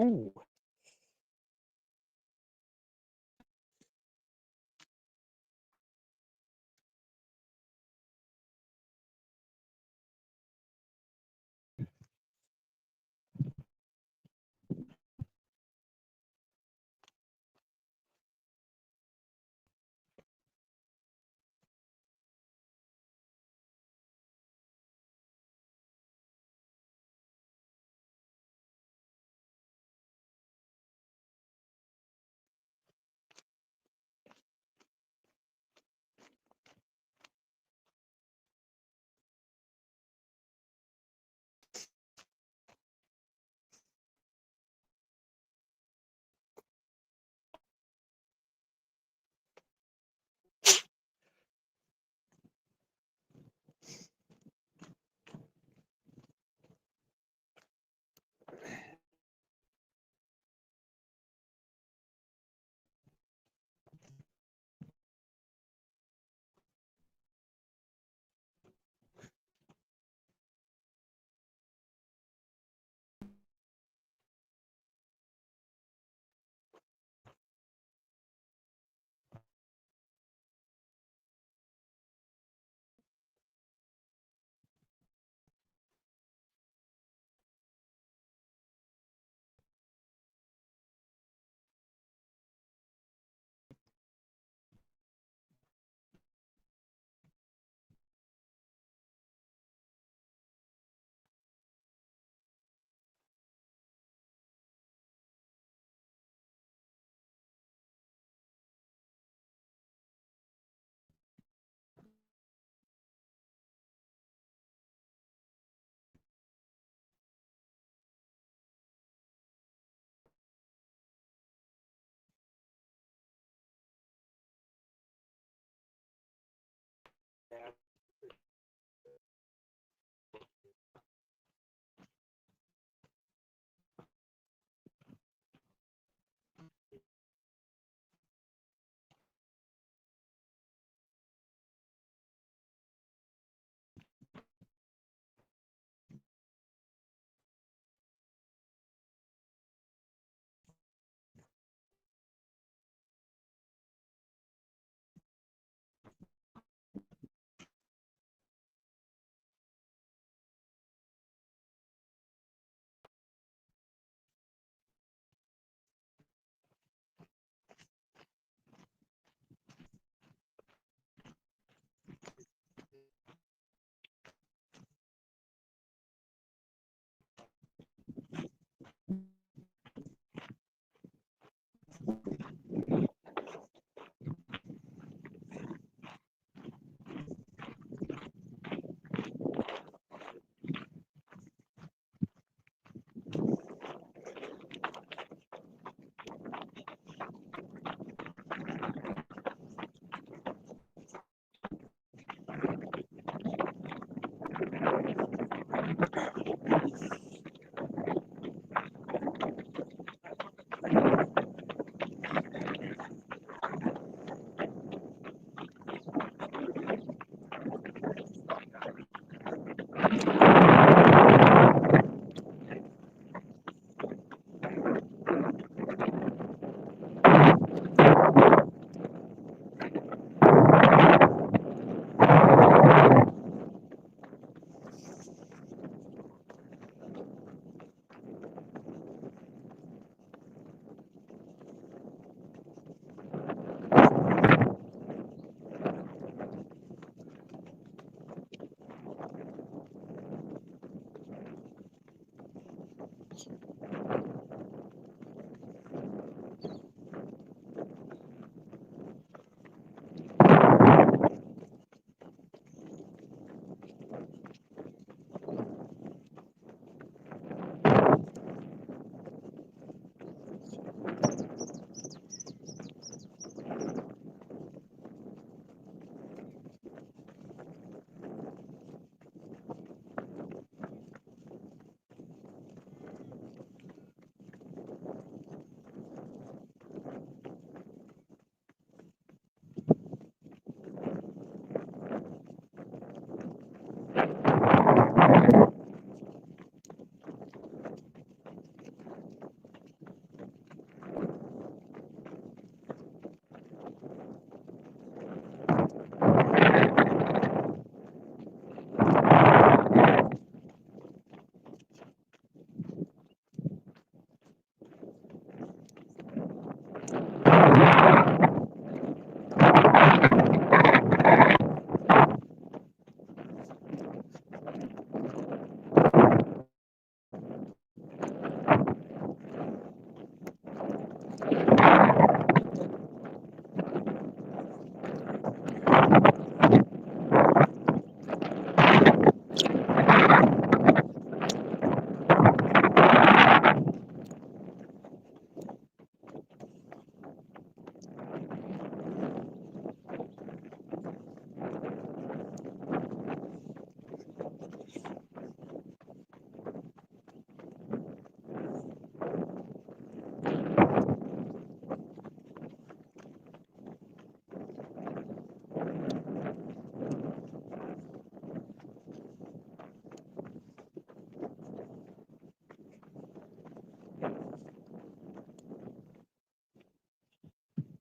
Ooh.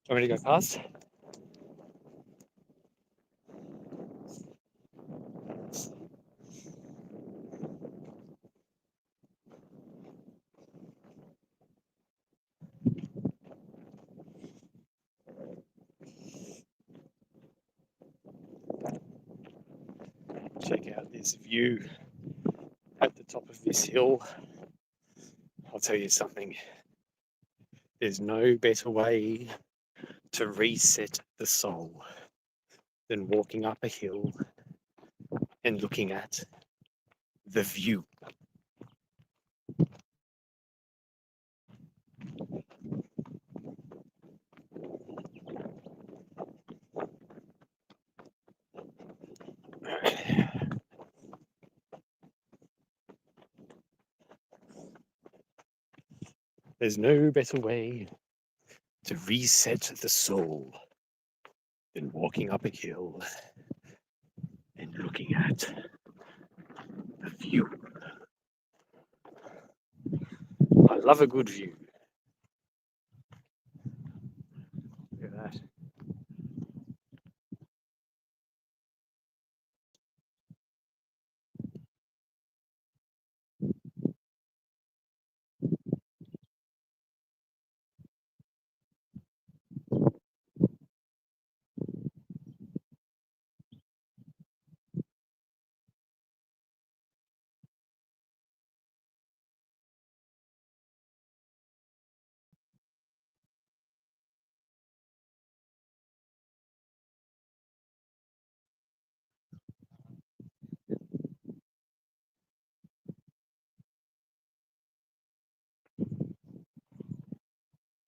Want me to go past? Check out this view at the top of this hill. I'll tell you something. There's no better way to reset the soul than walking up a hill and looking at the view. There's no better way to reset the soul than walking up a hill and looking at the view. I love a good view. Look at that.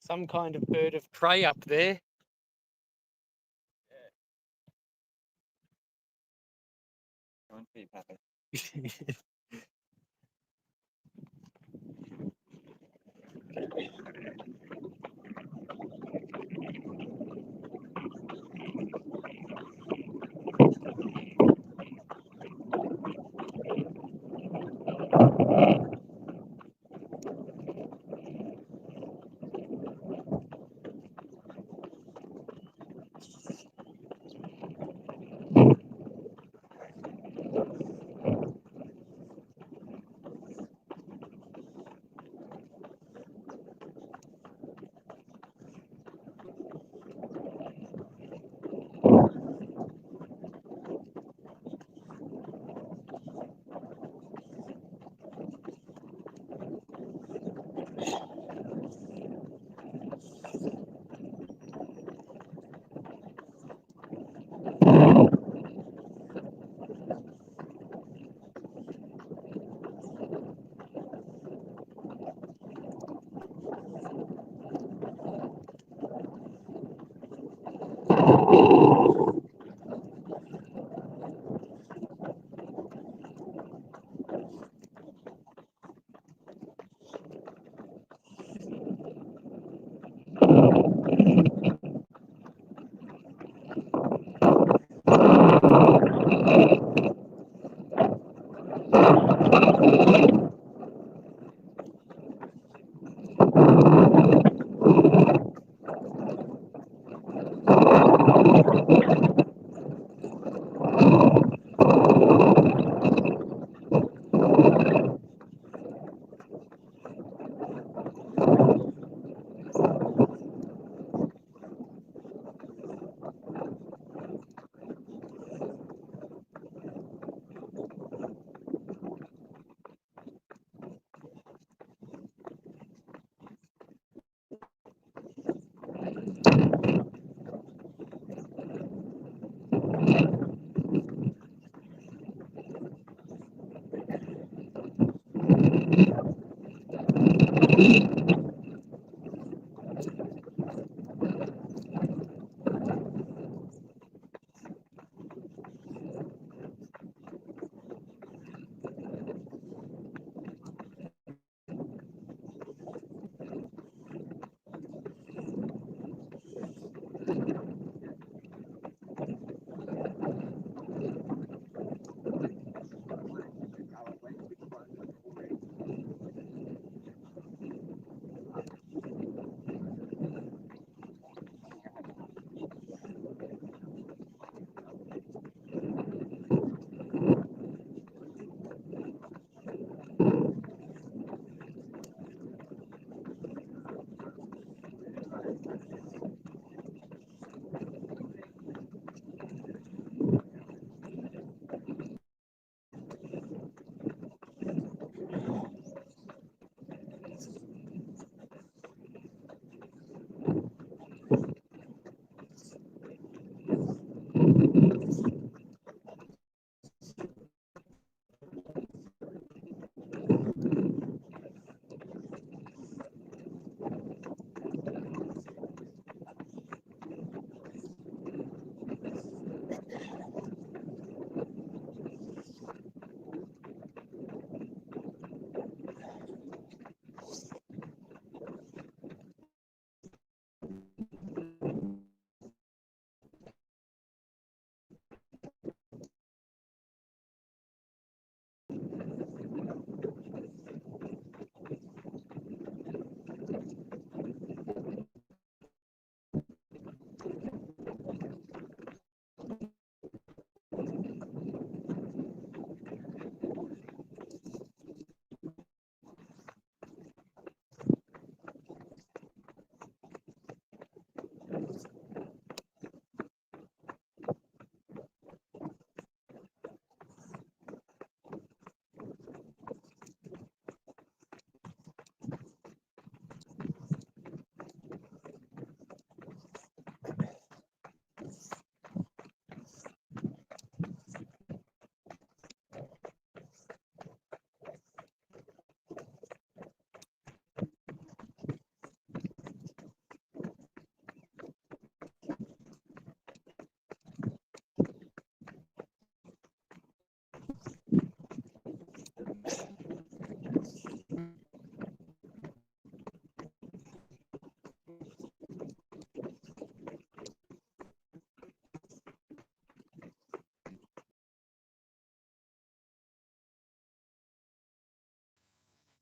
Some kind of bird of prey up there.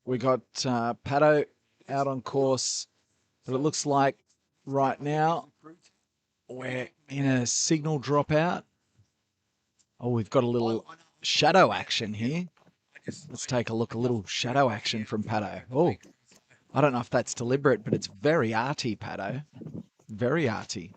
We got Pato out on course, but it looks like right now we're in a signal dropout. Oh, we've got a little shadow action here. Let's take a look, a little shadow action from Pato. Oh, I don't know if that's deliberate, but it's very arty, Pato. Very arty.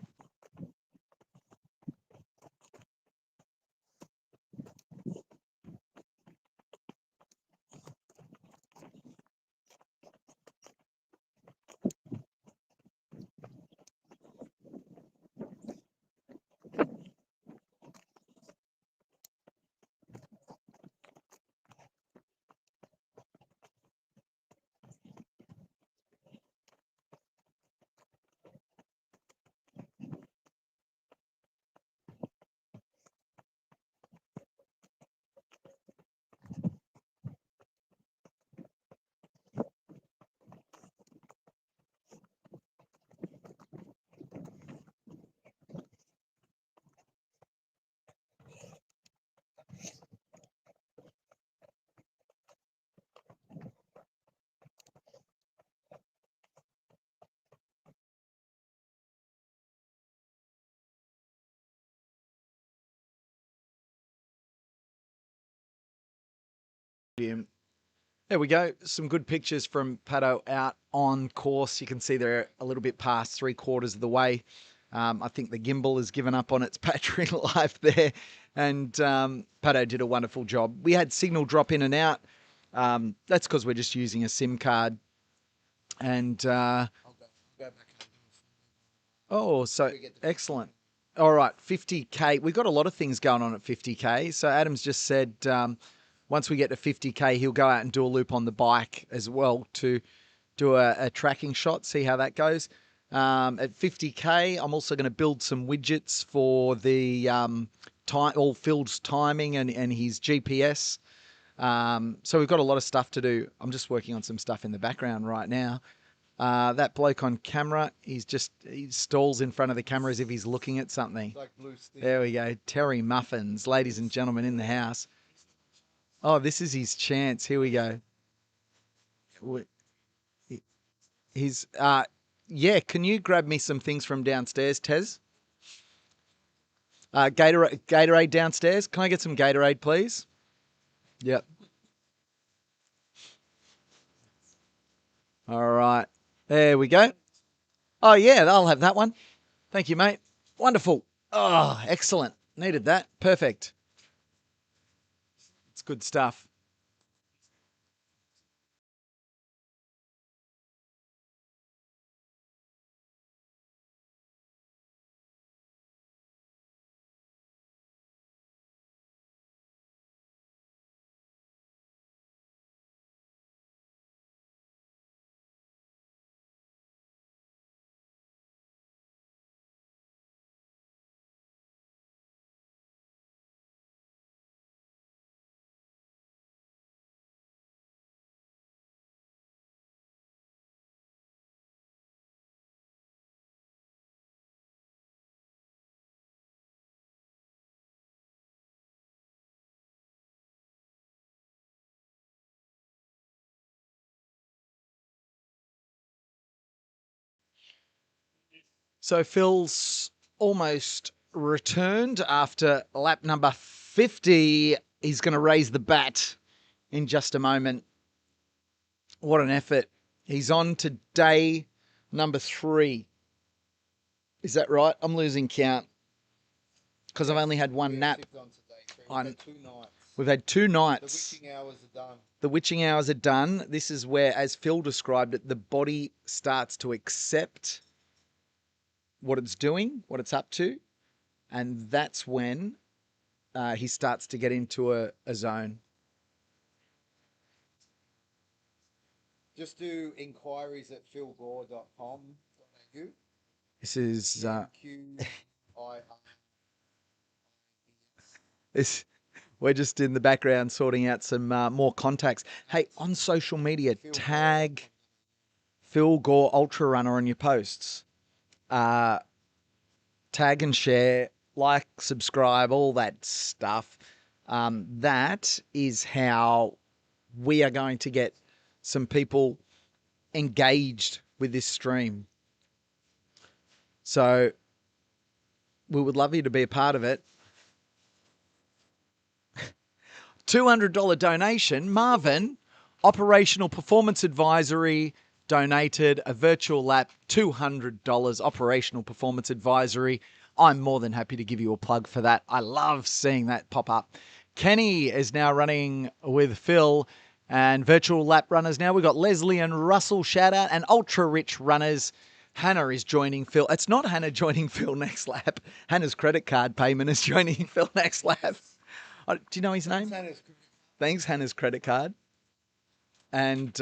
There we go. Some good pictures from Pato out on course. You can see they're a little bit past 3/4 of the way. I think the gimbal has given up on its battery life there. And Pato did a wonderful job. We had signal drop in and out. That's because we're just using a SIM card. And oh, so excellent. All right, 50K. We've got a lot of things going on at 50K. So Adam's just said once we get to 50K, he'll go out and do a loop on the bike as well to do a tracking shot, see how that goes. At 50K, I'm also going to build some widgets for the all Phil's timing and his GPS. So we've got a lot of stuff to do. I'm just working on some stuff in the background right now. That bloke on camera, he stalls in front of the camera as if he's looking at something. Like blue steel. There we go. Terry Muffins, ladies and gentlemen in the house. Oh, this is his chance. Here we go. He's yeah, can you grab me some things from downstairs, Tez? Gatorade downstairs. Can I get some Gatorade, please? Yep. All right. There we go. Oh, yeah, I'll have that one. Thank you, mate. Wonderful. Oh, excellent. Needed that. Perfect. It's good stuff. So Phil's almost returned after lap number 50. He's going to raise the bat in just a moment. What an effort. He's on to day number 3. Is that right? I'm losing count because I've only had one nap. We've had 2 nights. The witching hours are done. The witching hours are done. This is where, as Phil described it, the body starts to accept what it's doing, what it's up to. And that's when he starts to get into a zone. Just do inquiries at philgore.com.au. This is QIR. this. We're just in the background sorting out some more contacts. Hey, on social media, tag Phil Gore Ultra Runner on your posts. Tag and share, like, subscribe, all that stuff. That is how we are going to get some people engaged with this stream. So we would love you to be a part of it. $200 donation. Marvin, Operational Performance Advisory, donated a virtual lap, $200 Operational Performance Advisory. I'm more than happy to give you a plug for that. I love seeing that pop up. Kenny is now running with Phil, and virtual lap runners now. We've got Leslie and Russell, shout out, and ultra rich runners. Hannah is joining Phil. It's not Hannah joining Phil next lap. Hannah's credit card payment is joining Phil next lap. Do you know his name? Thanks, Hannah's credit card. And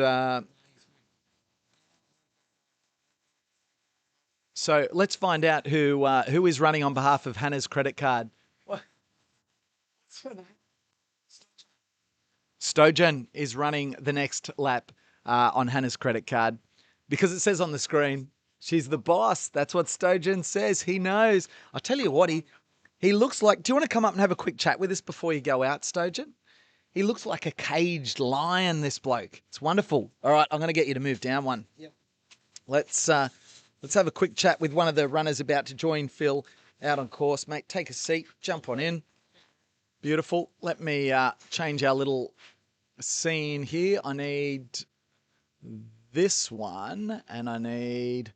so let's find out who is running on behalf of Hannah's credit card. What? What's her name? Stojan is running the next lap on Hannah's credit card because it says on the screen, she's the boss. That's what Stojan says. He knows. I'll tell you what, he looks like... Do you want to come up and have a quick chat with us before you go out, Stojan? He looks like a caged lion, this bloke. It's wonderful. All right, I'm going to get you to move down one. Yep. Let's have a quick chat with one of the runners about to join Phil out on course. Mate, take a seat. Jump on in. Beautiful. Let me change our little scene here. I need this one, and I need...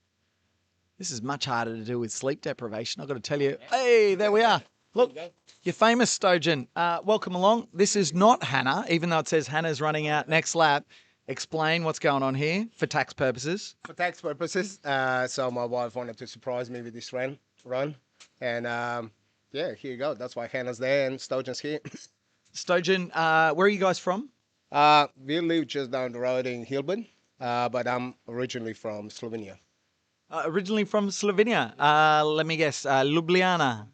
This is much harder to do with sleep deprivation, I've got to tell you. Hey, there we are. Look, you're famous, Stojan. Welcome along. This is not Hannah, even though it says Hannah's running out next lap. Explain what's going on here for tax purposes. For tax purposes, so my wife wanted to surprise me with this run. And yeah, here you go. That's why Hannah's there and Stojan's here. Stojan, where are you guys from? We live just down the road in Hilburn, but I'm originally from Slovenia. Originally from Slovenia. Let me guess, Ljubljana.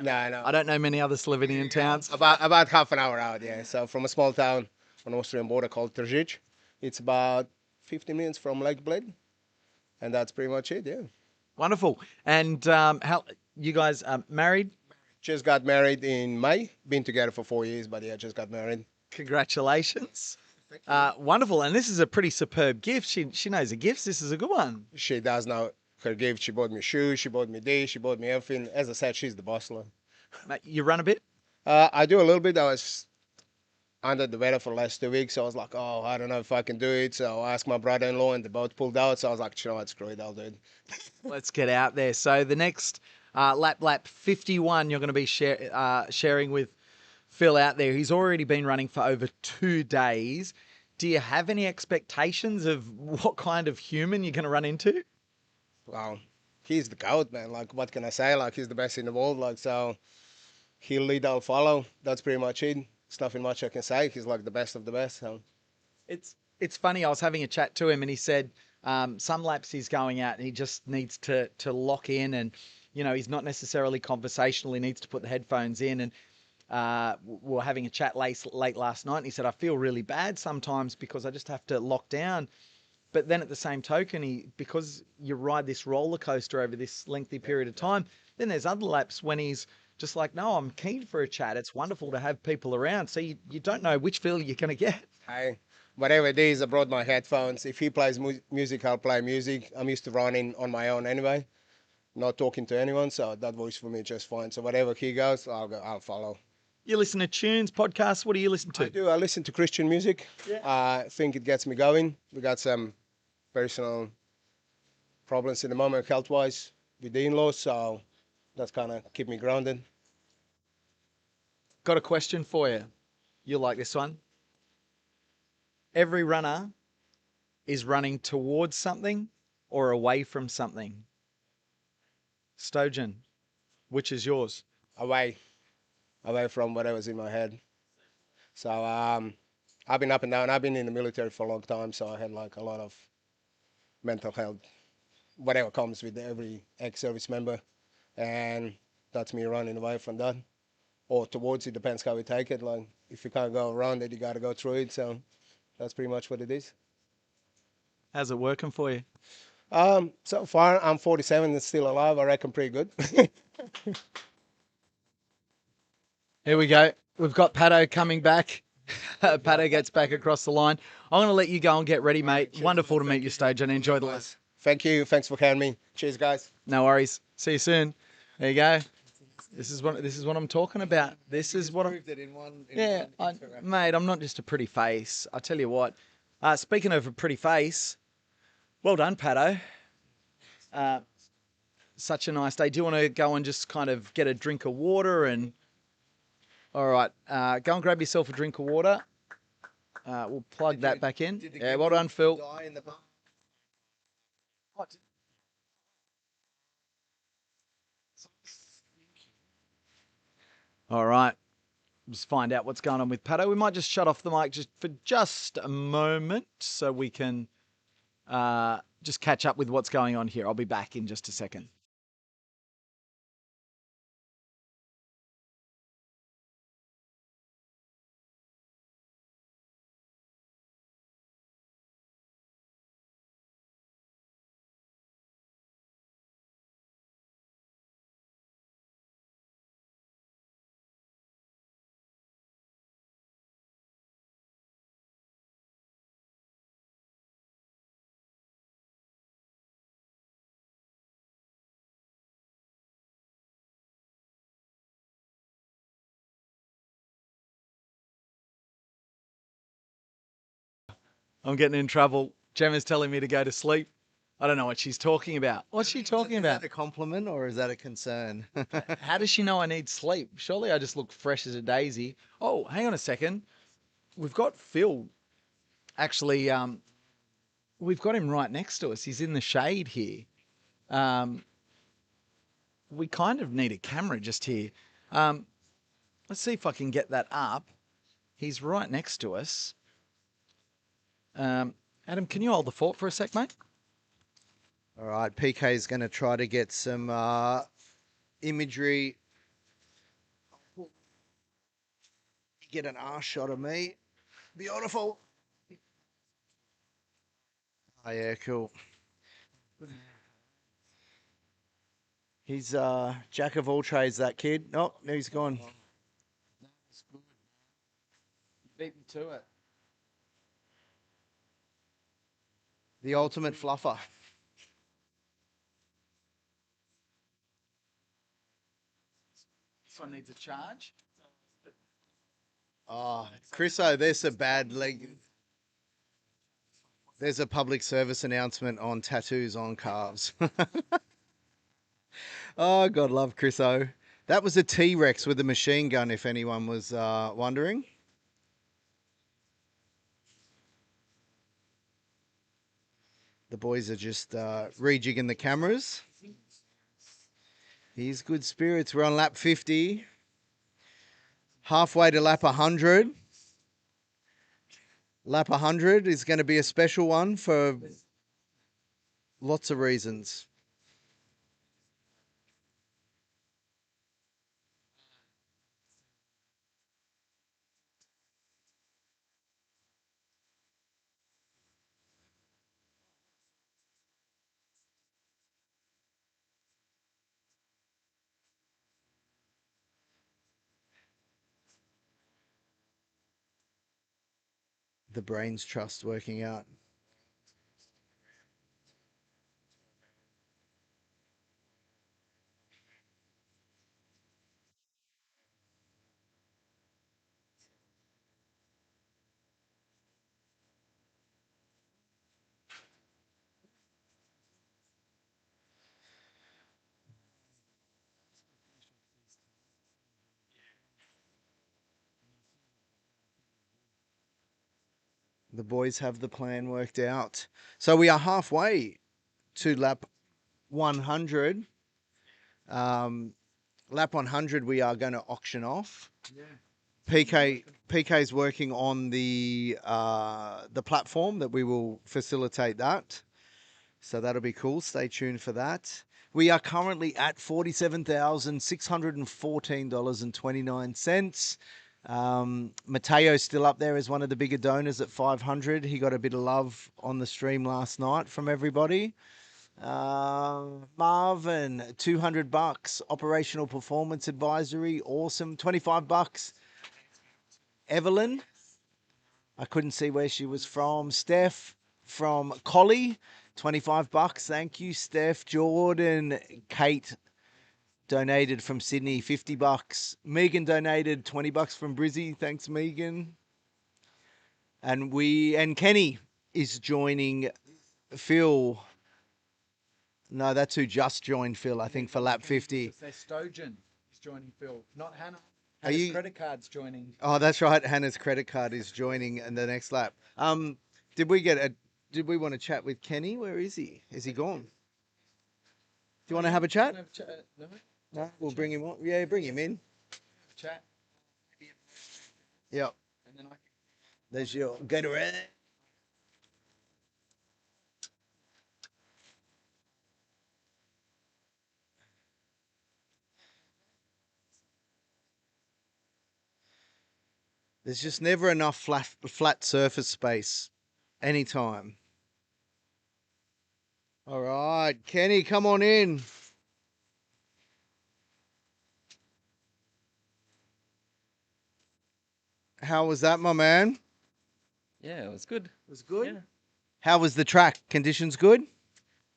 No. I don't know many other Slovenian towns. About half an hour out, yeah. So from a small town on the Austrian border called Tržič. It's about 50 minutes from Lake Bled. And that's pretty much it, yeah. Wonderful. And how you guys married? Just got married in May. Been together for 4 years, but yeah, just got married. Congratulations. Wonderful. And this is a pretty superb gift. She knows the gifts. This is a good one. She does know her gift. She bought me shoes. She bought me this. She bought me everything. As I said, she's the boss. Mate, you run a bit? I do a little bit. under the weather for the last 2 weeks. So I was like, oh, I don't know if I can do it. So I asked my brother-in-law, and they both pulled out. So I was like, you know what, screw it, I'll do it. Let's get out there. So the next lap 51, you're going to be sharing with Phil out there. He's already been running for over 2 days. Do you have any expectations of what kind of human you're going to run into? Well, he's the GOAT, man. Like, what can I say? Like, he's the best in the world. Like, so he'll lead, I'll follow. That's pretty much it. There's nothing much I can say. He's like the best of the best. So. It's funny. I was having a chat to him, and he said some laps he's going out, and he just needs to lock in, and he's not necessarily conversational. He needs to put the headphones in, and we were having a chat late last night, and he said, I feel really bad sometimes because I just have to lock down. But then at the same token, because you ride this roller coaster over this lengthy period of time, then there's other laps when he's just like, no, I'm keen for a chat. It's wonderful to have people around. So you don't know which Phil you're going to get. Hey, whatever it is, I brought my headphones. If he plays music, I'll play music. I'm used to running on my own anyway, not talking to anyone. So that works for me just fine. So whatever he goes, I'll follow. You listen to tunes, podcasts? What do you listen to? I do. I listen to Christian music. Yeah. I think it gets me going. We got some personal problems in the moment health-wise with the in-laws, so that's kind of keep me grounded. Got a question for you. You'll like this one. Every runner is running towards something or away from something. Stojan, which is yours? Away from whatever's in my head. So I've been up and down. I've been in the military for a long time, so I had like a lot of mental health, whatever comes with every ex-service member, and that's me running away from that or towards it. Depends how we take it. Like if you can't go around it, you got to go through it. So that's pretty much what it is. How's it working for you? So far I'm 47 and still alive. I reckon pretty good. Here we go. We've got Pato coming back. Pato gets back across the line. I'm going to let you go and get ready, mate. Cheers, wonderful to meet you, Stage, and enjoy the list. Thank you. Thanks for carrying me. Cheers, guys. No worries. See you soon. There you go. This is what I'm talking about. This is what I'm. Mate, I'm not just a pretty face. I tell you what. Speaking of a pretty face, well done, Pato. Such a nice day. Do you want to go and just kind of get a drink of water and? All right, go and grab yourself a drink of water. We'll plug that back in. Yeah, well done, Phil. All right, let's find out what's going on with Pato. We might just shut off the mic for just a moment so we can just catch up with what's going on here. I'll be back in just a second. I'm getting in trouble. Gemma's telling me to go to sleep. I don't know what she's talking about. What's she talking about? Is that a compliment or is that a concern? How does she know I need sleep? Surely I just look fresh as a daisy. Oh, hang on a second. We've got Phil. Actually, we've got him right next to us. He's in the shade here. We kind of need a camera just here. Let's see if I can get that up. He's right next to us. Adam, can you hold the fort for a sec, mate? All right, PK is going to try to get some imagery. Get an R shot of me. Beautiful. Oh yeah, cool. He's jack of all trades, that kid. Oh, no, he's gone. Beat me to it. The ultimate fluffer. This one needs a charge. Oh, Chriso, there's a bad leg. There's a public service announcement on tattoos on calves. Oh, God love Chriso. That was a T-Rex with a machine gun, if anyone was wondering. The boys are just rejigging the cameras. He's good spirits. We're on lap 50. Halfway to lap 100. Lap 100 is going to be a special one for lots of reasons. The brains trust working out. The boys have the plan worked out. So we are halfway to lap 100. Lap 100 we are going to auction off. Yeah. PK's working on the platform that we will facilitate that. So that'll be cool. Stay tuned for that. We are currently at $47,614.29. Mateo's still up there as one of the bigger donors at 500. He got a bit of love on the stream last night from everybody. Marvin, $200. Operational Performance Advisory, awesome. $25. Evelyn, I couldn't see where she was from. Steph from Collie, $25. Thank you, Steph. Jordan, Kate donated from Sydney, $50. Megan donated $20 from Brizzy. Thanks, Megan. And Kenny is joining Phil. No, that's who just joined Phil, I think, for lap 50. Stojan is joining Phil, not Hannah. Are Hannah's you- credit card's joining. Oh, that's right. Hannah's credit card is joining in the next lap. Did we want to chat with Kenny? Where is he? Is he gone? Do you want to have a chat? No. No, we'll bring him on. Yeah, bring him in. Chat. Yep. And then I can... There's your Gatorade. There's just never enough flat surface space anytime. All right, Kenny, come on in. How was that, my man? Yeah, it was good. It was good? Yeah. How was the track? Conditions good?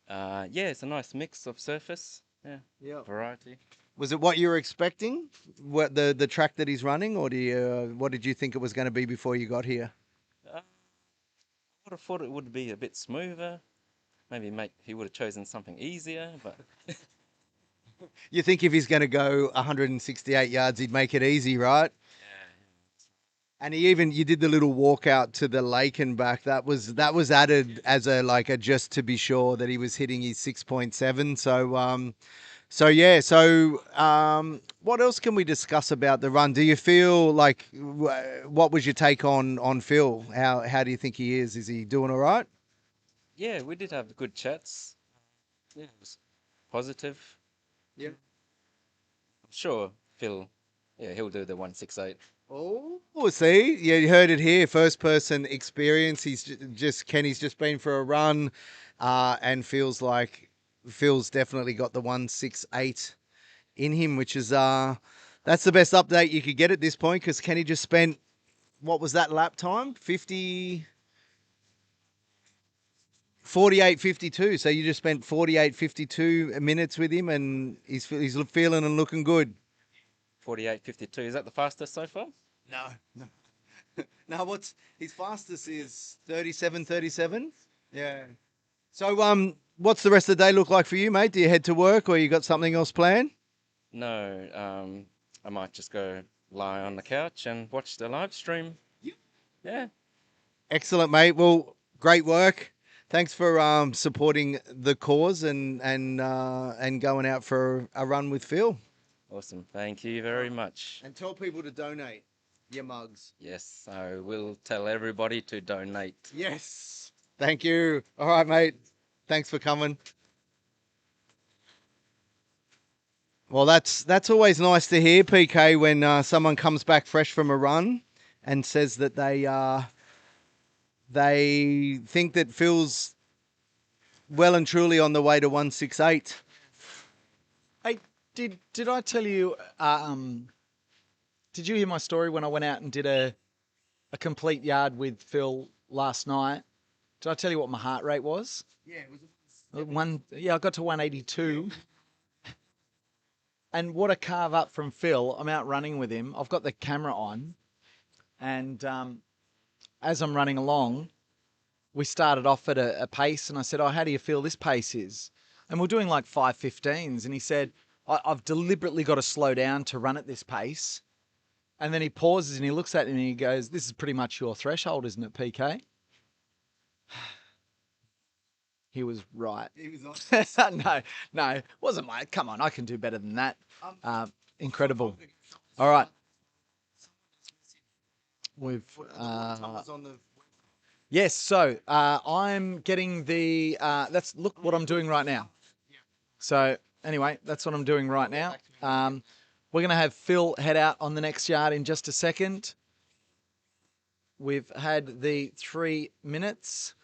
Yeah, it's a nice mix of surface. Yeah. Variety. Was it what you were expecting? What the track that he's running, or what did you think it was going to be before you got here? I would have thought it would be a bit smoother. Maybe he would have chosen something easier, but You think if he's going to go 168 yards, he'd make it easy, right? And you did the little walk out to the lake and back. That was added as a just to be sure that he was hitting his 6.7. So what else can we discuss about the run? Do you feel like what was your take on Phil? How do you think he is? Is he doing all right? yeah, we did have good chats. Yeah, it was positive. Yeah. I'm sure Phil, he'll do the 168. Oh, see, you heard it here. First person experience. Kenny's just been for a run, and feels like Phil's definitely got the 168 in him, which is that's the best update you could get at this point, because Kenny just spent, what was that lap time? 48:52. So you just spent 48:52 minutes with him, and he's feeling and looking good. 48:52. Is that the fastest so far? No. Now, what's his fastest is 37. Yeah. So, what's the rest of the day look like for you, mate? Do you head to work or you got something else planned? No, I might just go lie on the couch and watch the live stream. Yeah. Excellent, mate. Well, great work. Thanks for supporting the cause and going out for a run with Phil. Awesome. Thank you very much. And tell people to donate your mugs. Yes, I will tell everybody to donate. Yes. Thank you. All right, mate. Thanks for coming. Well, that's always nice to hear, PK, when someone comes back fresh from a run and says that they think that Phil's well and truly on the way to 168. Hey, did I tell you? Did you hear my story when I went out and did a complete yard with Phil last night? Did I tell you what my heart rate was? Yeah, it was I got to 182. And what a carve up from Phil. I'm out running with him. I've got the camera on. And as I'm running along, we started off at a pace. And I said, oh, how do you feel this pace is? And we're doing like 5:15s. And he said, I've deliberately got to slow down to run at this pace. And then he pauses and he looks at me and he goes, this is pretty much your threshold, isn't it, PK? He was right. He was on. No, wasn't my. Come on, I can do better than that. Incredible. All right. We've. Yes, so I'm getting the. Look what I'm doing right now. So anyway, that's what I'm doing right now. We're going to have Phil head out on the next yard in just a second. We've had the 3 minutes.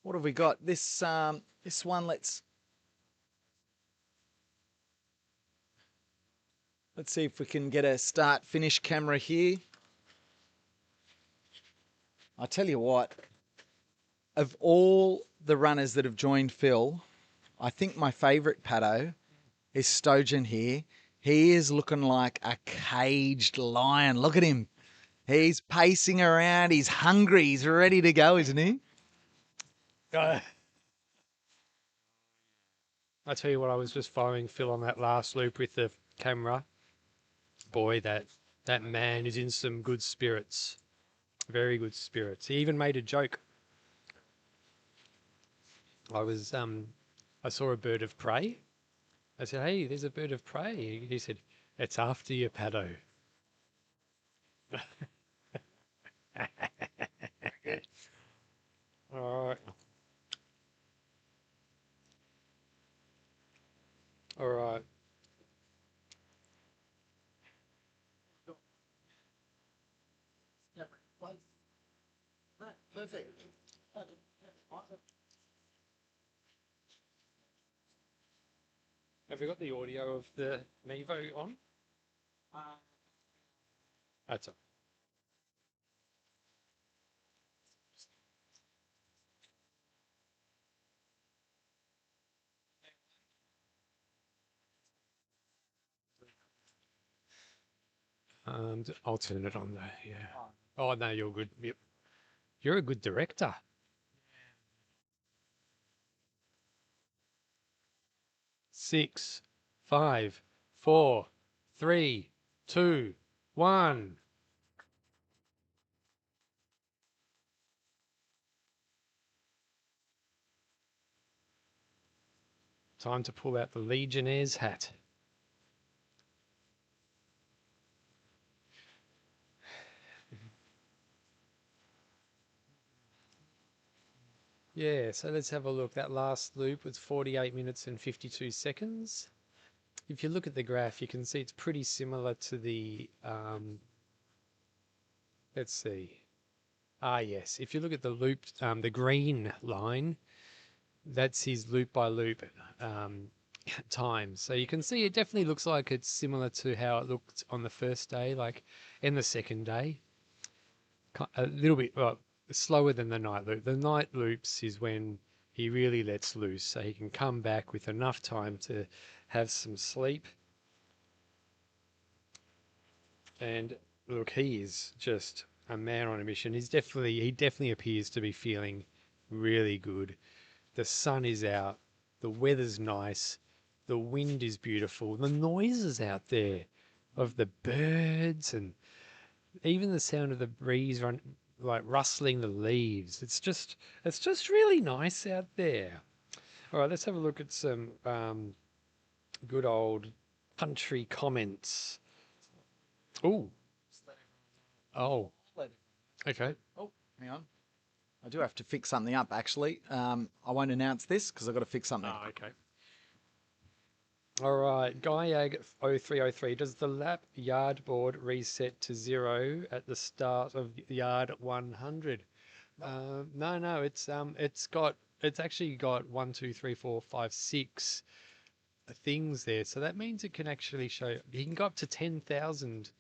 What have we got? This one, let's see if we can get a start finish camera here. I tell you what, of all the runners that have joined Phil, I think my favourite paddo is Stojan here. He is looking like a caged lion. Look at him. He's pacing around. He's hungry. He's ready to go, isn't he? I tell you what, I was just following Phil on that last loop with the camera. Boy, that man is in some good spirits. Very good spirits. He even made a joke. I saw a bird of prey. I said, hey, there's a bird of prey. He said, it's after you, paddo. All right. All right. Perfect. Have you got the audio of the Mevo on? That's all. I'll turn it on there, yeah. Oh, no, you're good. Yep. You're a good director. Six, 5, 4, 3, 2, 1. Time to pull out the Legionnaire's hat. Yeah, so let's have a look. That last loop was 48 minutes and 52 seconds. If you look at the graph, you can see it's pretty similar to the, let's see. Yes, if you look at the loop, the green line, that's his loop by loop time. So you can see it definitely looks like it's similar to how it looked on the first day, like in the second day. A little bit slower than the night loop. The night loops is when he really lets loose, so he can come back with enough time to have some sleep. And look, he is just a man on a mission. He definitely appears to be feeling really good. The sun is out, the weather's nice, the wind is beautiful, the noises out there of the birds and even the sound of the breeze like rustling the leaves. It's just really nice out there. All right, let's have a look at some good old country comments. Oh. Oh. Okay. Oh, hang on. I do have to fix something up, actually. I won't announce this because I've got to fix something. Oh, okay. All right, Guyag 0303. Does the lap yard board reset to 0 at the start of yard 100? No. It's actually got 1, 2, 3, 4, 5, 6 things there. So that means it can actually show. You can go up to 10,000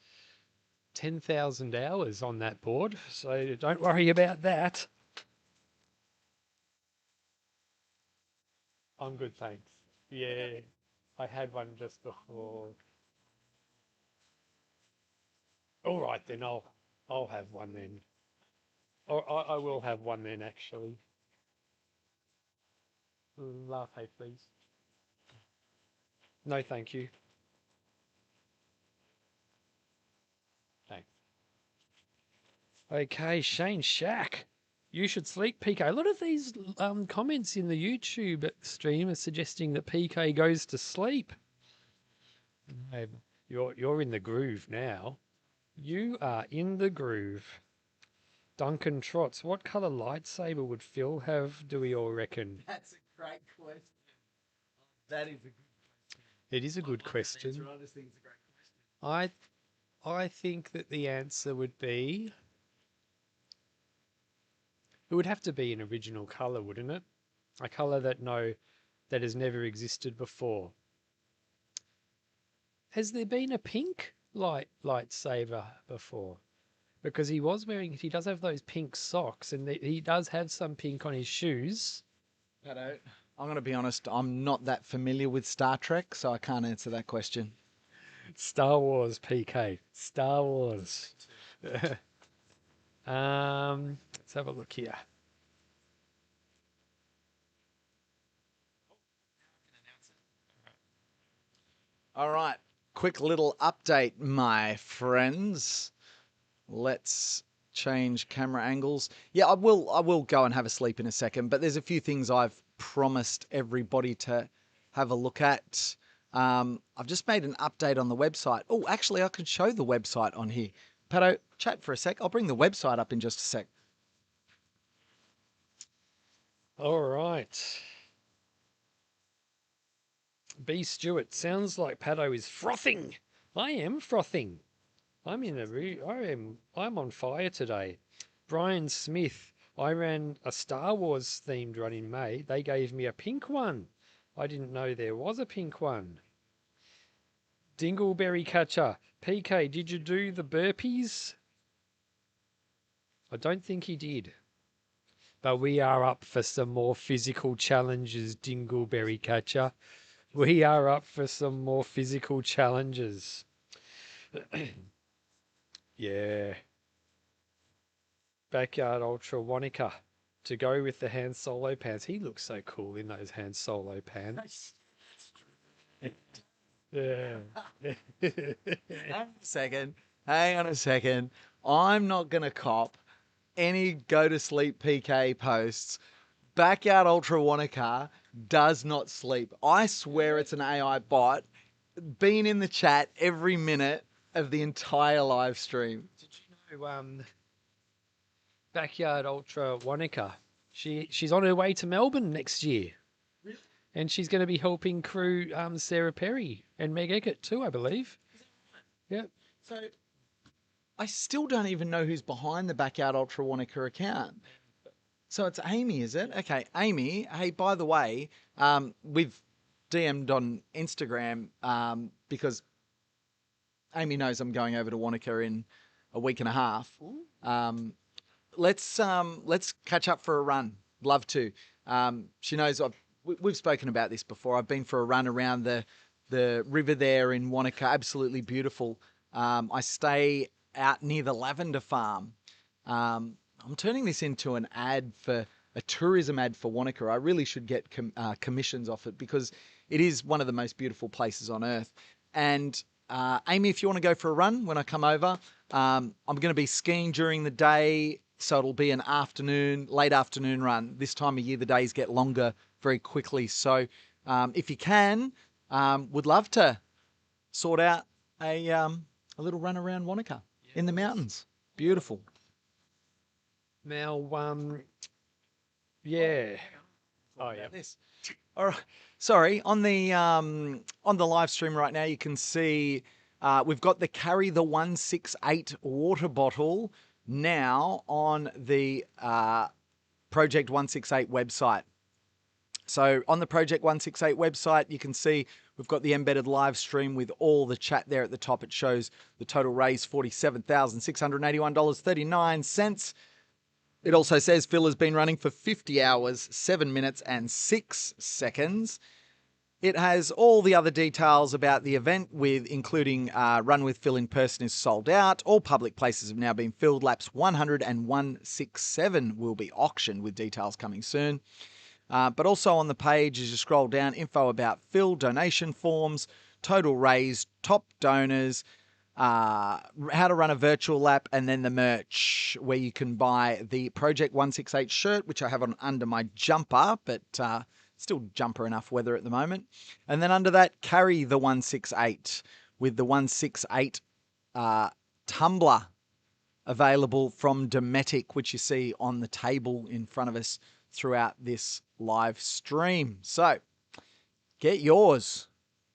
hours on that board. So don't worry about that. I'm good, thanks. Yeah, I had one just before. All right, then I'll have one then. Or I will have one then, actually. Latte, please. No, thank you. Thanks. Okay, Shane Shack. You should sleep, PK. A lot of these comments in the YouTube stream are suggesting that PK goes to sleep. You're in the groove now. You are in the groove. Duncan Trots, what colour lightsaber would Phil have, do we all reckon? That's a great question. That is a good question. It is a good question. I just think it's a great question. I think that the answer would be... It would have to be an original colour, wouldn't it? A colour that has never existed before. Has there been a pink lightsaber before? Because he does have those pink socks, and he does have some pink on his shoes. I'm going to be honest, I'm not that familiar with Star Trek, so I can't answer that question. Star Wars, PK. Star Wars. Let's have a look here. All right, quick little update, my friends. Let's change camera angles. Yeah, I will go and have a sleep in a second, but there's a few things I've promised everybody to have a look at. I've just made an update on the website. Oh, actually, I can show the website on here. Pato, chat for a sec. I'll bring the website up in just a sec. All right. B. Stewart, sounds like Pato is frothing. I am frothing. I'm on fire today. Brian Smith, I ran a Star Wars themed run in May. They gave me a pink one. I didn't know there was a pink one. Dingleberry Catcher, PK, did you do the burpees? I don't think he did. But we are up for some more physical challenges, Dingleberry Catcher. We are up for some more physical challenges. Yeah. Backyard Ultra Wanaka to go with the Han Solo pants. He looks so cool in those Han Solo pants. Yeah. Hang on a second. I'm not going to cop any go to sleep PK posts. Backyard Ultra Wanaka does not sleep. I swear it's an AI bot. Been in the chat every minute of the entire live stream. Did you know Backyard Ultra Wanaka, she's on her way to Melbourne next year. Really? And she's going to be helping crew Sarah Perry and Meg Eckert too, I believe. Yeah. So I still don't even know who's behind the Backyard Ultra Wanaka account. So it's Amy, is it? Okay, Amy. Hey, by the way, we've DM'd on Instagram because Amy knows I'm going over to Wanaka in a week and a half. Let's catch up for a run. Love to. She knows we've spoken about this before. I've been for a run around the river there in Wanaka. Absolutely beautiful. I stay out near the lavender farm. I'm turning this into an ad for a tourism ad for Wanaka. I really should get commissions off it because it is one of the most beautiful places on earth. And Amy, if you want to go for a run when I come over, I'm going to be skiing during the day, so it'll be an late afternoon run. This time of year, the days get longer very quickly. So if you can, would love to sort out a little run around Wanaka in the mountains. Beautiful. Now, yeah. Oh yeah. This. All right. Sorry. On the live stream right now, you can see we've got the Carry the 168 water bottle now on the Project 168 website. So on the Project 168 website, you can see we've got the embedded live stream with all the chat there at the top. It shows the total raise, $47,681.39. It also says Phil has been running for 50 hours, 7 minutes and 6 seconds. It has all the other details about the event, with including Run with Phil in person is sold out. All public places have now been filled. Laps 100 and 167 will be auctioned, with details coming soon. But also on the page, as you scroll down, info about Phil, donation forms, total raised, top donors, how to run a virtual lap, and then the merch where you can buy the Project 168 shirt, which I have on under my jumper, but still jumper enough weather at the moment. And then under that, Carry the 168 with the 168 tumbler available from Dometic, which you see on the table in front of us throughout this live stream. So get yours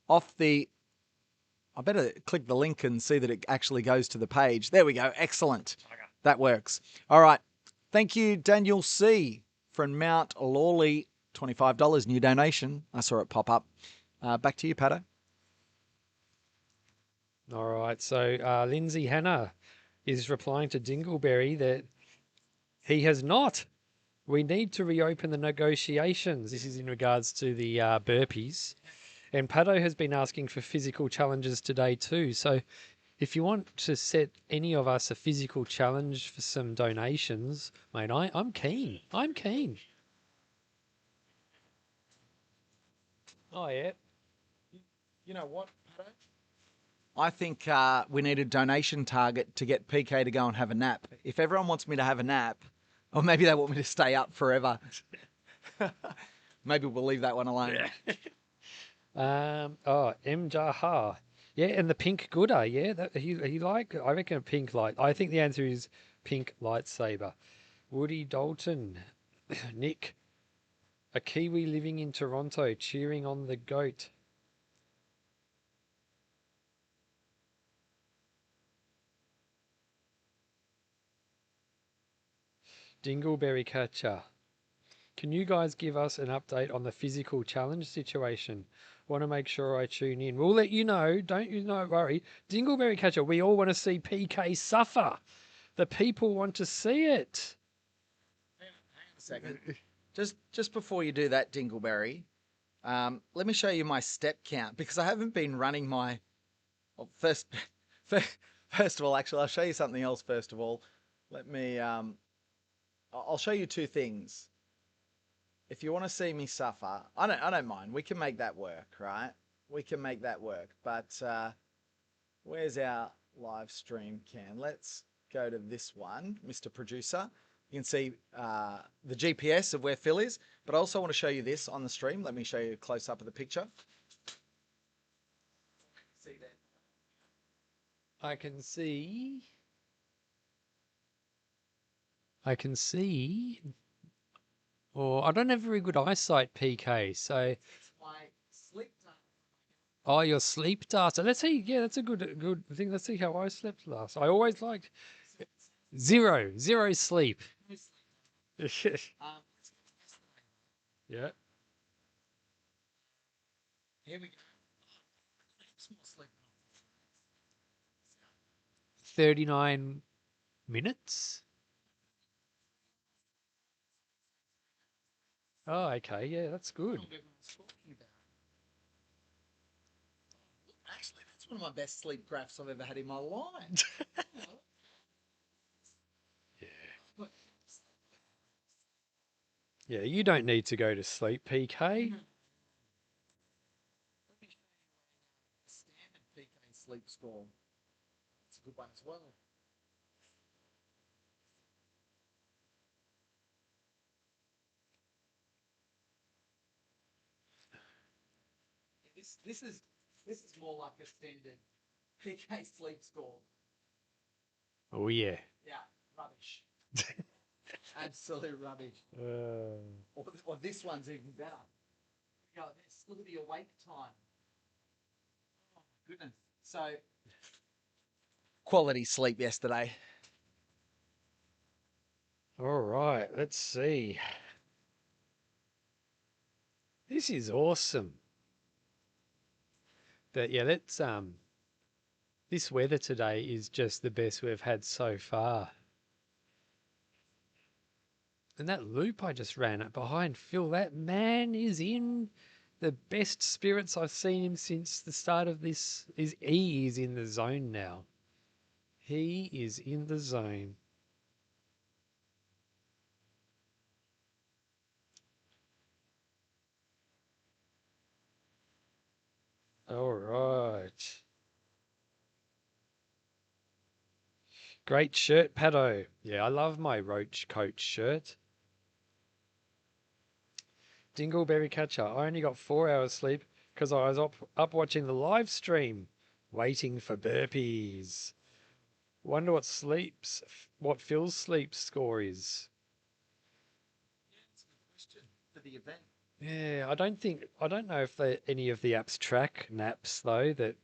off the... I better click the link and see that it actually goes to the page. There we go. Excellent. That works. All right. Thank you, Daniel C. from Mount Lawley. $25 new donation. I saw it pop up. Back to you, Pato. All right. So Lindsay Hanna is replying to Dingleberry that he has not. We need to reopen the negotiations. This is in regards to the burpees. And Pato has been asking for physical challenges today too. So if you want to set any of us a physical challenge for some donations, mate, I'm keen. I'm keen. Oh, yeah. You know what, Pato? I think we need a donation target to get PK to go and have a nap. If everyone wants me to have a nap, or maybe they want me to stay up forever, maybe we'll leave that one alone. Yeah. M. Jaha. Yeah, and the pink Gooder, yeah. He like, I reckon a pink light. I think the answer is pink lightsaber. Woody Dalton. Nick. A Kiwi living in Toronto cheering on the goat. Dingleberry Catcher. Can you guys give us an update on the physical challenge situation? Want to make sure I tune in. We'll let you know. Don't worry. Dingleberry Catcher, we all want to see PK suffer. The people want to see it. Hang on a second. Just before you do that, Dingleberry, let me show you my step count, because I haven't been running my... Well, first of all, actually, I'll show you something else first of all. Let me... I'll show you two things. If you want to see me suffer, I don't mind. We can make that work, right? We can make that work. But where's our live stream cam? Let's go to this one, Mr. Producer. You can see the GPS of where Phil is, but I also want to show you this on the stream. Let me show you a close up of the picture. See that? I can see. Or I don't have very good eyesight, PK. So. It's my sleep data. Oh, your sleep data. Let's see. Yeah, that's a good thing. Let's see how I slept last. I always liked zero sleep. Yeah. Here we go. 39 minutes. Oh, okay. Yeah, that's good. Actually, that's one of my best sleep graphs I've ever had in my life. Yeah, you don't need to go to sleep, PK. Standard PK sleep score. It's a good one as well. This is more like a standard PK sleep score. Oh, yeah. Yeah, rubbish. Absolute rubbish. Or this one's even better. Go at this. Look at the awake time. Oh my goodness. So quality sleep yesterday. All right, let's see. This is awesome. But yeah, this weather today is just the best we've had so far. And that loop I just ran up behind Phil, that man is in the best spirits I've seen him since the start of this. He is in the zone now. He is in the zone. All right. Great shirt, Paddo. Yeah, I love my Roach Coach shirt. Dingleberry Catcher. I only got 4 hours sleep because I was up watching the live stream, waiting for burpees. Wonder what Phil's sleep score is. Yeah, it's a good question for the event. Yeah, I don't know if any of the apps track naps though. Do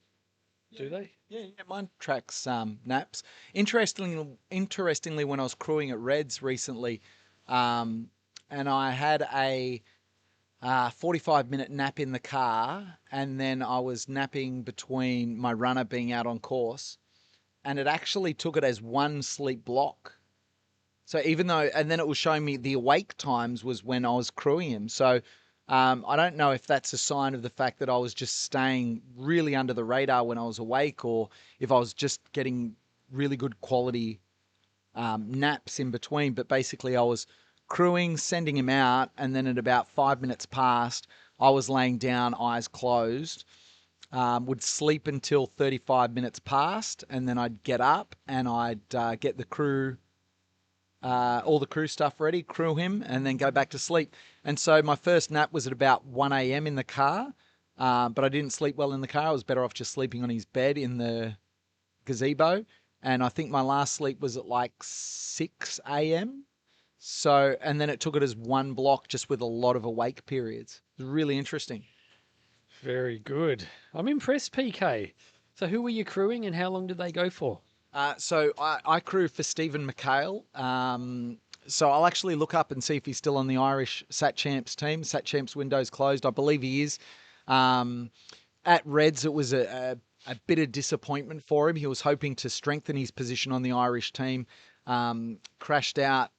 they? Yeah, mine tracks naps. Interestingly, when I was crewing at Reds recently, and I had a 45-minute nap in the car, and then I was napping between my runner being out on course, and it actually took it as one sleep block. So even though, and then it was showing me the awake times was when I was crewing him. So I don't know if that's a sign of the fact that I was just staying really under the radar when I was awake, or if I was just getting really good quality naps in between. But basically, I was crewing, sending him out, and then at about 5 minutes past, I was laying down, eyes closed. Would sleep until 35 minutes past, and then I'd get up and I'd get the crew, all the crew stuff ready, crew him, and then go back to sleep. And so my first nap was at about 1 a.m. in the car, but I didn't sleep well in the car. I was better off just sleeping on his bed in the gazebo. And I think my last sleep was at like 6 a.m. So, and then it took it as one block just with a lot of awake periods. It was really interesting. Very good. I'm impressed, PK. So who were you crewing and how long did they go for? So I crew for Stephen McHale. So I'll actually look up and see if he's still on the Irish Sat Champs team. Sat Champs window's closed. I believe he is. At Reds, it was a bit of disappointment for him. He was hoping to strengthen his position on the Irish team. Crashed out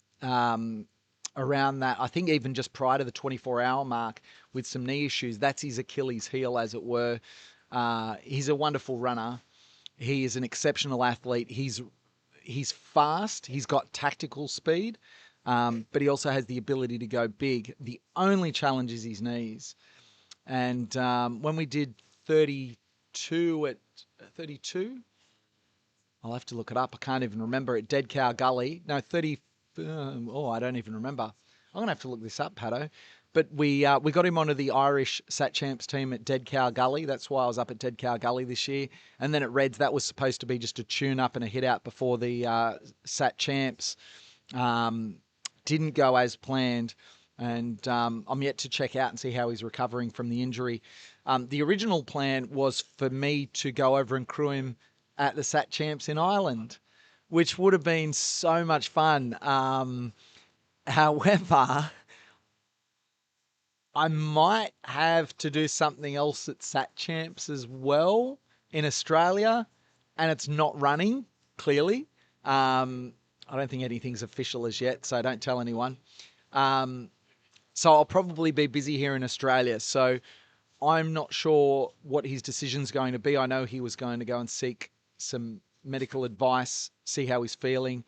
around that, I think even just prior to the 24-hour mark with some knee issues. That's his Achilles heel, as it were. He's a wonderful runner. He is an exceptional athlete. He's fast. He's got tactical speed, but he also has the ability to go big. The only challenge is his knees. And when we did 32 at 32, I'll have to look it up. I can't even remember it. Dead Cow Gully. No, 30. I don't even remember. I'm gonna have to look this up, Pato. But we got him onto the Irish Sat Champs team at Dead Cow Gully. That's why I was up at Dead Cow Gully this year. And then at Reds, that was supposed to be just a tune up and a hit out before the Sat Champs. Didn't go as planned. And I'm yet to check out and see how he's recovering from the injury. The original plan was for me to go over and crew him at the Sat Champs in Ireland, which would have been so much fun. However, I might have to do something else at Sat Champs as well in Australia, and it's not running, clearly. I don't think anything's official as yet, so don't tell anyone. So I'll probably be busy here in Australia. So I'm not sure what his decision's going to be. I know he was going to go and seek some medical advice, see how he's feeling.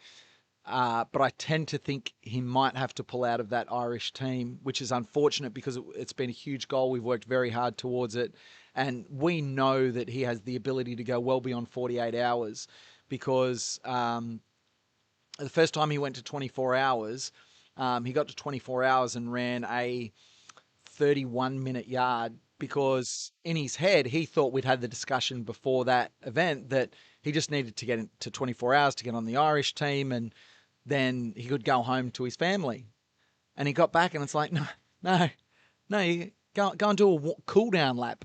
but I tend to think he might have to pull out of that Irish team, which is unfortunate because it's been a huge goal. We've worked very hard towards it. And we know that he has the ability to go well beyond 48 hours because the first time he went to 24 hours, he got to 24 hours and ran a 31-minute yard because in his head, he thought we'd had the discussion before that event that he just needed to get into 24 hours to get on the Irish team and then he could go home to his family. And he got back and it's like, no, you go and do a cool down lap.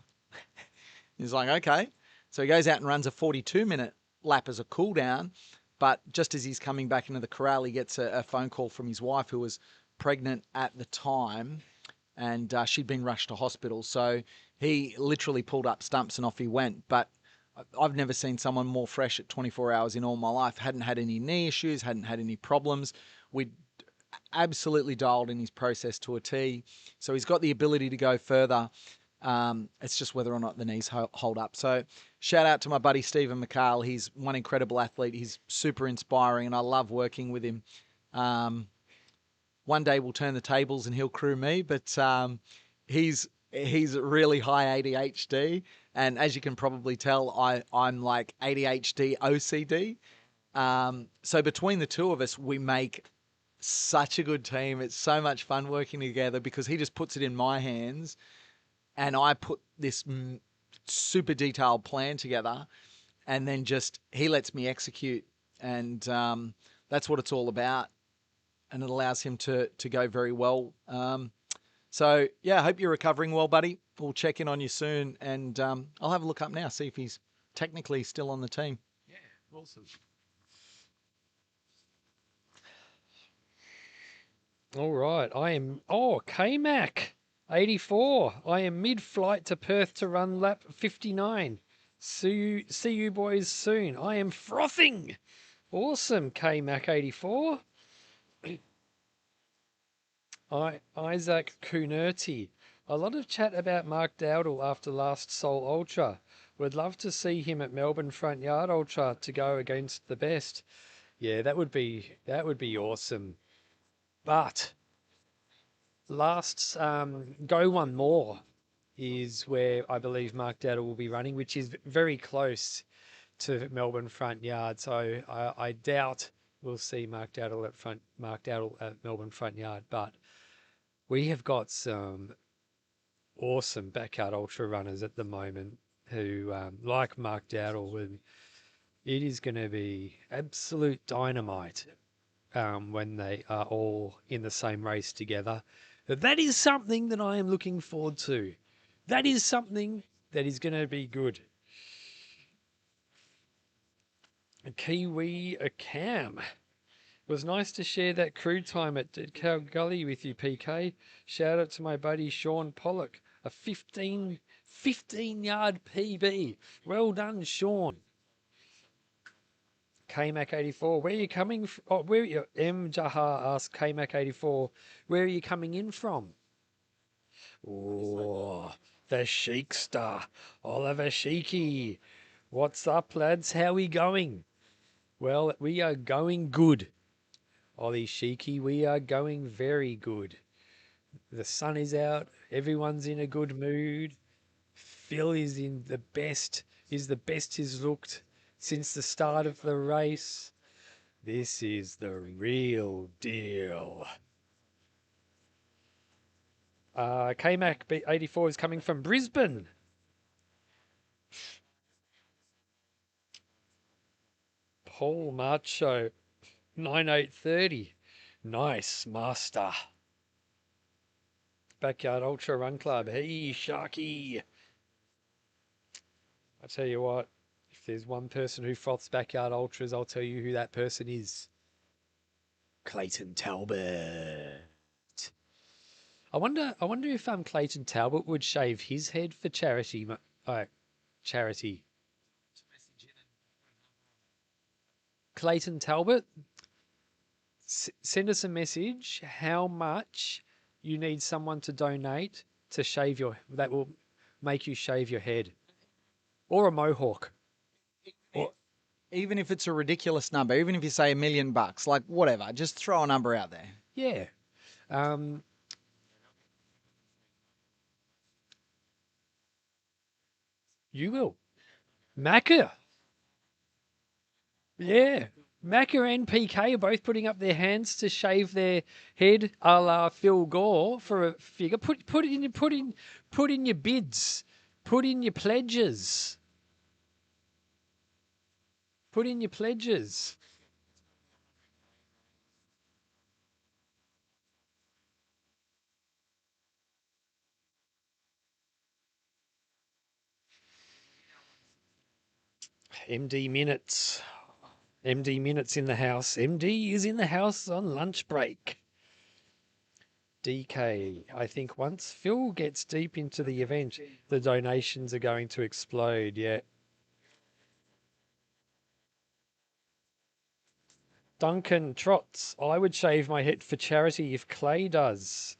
He's like, okay. So he goes out and runs a 42-minute lap as a cool down. But just as he's coming back into the corral, he gets a phone call from his wife who was pregnant at the time and she'd been rushed to hospital. So he literally pulled up stumps and off he went. But I've never seen someone more fresh at 24 hours in all my life. Hadn't had any knee issues, hadn't had any problems. We'd absolutely dialed in his process to a T. So he's got the ability to go further. It's just whether or not the knees hold up. So shout out to my buddy Stephen McCall. He's one incredible athlete. He's super inspiring and I love working with him. One day we'll turn the tables and he'll crew me, but he's really high ADHD. And as you can probably tell, I'm like ADHD OCD. So between the two of us, we make such a good team. It's so much fun working together because he just puts it in my hands and I put this super detailed plan together and then just he lets me execute. And that's what it's all about. And it allows him to go very well. So, yeah, I hope you're recovering well, buddy. We'll check in on you soon. And I'll have a look up now, see if he's technically still on the team. Yeah, awesome. All right, I am. Oh, K-Mac, 84. I am mid-flight to Perth to run lap 59. See you boys soon. I am frothing. Awesome, K-Mac, 84. Isaac Kunerti. A lot of chat about Mark Dowdle after last Seoul Ultra. Would love to see him at Melbourne Front Yard Ultra to go against the best. Yeah, that would be awesome. But last Go One More is where I believe Mark Dowdle will be running, which is very close to Melbourne Front Yard. So I doubt we'll see Mark Dowdle at Melbourne Front Yard, but we have got some awesome backyard ultra runners at the moment who like Mark Dowdle, and it is going to be absolute dynamite when they are all in the same race together. That is something that I am looking forward to. That is something that is going to be good. Kiwi Cam. It was nice to share that crew time at Dead Cow Gully with you, PK. Shout out to my buddy Sean Pollock. A 15-yard PB. Well done, Sean. KMac 84. Where are you coming from? Oh, where are you? M Jahar asked KMac 84. Where are you coming in from? Oh, the Sheikster. Oliver Sheeky. What's up, lads? How we going? Well, we are going good. Ollie Sheeky, we are going very good. The sun is out. Everyone's in a good mood. Phil is the best he's looked since the start of the race. This is the real deal. KMac 84 is coming from Brisbane. Paul Macho 9830. Nice, master. Backyard Ultra Run Club. Hey, Sharky. I tell you what, if there's one person who froths Backyard Ultras, I'll tell you who that person is. Clayton Talbot. I wonder if Clayton Talbot would shave his head for charity. Charity. Clayton Talbot, send us a message how much you need someone to donate to shave that will make you shave your head. Or a mohawk. Even if it's a ridiculous number, even if you say $1 million, like whatever, just throw a number out there. Yeah. You will. Macca. Yeah. Macca and PK are both putting up their hands to shave their head, a la Phil Gore, for a figure. Put in your bids. Put in your pledges. Put in your pledges. MD minutes. MD minutes in the house. MD is in the house on lunch break. DK, I think once Phil gets deep into the event, the donations are going to explode. Yeah. Duncan Trots, I would shave my head for charity if Clay does.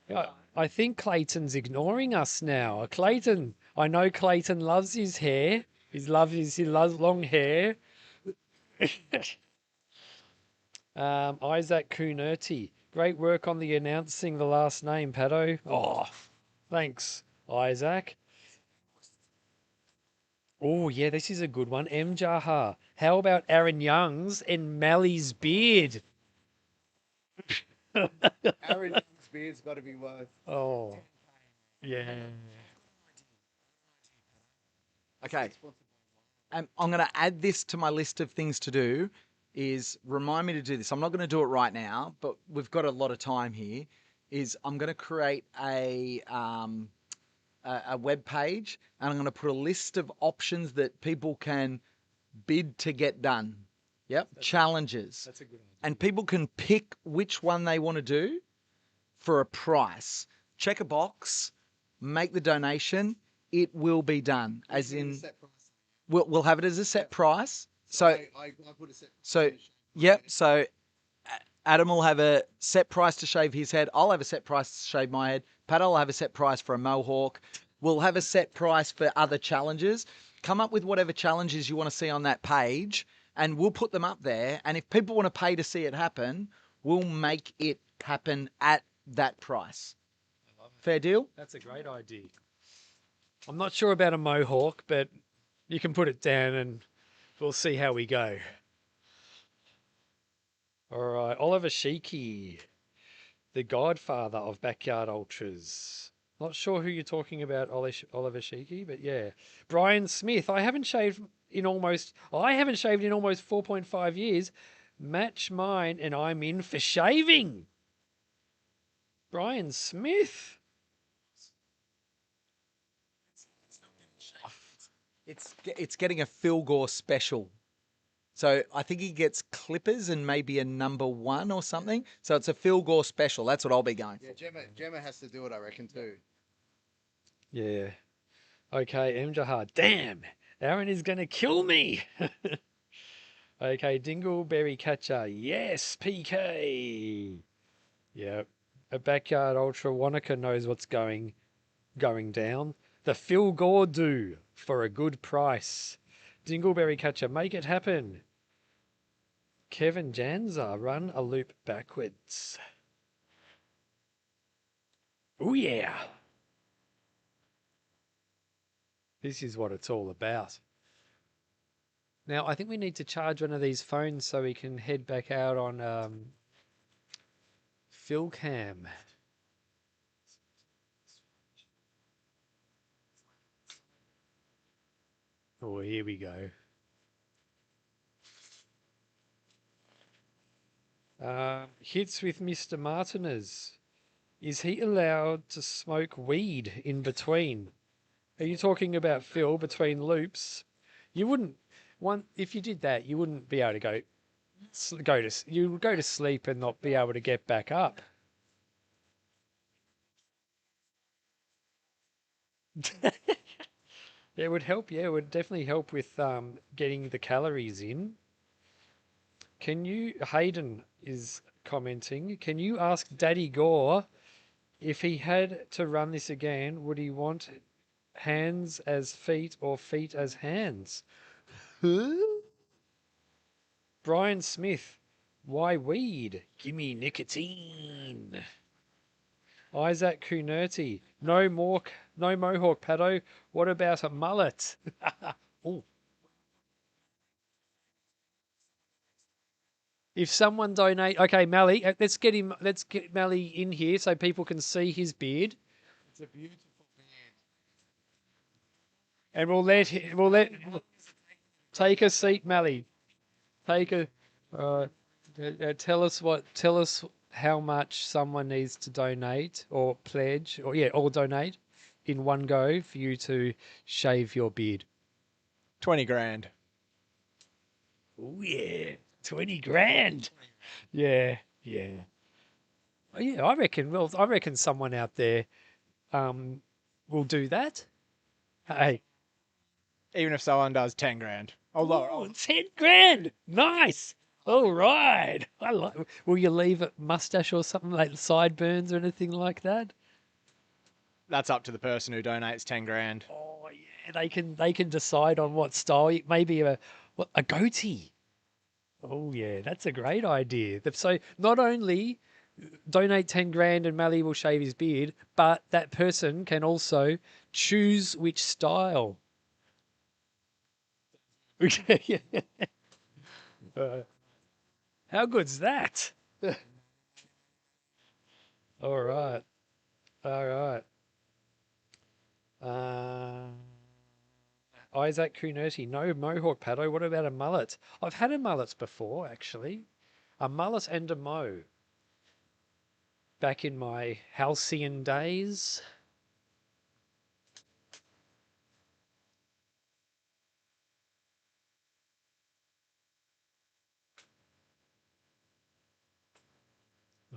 Yeah, I think Clayton's ignoring us now. Clayton, I know Clayton loves his hair. He loves long hair. Isaac Kunerti, great work on the announcing the last name, Pato. Oh, thanks, Isaac. Oh, yeah, this is a good one. M. Jaha. How about Aaron Young's and Mally's beard? Aaron Young's beard's got to be worth. Oh, yeah. Okay. I'm going to add this to my list of things to do. Is remind me to do this. I'm not going to do it right now, but we've got a lot of time here. Is I'm going to create a web page, and I'm going to put a list of options that people can bid to get done. Yep, challenges. That's a good idea. And people can pick which one they want to do for a price. Check a box, make the donation. It will be done. As in, we'll have it as a set price. So I put a set. So, yep. So Adam will have a set price to shave his head. I'll have a set price to shave my head. Pat will have a set price for a mohawk. We'll have a set price for other challenges. Come up with whatever challenges you want to see on that page, and we'll put them up there. And if people want to pay to see it happen, we'll make it happen at that price. Fair deal? That's a great idea. I'm not sure about a mohawk, but you can put it down and we'll see how we go. All right, Oliver Sheikey, the godfather of backyard ultras. Not sure who you're talking about, Oliver Sheikey, but yeah. Brian Smith, I haven't shaved in almost 4.5 years. Match mine and I'm in for shaving. Brian Smith. It's getting a Phil Gore special. So I think he gets clippers and maybe a number 1 or something. So it's a Phil Gore special. That's what I'll be going for. Yeah, Gemma has to do it, I reckon, too. Yeah. Okay, M. Jahar. Damn, Aaron is going to kill me. Okay, Dingleberry Catcher. Yes, PK. Yep. A backyard ultra Wanaka knows what's going down. The Phil Gore do for a good price. Dingleberry Catcher, make it happen. Kevin Janza, run a loop backwards. Oh yeah. This is what it's all about. Now, I think we need to charge one of these phones so we can head back out on PhilCam. Oh, here we go. Hits with Mr. Martinez. Is he allowed to smoke weed in between? Are you talking about Phil between loops? You wouldn't if you did that. You wouldn't be able to you would go to sleep and not be able to get back up. It would help. Yeah, it would definitely help with getting the calories in. Hayden is commenting, can you ask Daddy Gore if he had to run this again, would he want hands as feet or feet as hands? Brian Smith, why weed? Gimme nicotine. Isaac Kunerti, no mohawk, Paddo. What about a mullet? Ooh. If someone donate, okay, Mally, let's get Mally in here so people can see his beard. It's a beautiful beard. And we'll let take a seat, Mally. Take a tell us how much someone needs to donate or pledge or donate in one go for you to shave your beard. 20 grand. Oh yeah, 20 grand. Yeah, yeah. Oh, yeah, I reckon. Well, I reckon someone out there will do that. Hey, Even if someone does 10 grand. I'll lower it. oh, 10 grand. Nice. All right. I like. Will you leave a mustache or something like sideburns or anything like that? That's up to the person who donates 10 grand. Oh yeah, they can decide on what style. Maybe a goatee. Oh yeah, that's a great idea. So not only donate 10 grand and Mally will shave his beard, but that person can also choose which style. Okay. How good's that? All right. All right. Isaac Kunerti, no mohawk, Paddo. What about a mullet? I've had a mullet before, actually. A mullet and a mo. Back in my halcyon days.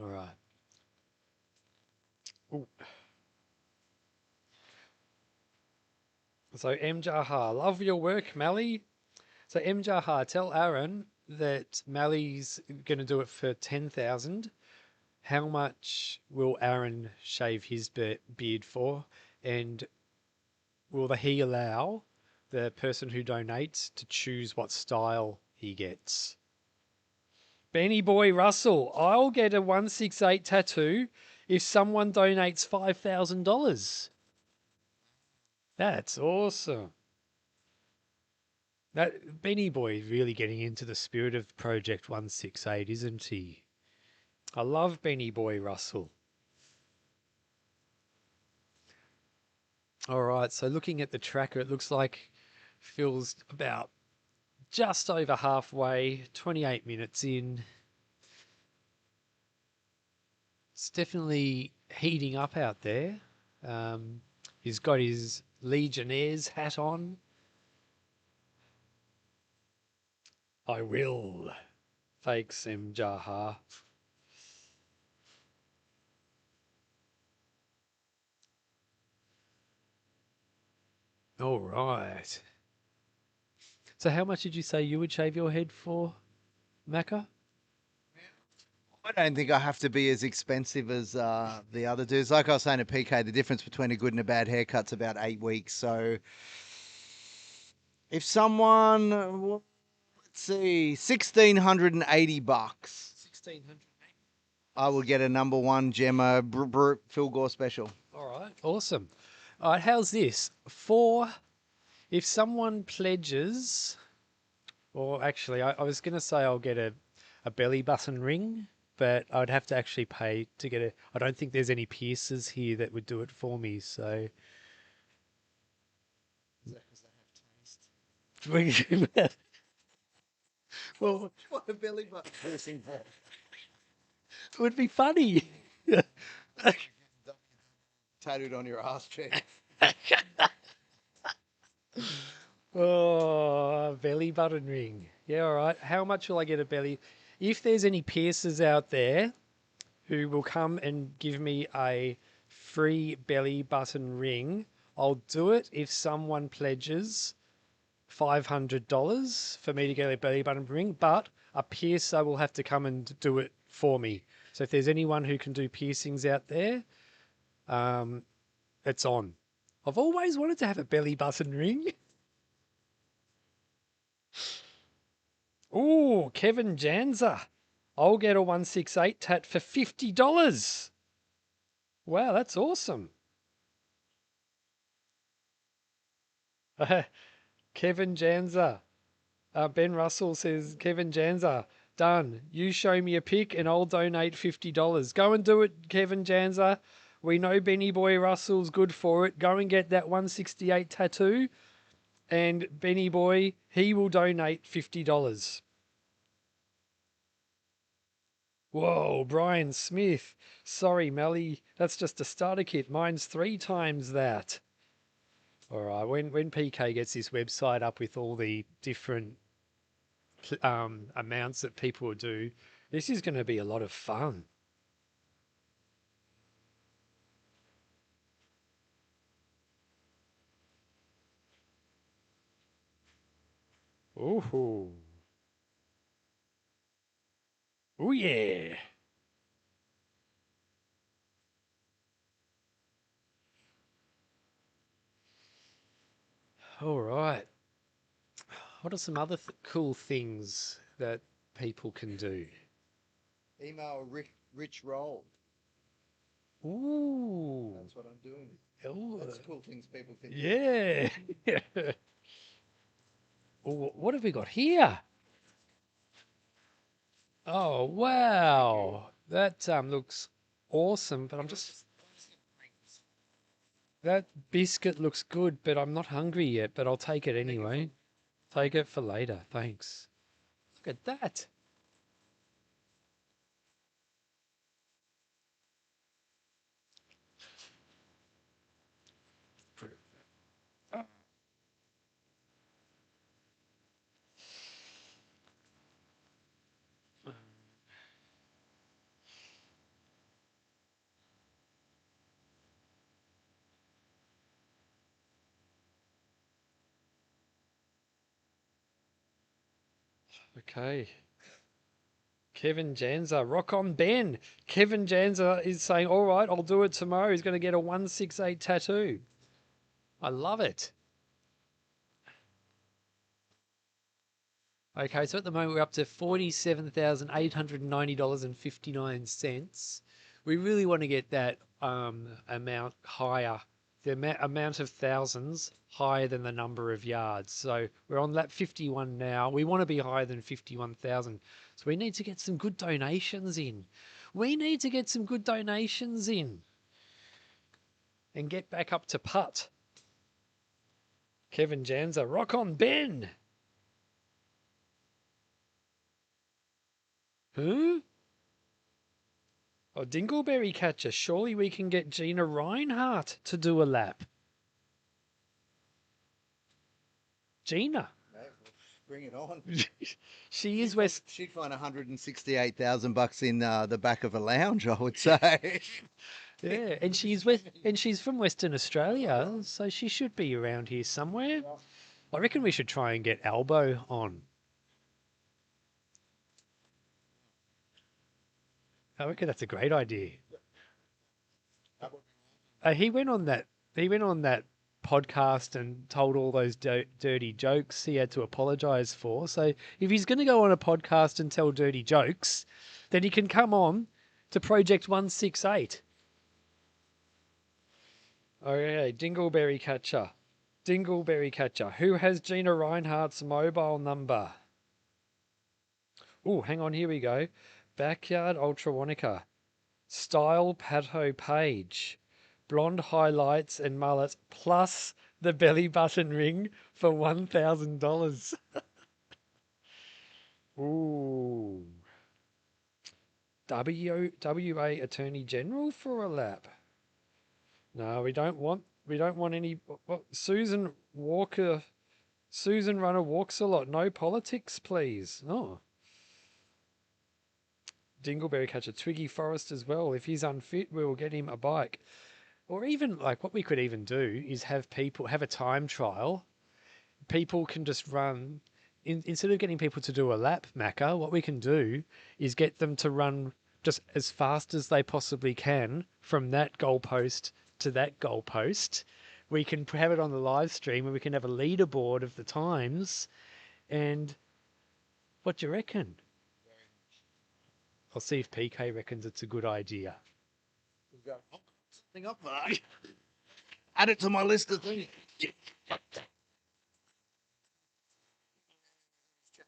All right. Ooh. So M. Jahar, love your work, Mally. So M. Jahar, tell Aaron that Mally's going to do it for 10,000. How much will Aaron shave his beard for? And will he allow the person who donates to choose what style he gets? Benny Boy Russell, I'll get a 168 tattoo if someone donates $5,000. That's awesome. That Benny Boy is really getting into the spirit of Project 168, isn't he? I love Benny Boy Russell. All right, so looking at the tracker, it looks like Phil's about just over halfway, 28 minutes in. It's definitely heating up out there. He's got his Legionnaires hat on. I will. Fakes M. Jaha. All right. So how much did you say you would shave your head for, Macca? I don't think I have to be as expensive as the other dudes. Like I was saying to PK, the difference between a good and a bad haircut's about 8 weeks. So if someone, let's see, $1,680, 1,600. I will get a number one Gemma Phil Gore special. All right, awesome. All right, how's this? If someone pledges, or actually, I was going to say I'll get a belly button ring, but I'd have to actually pay to get a. I don't think there's any piercers here that would do it for me, so. Is that because they have taste? Well, what a belly button piercing for? It would be funny. Tattooed on your ass cheek. Oh, belly button ring. Yeah, all right. How much will I get a belly? If there's any piercers out there who will come and give me a free belly button ring, I'll do it if someone pledges $500 for me to get a belly button ring, but a piercer will have to come and do it for me. So if there's anyone who can do piercings out there, it's on. I've always wanted to have a belly button ring. Ooh, Kevin Janza. I'll get a 168 tat for $50. Wow, that's awesome. Kevin Janza. Ben Russell says, Kevin Janza, done. You show me a pic and I'll donate $50. Go and do it, Kevin Janza. We know Benny Boy Russell's good for it. Go and get that 168 tattoo. And Benny Boy, he will donate $50. Whoa, Brian Smith. Sorry, Melly. That's just a starter kit. Mine's 3 times that. All right, when PK gets his website up with all the different amounts that people will do, this is going to be a lot of fun. Ooh. Oh, yeah. All right. What are some other cool things that people can do? Email Rich Roll. Ooh. That's what I'm doing. Ooh. That's cool things people can do. Yeah. Ooh, what have we got here? Oh, wow. That looks awesome, but I'm just... That biscuit looks good, but I'm not hungry yet, but I'll take it anyway. Take it for later, thanks. Look at that. Okay. Kevin Janza, rock on Ben. Kevin Janza is saying, all right, I'll do it tomorrow. He's going to get a 168 tattoo. I love it. Okay, so at the moment we're up to $47,890.59. We really want to get that amount higher, the amount of thousands higher than the number of yards. So we're on lap 51 now. We want to be higher than 51,000. So we need to get some good donations in. We need to get some good donations in and get back up to putt. Kevin Janza, rock on Ben. Who? Oh, Dingleberry Catcher. Surely we can get Gina Reinhardt to do a lap. Gina. Bring it on. She is West. She'd find $168,000 in the back of a lounge, I would say. Yeah, and she's from Western Australia, so she should be around here somewhere. I reckon we should try and get Albo on. I reckon that's a great idea. He went on that podcast and told all those dirty jokes he had to apologize for. So if he's going to go on a podcast and tell dirty jokes, then he can come on to Project 168. Okay, Dingleberry Catcher. Dingleberry Catcher. Who has Gina Reinhardt's mobile number? Oh, hang on, here we go. Backyard Ultrawonica. Style Pato Page. Blonde highlights and mullets plus the belly button ring for $1,000. Ooh. WA Attorney General for a lap. No, we don't want any. Susan Runner walks a lot. No politics, please. Oh. Dingleberry Catcher, Twiggy Forrest as well. If he's unfit, we will get him a bike. Or even like what we could even do is have a time trial. People can just run instead of getting people to do a lap, Macca, what we can do is get them to run just as fast as they possibly can from that goalpost to that goalpost. We can have it on the live stream and we can have a leaderboard of the times and What do you reckon? I'll see if PK reckons it's a good idea. Something up there. Add it to my list of things.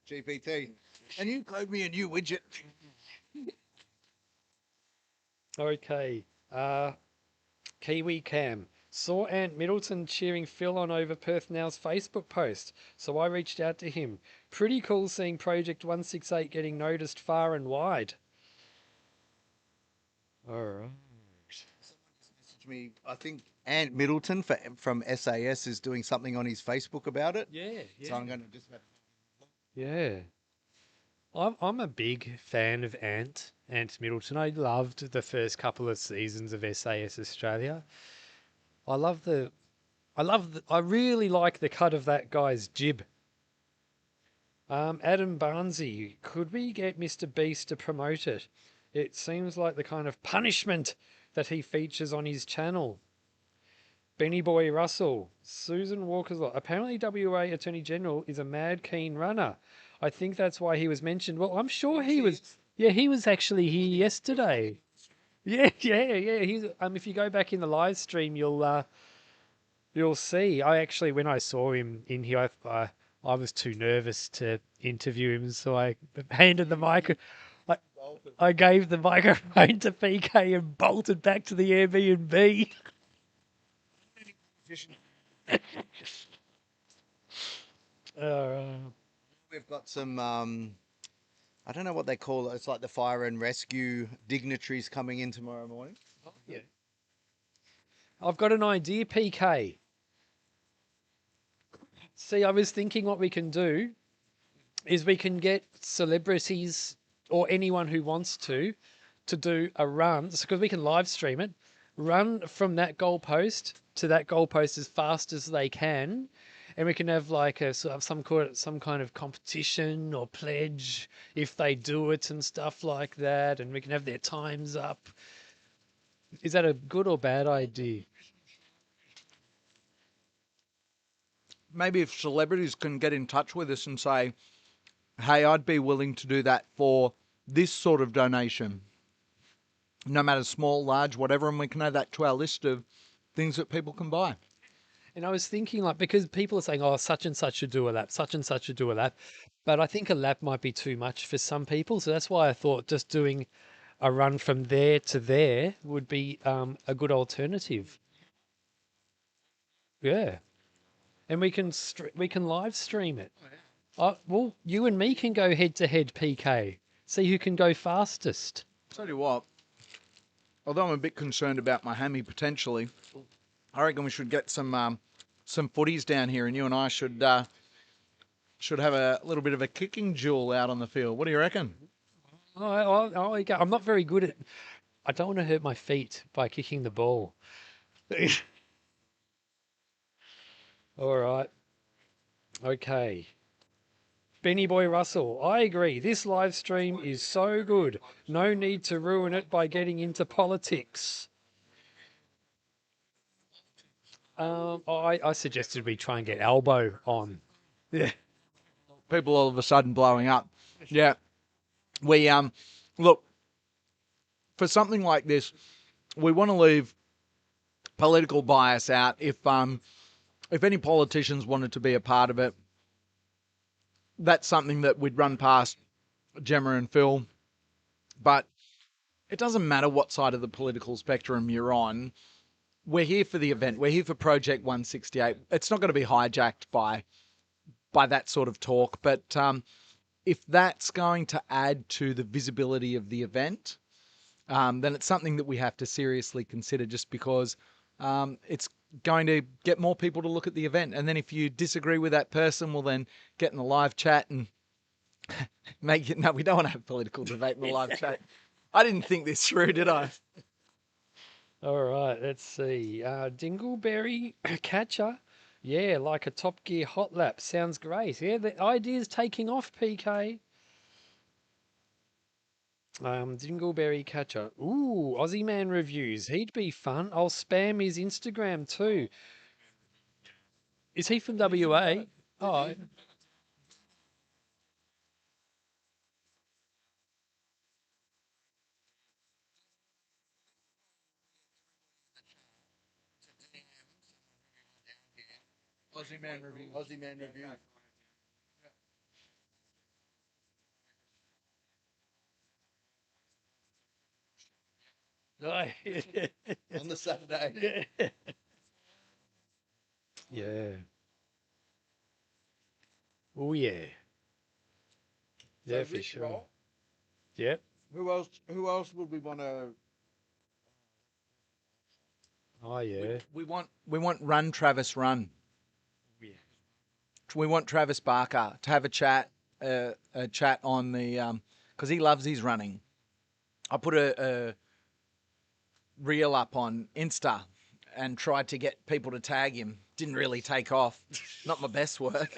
GPT. And you code me a new widget. Okay. Kiwi Cam. Saw Ant Middleton cheering Phil on over Perth Now's Facebook post, so I reached out to him. Pretty cool seeing Project 168 getting noticed far and wide. All right. Messaged me, I think Ant Middleton from SAS is doing something on his Facebook about it. Yeah, So I'm going to just... Yeah. I'm a big fan of Ant Middleton. I loved the first couple of seasons of SAS Australia. I really like the cut of that guy's jib. Adam Barnsey, could we get Mr. Beast to promote it? It seems like the kind of punishment that he features on his channel. Benny Boy Russell, Susan Walker's lot. Apparently WA Attorney General is a mad keen runner. I think that's why he was mentioned. Well, I'm sure he was. Yeah, he was actually here yesterday. Yeah. He's if you go back in the live stream, you'll see. I actually, when I saw him in here, I was too nervous to interview him, so I handed the mic. I gave the microphone to PK and bolted back to the Airbnb. We've got some, I don't know what they call it. It's like the fire and rescue dignitaries coming in tomorrow morning. Oh, yeah. I've got an idea, PK. See, I was thinking what we can do is we can get celebrities or anyone who wants to do a run, because we can live stream it, run from that goalpost to that goalpost as fast as they can, and we can have like a sort of some kind of competition or pledge if they do it and stuff like that, and we can have their times up. Is that a good or bad idea? Maybe if celebrities can get in touch with us and say, hey, I'd be willing to do that for this sort of donation, no matter small, large, whatever, and we can add that to our list of things that people can buy. And I was thinking, like, because people are saying, oh, such and such should do a lap, such and such should do a lap. But I think a lap might be too much for some people. So that's why I thought just doing a run from there to there would be a good alternative. Yeah. And we can live stream it. Well, you and me can go head to head, PK. See who can go fastest. Tell you what, although I'm a bit concerned about my hammy potentially, I reckon we should get some footies down here, and you and I should have a little bit of a kicking duel out on the field. What do you reckon? I'm not very good at. I don't want to hurt my feet by kicking the ball. All right. Okay. Benny Boy Russell, I agree. This live stream is so good. No need to ruin it by getting into politics. I suggested we try and get Elbow on. Yeah. People all of a sudden blowing up. Yeah. We look, for something like this, we want to leave political bias out. If any politicians wanted to be a part of it, that's something that we'd run past Gemma and Phil. But it doesn't matter what side of the political spectrum you're on. We're here for the event. We're here for Project 168. It's not going to be hijacked by that sort of talk. But if that's going to add to the visibility of the event, then it's something that we have to seriously consider, just because it's going to get more people to look at the event. And then if you disagree with that person, well, then get in the live chat and make it. No, we don't want to have political debate in the live chat. I didn't think this through, did I? All right, let's see. Dingleberry catcher. Yeah, like a Top Gear hot lap. Sounds great. Yeah, the idea's taking off, PK. Dingleberry catcher. Ooh, Aussie Man reviews. He'd be fun. I'll spam his Instagram too. Is he from WA? Oh, Aussie man review. Aussie man review. On the Saturday. Yeah. Oh yeah. Yeah, So for Rich sure. Roll, Yep. Who else? Who else would we want to? Oh yeah. We want Run Travis Run. Yeah. We want Travis Barker to have a chat on the because he loves his running. I put a reel up on Insta and tried to get people to tag him. Didn't really take off. Not my best work.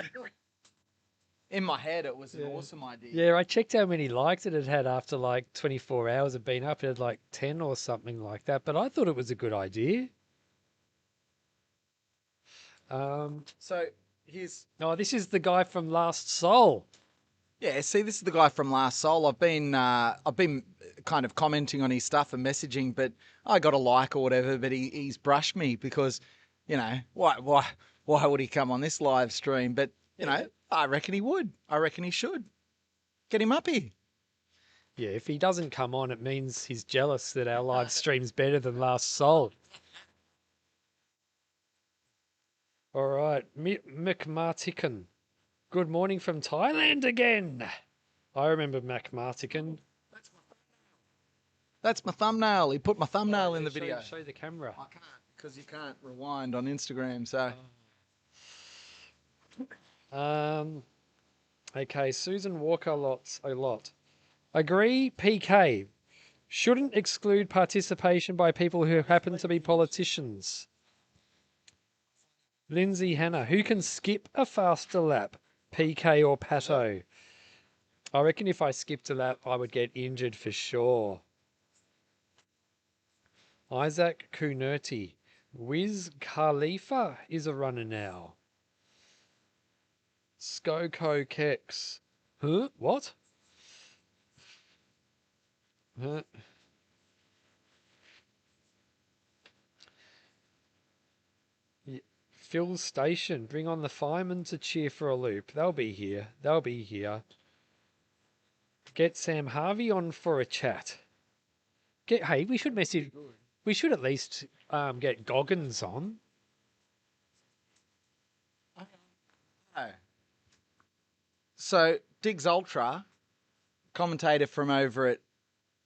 In my head, it was an awesome idea. Yeah, I checked how many likes it had after like 24 hours of being up. It had like 10 or something like that. But I thought it was a good idea. So here's Oh, this is the guy from Last Soul. yeah. See, this is the guy from Last Soul. I've been kind of commenting on his stuff and messaging, but I got a like or whatever. But he's brushed me because, you know, why would he come on this live stream? But you know, I reckon he would. I reckon he should. Get him up here. Yeah, if he doesn't come on, it means he's jealous that our live stream's better than Last Soul. All right, McMartican. Good morning from Thailand again. I remember McMartican. That's my thumbnail. He put my thumbnail in the video. Show the camera. I can't because you can't rewind on Instagram. So Okay, Susan Walker a lot. Agree, PK. Shouldn't exclude participation by people who happen to be politicians. Lindsay Hannah, who can skip a faster lap, PK or Pato? I reckon if I skipped a lap, I would get injured for sure. Isaac Kunerti, Wiz Khalifa is a runner now. Skoko Kex. Huh? What? Huh? Phil Station, bring on the firemen to cheer for a loop. They'll be here. They'll be here. Get Sam Harvey on for a chat. Hey, we should message. We should at least get Goggins on. Oh. So Diggs Ultra, commentator from over at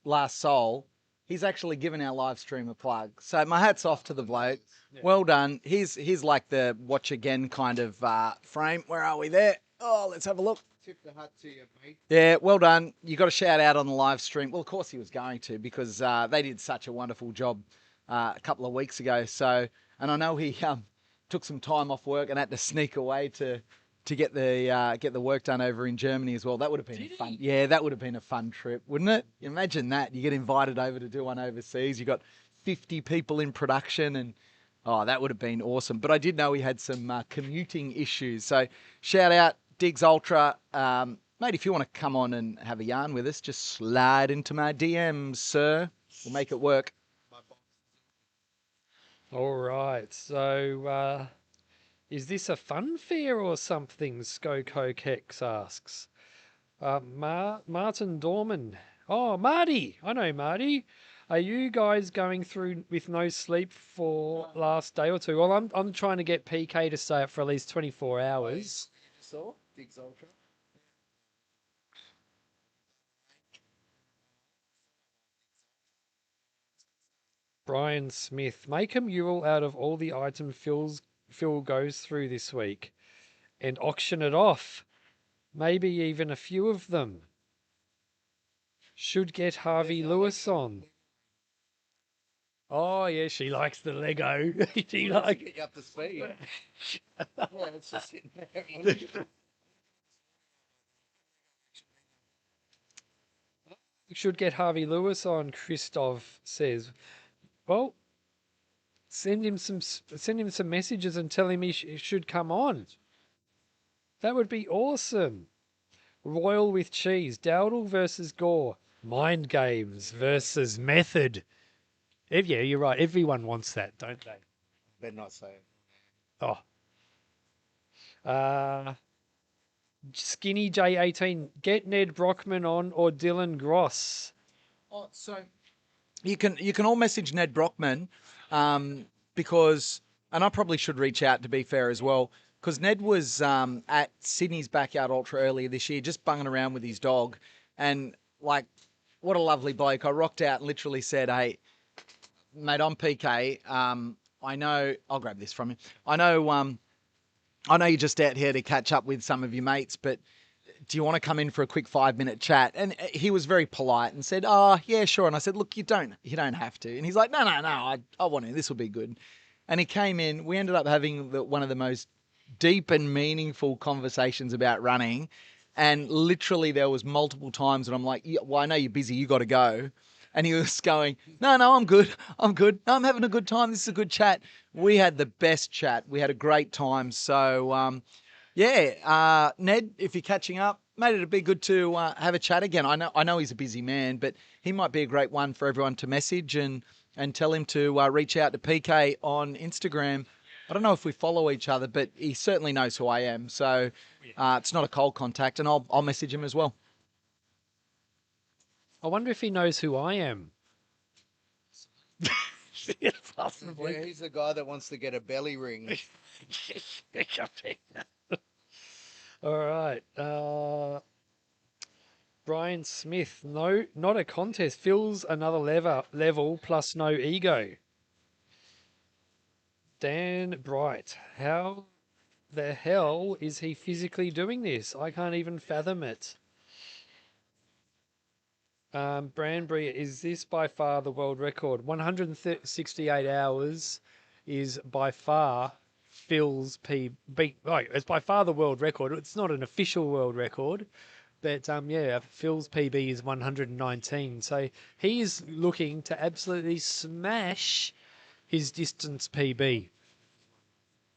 Last Soul, he's actually given our live stream a plug. So my hat's off to the bloke. Yeah. Well done. Here's like the watch again kind of frame. Where are we there? Oh, let's have a look. Tip the hat to you, mate. Yeah, well done. You got a shout out on the live stream. Well, of course he was going to because they did such a wonderful job a couple of weeks ago. So, and I know he took some time off work and had to sneak away to get the work done over in Germany as well. That would have been fun. Yeah, that would have been a fun trip, wouldn't it? Imagine that. You get invited over to do one overseas. You got 50 people in production and oh, that would have been awesome. But I did know he had some commuting issues. So shout out Diggs Ultra. Mate, if you want to come on and have a yarn with us, just slide into my DMs, sir. We'll make it work. All right. So, is this a fun fair or something? Skoko Kex asks. Martin Dorman. Oh, Marty. I know Marty. Are you guys going through with no sleep for last day or two? Well, I'm trying to get PK to stay up for at least 24 hours. So, Diggs Ultra. Brian Smith. Make a mural out of all the items Phil goes through this week and auction it off. Maybe even a few of them. Should get Harvey Lewis on. Oh yeah, she likes the Lego. She likes. Get you up to speed. Yeah, it's just sitting there. Should get Harvey Lewis on. Christoph says. Well, send him some messages and tell him he should come on. That would be awesome. Royal with cheese. Dowdle versus Gore. Mind games versus method. Yeah, you're right. Everyone wants that, don't they? Better not say it. Oh. Skinny J18, get Ned Brockman on or Dylan Gross. Oh, so you can all message Ned Brockman because, and I probably should reach out to be fair as well, because Ned was at Sydney's Backyard Ultra earlier this year, just bunging around with his dog, and like, what a lovely bloke. I rocked out and literally said, "Hey, mate, I'm PK. I know I'll grab this from you. I know you're just out here to catch up with some of your mates, but do you want to come in for a quick 5-minute chat?" And he was very polite and said, "Oh, yeah, sure." And I said, "Look, you don't have to." And he's like, "No, I want to. This will be good." And he came in. We ended up having one of the most deep and meaningful conversations about running. And literally there was multiple times and I'm like, "Yeah, well, I know you're busy. You got to go." And he was going, no, I'm good. I'm good. No, I'm having a good time. This is a good chat. We had the best chat. We had a great time. So, yeah, Ned, if you're catching up, mate, it'd be good to have a chat again. I know he's a busy man, but he might be a great one for everyone to message and tell him to reach out to PK on Instagram. I don't know if we follow each other, but he certainly knows who I am. So it's not a cold contact, and I'll message him as well. I wonder if he knows who I am. Possibly. Yeah, he's the guy that wants to get a belly ring. All right. Brian Smith, no, not a contest. Phil's another level plus no ego. Dan Bright, how the hell is he physically doing this? I can't even fathom it. Branbury, is this by far the world record? 168 hours is by far Phil's PB. Right, it's by far the world record. It's not an official world record, but yeah, Phil's PB is 119. So he is looking to absolutely smash his distance PB.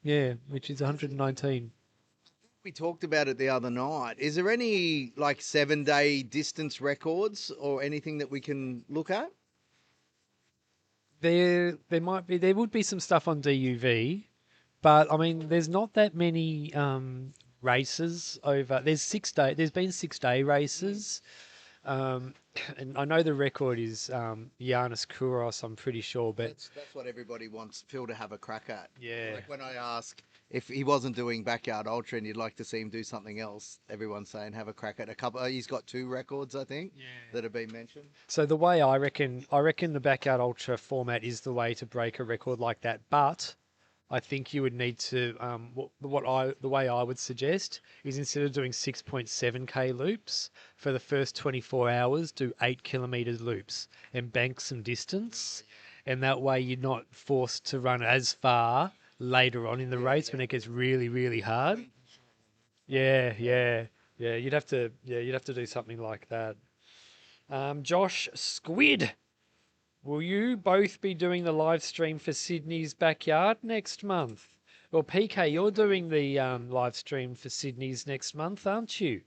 Yeah, which is 119. We talked about it the other night. Is there any like 7-day distance records or anything that we can look at? There would be some stuff on DUV, but I mean, there's not that many races over. There's been 6-day races, and I know the record is Giannis Kouros, I'm pretty sure, but That's what everybody wants Phil to have a crack at. yeah. Like when I ask if he wasn't doing Backyard Ultra and you'd like to see him do something else, everyone's saying have a crack at a couple. He's got 2 records, I think, that have been mentioned. So the way I reckon the Backyard Ultra format is the way to break a record like that, but I think you would need to the way I would suggest is instead of doing 6.7k loops for the first 24 hours, do 8 kilometers loops and bank some distance, and that way you're not forced to run as far later on in the race when it gets really, really hard. Yeah. You'd have to do something like that. Josh Squid, will you both be doing the live stream for Sydney's Backyard next month? Well, PK, you're doing the live stream for Sydney's next month, aren't you?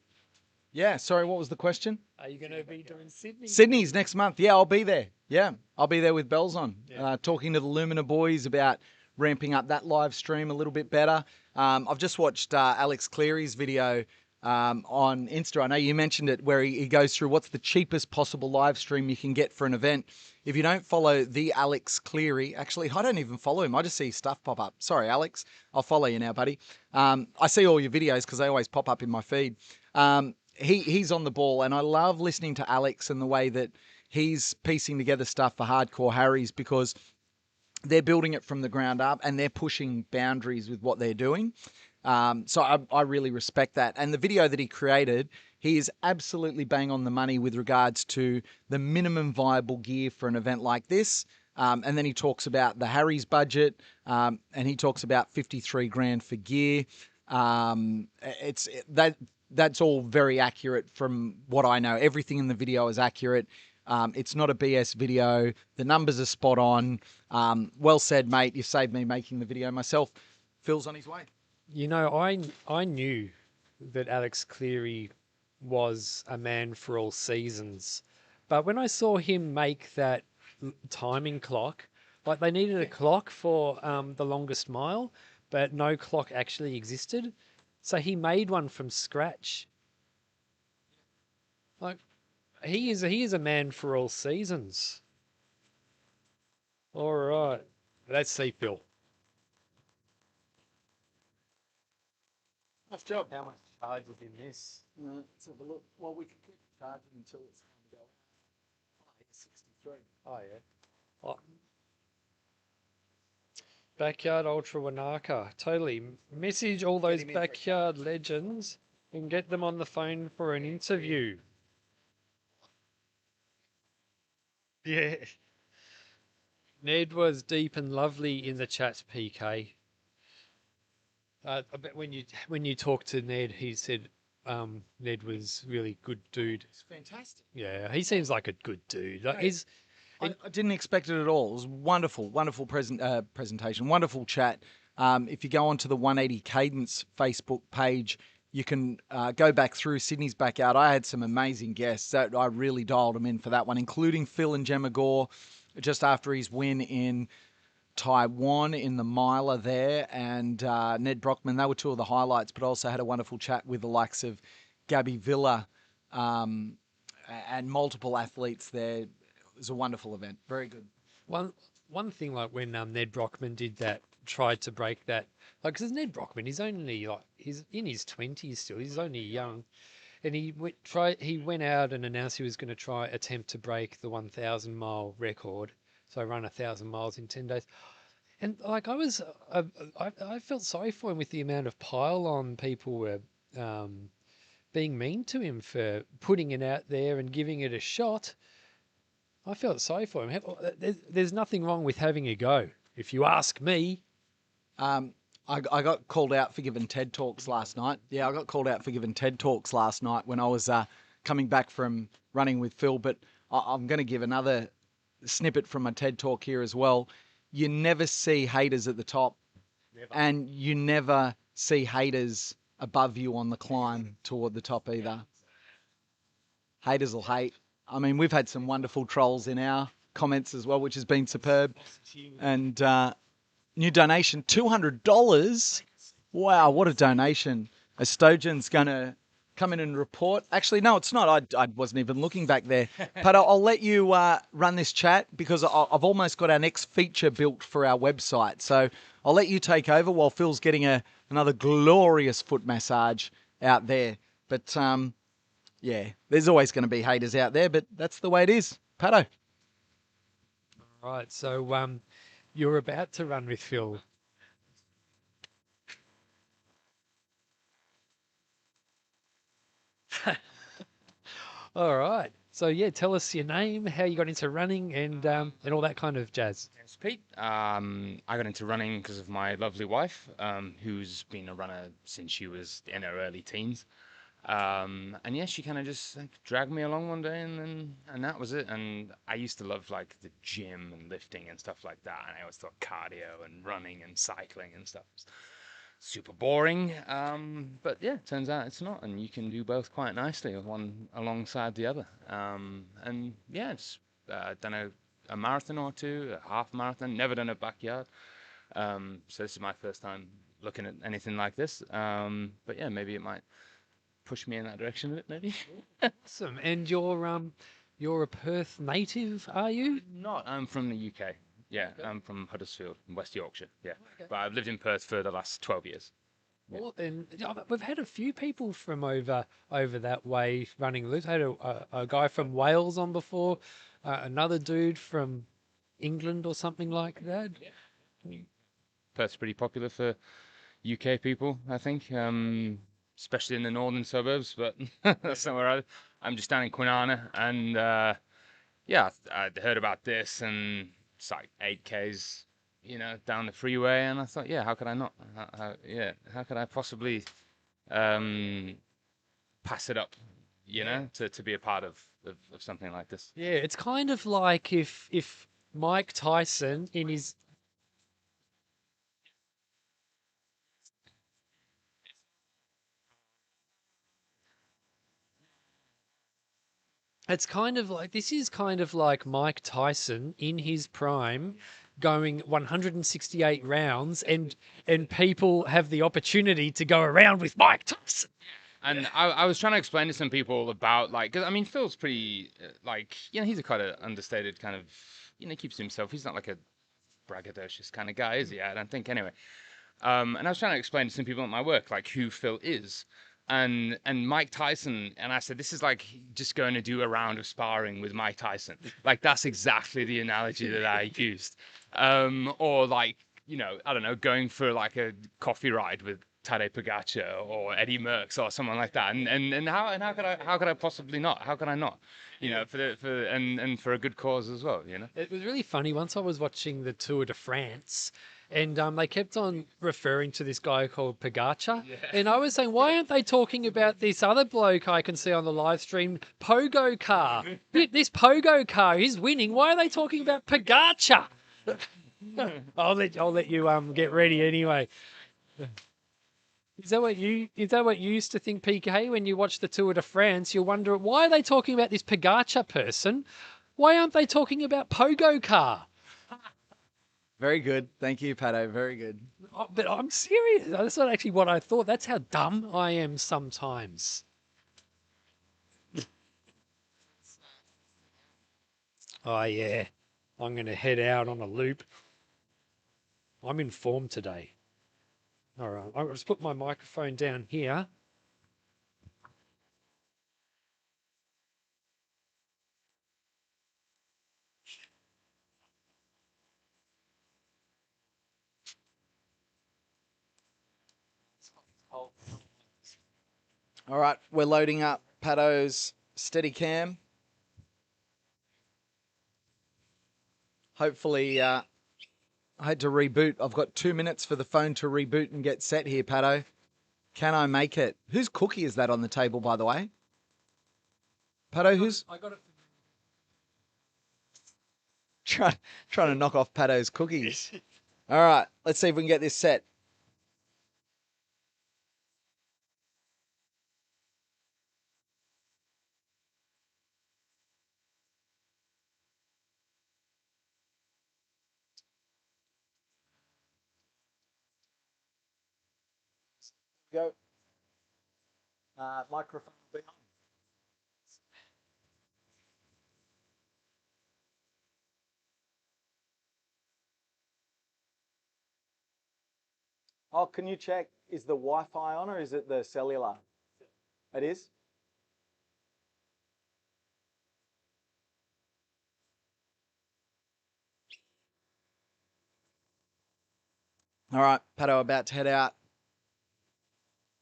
Yeah, sorry, what was the question? Are you going to be doing Sydney? Sydney's next month. Yeah, I'll be there. Yeah, I'll be there with bells on, talking to the Lumina boys about ramping up that live stream a little bit better. I've just watched Alex Cleary's video on Insta. I know you mentioned it, where he goes through what's the cheapest possible live stream you can get for an event. If you don't follow the Alex Cleary, actually, I don't even follow him. I just see stuff pop up. Sorry, Alex. I'll follow you now, buddy. I see all your videos because they always pop up in my feed. He's on the ball, and I love listening to Alex and the way that he's piecing together stuff for Hardcore Harry's, because they're building it from the ground up and they're pushing boundaries with what they're doing. So I really respect that. And the video that he created, he is absolutely bang on the money with regards to the minimum viable gear for an event like this. And then he talks about the Harry's budget, and he talks about 53 grand for gear. That's all very accurate from what I know. Everything in the video is accurate. It's not a BS video. The numbers are spot on. Well said, mate. You saved me making the video myself. Phil's on his way. You know, I knew that Alex Cleary was a man for all seasons, but when I saw him make that timing clock, like they needed a clock for the longest mile, but no clock actually existed. So he made one from scratch. Like he is a man for all seasons. All right, let's see, Phil. Nice job. How much charge is in this? Let's have a look. Well, we can keep charging until it's time to go. Oh, yeah, 63. Oh yeah. Oh. Backyard Ultra Wanaka. Totally. Message all those backyard legends and get them on the phone for an interview. Yeah. Ned was deep and lovely in the chat, PK. I bet when you talk to Ned, he said Ned was really good dude. It's fantastic. Yeah, he seems like a good dude. Like he's I didn't expect it at all. It was wonderful, wonderful presentation, wonderful chat. If you go onto the 180 Cadence Facebook page, you can go back through Sydney's Backyard. I had some amazing guests. That I really dialed them in for that one, including Phil and Gemma Gore, just after his win in Taiwan in the miler there, and Ned Brockman. They were two of the highlights, but also had a wonderful chat with the likes of Gabby Villa and multiple athletes there. It was a wonderful event. Very good. one thing, like when Ned Brockman did that, tried to break that, like because Ned Brockman, he's only like he's in his 20s still. He's only young, and he went out and announced he was going to attempt to break the 1,000-mile record, so run 1,000 miles in 10 days. And like I felt sorry for him with the amount of pile-on people were being mean to him for putting it out there and giving it a shot. I felt sorry for him. There's nothing wrong with having a go, if you ask me. I got called out for giving TED Talks last night. Yeah, I got called out for giving TED Talks last night when I was coming back from running with Phil. But I'm going to give another snippet from my TED Talk here as well. You never see haters at the top, and you never see haters above you on the climb toward the top either. Haters will hate. I mean, we've had some wonderful trolls in our comments as well, which has been superb. And new donation, $200. Wow, what a donation. Estogen's going to come in and report. Actually, no, it's not. I wasn't even looking back there. But I'll let you run this chat because I've almost got our next feature built for our website. So I'll let you take over while Phil's getting another glorious foot massage out there. But yeah, there's always going to be haters out there, but that's the way it is. Pato. All right, so you're about to run with Phil. All right. So yeah, tell us your name, how you got into running, and all that kind of jazz. It's Pete. I got into running because of my lovely wife, who's been a runner since she was in her early teens. And yeah, she kind of just like dragged me along one day, and that was it. And I used to love like the gym and lifting and stuff like that. And I always thought cardio and running and cycling and stuff was super boring. But yeah, turns out it's not, and you can do both quite nicely, one alongside the other. And yeah, it's done a marathon or two, a half marathon. Never done a backyard. So this is my first time looking at anything like this. But yeah, maybe it might push me in that direction a bit, maybe. Awesome. And you're a Perth native, are you? Not. I'm from the UK. Yeah, okay. I'm from Huddersfield, in West Yorkshire. Yeah, okay. But I've lived in Perth for the last 12 years. Yeah. Well, and we've had a few people from over that way running loose. I had a guy from Wales on before, another dude from England or something like that. Yeah. Perth's pretty popular for UK people, I think. Especially in the northern suburbs, but that's not where I'm just down in Kwinana, and yeah, I'd heard about this, and it's like 8Ks, down the freeway, and I thought, yeah, how could I not? How could I possibly pass it up, to be a part of something like this? Yeah, it's kind of like if Mike Tyson in his It's kind of like this is kind of like Mike Tyson in his prime going 168 rounds, and people have the opportunity to go around with Mike Tyson. And I was trying to explain to some people about, like, 'cause, I mean, Phil's pretty, like, you know, he's a kind of understated kind of, you know, he keeps to himself. He's not like a braggadocious kind of guy, is he? I don't think, anyway. And I was trying to explain to some people at my work, like, who Phil is. And Mike Tyson, and I said, this is like just going to do a round of sparring with Mike Tyson. Like, that's exactly the analogy that I used. Or like, you know, I don't know, going for like a coffee ride with Tadej Pogacar or Eddie Merckx or someone like that. And how could I possibly not? How could I not? You know, and for a good cause as well, you know? It was really funny. Once I was watching the Tour de France, and they kept on referring to this guy called Pogacar. Yeah. And I was saying, why aren't they talking about this other bloke I can see on the live stream, Pogo Car? This Pogo Car, he's winning. Why are they talking about Pogacar? I'll let you get ready anyway. Is that what you used to think, PK, when you watched the Tour de France? You wonder, why are they talking about this Pogacar person? Why aren't they talking about Pogo Car? Very good. Thank you, Pato. Very good. Oh, but I'm serious. That's not actually what I thought. That's how dumb I am sometimes. Oh, yeah. I'm going to head out on a loop. I'm in form today. All right. I'll just put my microphone down here. All right, we're loading up Pato's Steadicam. Hopefully, I had to reboot. I've got 2 minutes for the phone to reboot and get set here, Pato. Can I make it? Whose cookie is that on the table, by the way? Pato, who's... I got it. Trying to knock off Pato's cookies. All right, let's see if we can get this set. Go. Microphone will be on. Oh, can you check, is the Wi-Fi on or is it the cellular? It is? All right, Pato, about to head out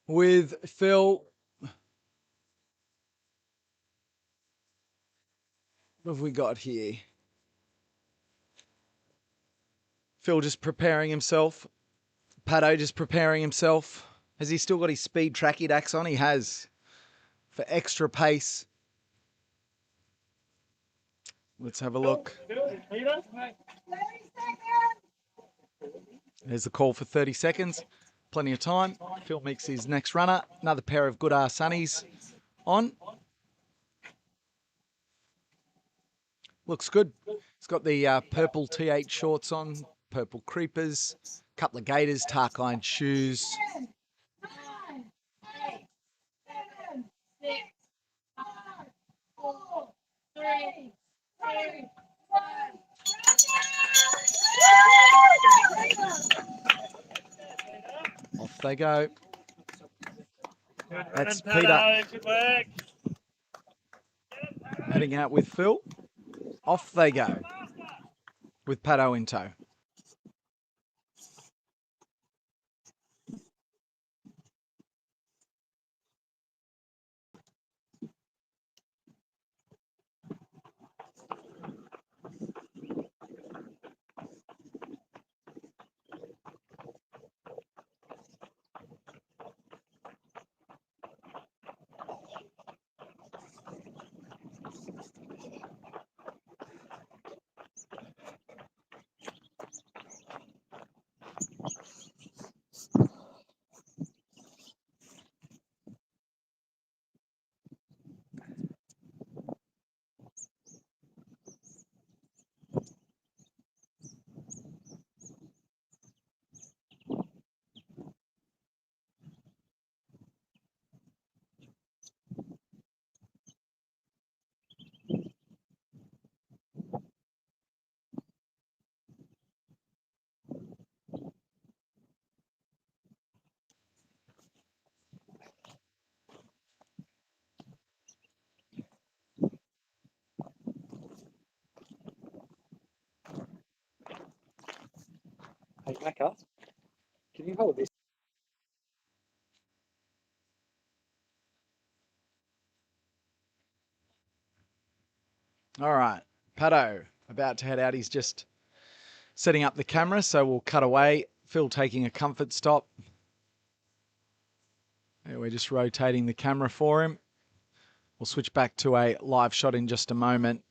with Phil. What have we got here? Phil just preparing himself. Pato just preparing himself. Has he still got his speed tracky dacks on? He has. For extra pace. Let's have a look. There's the call for 30 seconds. Plenty of time. Phil makes his next runner. Another pair of good sunnies on. Looks good. He's got the purple T8 shorts on, purple creepers, couple of gaiters, Tarkine shoes. 9, 8, 7, 6, 5, 4, 3, 2, 1. Off they go. Good That's running, Peter Pato. Good work. heading out with Phil. Off they go with Pato in tow. Hey, Macca, can you hold this? All right, Pato, about to head out. He's just setting up the camera, so we'll cut away. Phil taking a comfort stop. Yeah, we're just rotating the camera for him. We'll switch back to a live shot in just a moment.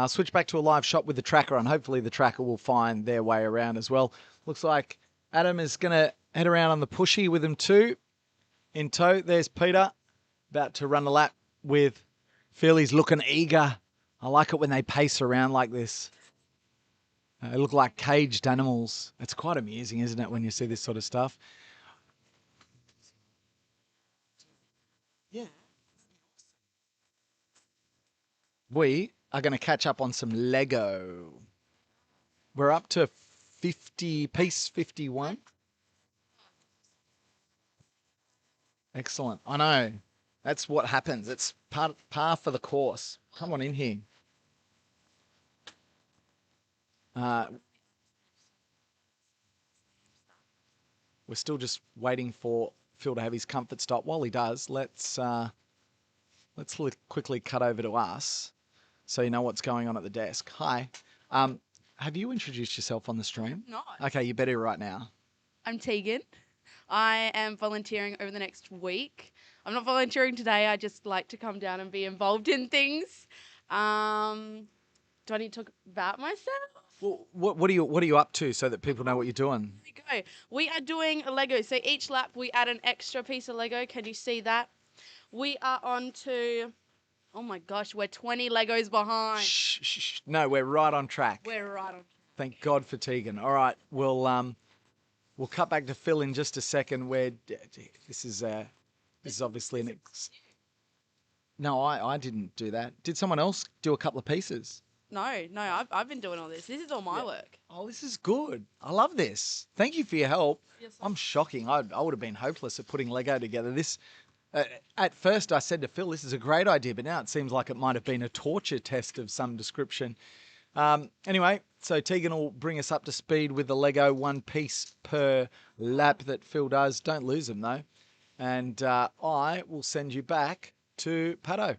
Switch back to a live shot with the tracker on. Hopefully the tracker will find their way around as well. Looks like Adam is going to head around on the pushy with him too. In tow, there's Peter, about to run a lap with Phil. He's looking eager. I like it when they pace around like this. They look like caged animals. It's quite amusing, isn't it, when you see this sort of stuff? Yeah. We are going to catch up on some Lego. We're up to 50, piece 51. Excellent. I know. That's what happens. It's par for the course. Come on in here. We're still just waiting for Phil to have his comfort stop. While he does, let's quickly cut over to us so you know what's going on at the desk. Hi. Have you introduced yourself on the stream? Not. Okay, you better right now. I'm Tegan. I am volunteering over the next week. I'm not volunteering today. I just like to come down and be involved in things. Do I need to talk about myself? Well, what are you up to so that people know what you're doing? Here we go. We are doing a Lego. So each lap we add an extra piece of Lego. Can you see that? We are on to, oh my gosh, we're 20 Legos behind. Shh. No, we're right on track. We're right on. Thank God for Tegan. All right, we'll cut back to Phil in just a second. This is obviously an No, I didn't do that. Did someone else do a couple of pieces? No, I've been doing all this. This is all my work. Oh, this is good. I love this. Thank you for your help. Yes, I'm shocking. I would have been hopeless at putting Lego together. This, at first I said to Phil, this is a great idea, but now it seems like it might have been a torture test of some description. Anyway, so Tegan will bring us up to speed with the Lego, one piece per lap that Phil does. Don't lose them though. And I will send you back to Pato.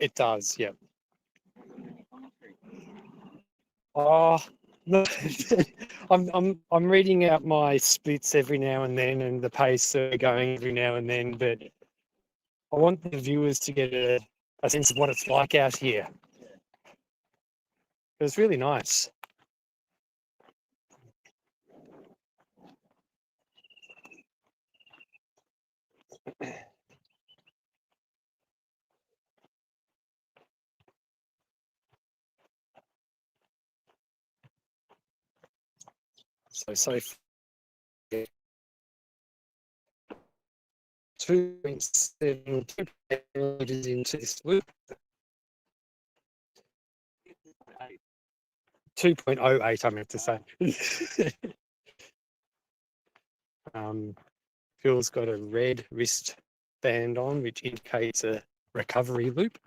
It does, yeah. Oh, no, I'm reading out my splits every now and then, and the pace that are going every now and then. But I want the viewers to get a sense of what it's like out here. It was really nice. So 2.7 kilometres into this loop. 2.08, I meant to say. Phil's got a red wristband on, which indicates a recovery loop.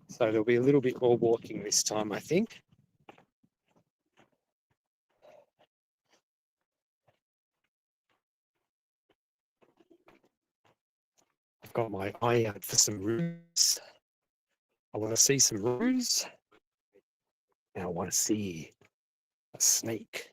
So there'll be a little bit more walking this time, I think. I've got my eye out for some roos. I want to see some roos. And I want to see a snake.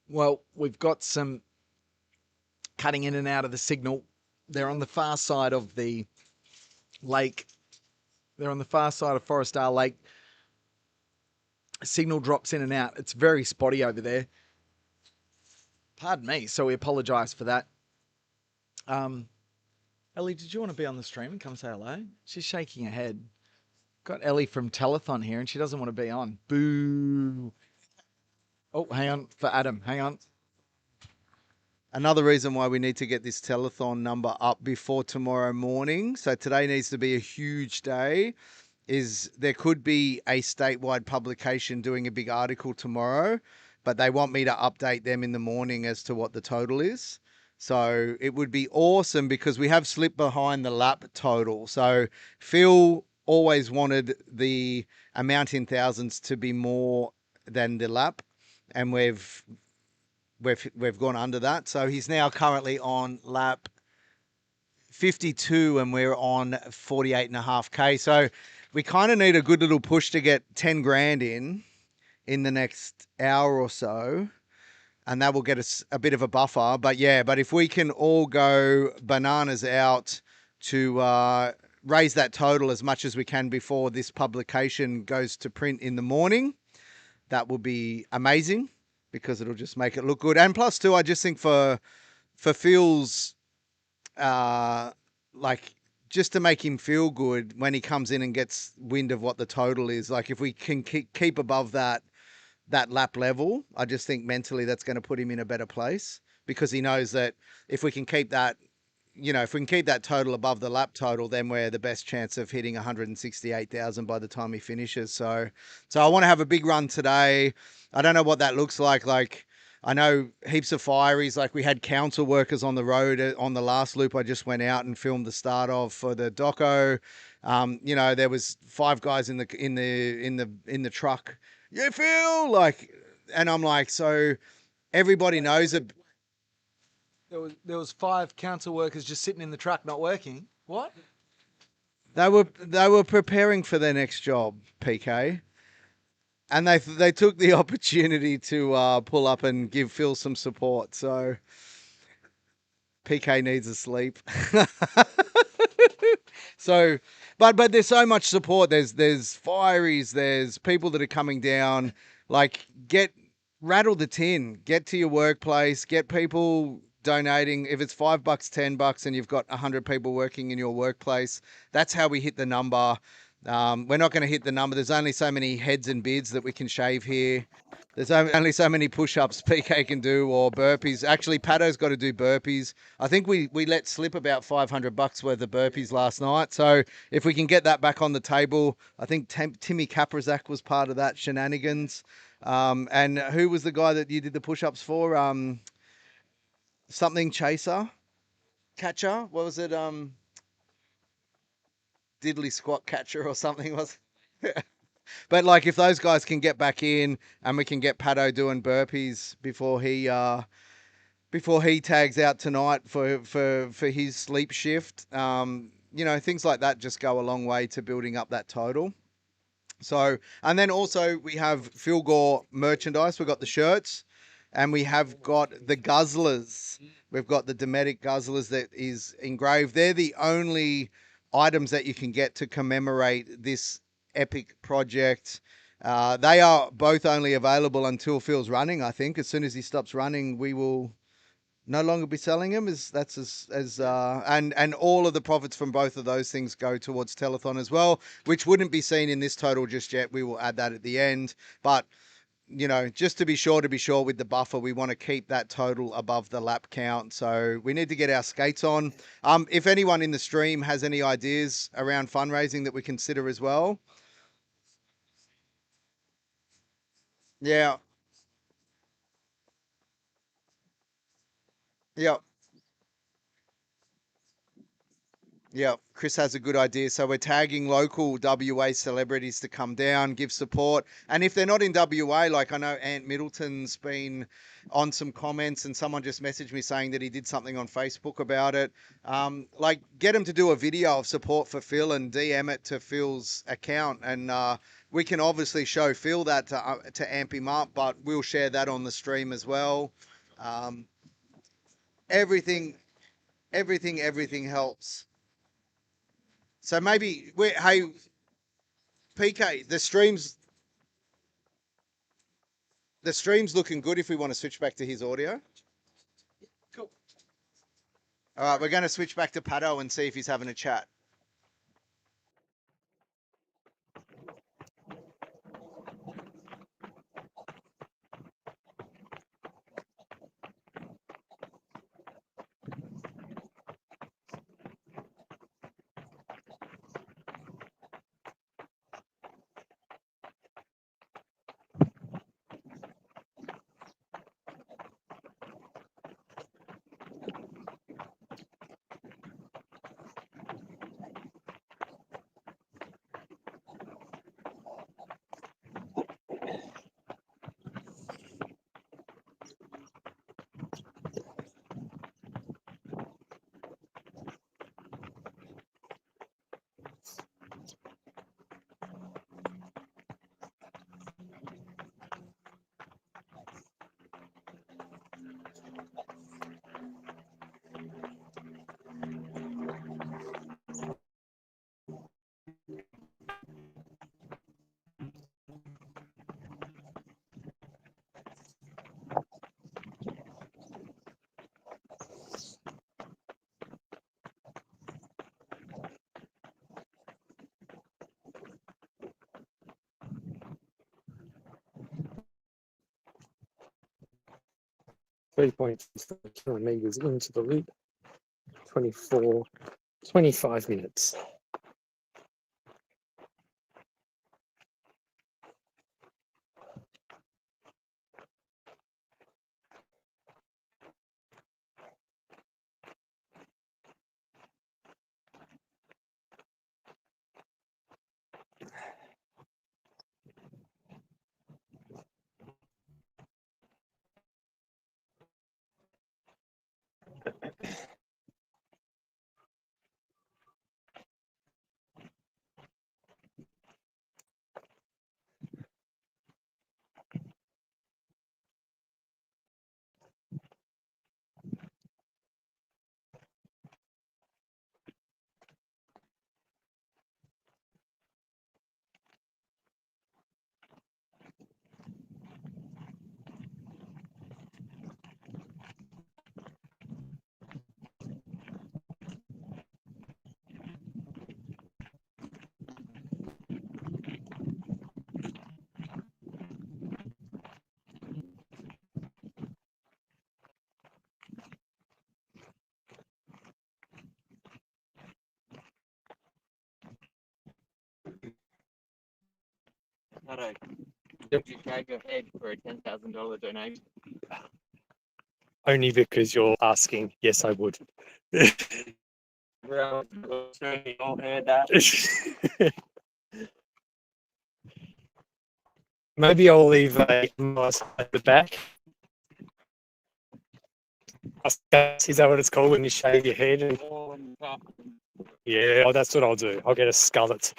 Well, we've got some cutting in and out of the signal. They're on the far side of the lake. They're on the far side of Forestdale Lake. Signal drops in and out. It's very spotty over there. Pardon me, so we apologise for that. Ellie, did you want to be on the stream and come say hello? She's shaking her head. Got Ellie from Telethon here and she doesn't want to be on. Boo. Oh, hang on for Adam. Hang on. Another reason why we need to get this telethon number up before tomorrow morning. So today needs to be a huge day. Is there could be a statewide publication doing a big article tomorrow, but they want me to update them in the morning as to what the total is. So it would be awesome because we have slipped behind the lap total. So Phil always wanted the amount in thousands to be more than the lap, and we've gone under that. So he's now currently on lap 52 and we're on 48.5K. So we kind of need a good little push to get 10 grand in the next hour or so. and that will get us a bit of a buffer. But yeah, but if we can all go bananas out to raise that total as much as we can before this publication goes to print in the morning, that will be amazing because it'll just make it look good. And plus, too, I just think for Phil's, like, just to make him feel good when he comes in and gets wind of what the total is. Like, if we can keep above that lap level, I just think mentally that's going to put him in a better place because he knows that if we can keep that, if we can keep that total above the lap total, then we're the best chance of hitting 168,000 by the time he finishes. So I want to have a big run today. I don't know what that looks like. Like, I know heaps of fireys. Like, we had council workers on the road on the last loop. I just went out and filmed the start of for the doco. There was 5 guys in the truck. Yeah, Phil, like, and I'm like, so everybody knows it. There was 5 council workers just sitting in the truck not working. What? They were preparing for their next job, PK, and they took the opportunity to pull up and give Phil some support. So PK needs a sleep. So, but there's so much support. There's fireys. There's people that are coming down. Like, rattle the tin. Get to your workplace. Get people donating. If it's $5, $10, and you've got 100 people working in your workplace, that's how we hit the number. We're not going to hit the number. There's only so many heads and beards that we can shave here. There's only so many push-ups PK can do or burpees. Actually, Pato's got to do burpees. I think we let slip about $500 worth of burpees last night. So if we can get that back on the table, I think Timmy Kaprazak was part of that shenanigans. And who was the guy that you did the push-ups for? Something Chaser? Catcher? What was it? Diddly Squat Catcher or something was it? But like, if those guys can get back in and we can get Pato doing burpees before he tags out tonight for his sleep shift, things like that just go a long way to building up that total. So, and then also we have Phil Gore merchandise. We've got the shirts and we have got the guzzlers. We've got the Dometic guzzlers that is engraved. They're the only items that you can get to commemorate this epic project. They are both only available until Phil's running. I think as soon as he stops running, we will no longer be selling them. And all of the profits from both of those things go towards Telethon as well, which wouldn't be seen in this total just yet. We will add that at the end, but just to be sure with the buffer, we want to keep that total above the lap count. So we need to get our skates on. If anyone in the stream has any ideas around fundraising that we consider as well. Yeah. Yeah. Yeah, Chris has a good idea. So we're tagging local WA celebrities to come down, give support. And if they're not in WA, like I know Ant Middleton's been on some comments and someone just messaged me saying that he did something on Facebook about it. Get him to do a video of support for Phil and DM it to Phil's account. And we can obviously show Phil that to amp him up, but we'll share that on the stream as well. Everything helps. So maybe hey, PK, the stream's looking good if we want to switch back to his audio. Cool. All right, we're going to switch back to Pato and see if he's having a chat. 3.4 kilometres into the loop. 25 minutes. Hello. Would you shave your head for a $10,000 donation? Only because you're asking. Yes, I would. Well, we all heard that. Maybe I'll leave a nice at the back. Is that what it's called when you shave your head? Yeah, oh, that's what I'll do. I'll get a skullet.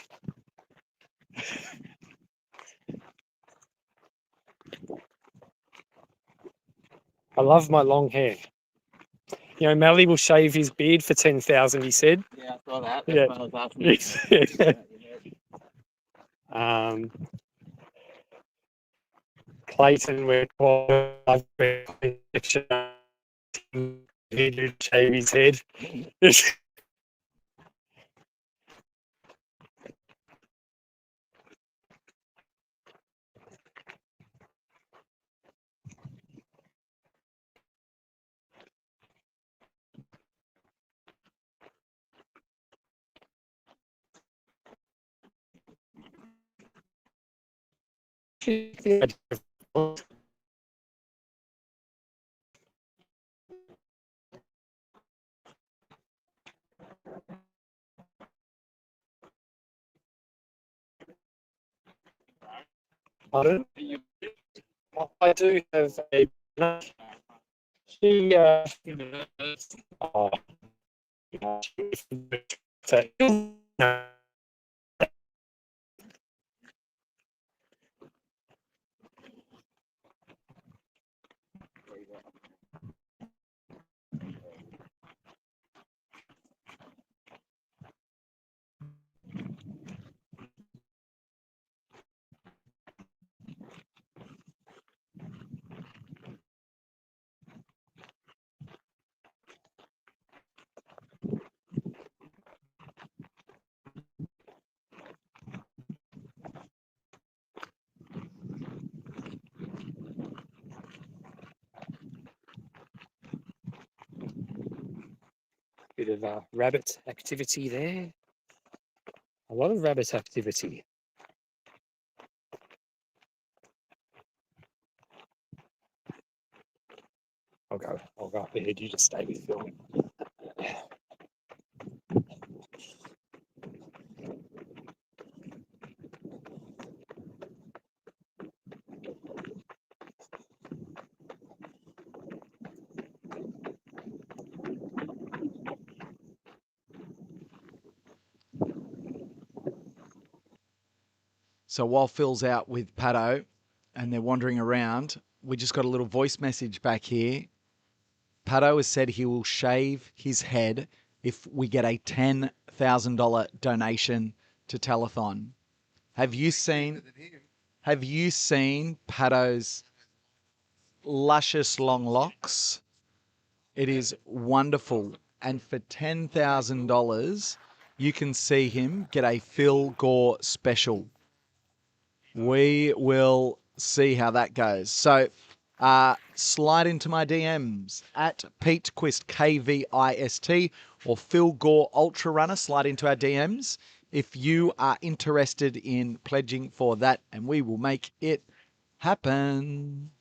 I love my long hair. You know, Melly will shave his beard for 10,000. He said. Yeah, I saw that. Yeah. That's what I was asking. Clayton went he did shave his head. Pardon? I do have a. She. Oh. Bit of rabbit activity there. A lot of rabbit activity. I'll go up ahead. You just stay with Phil. So while Phil's out with Pato and they're wandering around, we just got a little voice message back here. Pato has said he will shave his head if we get a $10,000 donation to Telethon. Have you seen Pato's luscious long locks? It is wonderful. And for $10,000, you can see him get a Phil Gore special. We will see how that goes. So slide into my DMs at Pete Quist, KVIST, or Phil Gore Ultra Runner. Slide into our DMs if you are interested in pledging for that, and we will make it happen.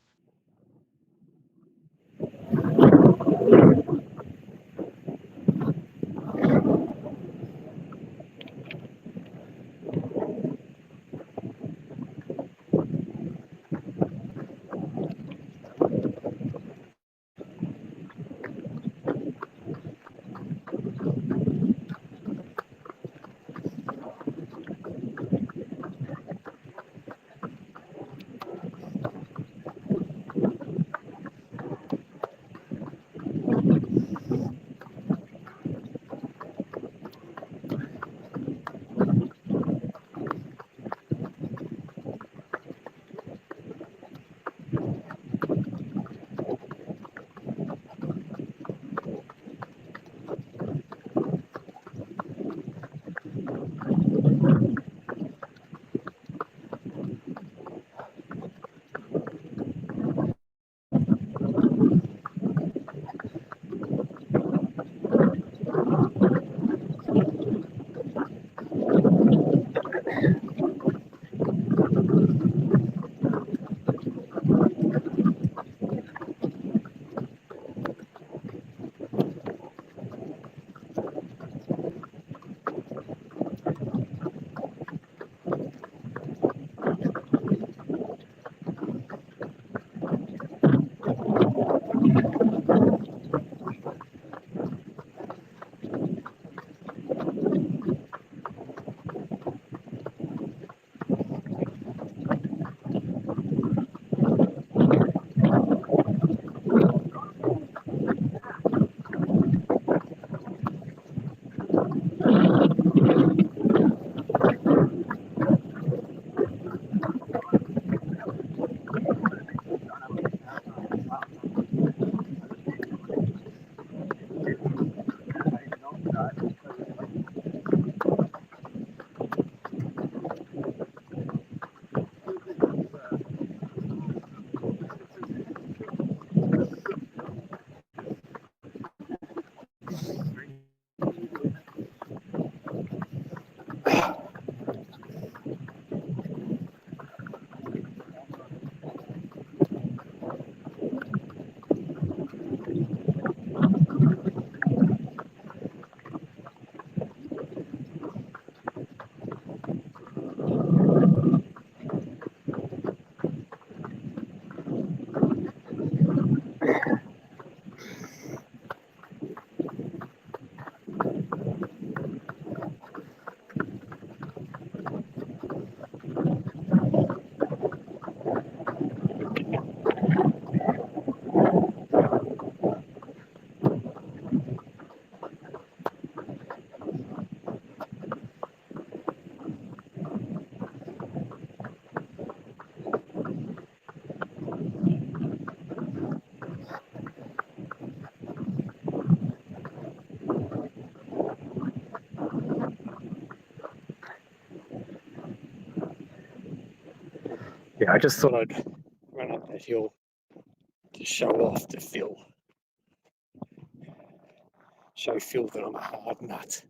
Yeah, I just thought I'd run up that hill to show off to Phil. Show Phil that I'm a hard nut.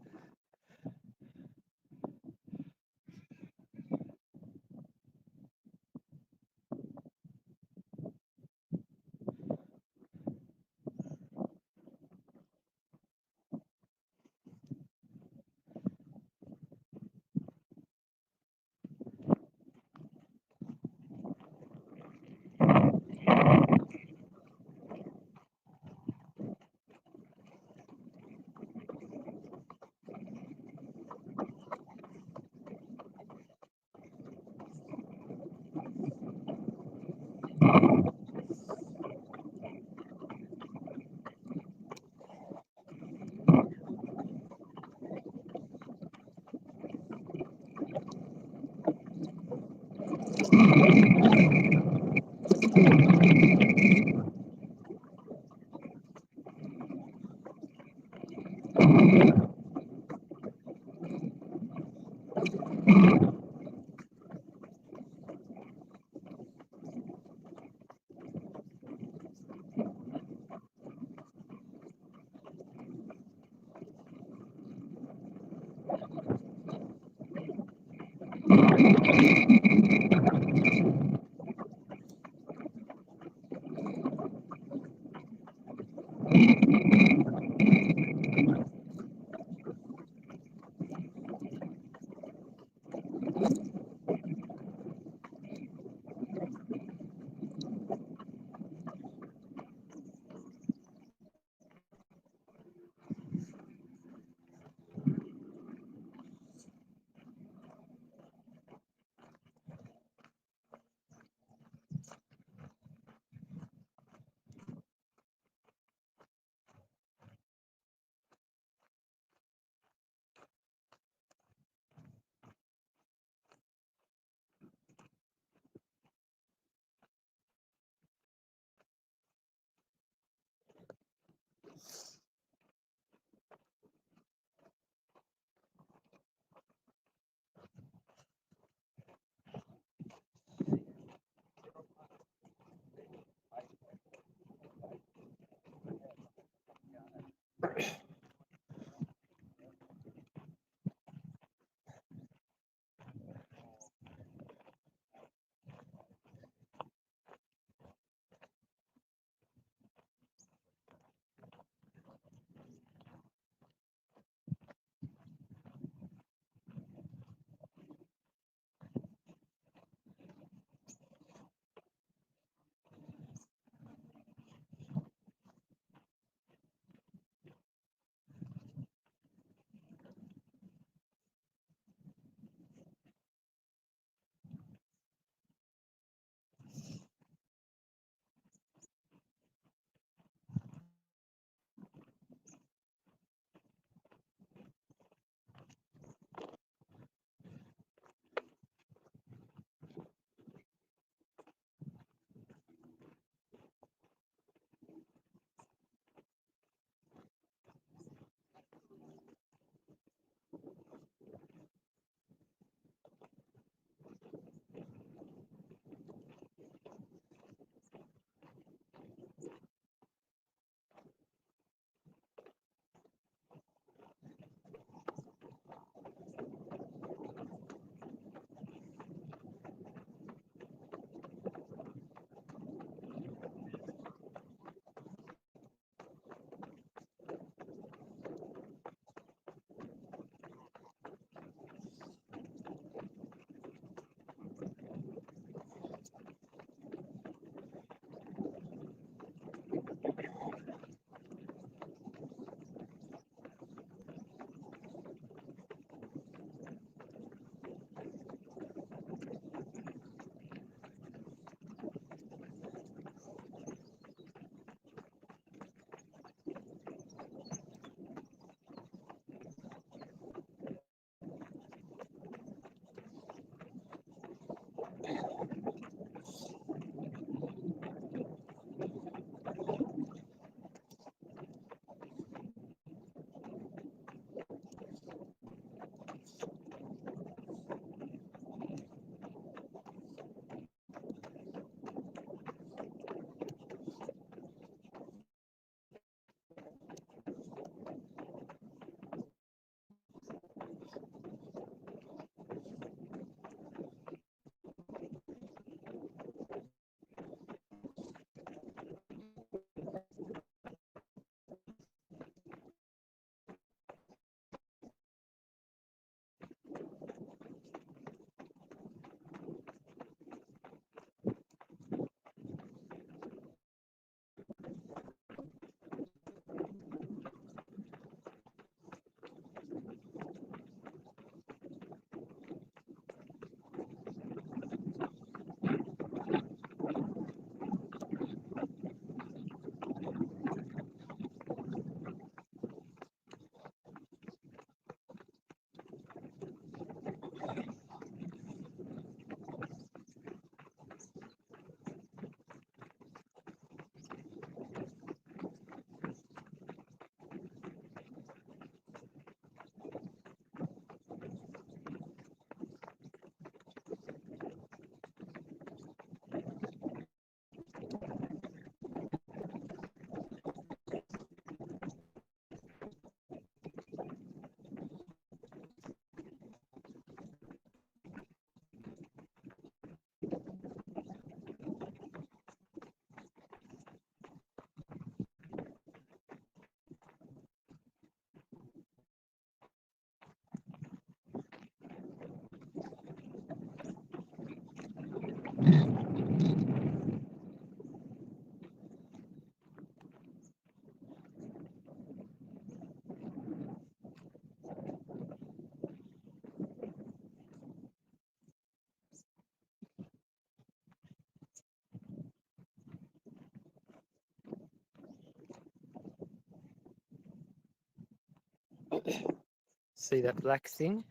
See that black thing?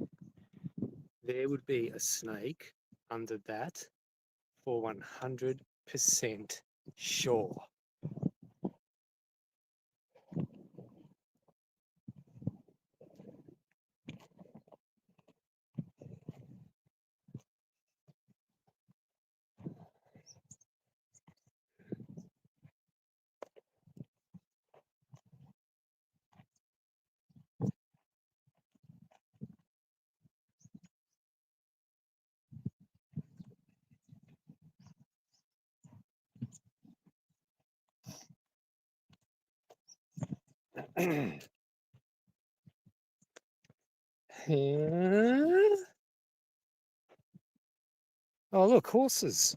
There would be a snake under that for 100% sure. Yeah. Oh, look, horses.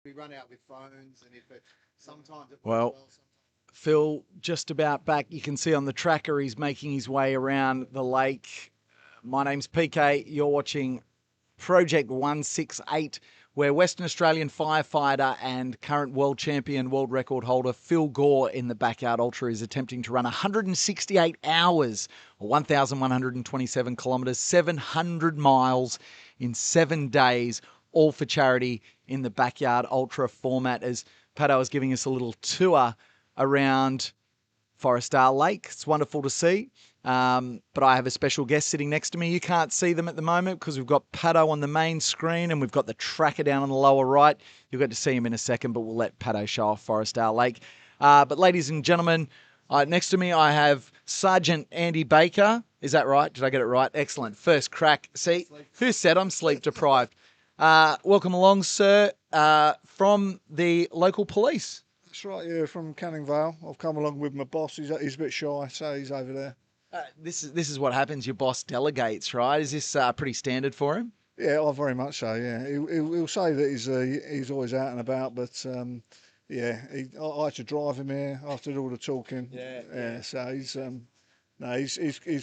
We run out with phones, and if it sometimes it Well, Phil, just about back. You can see on the tracker he's making his way around the lake. My name's PK. You're watching Project 168, where Western Australian firefighter and current world champion, world record holder Phil Gore in the Backyard Ultra is attempting to run 168 hours, or 1,127 kilometres, 700 miles in 7 days, all for charity in the Backyard Ultra format, as Pato is giving us a little tour around Forestdale Lake. It's wonderful to see. But I have a special guest sitting next to me. You can't see them at the moment because we've got Pato on the main screen and we've got the tracker down on the lower right. You'll get to see him in a second, but we'll let Pato show off Forestdale Lake. But ladies and gentlemen, next to me I have Sergeant Andy Baker. Is that right? Did I get it right? Excellent. First crack. See, who said I'm sleep deprived? Welcome along, sir, from the local police. That's right, yeah, from Canning Vale. I've come along with my boss. He's a bit shy, so he's over there. This is what happens. Your boss delegates, right? Is this pretty standard for him? Yeah, oh, very much so. Yeah, he'll say that he's always out and about, but yeah, I had to drive him here after all the talking. Yeah. So he's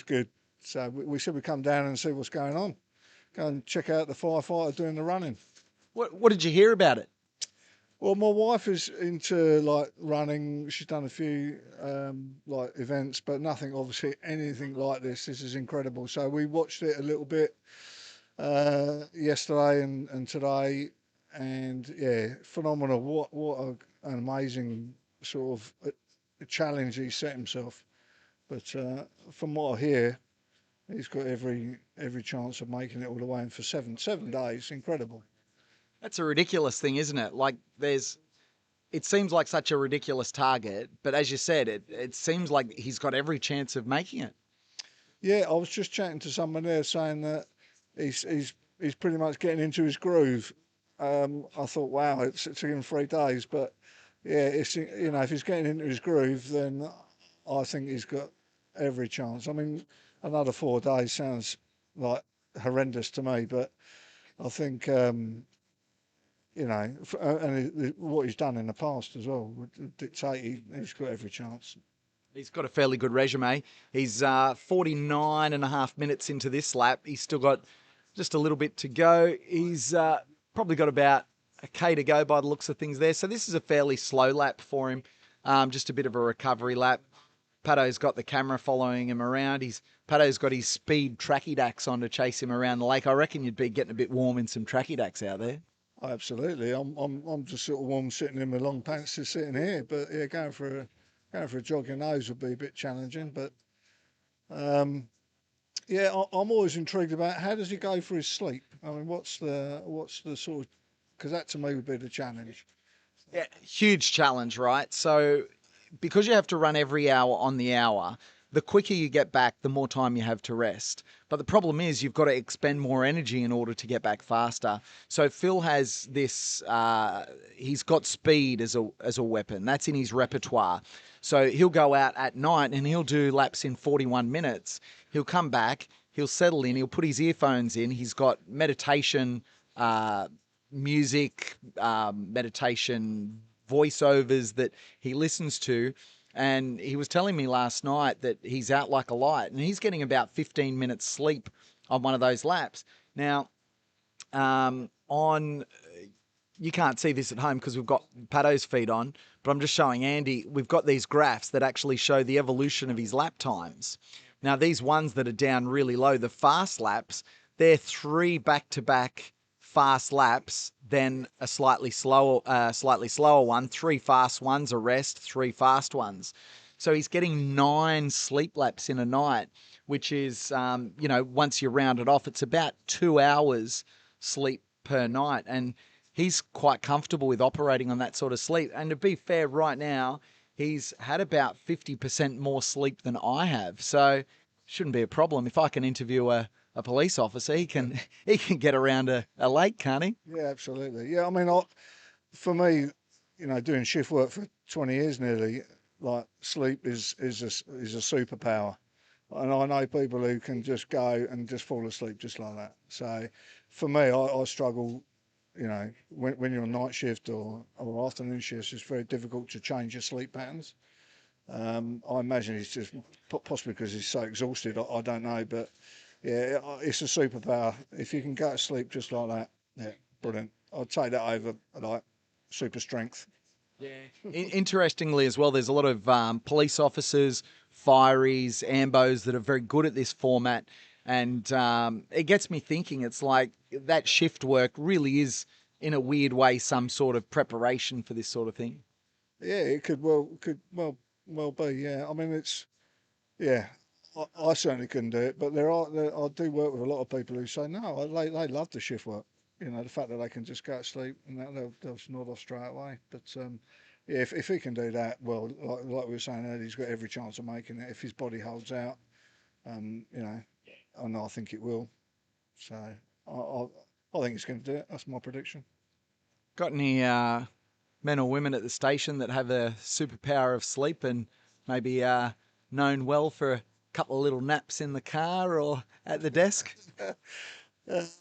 good. So we said we'd come down and see what's going on. Go and check out the firefighter doing the running. What did you hear about it? Well, my wife is into like running. She's done a few like events, but nothing, obviously, anything like this. This is incredible. So we watched it a little bit yesterday and today, and yeah, phenomenal. What an amazing sort of a challenge he set himself. But from what I hear, he's got every chance of making it all the way in for seven days. Incredible. That's a ridiculous thing, isn't it? Like it seems like such a ridiculous target, but as you said, it seems like he's got every chance of making it. Yeah, I was just chatting to someone there saying that he's pretty much getting into his groove. I thought, wow, it took him 3 days, but yeah, it's, you know, if he's getting into his groove, then I think he's got every chance. I mean, another 4 days sounds like horrendous to me, but I think. You know, and what he's done in the past as well would dictate he's got every chance. He's got a fairly good resume. He's 49 and a half minutes into this lap. He's still got just a little bit to go. He's probably got about a K to go by the looks of things there. So this is a fairly slow lap for him, just a bit of a recovery lap. Pato's got the camera following him around. Pato's got his speed tracky dacks on to chase him around the lake. I reckon you'd be getting a bit warm in some tracky dacks out there. Absolutely, I'm just sort of warm sitting in my long pants just sitting here. But yeah, going for a jog in those would be a bit challenging. But yeah, I'm always intrigued about how does he go for his sleep. I mean, what's the sort of, because that to me would be the challenge. Yeah, huge challenge, right? So because you have to run every hour on the hour, the quicker you get back, the more time you have to rest. But the problem is you've got to expend more energy in order to get back faster. So Phil has this, he's got speed as a weapon. That's in his repertoire. So he'll go out at night and he'll do laps in 41 minutes. He'll come back, he'll settle in, he'll put his earphones in. He's got meditation, music, meditation voiceovers that he listens to. And he was telling me last night that he's out like a light and he's getting about 15 minutes sleep on one of those laps. Now, you can't see this at home because we've got Pato's feed on, but I'm just showing Andy, we've got these graphs that actually show the evolution of his lap times. Now, these ones that are down really low, the fast laps, they're 3 back-to-back fast laps, then a slightly slower one, 3 fast ones, a rest, 3 fast ones. So he's getting 9 sleep laps in a night, which is, you know, once you round it off, it's about 2 hours sleep per night. And he's quite comfortable with operating on that sort of sleep. And to be fair, right now, he's had about 50% more sleep than I have. So shouldn't be a problem. If I can interview a police officer, he can get around a lake, can't he? Yeah, absolutely. Yeah, I mean, for me, you know, doing shift work for 20 years nearly, like sleep is a superpower, and I know people who can just go and just fall asleep just like that. So for me, I struggle you know, when you're on night shift or afternoon shifts, it's very difficult to change your sleep patterns. I imagine he's just possibly because he's so exhausted. I don't know, but yeah, it's a superpower. If you can go to sleep just like that, yeah, brilliant. I'd take that over like super strength. Yeah. Interestingly, as well, there's a lot of police officers, fireys, ambos that are very good at this format, and it gets me thinking. It's like that shift work really is, in a weird way, some sort of preparation for this sort of thing. Yeah, it could well be. Yeah, I mean yeah. I certainly couldn't do it, but I do work with a lot of people who say no, they love the shift work. You know, the fact that they can just go to sleep and they'll nod off straight away. But yeah, if he can do that, well, like we were saying earlier, he's got every chance of making it if his body holds out. You know, and I think it will. So I think he's going to do it. That's my prediction. Got any men or women at the station that have a superpower of sleep and maybe known well for a couple of little naps in the car or at the desk? Yes,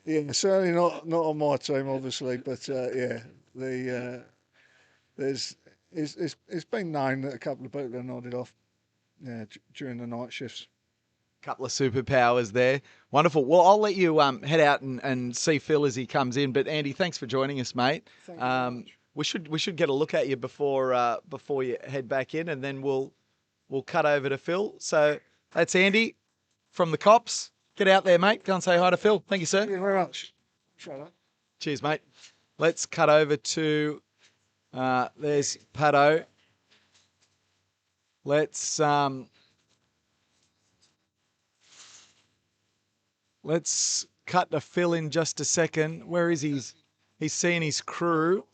yeah, certainly not on my team, obviously, but yeah, it's been known that a couple of people have nodded off, yeah, during the night shifts. Couple of superpowers there. Wonderful. Well, I'll let you head out and see Phil as he comes in. But Andy, thanks for joining us, mate. Thank you very much. We should get a look at you before you head back in, and then we'll cut over to Phil. So that's Andy from the cops. Get out there, mate. Go and say hi to Phil. Thank you, sir. Thank you very much. Shut up. Cheers, mate. Let's cut over to there's Pato. Let's cut to Phil in just a second. Where is he? He's seeing his crew.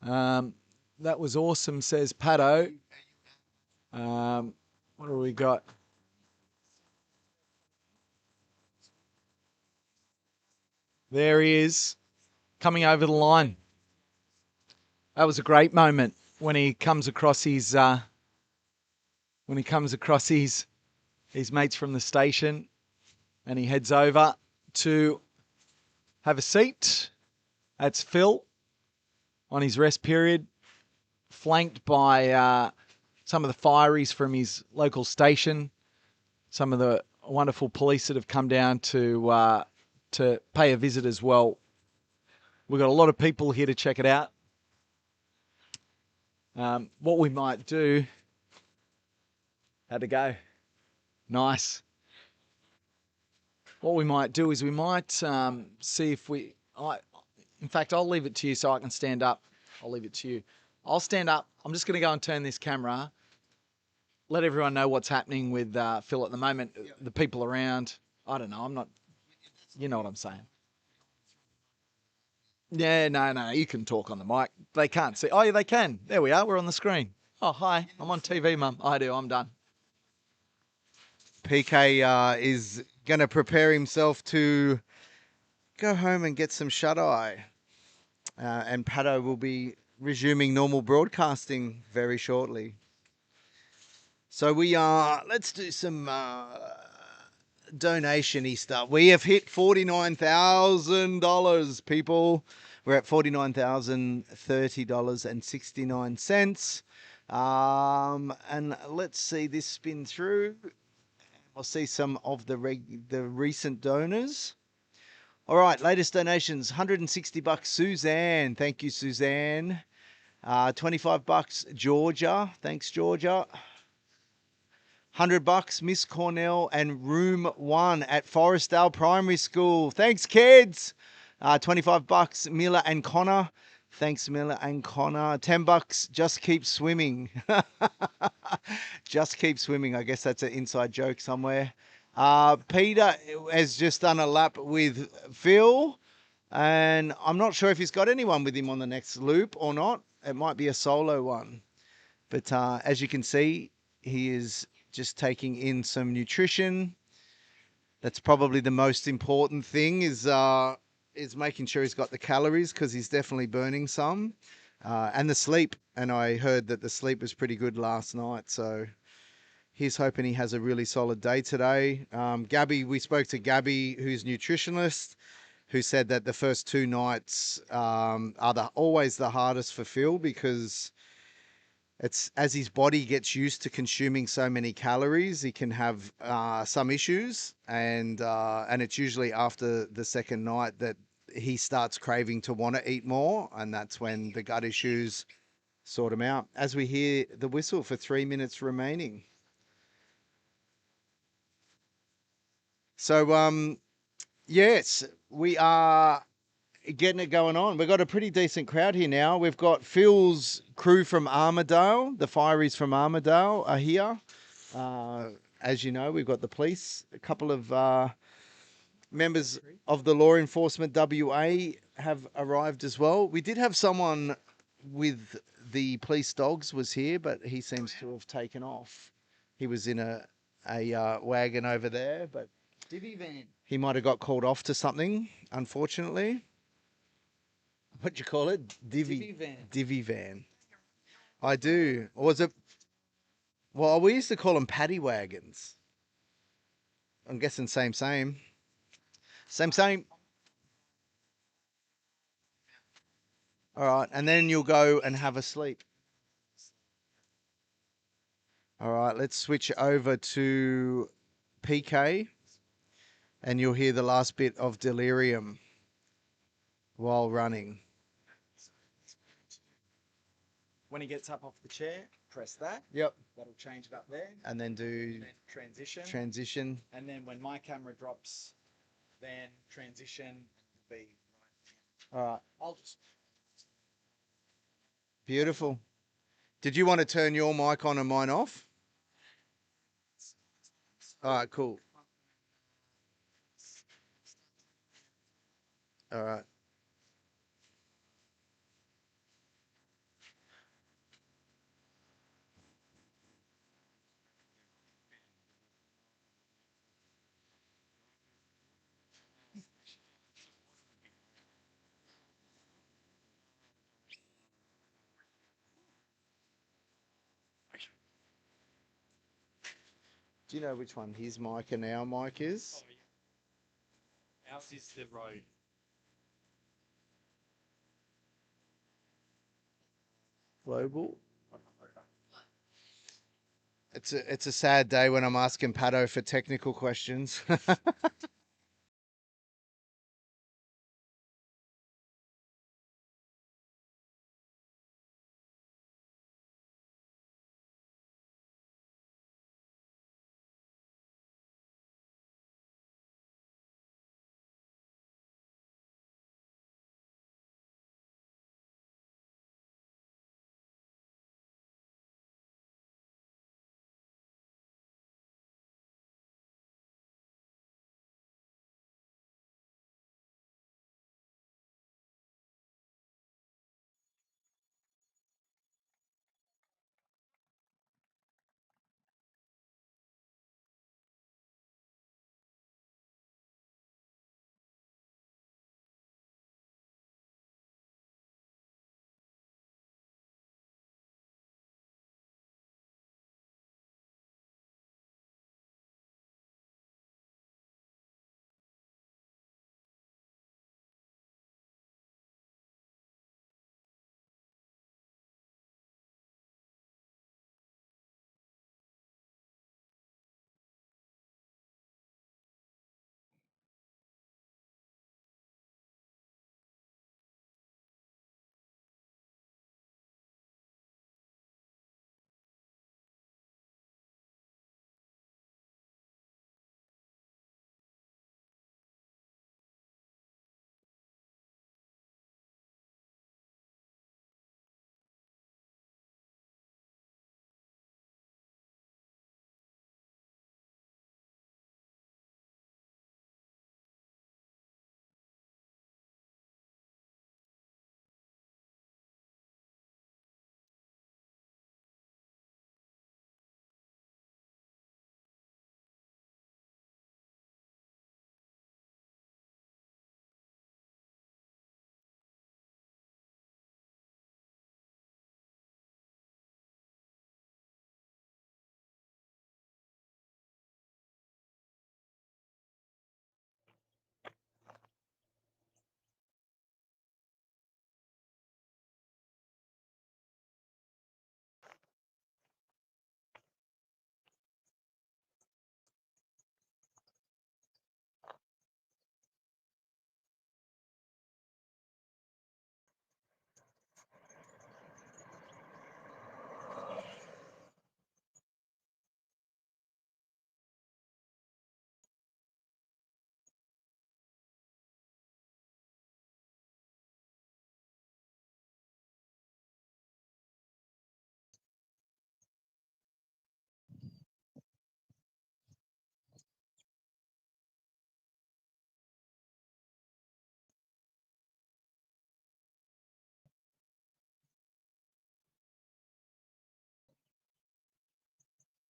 That was awesome, says Pato. What do we got? There he is, coming over the line. That was a great moment when he comes across his his mates from the station, and he heads over to have a seat. That's Phil on his rest period, flanked by some of the fireys from his local station, some of the wonderful police that have come down to pay a visit as well. We've got a lot of people here to check it out. What we might do... How'd it go? Nice. What we might do is we might see if we... in fact, I'll leave it to you so I can stand up. I'll leave it to you. I'll stand up. I'm just going to go and turn this camera. Let everyone know what's happening with Phil at the moment. The people around. I don't know. I'm not... You know what I'm saying. Yeah, no. You can talk on the mic. They can't see. Oh, yeah, they can. There we are. We're on the screen. Oh, hi. I'm on TV, Mum. I do. I'm done. PK is going to prepare himself to go home and get some shut-eye. And Pato will be resuming normal broadcasting very shortly. So let's do some donation-y stuff. We have hit $49,000, people. We're at $49,030.69. And let's see this spin through. I'll see some of the recent donors. All right, latest donations, $160, Suzanne. Thank you, Suzanne. $25, Georgia. Thanks, Georgia. $100, Miss Cornell and Room 1 at Forestdale Primary School. Thanks, kids. $25, Miller and Connor. Thanks, Miller and Connor. $10, Just Keep Swimming. Just Keep Swimming. I guess that's an inside joke somewhere. Peter has just done a lap with Phil, and I'm not sure if he's got anyone with him on the next loop or not. It might be a solo one. But as you can see, he is just taking in some nutrition. That's probably the most important thing is making sure he's got the calories, because he's definitely burning some. And the sleep. And I heard that the sleep was pretty good last night. So He's hoping he has a really solid day today. Gabby, we spoke to Gabby, who's nutritionist, who said that the first 2 nights are always the hardest for Phil because it's as his body gets used to consuming so many calories, he can have some issues, and it's usually after the second night that he starts craving to want to eat more, and that's when the gut issues sort him out. As we hear the whistle for 3 minutes remaining. So, yes, we are getting it going on. We've got a pretty decent crowd here now. We've got Phil's crew from Armidale. The Fireys from Armidale are here. As you know, we've got the police. A couple of members of the law enforcement WA have arrived as well. We did have someone with the police dogs was here, but he seems to have taken off. He was in a wagon over there, but Divvy van. he might have got called off to something, unfortunately. What'd you call it? Divvy van. Divvy van. I do. Or was it? Well, we used to call them paddy wagons. I'm guessing same. Same. All right. And then you'll go and have a sleep. All right. Let's switch over to PK. And you'll hear the last bit of delirium while running. When he gets up off the chair, press that. Yep. That'll change it up there. And then do And then transition. transition. And then when my camera drops, then transition be All right. I'll just Beautiful. Did you want to turn your mic on and mine off? All right, cool. All right. Do you know which one his mic and our mic is? Ours is the road. Global. It's a sad day when I'm asking Pato for technical questions.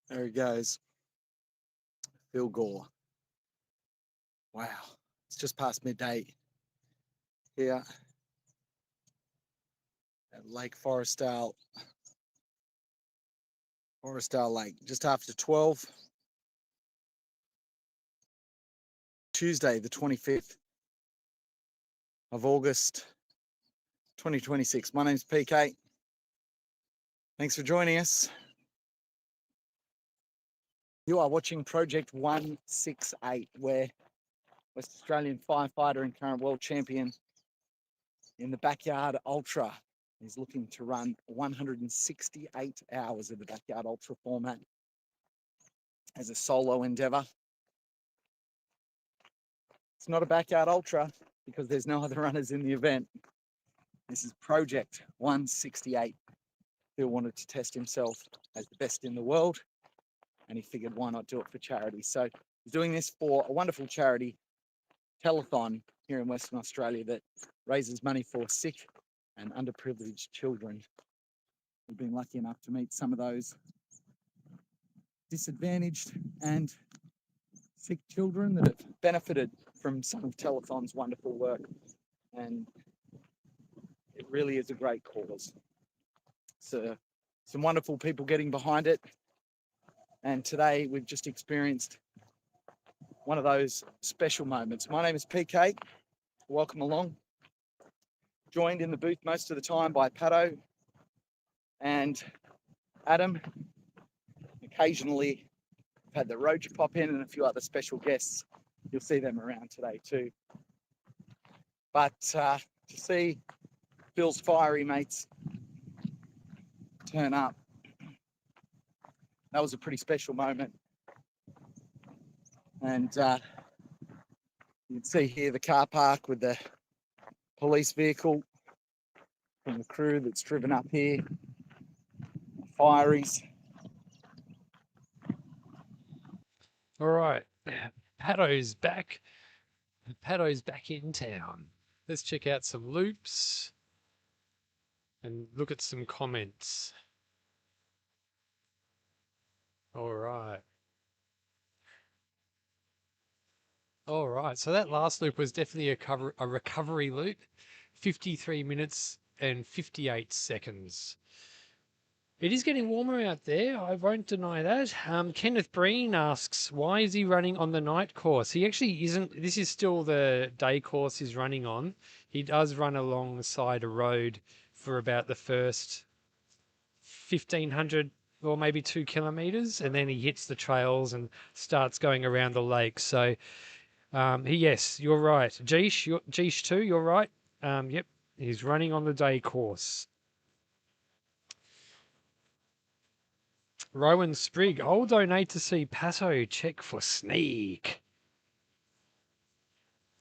There he goes. Phil Gore. Wow. It's just past midday here at Lake Forestdale Lake, just after 12. Tuesday, the 25th of August, 2026. My name's PK. Thanks for joining us. You are watching Project 168, where West Australian firefighter and current world champion in the Backyard Ultra is looking to run 168 hours of the Backyard Ultra format as a solo endeavor. It's not a Backyard Ultra because there's no other runners in the event. This is Project 168. Phil wanted to test himself as the best in the world, and he figured why not do it for charity. So he's doing this for a wonderful charity, Telethon, here in Western Australia, that raises money for sick and underprivileged children. We've been lucky enough to meet some of those disadvantaged and sick children that have benefited from some of Telethon's wonderful work, and it really is a great cause. So some wonderful people getting behind it, and today we've just experienced one of those special moments. My name is PK. Welcome along. Joined in the booth most of the time by Pato and Adam. Occasionally I've had the Roach pop in and a few other special guests. You'll see them around today too. But to see Phil's fiery mates turn up, that was a pretty special moment. And you can see here the car park with the police vehicle from the crew that's driven up here. Fireys. All right, Pato's back. Pato's back in town. Let's check out some loops and look at some comments. All right. All right, so that last loop was definitely a recovery loop. 53 minutes and 58 seconds. It is getting warmer out there, I won't deny that. Kenneth Breen asks, why is he running on the night course? He actually isn't. This is still the day course he's running on. He does run alongside a road for about the first 1,500 or maybe 2 kilometres, and then he hits the trails and starts going around the lake. So, yes, you're right. Geesh too, you're right. Yep, he's running on the day course. Rowan Sprigg, I'll donate to see Pato check for sneak.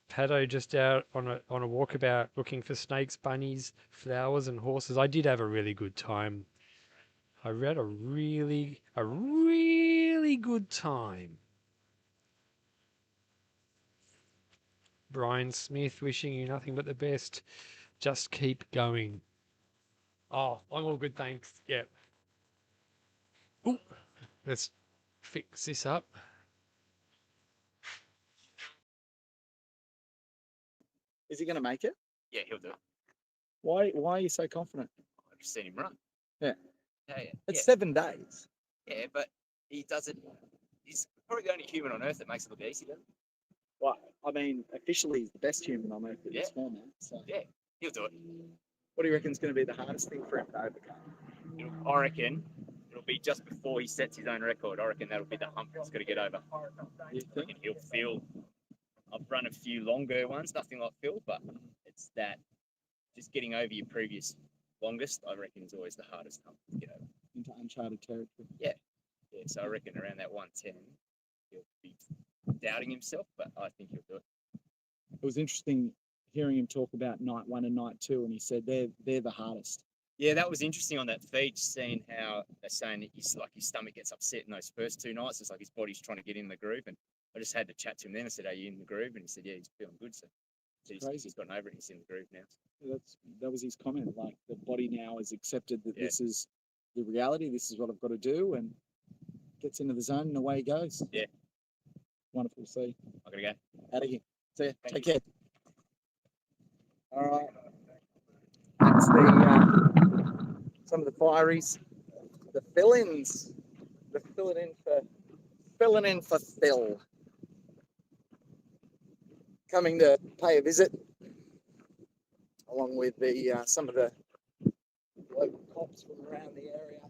Pato just out on a walkabout looking for snakes, bunnies, flowers and horses. I did have a really good time. I had a really good time. Brian Smith, wishing you nothing but the best. Just keep going. Oh, I'm all good, thanks. Yeah. Ooh, let's fix this up. Is he going to make it? Yeah, he'll do it. Why are you so confident? I've just seen him run. Yeah. Yeah, yeah. It's yeah. 7 days. Yeah, but he does it. He's probably the only human on earth that makes it look easy, doesn't he? Well, I mean, officially he's the best human on earth at this format. So. Yeah, he'll do it. What do you reckon is going to be the hardest thing for him to overcome? I reckon it'll be just before he sets his own record. I reckon that'll be the hump he's got to get over. I reckon he'll feel. I've run a few longer ones, nothing like Phil, but it's that just getting over your previous longest, I reckon, is always the hardest hump to get over. Into uncharted territory. Yeah. Yeah, so I reckon around that 110, he'll be doubting himself, but I think he'll do it. It was interesting hearing him talk about night 1 and night 2, and he said they're the hardest. Yeah, that was interesting on that feed, seeing how they're saying that his stomach gets upset in those first 2 nights. It's like his body's trying to get in the groove, and I just had to chat to him then. I said, "Are you in the groove?" And he said, "Yeah, he's feeling good." So he's gotten over it. He's in the groove now. That was his comment. Like, the body now has accepted that this is the reality. This is what I've got to do, and gets into the zone and away he goes. Yeah. Wonderful to see. I gotta go. Out of here. See ya. Take care. All right. That's the some of the fireys, the fill-ins. The filling in for Phil. Coming to pay a visit, along with the some of the local cops from around the area.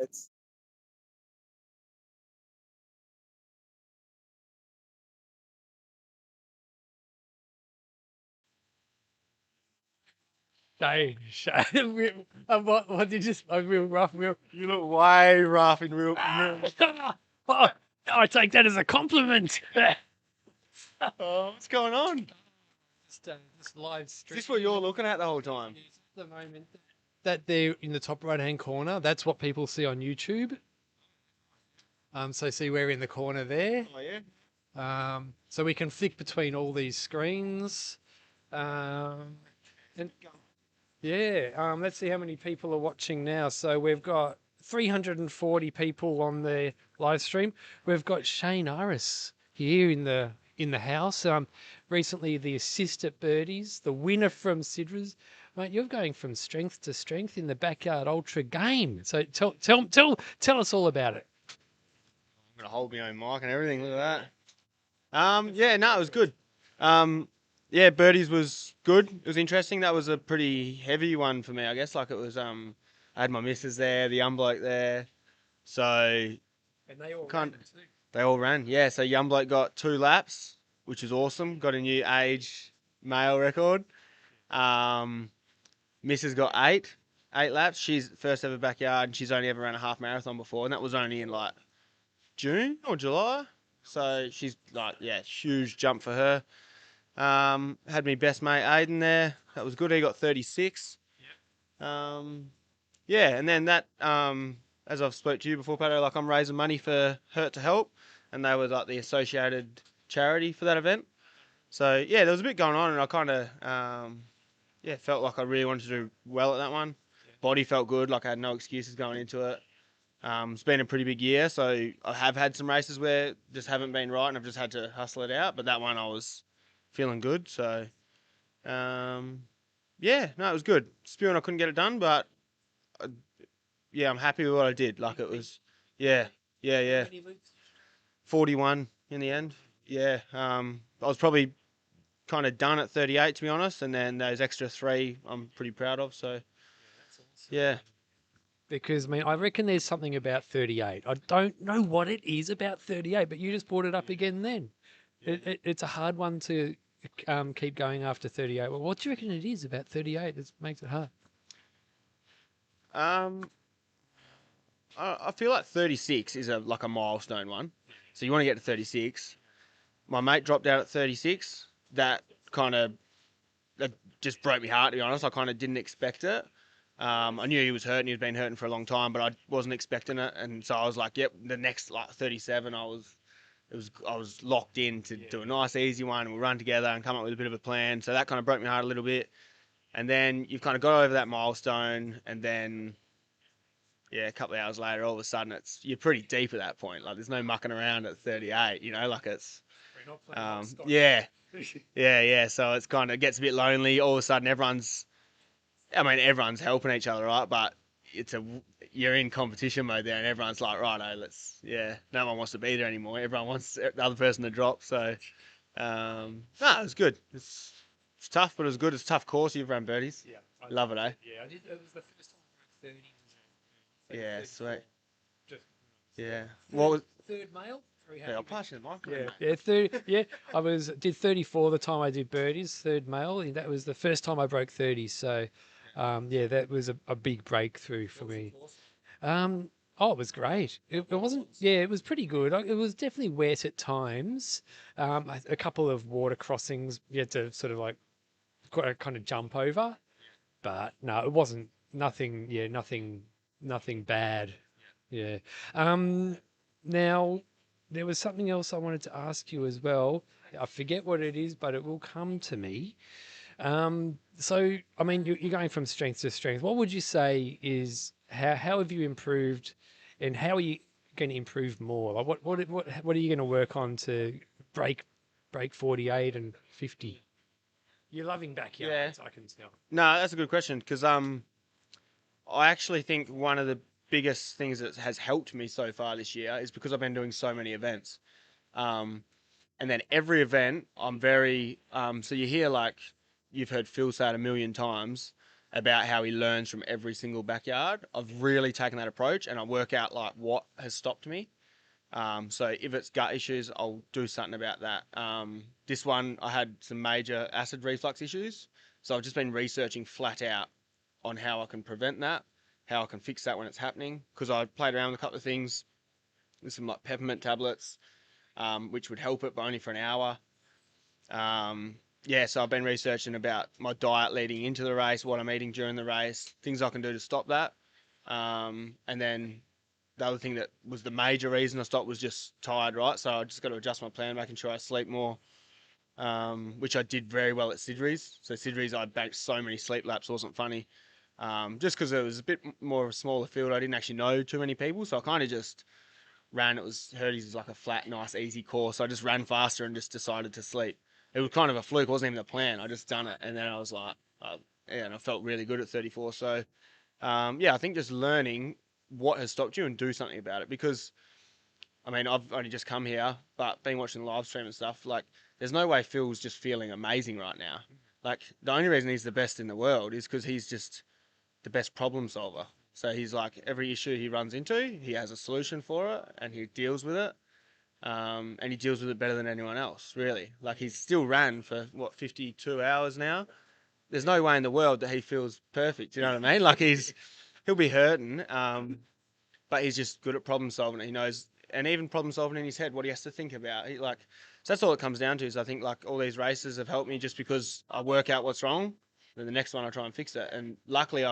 It's What did you? Real rough. You look way rough in real. Oh, I take that as a compliment. Oh, what's going on? Just live stream. Is this what you're looking at the whole time? The moment that there in the top right hand corner, that's what people see on YouTube. So see we're in the corner there. Oh yeah. So we can flick between all these screens. And yeah, let's see how many people are watching now. So we've got 340 people on the live stream. We've got Shane Iris here in the house. Recently the assist at Birdies, the winner from Sidras. Mate, you're going from strength to strength in the Backyard Ultra game. So tell us all about it. I'm gonna hold my own mic and everything. Look at that. Yeah, no, it was good. Yeah, Birdies was good. It was interesting. That was a pretty heavy one for me, I guess. Like it was, I had my missus there, the young bloke there. So. And they all ran too. They all ran, yeah. So young bloke got 2 laps, which is awesome. Got a new age male record. Missus got 8 laps. She's first ever backyard, and she's only ever ran a half marathon before, and that was only in like June or July. So she's like, yeah, huge jump for her. Had me best mate Aiden there. That was good. He got 36. Yeah, and then that, as I've spoke to you before, Pato, like I'm raising money for Hurt to Help, and they were like the associated charity for that event. So yeah, there was a bit going on, and I kind of, yeah, felt like I really wanted to do well at that one. Body felt good, like I had no excuses going into it. It's been a pretty big year, so I have had some races where just haven't been right, and I've just had to hustle it out. But that one I was feeling good, so yeah, no, it was good. Spewing I couldn't get it done, but yeah, I'm happy with what I did. Like it was, yeah. 41 in the end. Yeah, I was probably kind of done at 38 to be honest, and then those extra 3 I'm pretty proud of. So yeah. Because, I mean, I reckon there's something about 38. I don't know what it is about 38, but you just brought it up again then. It's a hard one to keep going after 38. Well, what do you reckon it is about 38 that makes it hard? I feel like 36 is like a milestone one. So you want to get to 36. My mate dropped out at 36. That just broke my heart, to be honest. I kind of didn't expect it. I knew he was hurt and he'd been hurting for a long time, but I wasn't expecting it. And so I was like, yep, the next like 37, I was locked in to do a nice easy one, and we'll run together and come up with a bit of a plan. So that kind of broke my heart a little bit. And then you've kind of got over that milestone, and then yeah, a couple of hours later, all of a sudden you're pretty deep at that point. Like there's no mucking around at 38, you know, like it's yeah. So it's kind of gets a bit lonely. All of a sudden everyone's helping each other, right? But you're in competition mode there, and everyone's like, righto, no one wants to be there anymore. Everyone wants the other person to drop. So, no, it was good. It's tough, but it was good. It's a tough course. You've run Birdies. Yeah. Love it, eh? Yeah, I did. It was the first time I broke 30. Yeah, sweet. Yeah. What was third male? Yeah, I'll pass you the mic. Yeah, third. Yeah, did 34 the time I did Birdies, third male. And that was the first time I broke 30. So, yeah, that was a big breakthrough for me. Oh, it was great. It wasn't. Yeah, it was pretty good. It was definitely wet at times. A couple of water crossings you had to sort of like kind of jump over, but no, it wasn't nothing. Yeah, nothing bad. Yeah. Now, there was something else I wanted to ask you as well. I forget what it is, but it will come to me. So, I mean, you're going from strength to strength. What would you say is how have you improved, and how are you going to improve more? Like what are you going to work on to break 48 and 50? You're loving backyards, I can tell. No, that's a good question because I actually think one of the biggest things that has helped me so far this year is because I've been doing so many events. And then every event, I'm very so you hear like you've heard Phil say it a million times about how he learns from every single backyard. I've really taken that approach, and I work out like what has stopped me. So if it's gut issues, I'll do something about that. This one, I had some major acid reflux issues, so I've just been researching flat out on how I can prevent that, how I can fix that when it's happening. Because I played around with a couple of things, with some like peppermint tablets, which would help it, but only for an hour. Yeah, so I've been researching about my diet leading into the race, what I'm eating during the race, things I can do to stop that. And then the other thing that was the major reason I stopped was just tired, right? So I just got to adjust my plan, making sure I sleep more, which I did very well at Sidreys. So Sidreys, I banked so many sleep laps, wasn't funny. Just because it was a bit more of a smaller field, I didn't actually know too many people, so I kind of just ran. It was Hurdy's is like a flat, nice, easy course. So I just ran faster and just decided to sleep. It was kind of a fluke. It wasn't even the plan. I just done it, and then I was like, yeah, and I felt really good at 34. So, yeah, I think just learning what has stopped you and do something about it. Because, I mean, I've only just come here, but been watching the live stream and stuff. Like, there's no way Phil's just feeling amazing right now. Like, the only reason he's the best in the world is because he's just the best problem solver. So he's like, every issue he runs into, he has a solution for it, and he deals with it. And he deals with it better than anyone else, really. Like, he's still ran for, what, 52 hours now? There's no way in the world that he feels perfect, you know what I mean? Like, he'll be hurting, but he's just good at problem solving. He knows, and even problem solving in his head, what he has to think about. So that's all it comes down to is I think, like, all these races have helped me just because I work out what's wrong, then the next one I try and fix it. And luckily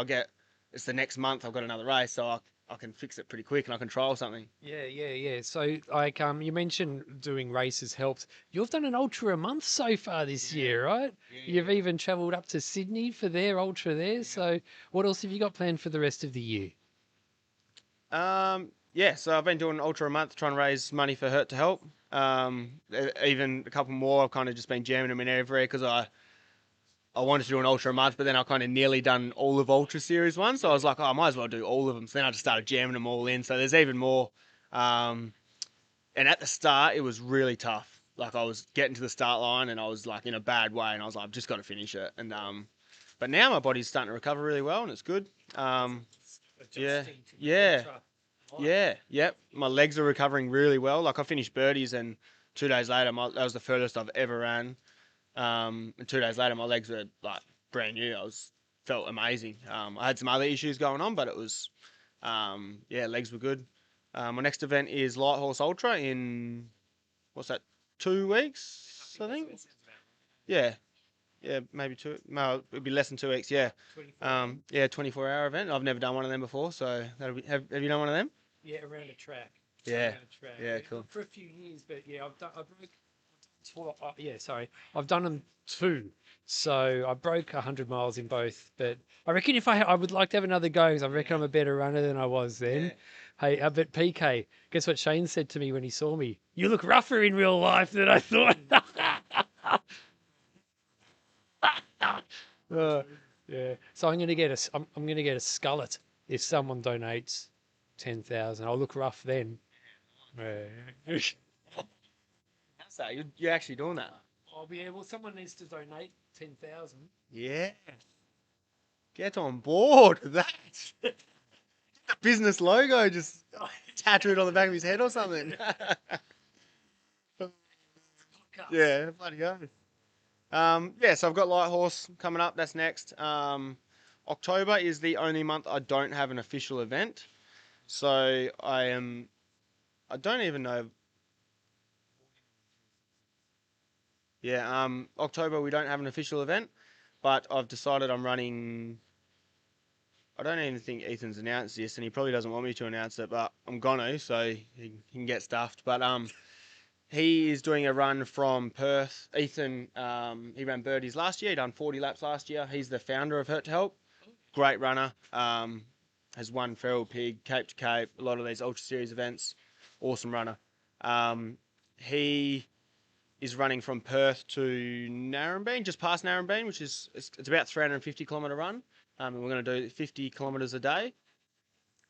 it's the next month I've got another race, so I can fix it pretty quick and I can trial something. Yeah. So, like, you mentioned doing races helped. You've done an ultra a month so far this year, right? You've even travelled up to Sydney for their ultra there. So, what else have you got planned for the rest of the year? Yeah, so I've been doing ultra a month, trying to raise money for Hurt to Help. Even a couple more, I've kind of just been jamming them in everywhere because I wanted to do an ultra a month, but then I kind of nearly done all of Ultra Series 1, so I was like, oh, I might as well do all of them. So then I just started jamming them all in. So there's even more. And at the start, it was really tough. Like, I was getting to the start line and I was like in a bad way, and I was like, I've just got to finish it. And but now my body's starting to recover really well, and it's good. Yep. My legs are recovering really well. Like, I finished birdies, and 2 days later, that was the furthest I've ever ran. And 2 days later, my legs were like brand new. Felt amazing. I had some other issues going on, but it was, legs were good. My next event is Light Horse Ultra in, what's that, 2 weeks, I think? Yeah, maybe two. No, it'd be less than 2 weeks. Yeah, 24-hour event. I've never done one of them before, so that'll be. Have you done one of them? Yeah, around a track. Yeah. Around a track. Yeah, cool. For a few years, but yeah, I've done them 2. So I broke 100 miles in both, but I reckon if I would like to have another go, because I reckon I'm a better runner than I was then. Yeah. Hey, but PK, guess what Shane said to me when he saw me? You look rougher in real life than I thought. Yeah. So I'm gonna get a skullet if someone donates 10,000. I'll look rough then. How's that? You're actually doing that? I'll be able. Someone needs to donate 10,000. Yeah. Get on board with that. The business logo, just tattoo it on the back of his head or something. Yeah, bloody hell. So I've got Light Horse coming up. That's next. October is the only month I don't have an official event. So I don't even know. Yeah, October we don't have an official event, but I've decided I'm running. I don't even think Ethan's announced this, and he probably doesn't want me to announce it, but I'm gonna, so he can get stuffed. But he is doing a run from Perth. Ethan, he ran birdies last year. He done 40 laps last year. He's the founder of Hurt to Help. Great runner. has won Feral Pig, Cape to Cape, a lot of these Ultra Series events. Awesome runner. He is running from Perth to Narrabeen, just past Narrabeen, which is it's about 350-kilometre run. And we're going to do 50 kilometres a day.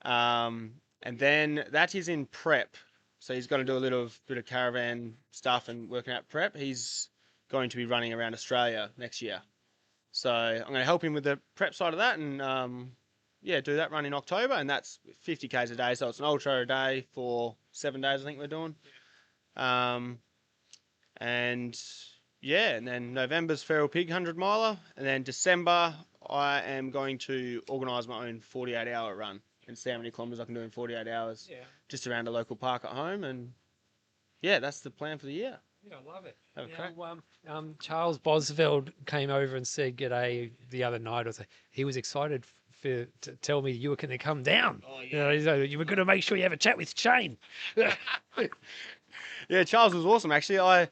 And then that is in prep. So he's going to do a little bit of caravan stuff and working out prep. He's going to be running around Australia next year. So I'm going to help him with the prep side of that and do that run in October. And that's 50 Ks a day. So it's an ultra a day for 7 days, I think we're doing. And then November's Feral Pig 100 miler. And then December, I am going to organise my own 48-hour run and see how many kilometres I can do in 48 hours. Yeah. Just around a local park at home. And yeah, that's the plan for the year. Yeah, I love it. Have a crack. Charles Bosveld came over and said g'day the other night. He was excited to tell me you were going to come down. Oh, yeah. You were going to make sure you have a chat with Shane. Yeah, Charles was awesome. Actually,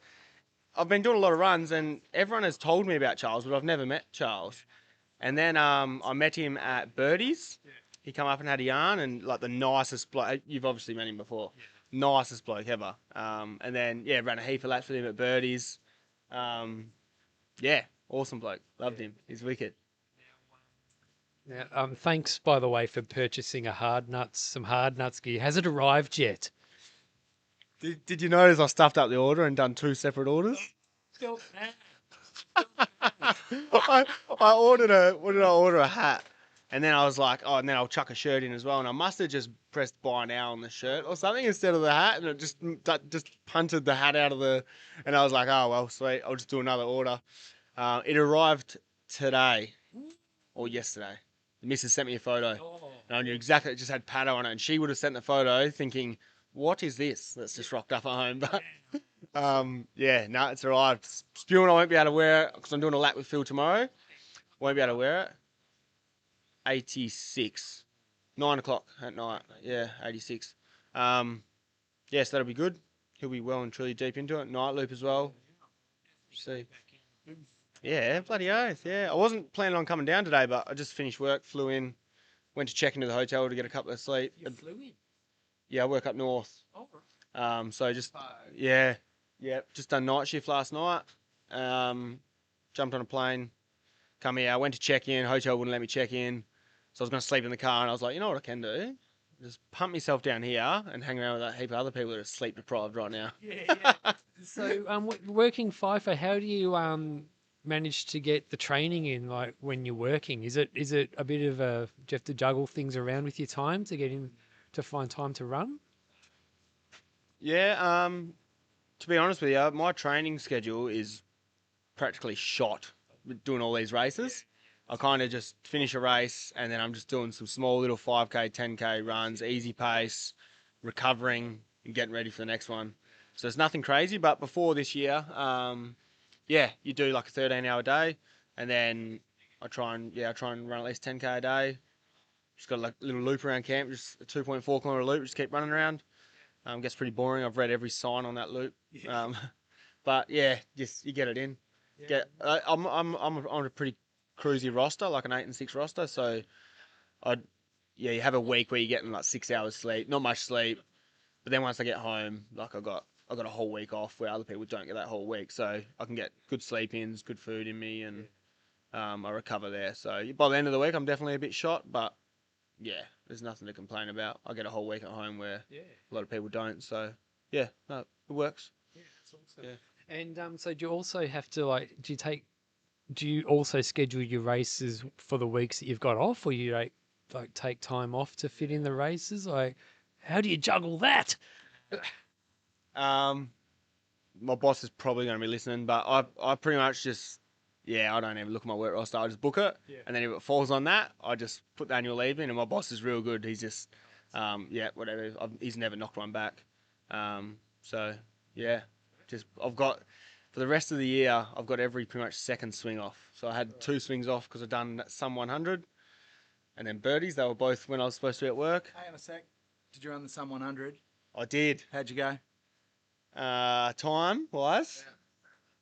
I've been doing a lot of runs, and everyone has told me about Charles, but I've never met Charles. And then I met him at Birdie's. Yeah. He come up and had a yarn, and like the nicest bloke. You've obviously met him before. Yeah. Nicest bloke ever. And then ran a heap of laps with him at Birdie's. Awesome bloke. Loved him. He's wicked. Now, thanks by the way for purchasing some hard nuts gear. Has it arrived yet? Did you notice I stuffed up the order and done 2 separate orders? I ordered a hat, and then I was like, and then I'll chuck a shirt in as well, and I must have just pressed buy now on the shirt or something instead of the hat, and it just punted the hat out of and I was like, oh well, sweet, I'll just do another order. It arrived today or yesterday. The missus sent me a photo, and I knew exactly, it just had Pato on it, and she would have sent the photo thinking, what is this that's just rocked up at home? But it's arrived. Spewing, I won't be able to wear it because I'm doing a lap with Phil tomorrow. Won't be able to wear it. 86. 9 o'clock at night. Yeah, 86. So that'll be good. He'll be well and truly deep into it. Night loop as well. See. Yeah, bloody oath. Yeah, I wasn't planning on coming down today, but I just finished work, flew in, went to check into the hotel to get a couple of sleep. You flew in? Yeah, I work up north. Oh. So just just done night shift last night. Jumped on a plane, come here. I went to check in. Hotel wouldn't let me check in, so I was going to sleep in the car. And I was like, you know what I can do? Just pump myself down here and hang around with a heap of other people that are sleep deprived right now. Yeah. So, working FIFO, how do you manage to get the training in? Like when you're working, is it a bit of do you have to juggle things around with your time to get in? To find time to run? Yeah, to be honest with you, my training schedule is practically shot with doing all these races. I kind of just finish a race and then I'm just doing some small little 5K, 10K runs, easy pace, recovering and getting ready for the next one. So it's nothing crazy, but before this year, you do like a 13-hour day, and then I try and run at least 10K a day. Just got like a little loop around camp, just a 2.4 kilometre loop, just keep running around. Gets pretty boring. I've read every sign on that loop. But yeah, just you get it in. I'm on a pretty cruisy roster, like an 8 and 6 roster. So you have a week where you're getting like 6 hours sleep, not much sleep. But then once I get home, like I got a whole week off where other people don't get that whole week. So I can get good sleep-ins, good food in me, and I recover there. So by the end of the week, I'm definitely a bit shot, but yeah, there's nothing to complain about. I get a whole week at home where a lot of people don't. So yeah, no, it works. Yeah, that's awesome. Yeah. And so do you also have to do you also schedule your races for the weeks that you've got off, or you like take time off to fit in the races? Like, how do you juggle that? My boss is probably going to be listening, but I pretty much just, I don't even look at my work roster. I just book it. Yeah. And then if it falls on that, I just put the annual leave in, and my boss is real good. He's just, whatever. He's never knocked one back. I've got, for the rest of the year, I've got every pretty much second swing off. So I had 2 swings off because I've done some 100, and then birdies. They were both when I was supposed to be at work. Hang on a sec. Did you run the Sun 100? I did. How'd you go? Time wise,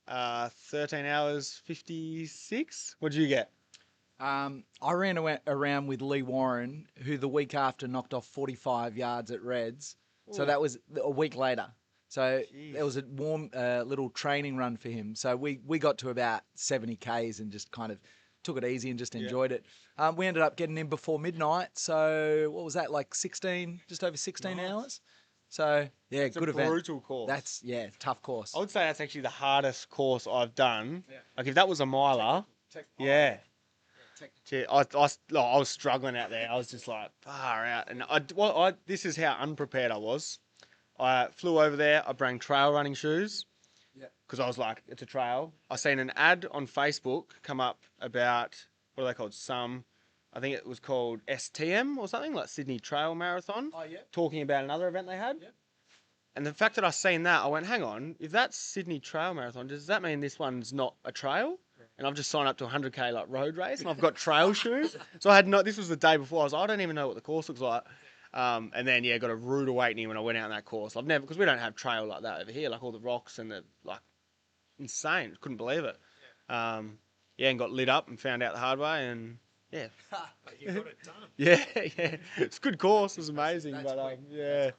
13 hours 56. What did you get? I ran around with Lee Warren, who the week after knocked off 45 yards at Reds. So Ooh. that was a week later. So it was a warm little training run for him. So we got to about 70 Ks and just kind of took it easy and just enjoyed it. We ended up getting in before midnight. So what was that, like 16, just over 16 hours? So yeah, It's good a event. brutal course. That's, yeah, tough course. I would say that's actually the hardest course I've done. Like if that was a miler, yeah. Gee, I was struggling out there. I was just like far out, and this is how unprepared I was. I flew over there. I brought trail running shoes because I was like, it's a trail. I seen an ad on Facebook come up about what are they called? I think it was called STM or something, like Sydney Trail Marathon. Oh yeah. Talking about another event they had. And the fact that I seen that, I went, hang on, if that's Sydney Trail Marathon, does that mean this one's not a trail? And I've just signed up to a 100K like road race, and I've got trail shoes. So I had this was the day before. I was like, I don't even know what the course looks like. And then got a rude awakening when I went out on that course. I've never, because we don't have trail like that over here, like all the rocks and the like, insane. Couldn't believe it. And got lit up and found out the hard way, and yeah. But you got it done. Yeah. It's a good course. It was amazing, but yeah.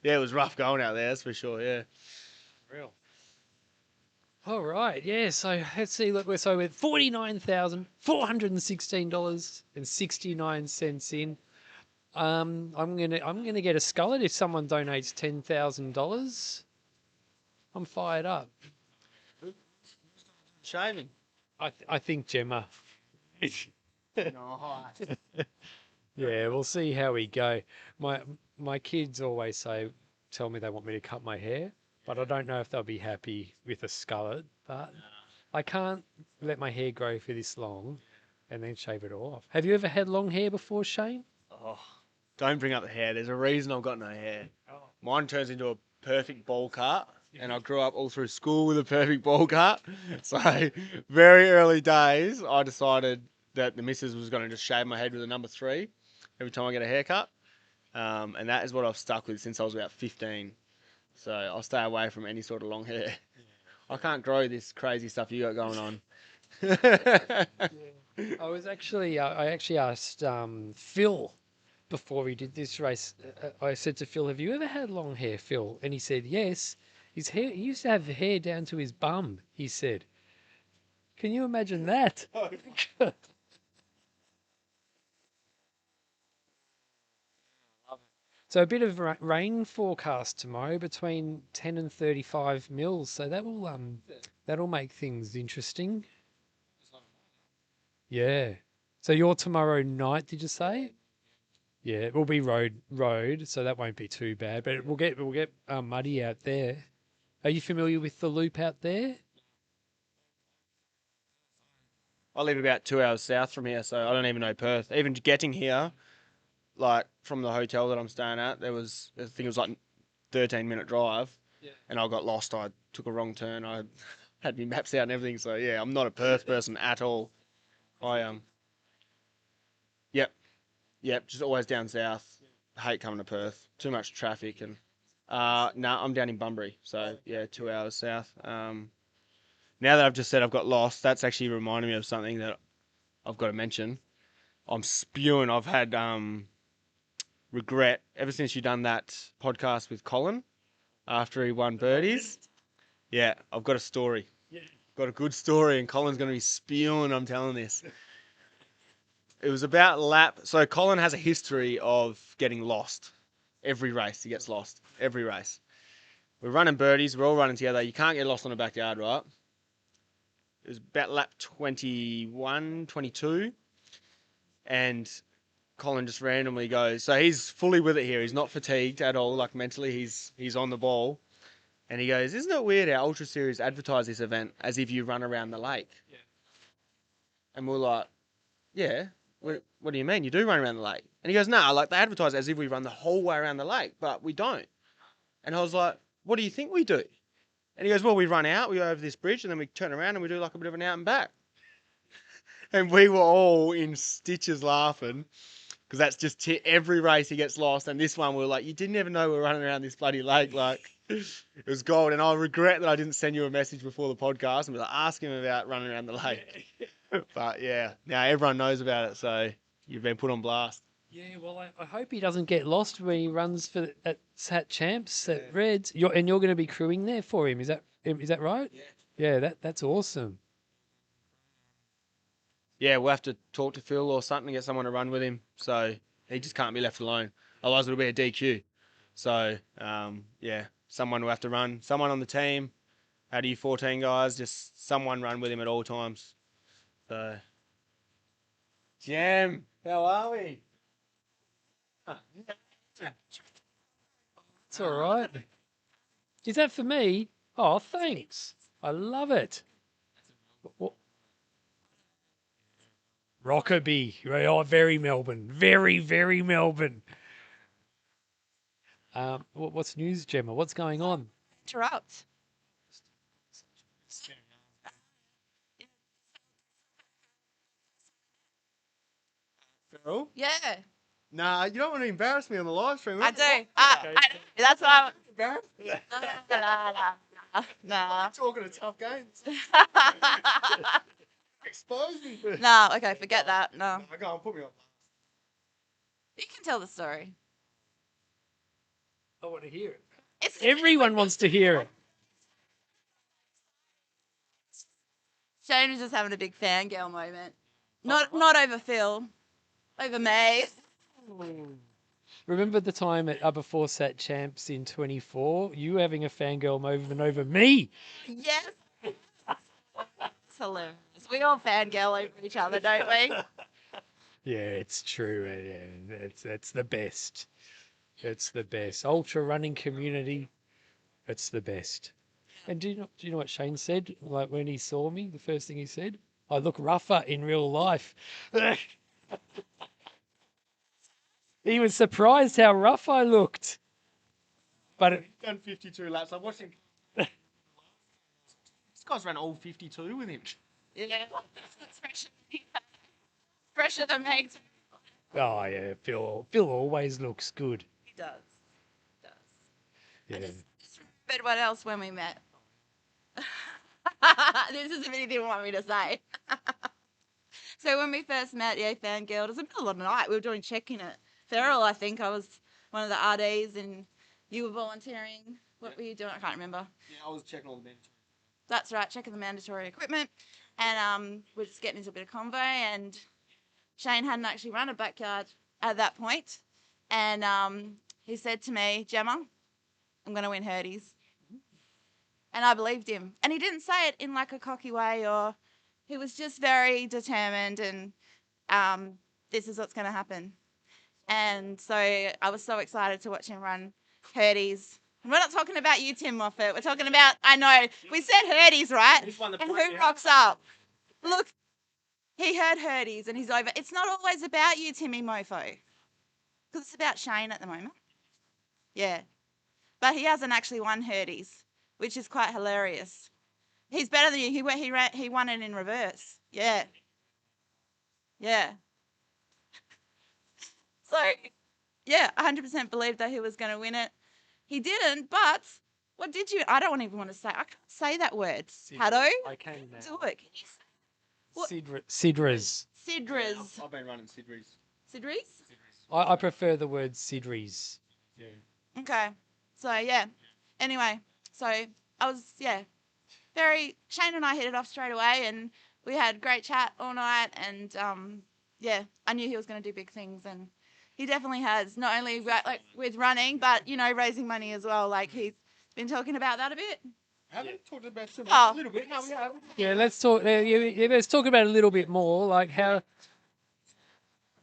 Yeah, it was rough going out there, that's for sure, yeah. Real. All right, yeah, so let's see, look, we're $49,416.69 in. I'm gonna get a skullet if someone donates $10,000. I'm fired up. Shaving. I think Gemma. Nice. Yeah, we'll see how we go. My kids always tell me they want me to cut my hair, but I don't know if they'll be happy with a skullet. But I can't let my hair grow for this long and then shave it off. Have you ever had long hair before, Shane? Oh, don't bring up the hair. There's a reason I've got no hair. Mine turns into a perfect bowl cut, and I grew up all through school with a perfect bowl cut. So very early days, I decided that the missus was going to just shave my head with a number 3 every time I get a haircut. And that is what I've stuck with since I was about 15. So I'll stay away from any sort of long hair. I can't grow this crazy stuff you got going on. I actually asked Phil before we did this race. I said to Phil, "Have you ever had long hair, Phil?" And he said, "Yes." His hair, he used to have hair down to his bum. He said, "Can you imagine that?" So a bit of rain forecast tomorrow between 10 and 35 mils. So that'll make things interesting. Yeah. So you're tomorrow night, did you say? Yeah, it will be road, so that won't be too bad. But we'll get muddy out there. Are you familiar with the loop out there? I live about 2 hours south from here, so I don't even know Perth. Even getting here, like from the hotel that I'm staying at, I think it was like 13-minute drive, and I got lost. I took a wrong turn. I had my maps out and everything. So yeah, I'm not a Perth person at all. Yep, just always down south. Hate coming to Perth. Too much traffic and no, I'm down in Bunbury. So yeah, 2 hours south. Now that I've just said I've got lost, that's actually reminded me of something that I've got to mention. I'm spewing. I've had regret ever since you done that podcast with Colin after he won birdies. Yeah, I've got a story. Got a good story, and Colin's going to be spewing. I'm telling this. It was about lap. So Colin has a history of getting lost. Every race he gets lost. Every race. We're running birdies. We're all running together. You can't get lost on the backyard, right? It was about lap 21, 22. And Colin just randomly goes. So he's fully with it here. He's not fatigued at all. Like mentally, he's on the ball. And he goes, "Isn't it weird how Ultra Series advertise this event as if you run around the lake?" Yeah. And we're like, "Yeah. What do you mean? You do run around the lake?" And he goes, "No, like they advertise as if we run the whole way around the lake, but we don't." And I was like, "What do you think we do?" And he goes, "Well, we run out, we go over this bridge, and then we turn around and we do like a bit of an out and back." And we were all in stitches laughing because that's just every race he gets lost. And this one we were like, "You didn't even know we were running around this bloody lake." Like, it was gold. And I regret that I didn't send you a message before the podcast and be like, ask him about running around the lake. But yeah, now everyone knows about it, so you've been put on blast. Yeah, well, I hope he doesn't get lost when he runs for at Sat Champs at Reds. You're going to be crewing there for him. Is that right? Yeah, that's awesome. Yeah, we'll have to talk to Phil or something to get someone to run with him. So he just can't be left alone. Otherwise, it'll be a DQ. So yeah, someone will have to run. Someone on the team. Out of you 14 guys, just someone run with him at all times. So, Jam, how are we? It's all right. Is that for me? Oh, thanks. I love it. Rockaby. Oh, very Melbourne. Very, very Melbourne. What's news, Gemma? What's going on? Interrupt. Phil? Yeah. Nah, you don't want to embarrass me on the live stream. I do. That's why I'm. Nah. Talking a tough games. Expose me. No, okay, forget that. No. Go on, put me on. You can tell the story. I want to hear it. Everyone wants to hear it. Shane was just having a big fangirl moment. Not over Phil. Over me. Remember the time at before Sat Champs in 24? You having a fangirl moment over me. Yes. It's hilarious. We all fangirl over each other, don't we? Yeah, it's true. Yeah, that's the best. It's the best. Ultra running community. It's the best. And do you know what Shane said? Like when he saw me, the first thing he said, I look rougher in real life. He was surprised how rough I looked. But He's done 52 laps. I watched him. This guy's ran all 52 with him. Yeah. Fresher than me. oh yeah, Phil always looks good. He does. Yeah. Just remembered what else when we met. This is what he didn't want me to say. So when we first met, yeah, fangirl, it was the middle of the night. We were doing check-in at Feral, I think. I was one of the RDs and you were volunteering. What were you doing? I can't remember. Yeah, I was checking all the mandatory. That's right, checking the mandatory equipment. And we're just getting into a bit of convo. And Shane hadn't actually run a backyard at that point. And he said to me, Gemma, I'm going to win Hurdies. And I believed him. And he didn't say it in like a cocky way, or he was just very determined and this is what's going to happen. And so I was so excited to watch him run Hurdies. And we're not talking about you, Tim Moffat. We're talking about, I know, we said Hurdies, right? And who rocks up? Look, he heard Hurdies and he's over. It's not always about you, Timmy Mofo. Because it's about Shane at the moment. Yeah. But he hasn't actually won Hurdies, which is quite hilarious. He's better than you. He won it in reverse. Yeah. Yeah. So, yeah, 100% believed that he was going to win it. He didn't, but what did you? I don't even want to say. I can't say that word. Haddo? I can now. Do it. Can you say? What? Sidras. Sidras. I've been running Sidries. Sidries? I prefer the word Sidries. Yeah. Okay. So, yeah. Anyway, so I was, yeah, Shane and I hit it off straight away and we had great chat all night and, yeah, I knew he was going to do big things and he definitely has, not only like with running, but, you know, raising money as well. Like he's been talking about that a bit. Haven't talked about it Oh. a little bit. No, we haven't. Yeah, let's talk. Let's talk about it a little bit more. Like how.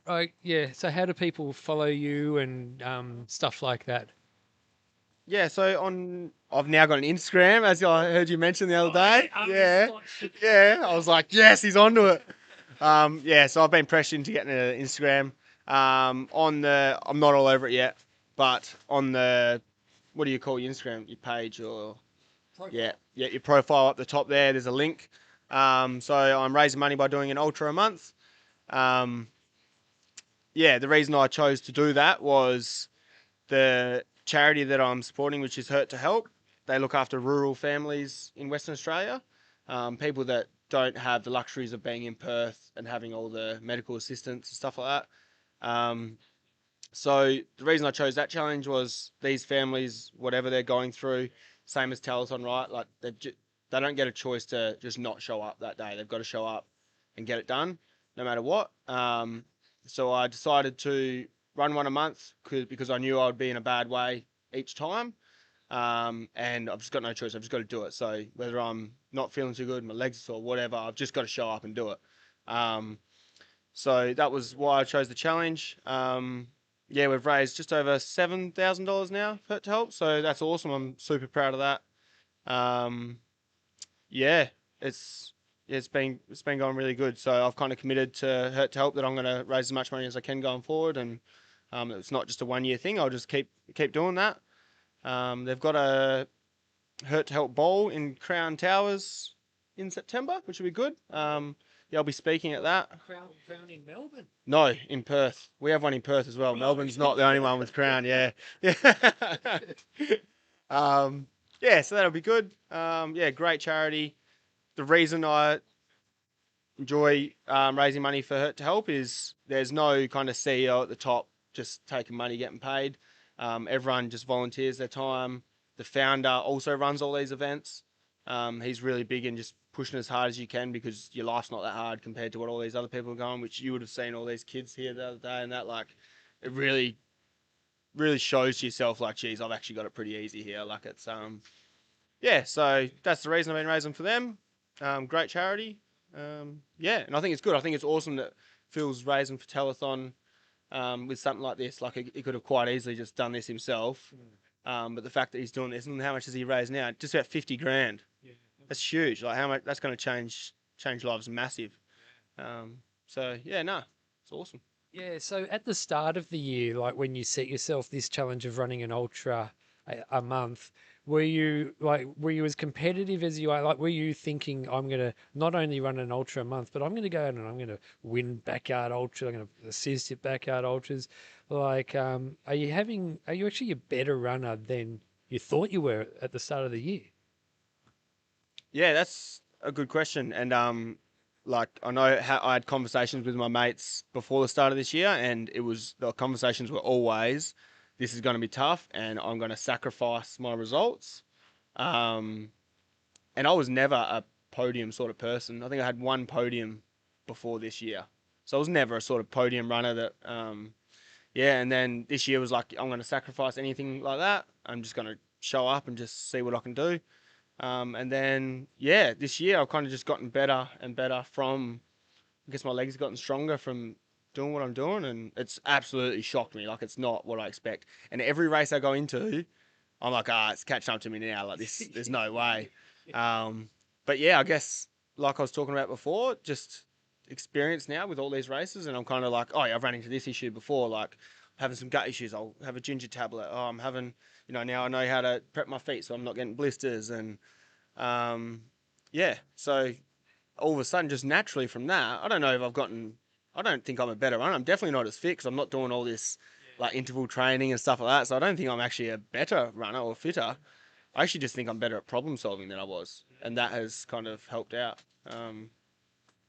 Right. Yeah. So how do people follow you and stuff like that? Yeah, so I've now got an Instagram, as I heard you mention the other day. Yeah. I was like, yes, he's onto it. Yeah, so I've been pressured into getting an Instagram. I'm not all over it yet, but on the, what do you call your Instagram? Your page or profile. Yeah, your profile up the top there. There's a link. So I'm raising money by doing an ultra a month. Yeah, the reason I chose to do that was the charity that I'm supporting, which is Hurt to Help. They look after rural families in Western Australia, people that don't have the luxuries of being in Perth and having all the medical assistance and stuff like that. So the reason I chose that challenge was these families, whatever they're going through, same as Telethon, right? Like they don't get a choice to just not show up that day. They've got to show up and get it done, no matter what. So I decided to run one a month because I knew I would be in a bad way each time. And I've just got no choice. I've just got to do it. So whether I'm not feeling too good, my legs are sore, whatever, I've just got to show up and do it. So that was why I chose the challenge. Yeah, we've raised just over $7,000 now for Hurt to Help. So that's awesome. I'm super proud of that. Yeah, it's been going really good. So I've kind of committed to Hurt to Help that I'm going to raise as much money as I can going forward, and it's not just a 1 year thing. I'll just keep doing that. They've got a Hurt to Help Bowl in Crown Towers in September, which will be good. Yeah, I'll be speaking at that. Crown in Melbourne. No, in Perth. We have one in Perth as well. Melbourne's not the only one with Crown. Yeah, yeah. Yeah, so that'll be good. Yeah, great charity. The reason I enjoy raising money for Hurt to Help is there's no kind of CEO at the top just taking money, getting paid. Everyone just volunteers their time. The founder also runs all these events. He's really big in just pushing as hard as you can because your life's not that hard compared to what all these other people are going, which you would have seen all these kids here the other day, and that, like, it really shows to yourself, like, geez, I've actually got it pretty easy here. Like, it's yeah, so that's the reason I've been raising for them. Great charity. Yeah, and I think it's good. I think it's awesome that Phil's raising for Telethon with something like this. Like, he could have quite easily just done this himself. But the fact that he's doing this, and how much does he raise now? Just about 50 grand. Yeah. That's huge. Like, how much that's going to change lives, massive. So yeah, no, it's awesome. Yeah, so at the start of the year, like when you set yourself this challenge of running an ultra a month, were you as competitive as you are? Like, were you thinking, I'm going to not only run an ultra a month, but I'm going to go out and I'm going to win backyard ultra, I'm going to assist at backyard ultras? Like, are you actually a better runner than you thought you were at the start of the year? Yeah, that's a good question. And like, I know I had conversations with my mates before the start of this year, and the conversations were always, this is going to be tough, and I'm going to sacrifice my results. And I was never a podium sort of person. I think I had one podium before this year, so I was never a sort of podium runner that. Yeah, and then this year was like, I'm going to sacrifice anything like that. I'm just going to show up and just see what I can do. And then, yeah, this year I've kind of just gotten better and better from, I guess my legs have gotten stronger from doing what I'm doing, and it's absolutely shocked me. Like, it's not what I expect. And every race I go into, I'm like, it's catching up to me now. Like, this, there's no way. But yeah, I guess, like I was talking about before, just experience now with all these races, and I'm kind of like, oh yeah, I've run into this issue before, like having some gut issues, I'll have a ginger tablet. Oh, I'm having, now I know how to prep my feet so I'm not getting blisters. And yeah, so all of a sudden, just naturally from that, I don't think I'm a better runner. I'm definitely not as fit because I'm not doing all this like interval training and stuff like that. So I don't think I'm actually a better runner or fitter. I actually just think I'm better at problem solving than I was. And that has kind of helped out.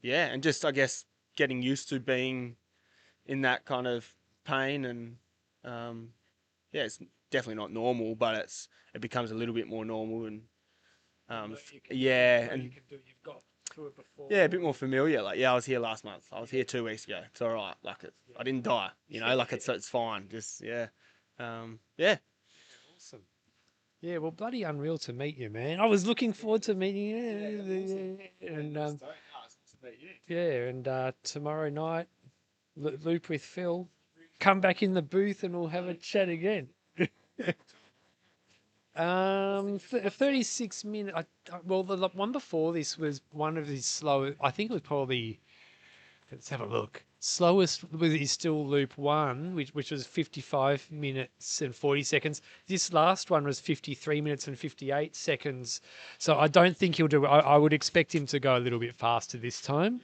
Yeah, and just, I guess, getting used to being in that kind of pain. And yeah, it's definitely not normal, but it becomes a little bit more normal. And yeah, and you've got through it before. Yeah, a bit more familiar. Like, yeah, I was here last month. I was here 2 weeks ago. It's all right. Like, I didn't die. Like it's fine. Just yeah. Awesome. Yeah, well, bloody unreal to meet you, man. I was looking forward to meeting you. And yeah, and tomorrow night, loop with Phil. Come back in the booth and we'll have a chat again. 36 minutes. Well, the one before this was one of his slow. I think it was probably. Let's have a look. Slowest is still loop 1, which was 55 minutes and 40 seconds. This last one was 53 minutes and 58 seconds. So I don't think he'll do it. I would expect him to go a little bit faster this time.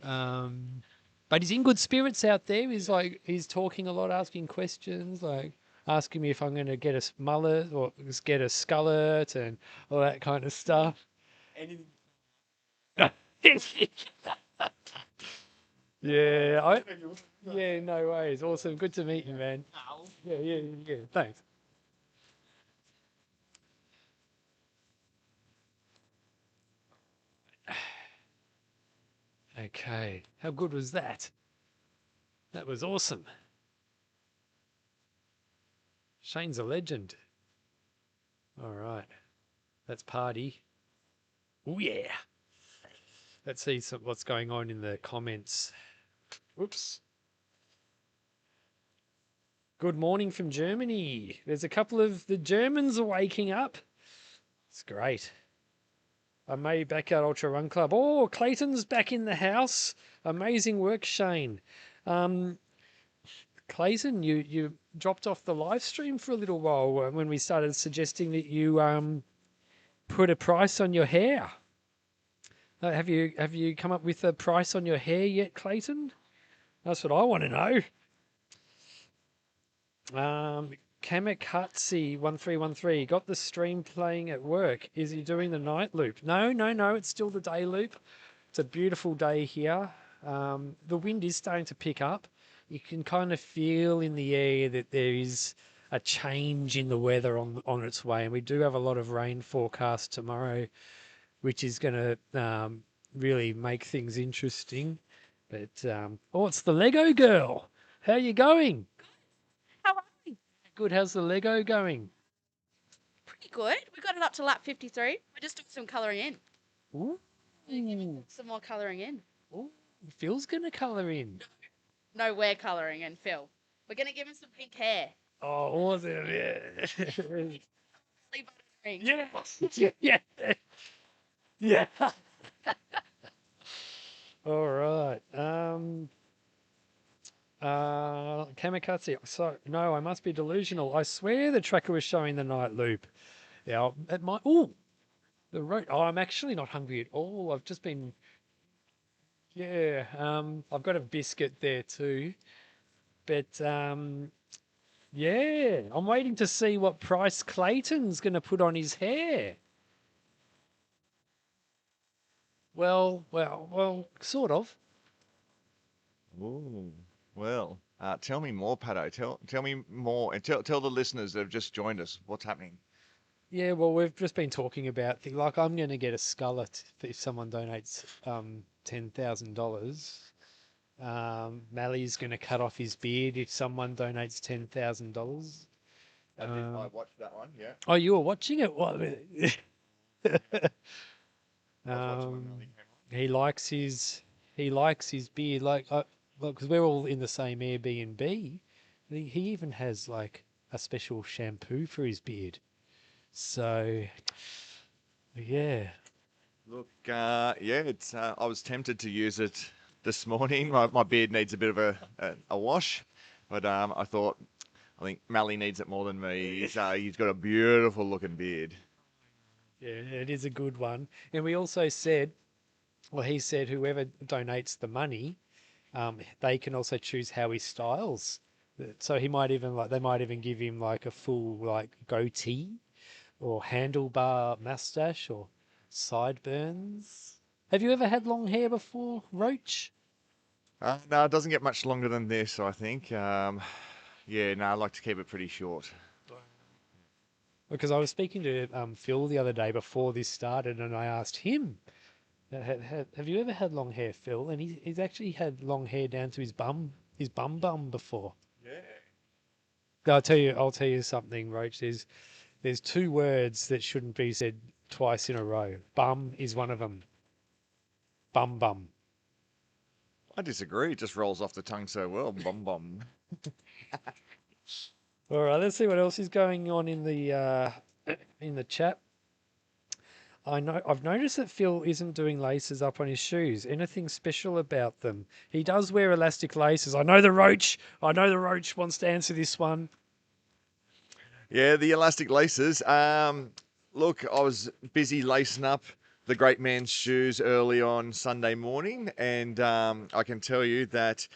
But he's in good spirits out there. He's talking a lot, asking questions, like asking me if I'm going to get a mullet or get a skullet and all that kind of stuff. Anything. Yeah, yeah, no worries. Awesome. Good to meet you, man. Yeah. Thanks. Okay. How good was that? That was awesome. Shane's a legend. All right. Let's party. Oh, yeah. Let's see what's going on in the comments. Whoops. Good morning from Germany. There's a couple of the Germans are waking up. It's great. A May Backyard Ultra Run Club. Oh, Clayton's back in the house. Amazing work, Shane. Clayton, you dropped off the live stream for a little while when we started suggesting that you put a price on your hair. Have you come up with a price on your hair yet, Clayton? That's what I want to know. Kamikaze 1313 got the stream playing at work. Is he doing the night loop? No. It's still the day loop. It's a beautiful day here. The wind is starting to pick up. You can kind of feel in the air that there is a change in the weather on its way, and we do have a lot of rain forecast tomorrow, which is going to really make things interesting. But it's the Lego girl. How are you going? How are we? Good. How's the Lego going? Pretty good. We got it up to lap 53. We're just doing some colouring in. Ooh. Some more colouring in. Ooh. Phil's going to colour in. No, we're colouring in, Phil. We're going to give him some pink hair. Oh, awesome. Yeah. Sleep ring. Yeah. Yeah. All right. Kamikaze. So no, I must be delusional. I swear the tracker was showing the night loop. Yeah, it might. Oh, the road. Oh, I'm actually not hungry at all. I've just been. Yeah. I've got a biscuit there too, but yeah, I'm waiting to see what price Clayton's going to put on his hair. Well, sort of. Ooh, well, tell me more, Pato. Tell me more, and tell the listeners that have just joined us what's happening. Yeah, well, we've just been talking about things like I'm going to get a skullet if someone donates $10,000. Mally's going to cut off his beard if someone donates $10,000. I watched that one. Yeah. Oh, you were watching it? What? He likes his beard, like because we're all in the same Airbnb. He even has like a special shampoo for his beard. So, yeah. Look, it's. I was tempted to use it this morning. My beard needs a bit of a wash, but I think Mally needs it more than me. He's got a beautiful looking beard. Yeah, it is a good one. And we also said, well, he said whoever donates the money, they can also choose how he styles. So they might even give him like a full like goatee or handlebar mustache or sideburns. Have you ever had long hair before, Roach? No, it doesn't get much longer than this, I think. I like to keep it pretty short. Because I was speaking to Phil the other day before this started, and I asked him, "Have you ever had long hair, Phil?" And he's actually had long hair down to his bum before. Yeah. I'll tell you something, Roach. There's two words that shouldn't be said twice in a row. Bum is one of them. Bum. I disagree. It just rolls off the tongue so well. Bum. All right, let's see what else is going on in the chat. I've noticed that Phil isn't doing laces up on his shoes. Anything special about them? He does wear elastic laces. I know the Roach wants to answer this one. Yeah, the elastic laces. Look, I was busy lacing up the great man's shoes early on Sunday morning, and I can tell you that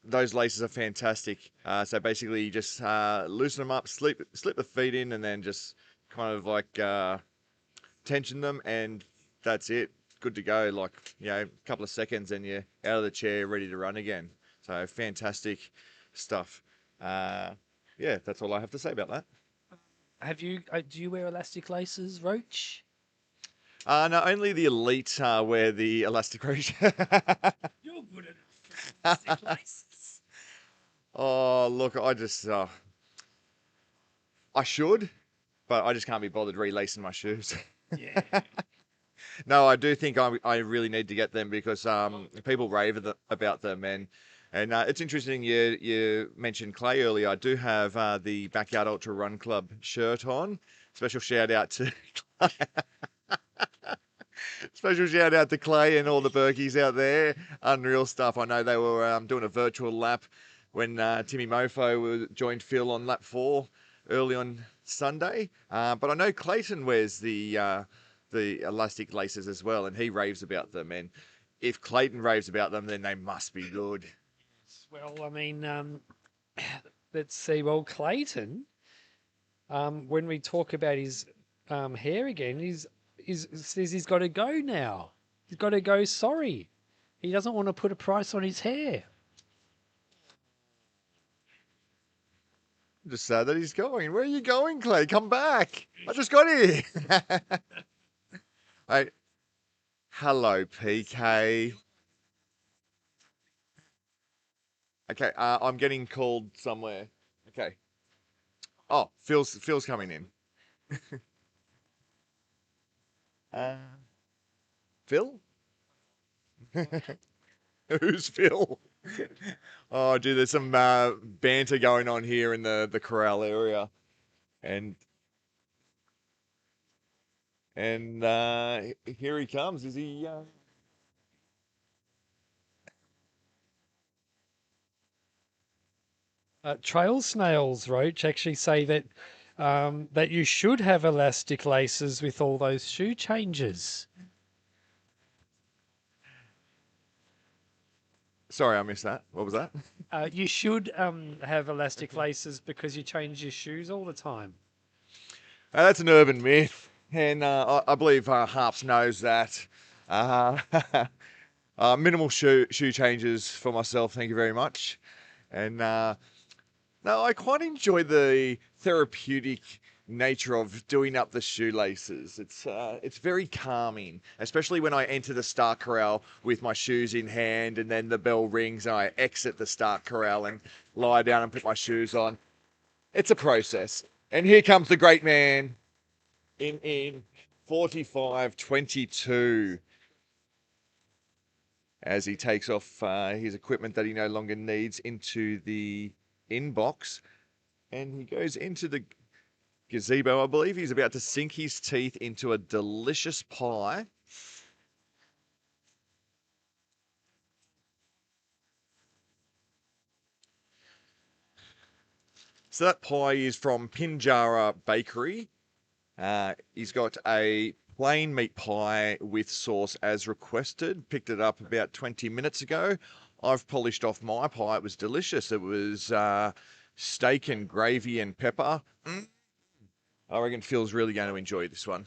those laces are fantastic. So basically, you just loosen them up, slip the feet in, and then just kind of like tension them, and that's it. good to go. Like, a couple of seconds and you're out of the chair, ready to run again. So fantastic stuff. That's all I have to say about that. Have you? Do you wear elastic laces, Roach? No, only the elite wear the elastic roach. You're good enough for elastic laces. Oh, look, I should, but I just can't be bothered relacing my shoes. Yeah. No, I do think I really need to get them because people rave about them, and it's interesting you mentioned Clay earlier. I do have the Backyard Ultra Run Club shirt on. Special shout out to Clay. Special shout out to Clay and all the Berkeys out there. Unreal stuff. I know they were doing a virtual lap when Timmy Mofo joined Phil on lap 4 early on Sunday. But I know Clayton wears the elastic laces as well, and he raves about them. And if Clayton raves about them, then they must be good. Well, I mean, let's see. Well, Clayton, when we talk about his hair again, says he's got to go now. He's got to go. Sorry, he doesn't want to put a price on his hair. I'm just sad that he's going. Where are you going, Clay? Come back. I just got here. Hey, hello, PK. Okay, I'm getting called somewhere. Okay. Oh, Phil's coming in. Phil? Who's Phil? Oh, dude, there's some banter going on here in the corral area, and here he comes. Is he? Trail snails, Roach, actually say that that you should have elastic laces with all those shoe changes. Sorry, I missed that. What was that? You should have elastic laces because you change your shoes all the time. That's an urban myth, and I believe Harps knows that. Minimal shoe changes for myself, thank you very much. And no, I quite enjoy the therapeutic nature of doing up the shoelaces. It's very calming, especially when I enter the start corral with my shoes in hand, and then the bell rings and I exit the start corral and lie down and put my shoes on. It's a process. And here comes the great man in 45.22 as he takes off his equipment that he no longer needs into the inbox, and he goes into the gazebo. I believe he's about to sink his teeth into a delicious pie. So that pie is from Pinjarra Bakery. He's got a plain meat pie with sauce as requested. Picked it up about 20 minutes ago. I've polished off my pie. It was delicious. It was steak and gravy and pepper. I reckon Phil's really going to enjoy this one.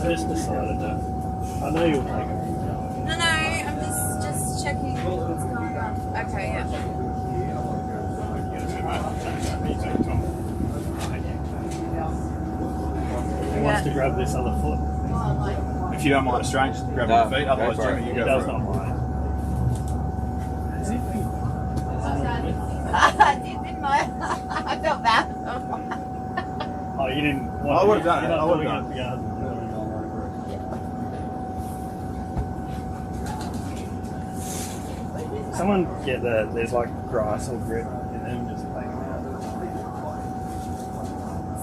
I just decided that. I know you'll take it. No, I'm just checking what's going on. Okay, yeah. He wants to grab this other foot. If you don't mind, Australian, just grab your feet. Otherwise, Jimmy, you He go does for not it. mind. I didn't I? I felt bad. Oh, you didn't want I would have done it. I would have done it. Yeah. Someone get there's like grass or grit in them, just take them out.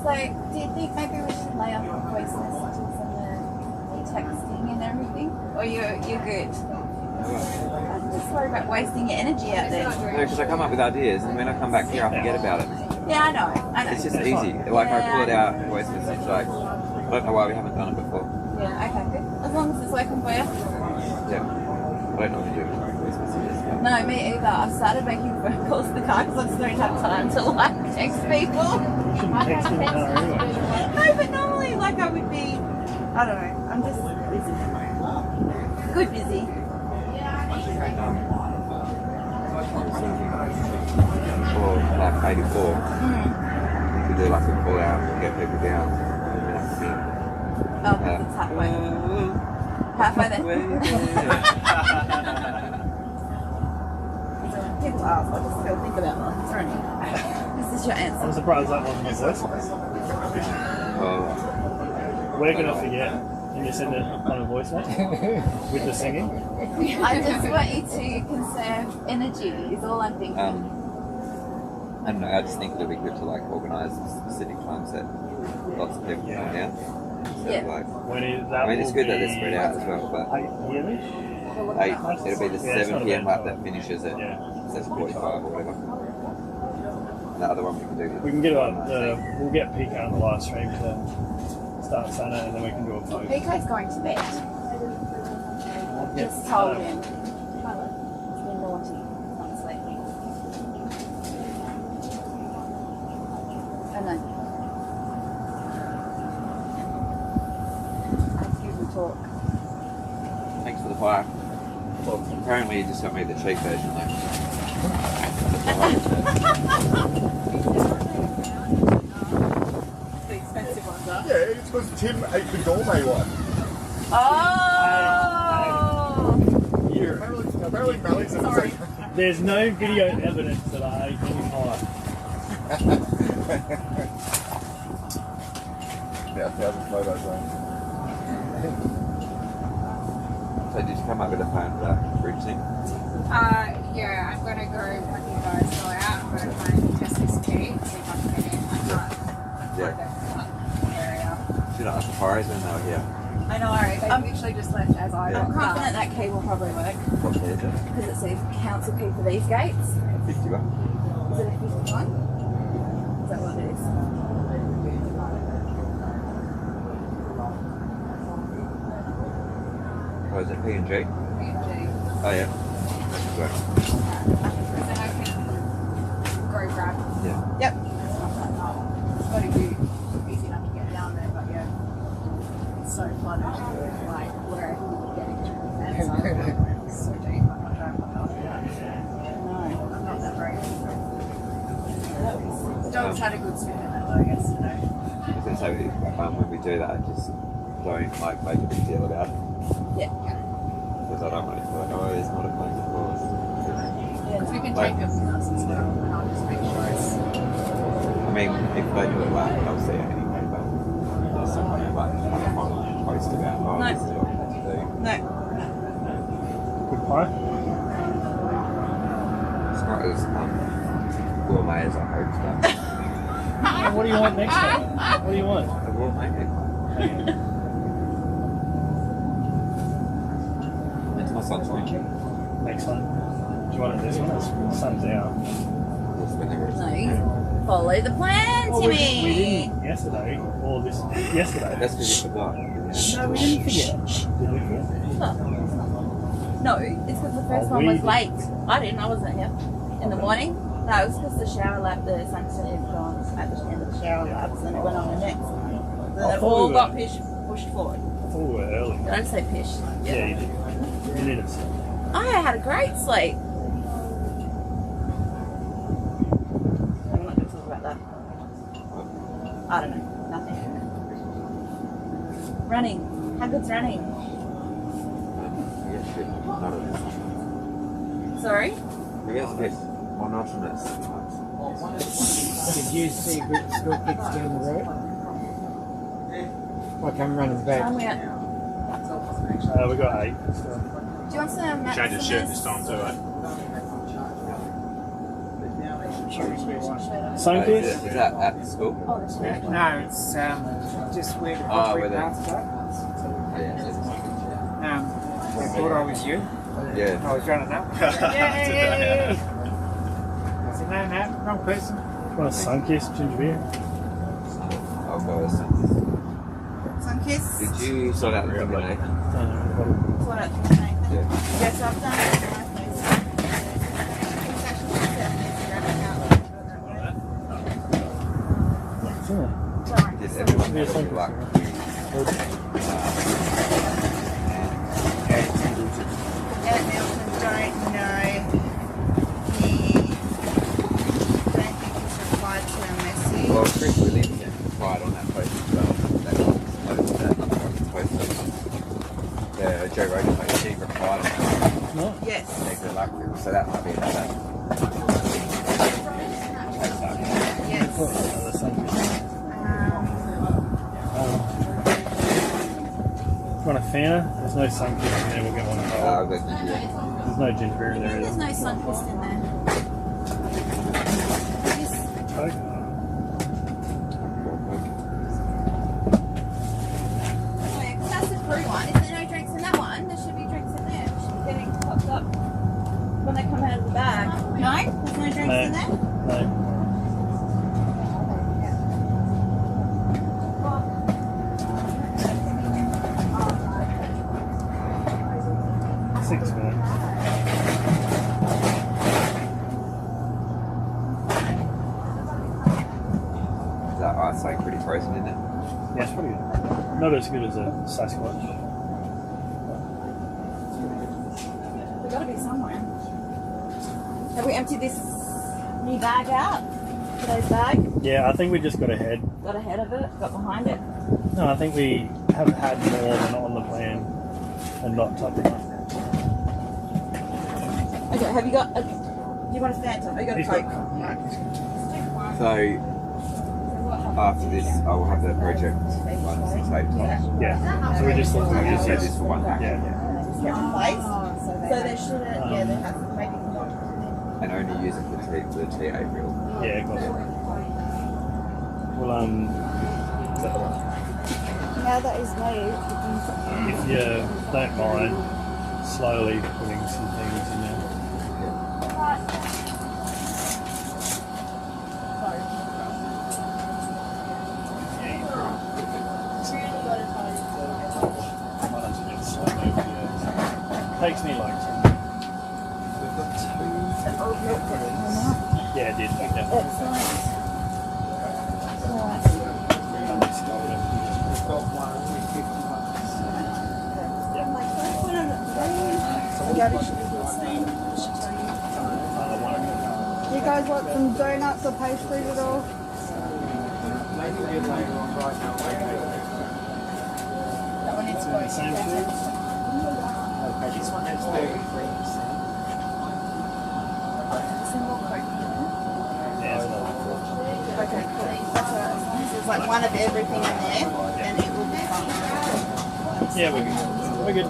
So, do you think maybe we should lay off the voice messages and the texting and everything? Or you're good? I'm just worried about wasting your energy out there. No, because I come up with ideas, and when I come back here, I forget about it. Yeah, I know. It's just easy. Like I pull it out, voice message, like I don't know why we haven't done it before. Yeah, okay, good. As long as it's working for you. Yeah, I don't normally do voice messages. But No, me either. I've started making phone calls to the car because I just don't have time to like text people. Text in the car anyway. No, but normally like I would be, I don't know, I'm just busy. Good busy. or like 84, you could do like a call out and get people down. Oh, because it's halfway. Halfway then. People ask, I just still think about one. Sorry. This is your answer. I'm surprised that wasn't my voice. We're going to forget. Can you send it on a voice note with the singing? I just want you to conserve energy, is all I'm thinking. I don't know, I just think it'll be good to like organise specific times that lots of people come down. So Yeah. like, When is that? I mean, it's will good that they're be spread out as well, but 8-ish? 8, it'll be the Yeah, it's 7 not PM bad. lap that finishes at 7:45 or whatever. And the other one we can do. We can get we'll get Pika on the live stream to start Sana and then we can do a post. Pico's going to bed. Just told him. He's been naughty. He's not sleeping. I know. Excuse me, talk. Thanks for the fire. Well, apparently you just got me the cheap version though. The expensive ones are. Yeah, it's because Tim ate the gourmet one. Oh! Yeah, apparently Mally's in the same. There's no video evidence that I ate any pie. Yeah, 1,000 photos, right? So did you come up with a plan for that bridge thing? Yeah, I'm gonna go when you guys go out. I'm gonna try and test this key, see if I can get in. I can't Yeah. find the area. Should I ask the fires when they were here? I know, They literally just left as I Yeah. I'm confident that key will probably work. What key is it? Because it's a council key for these gates. 51. Is it a 51? Is that what it is? Oh, is it P&G? P&G. Oh yeah. Good. Then I can go grab. Yeah. Yep. It's got to be easy enough to get down there, but yeah, it's so flooded. Like where I can get into the fence, it's so deep. I'm not driving my car. No, I'm not that brave. The dogs had a good swim in it though yesterday. I was going to say, when we do that, just don't like make a big deal about it. Yeah. Because I don't want it to be like, oh, it's not a plane, of course. Because we can Like- take them with us as well, and I'll just make sure it's. I mean, if they do it well, they'll see it anyway, but there's someone who like kind of post about, oh, No. this is what we have to do. No. Good pie? It's not as gourmet as I hoped, but What do you want next time? What do you want? a gourmet people. It's my son's one. Next one. Do you want it this one? It's the sun's out. Just whenever it's No, you follow the plan, Well, Timmy. we didn't yesterday, or this yesterday. That's because you forgot. No, we didn't forget. Did we forget? No, it's because the first Oh, one we was did. late. I didn't. I wasn't here in the morning. No, it was because the shower lap, the sunset had gone at the end of the shower laps, and it went on the next. I Then it thought all we got were- pushed forward. I thought we were early. Did I say pish? Yeah, you did. You needed to. I had a great sleep. I'm not going to talk about that. I don't know. Nothing. Running. How good's running? Yes, good. Not a Sorry? I guess a bit monotonous sometimes. Did you see good school kids down the road? Like I'm running back. Time we at? We got 8. So. Do you want some Maximus? Change his shirt this time too, eh? Same Is kids? is that at the school? Oh, that's right. No, it's just where the Oh, concrete where the- paths go. I thought I was you. Yeah. I was running up. Yay! I said, no, wrong person. Want a sun-kissed ginger beer? I'll go with sun. Sun-kissed? Did you sort out the thing today? Sort out the thing. Yeah. Yes, I've done it. Did everyone have a good luck? Ed Milton, don't know. He don't think he's replied to a message. Well, Chris Williams replied on that post as well. That Joe Rogan post, he replied on that. No. Yes. Yeah, good luck. So that might be another. Want a Fanta? There's no sun kiss in there. We'll get one. There's no ginger beer in there. There's no sun-kissed in there. Coke? Oh yeah, 'cause that's the crew one. Is there no drinks in that one? There should be drinks in there. It should be getting topped up when they come out of the bag. No? There's no drinks in there? No. That ice like pretty frozen, isn't it? Yeah, it's pretty good. Not as good as a Sasquatch. There's got to be somewhere. Have we emptied this new bag out? Today's bag? Yeah, I think we just got ahead. Got ahead of it? Got behind it? No, I think we have had more than on the plan and not topped it up. Okay, have you got a... Do you want a Fanta? Have you got a He's Coke? got- So after this, I will have the project 168. Yeah. So we just thought we would just use use this for one pack. Yeah. Different place? So there shouldn't... Yeah, there has maybe not... And only use it for the TA reel. Yeah, got it. Well, is that the one? Now that is made, If you don't mind, slowly putting some things in there. Takes me like yeah, it did. Do you guys want some donuts or pastries at all? That one needs to go. This one has 33%. Okay, cool. That's alright. As long as there's like one of everything in there, then it will be fine. Yeah, we're good. We're good.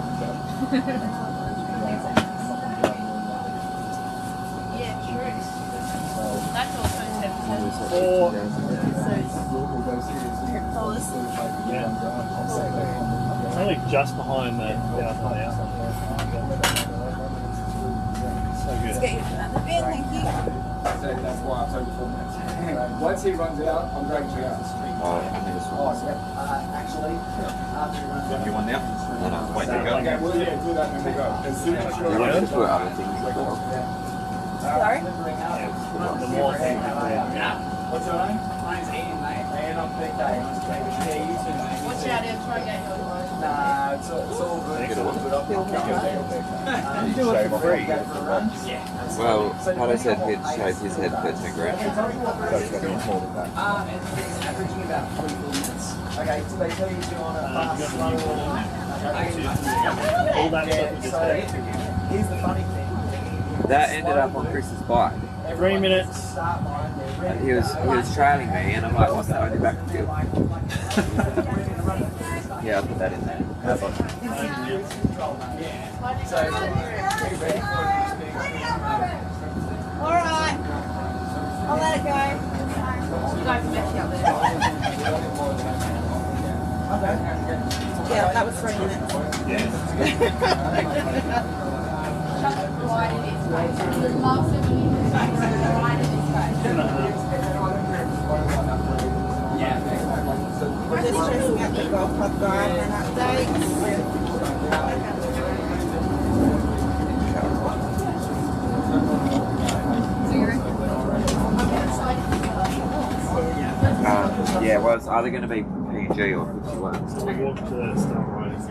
Yeah, true. That's also Yeah. It's only just behind the outlet out. So good. Let's get you another beer, thank you. That's why I told you 4 minutes. Once he runs out, I'm dragging you out the street. Oh, I think it's one. Actually, after he runs out. You want now? No, no, wait to go. Okay, well, yeah, do that and then we'll go. As soon as Do you want to just put other things as well? Sorry? The more things you put in. What's your name? My name's Ian, mate. And I'm Big Day. Nice to meet you. Yeah, you too, mate. Watch out, he'll try and get your life. Nah, it's all good. It's all good. I'll come down. You shave off free. Yeah. Well, Pato said he'd shave his head for 10 grand. So it's going to be more than that. It's averaging about 24 minutes. Okay, so they tell you to do on a fast, slow, or... All that stuff you just So, here's the funny thing. That ended up on Chris's bike. 3 minutes. He was trailing me, and I'm like, what's that on your back of field? Yeah, I'll put that in there. Alright. I'll let it go. You guys are messy up there. Yeah, that was 3 We're just checking out the golf club guide and Yeah, well, it's either going to be PG or 51.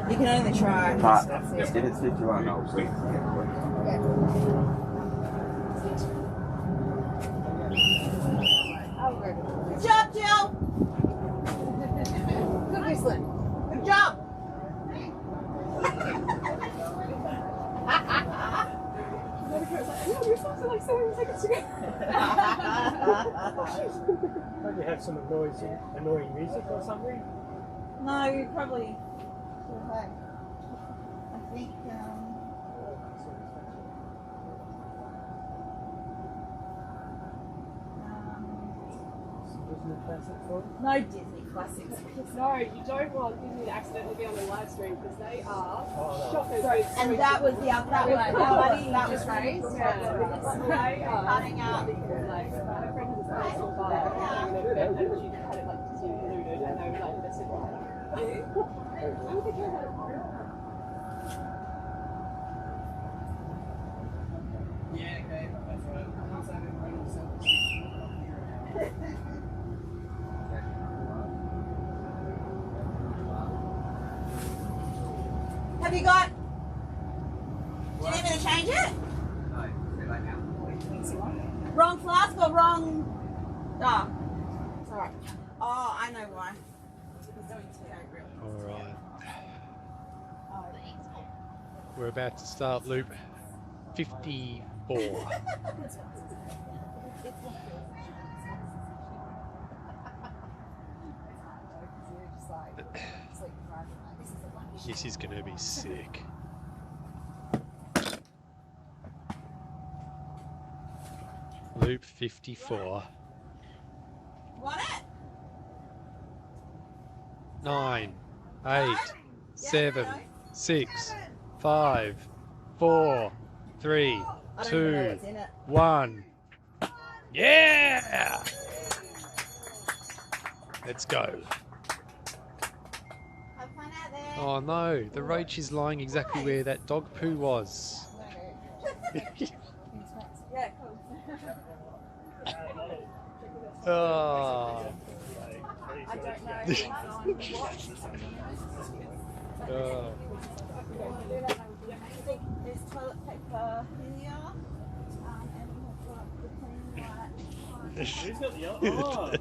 You can only try. But if it's 51, I'll see. Good job, Jill. Good whistling. Good job. Don't you have some annoying music or something? No, you probably should have. I think. Disney classic for it? No Disney classics. No, you don't want Disney to accidentally be on the live stream because they are no. shockers. And that was the other. That was buddy. that was great. They are Cutting up. like my friend was a special bar and she had it like Disney included and they were like invested Have you got? Do you need me to change it? Wrong flask or wrong? Oh, it's alright. Oh, I know why. All right. We're about to start loop 54. This is going to be sick. Loop 54. Want it? 9, 8, 7, 6, 5, 4, 3, 2, 1. Yeah! Let's go. Oh no, the roach is lying exactly where that dog poo was. Yeah, cool. Oh. I don't know. Oh. There's toilet paper here. And we've got the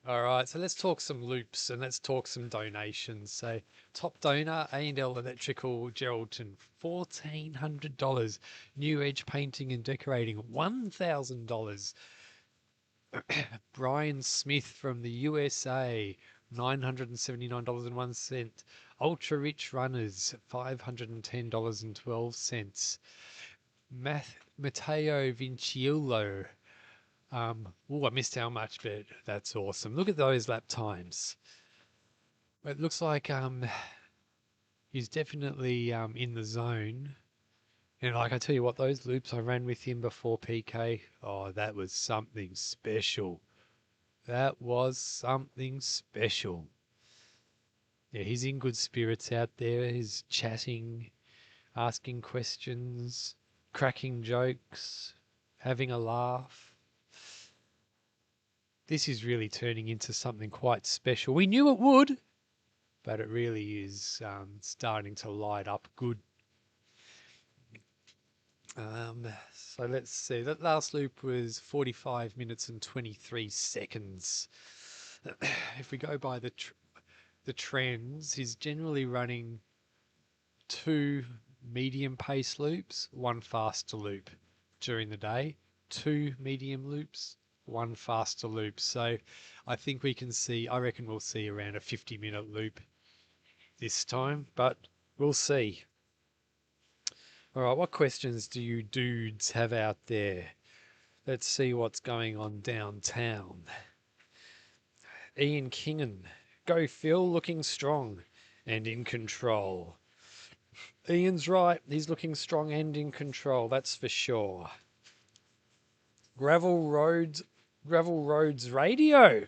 All right, so let's talk some loops and let's talk some donations. So, top donor A&L Electrical Geraldton, $1,400. New Edge Painting and Decorating, $1,000. Brian Smith from the USA, $979.01. Ultra Rich Runners, $510.12. Matteo Vinciolo. I missed how much, but that's awesome. Look at those lap times. It looks like he's definitely in the zone. And like I tell you what, those loops I ran with him before PK, oh, that was something special. That was something special. Yeah, he's in good spirits out there. He's chatting, asking questions, cracking jokes, having a laugh. This is really turning into something quite special. We knew it would, but it really is starting to light up good. So let's see. That last loop was 45 minutes and 23 seconds. If we go by the trends, he's generally running 2 medium pace loops, 1 faster loop during the day. 2 medium loops, 1 faster loop. So I think we can see, I reckon we'll see around a 50-minute loop this time, but we'll see. All right, what questions do you dudes have out there? Let's see what's going on downtown. Ian Kingan. Go Phil, looking strong and in control. Ian's right. He's looking strong and in control. That's for sure. Gravel Roads Radio.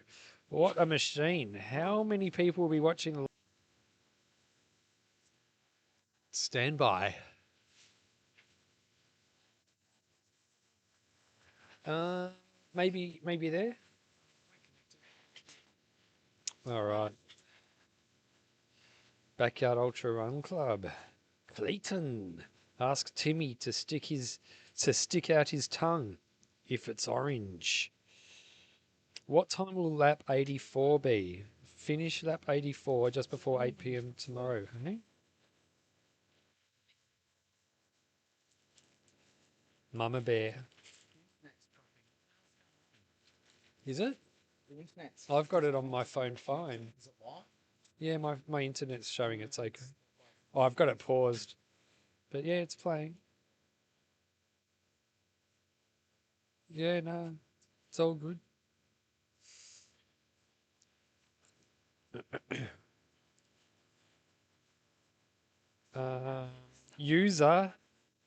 What a machine. How many people will be watching? Stand by. Maybe there. All right. Backyard Ultra Run Club. Clayton. Ask Timmy to stick out his tongue if it's orange. What time will lap 84 be? Finish lap 84 just before 8 p.m. tomorrow. Eh? Mama Bear. Is it? I've got it on my phone fine. Is it what? Yeah, my internet's showing it's okay. Oh, I've got it paused. But yeah, it's playing. Yeah, no, it's all good. User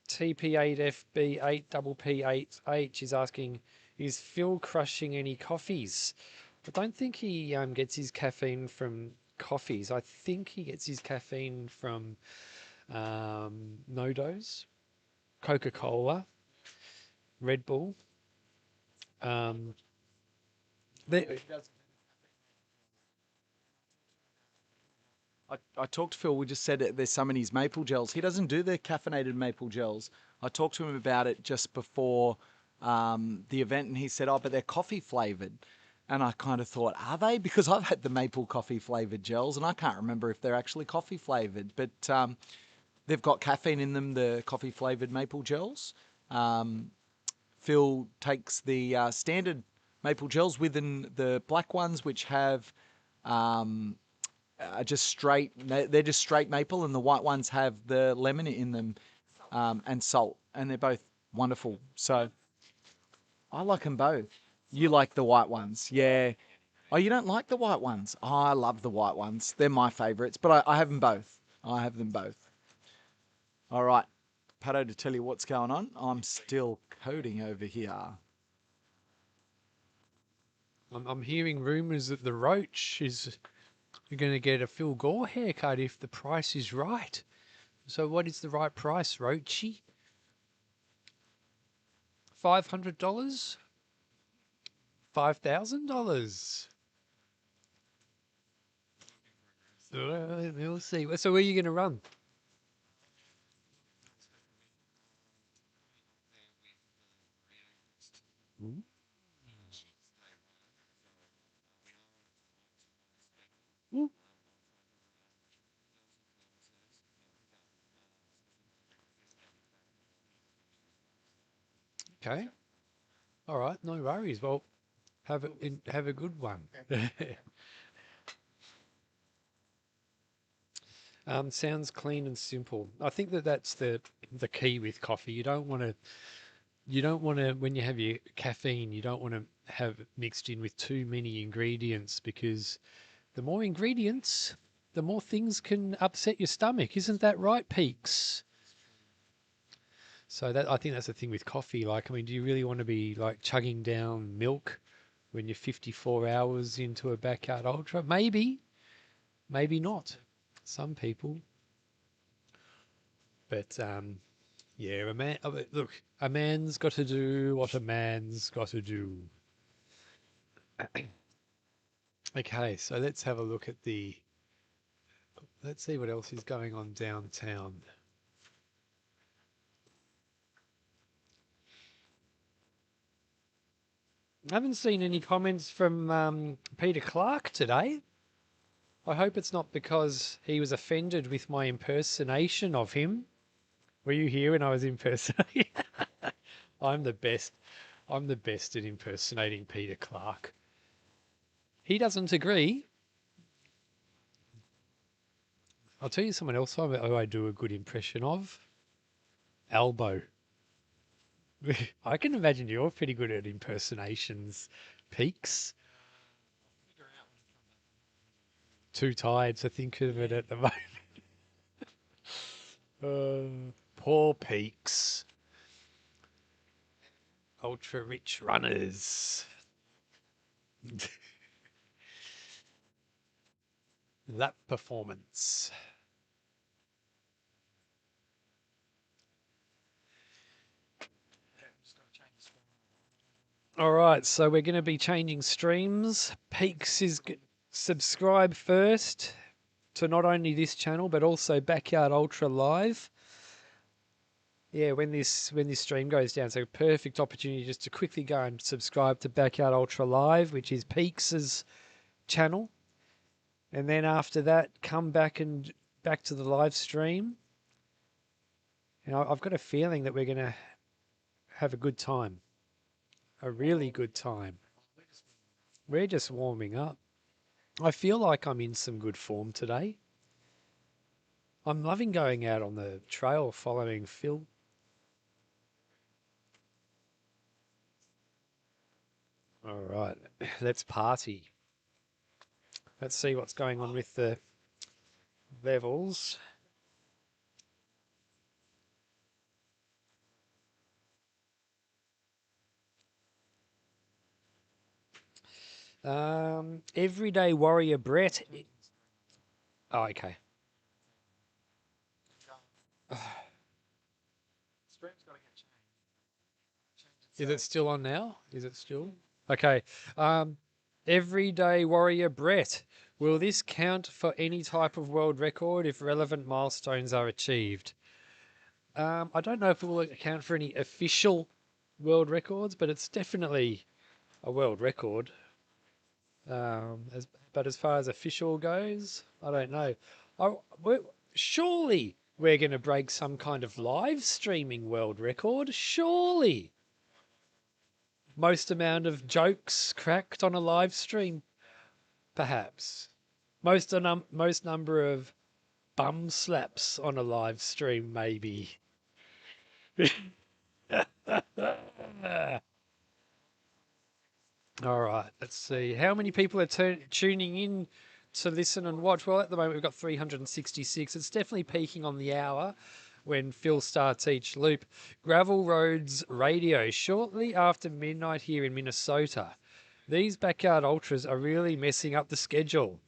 TP8FB8PP8H is asking, is Phil crushing any coffees? I don't think he gets his caffeine from coffees. I think he gets his caffeine from No-Dose, Coca-Cola, Red Bull. They, I talked to Phil. We just said there's some in his maple gels. He doesn't do the caffeinated maple gels. I talked to him about it just before the event, and he said, "Oh, but they're coffee flavored." And I kind of thought, are they? Because I've had the maple coffee flavored gels, and I can't remember if they're actually coffee flavored. But they've got caffeine in them, the coffee flavored maple gels. Phil takes the standard maple gels within the black ones, which have just straight. They're just straight maple, and the white ones have the lemon in them and salt, and they're both wonderful. So I like them both. You like the white ones, yeah? Oh, you don't like the white ones? Oh, I love the white ones. They're my favourites, but I have them both. I have them both. All right, Pato, to tell you what's going on, I'm still coding over here. I'm hearing rumours that the Roach is going to get a Phil Gore haircut if the price is right. So what is the right price, Roachy? $500? $5,000? We'll see. So where are you going to run? Hmm? Hmm. Okay. All right. No worries. Well, have a good one. Sounds clean and simple. I think that's the key with coffee. You don't want to when you have your caffeine, you don't want to have it mixed in with too many ingredients, because the more ingredients, the more things can upset your stomach. Isn't that right, Peaks? So I think that's the thing with coffee. Like, I mean, do you really want to be like chugging down milk when you're 54 hours into a backyard ultra? Maybe, maybe not. Some people. But yeah, look, a man's got to do what a man's got to do. Okay, so let's have a look at let's see what else is going on downtown. I haven't seen any comments from Peter Clark today. I hope it's not because he was offended with my impersonation of him. Were you here when I was impersonating? I'm the best. I'm the best at impersonating Peter Clark. He doesn't agree. I'll tell you someone else who I do a good impression of. Albo. I can imagine you're pretty good at impersonations, Peaks. too tired to think of it at the moment. Poor Peaks. Ultra rich runners. Lap performance. All right, so we're going to be changing streams. Peaks is subscribe first to not only this channel but also Backyard Ultra Live. Yeah, when this stream goes down, so perfect opportunity just to quickly go and subscribe to Backyard Ultra Live, which is Peaks's channel, and then after that, come back to the live stream. And I've got a feeling that we're going to have a good time. A really good time. We're just warming up. I feel like I'm in some good form today. I'm loving going out on the trail following Phil. All right, let's party. Let's see what's going on with the levels. Everyday Warrior Brett. Oh, okay. Is it still on now? Is it still? Okay. Everyday Warrior Brett. Will this count for any type of world record if relevant milestones are achieved? I don't know if it will account for any official world records, but it's definitely a world record. But as far as official goes, I don't know. Surely we're going to break some kind of live streaming world record. Surely. Most amount of jokes cracked on a live stream, perhaps. Most number of bum slaps on a live stream, maybe. All right, let's see. How many people are tuning in to listen and watch? Well, at the moment, we've got 366. It's definitely peaking on the hour when Phil starts each loop. Gravel Roads Radio, shortly after midnight here in Minnesota. These Backyard Ultras are really messing up the schedule.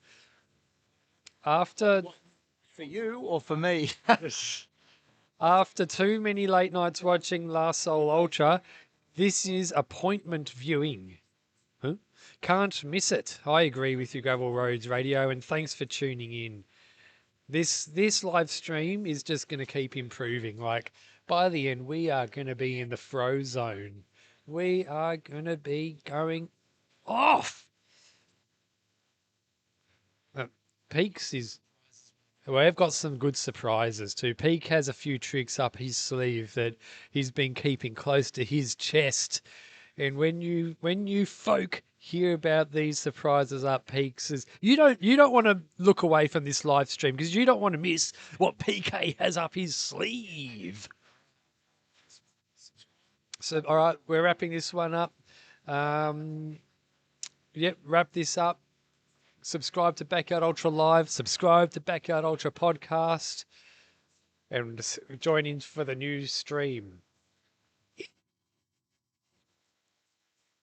After... For you or for me? After too many late nights watching Last Soul Ultra, this is appointment viewing. Huh? Can't miss it. I agree with you, Gravel Roads Radio, and thanks for tuning in. This live stream is just going to keep improving. Like, by the end, we are going to be in the fro zone. We are going to be going off. Peaks is... Well, I've got some good surprises too. Peak has a few tricks up his sleeve that he's been keeping close to his chest. And when you folk hear about these surprises up Peaks, you don't want to look away from this live stream because you don't want to miss what PK has up his sleeve. So, all right, we're wrapping this one up. Yep, wrap this up. Subscribe to Backyard Ultra Live. Subscribe to Backyard Ultra Podcast. And join in for the new stream.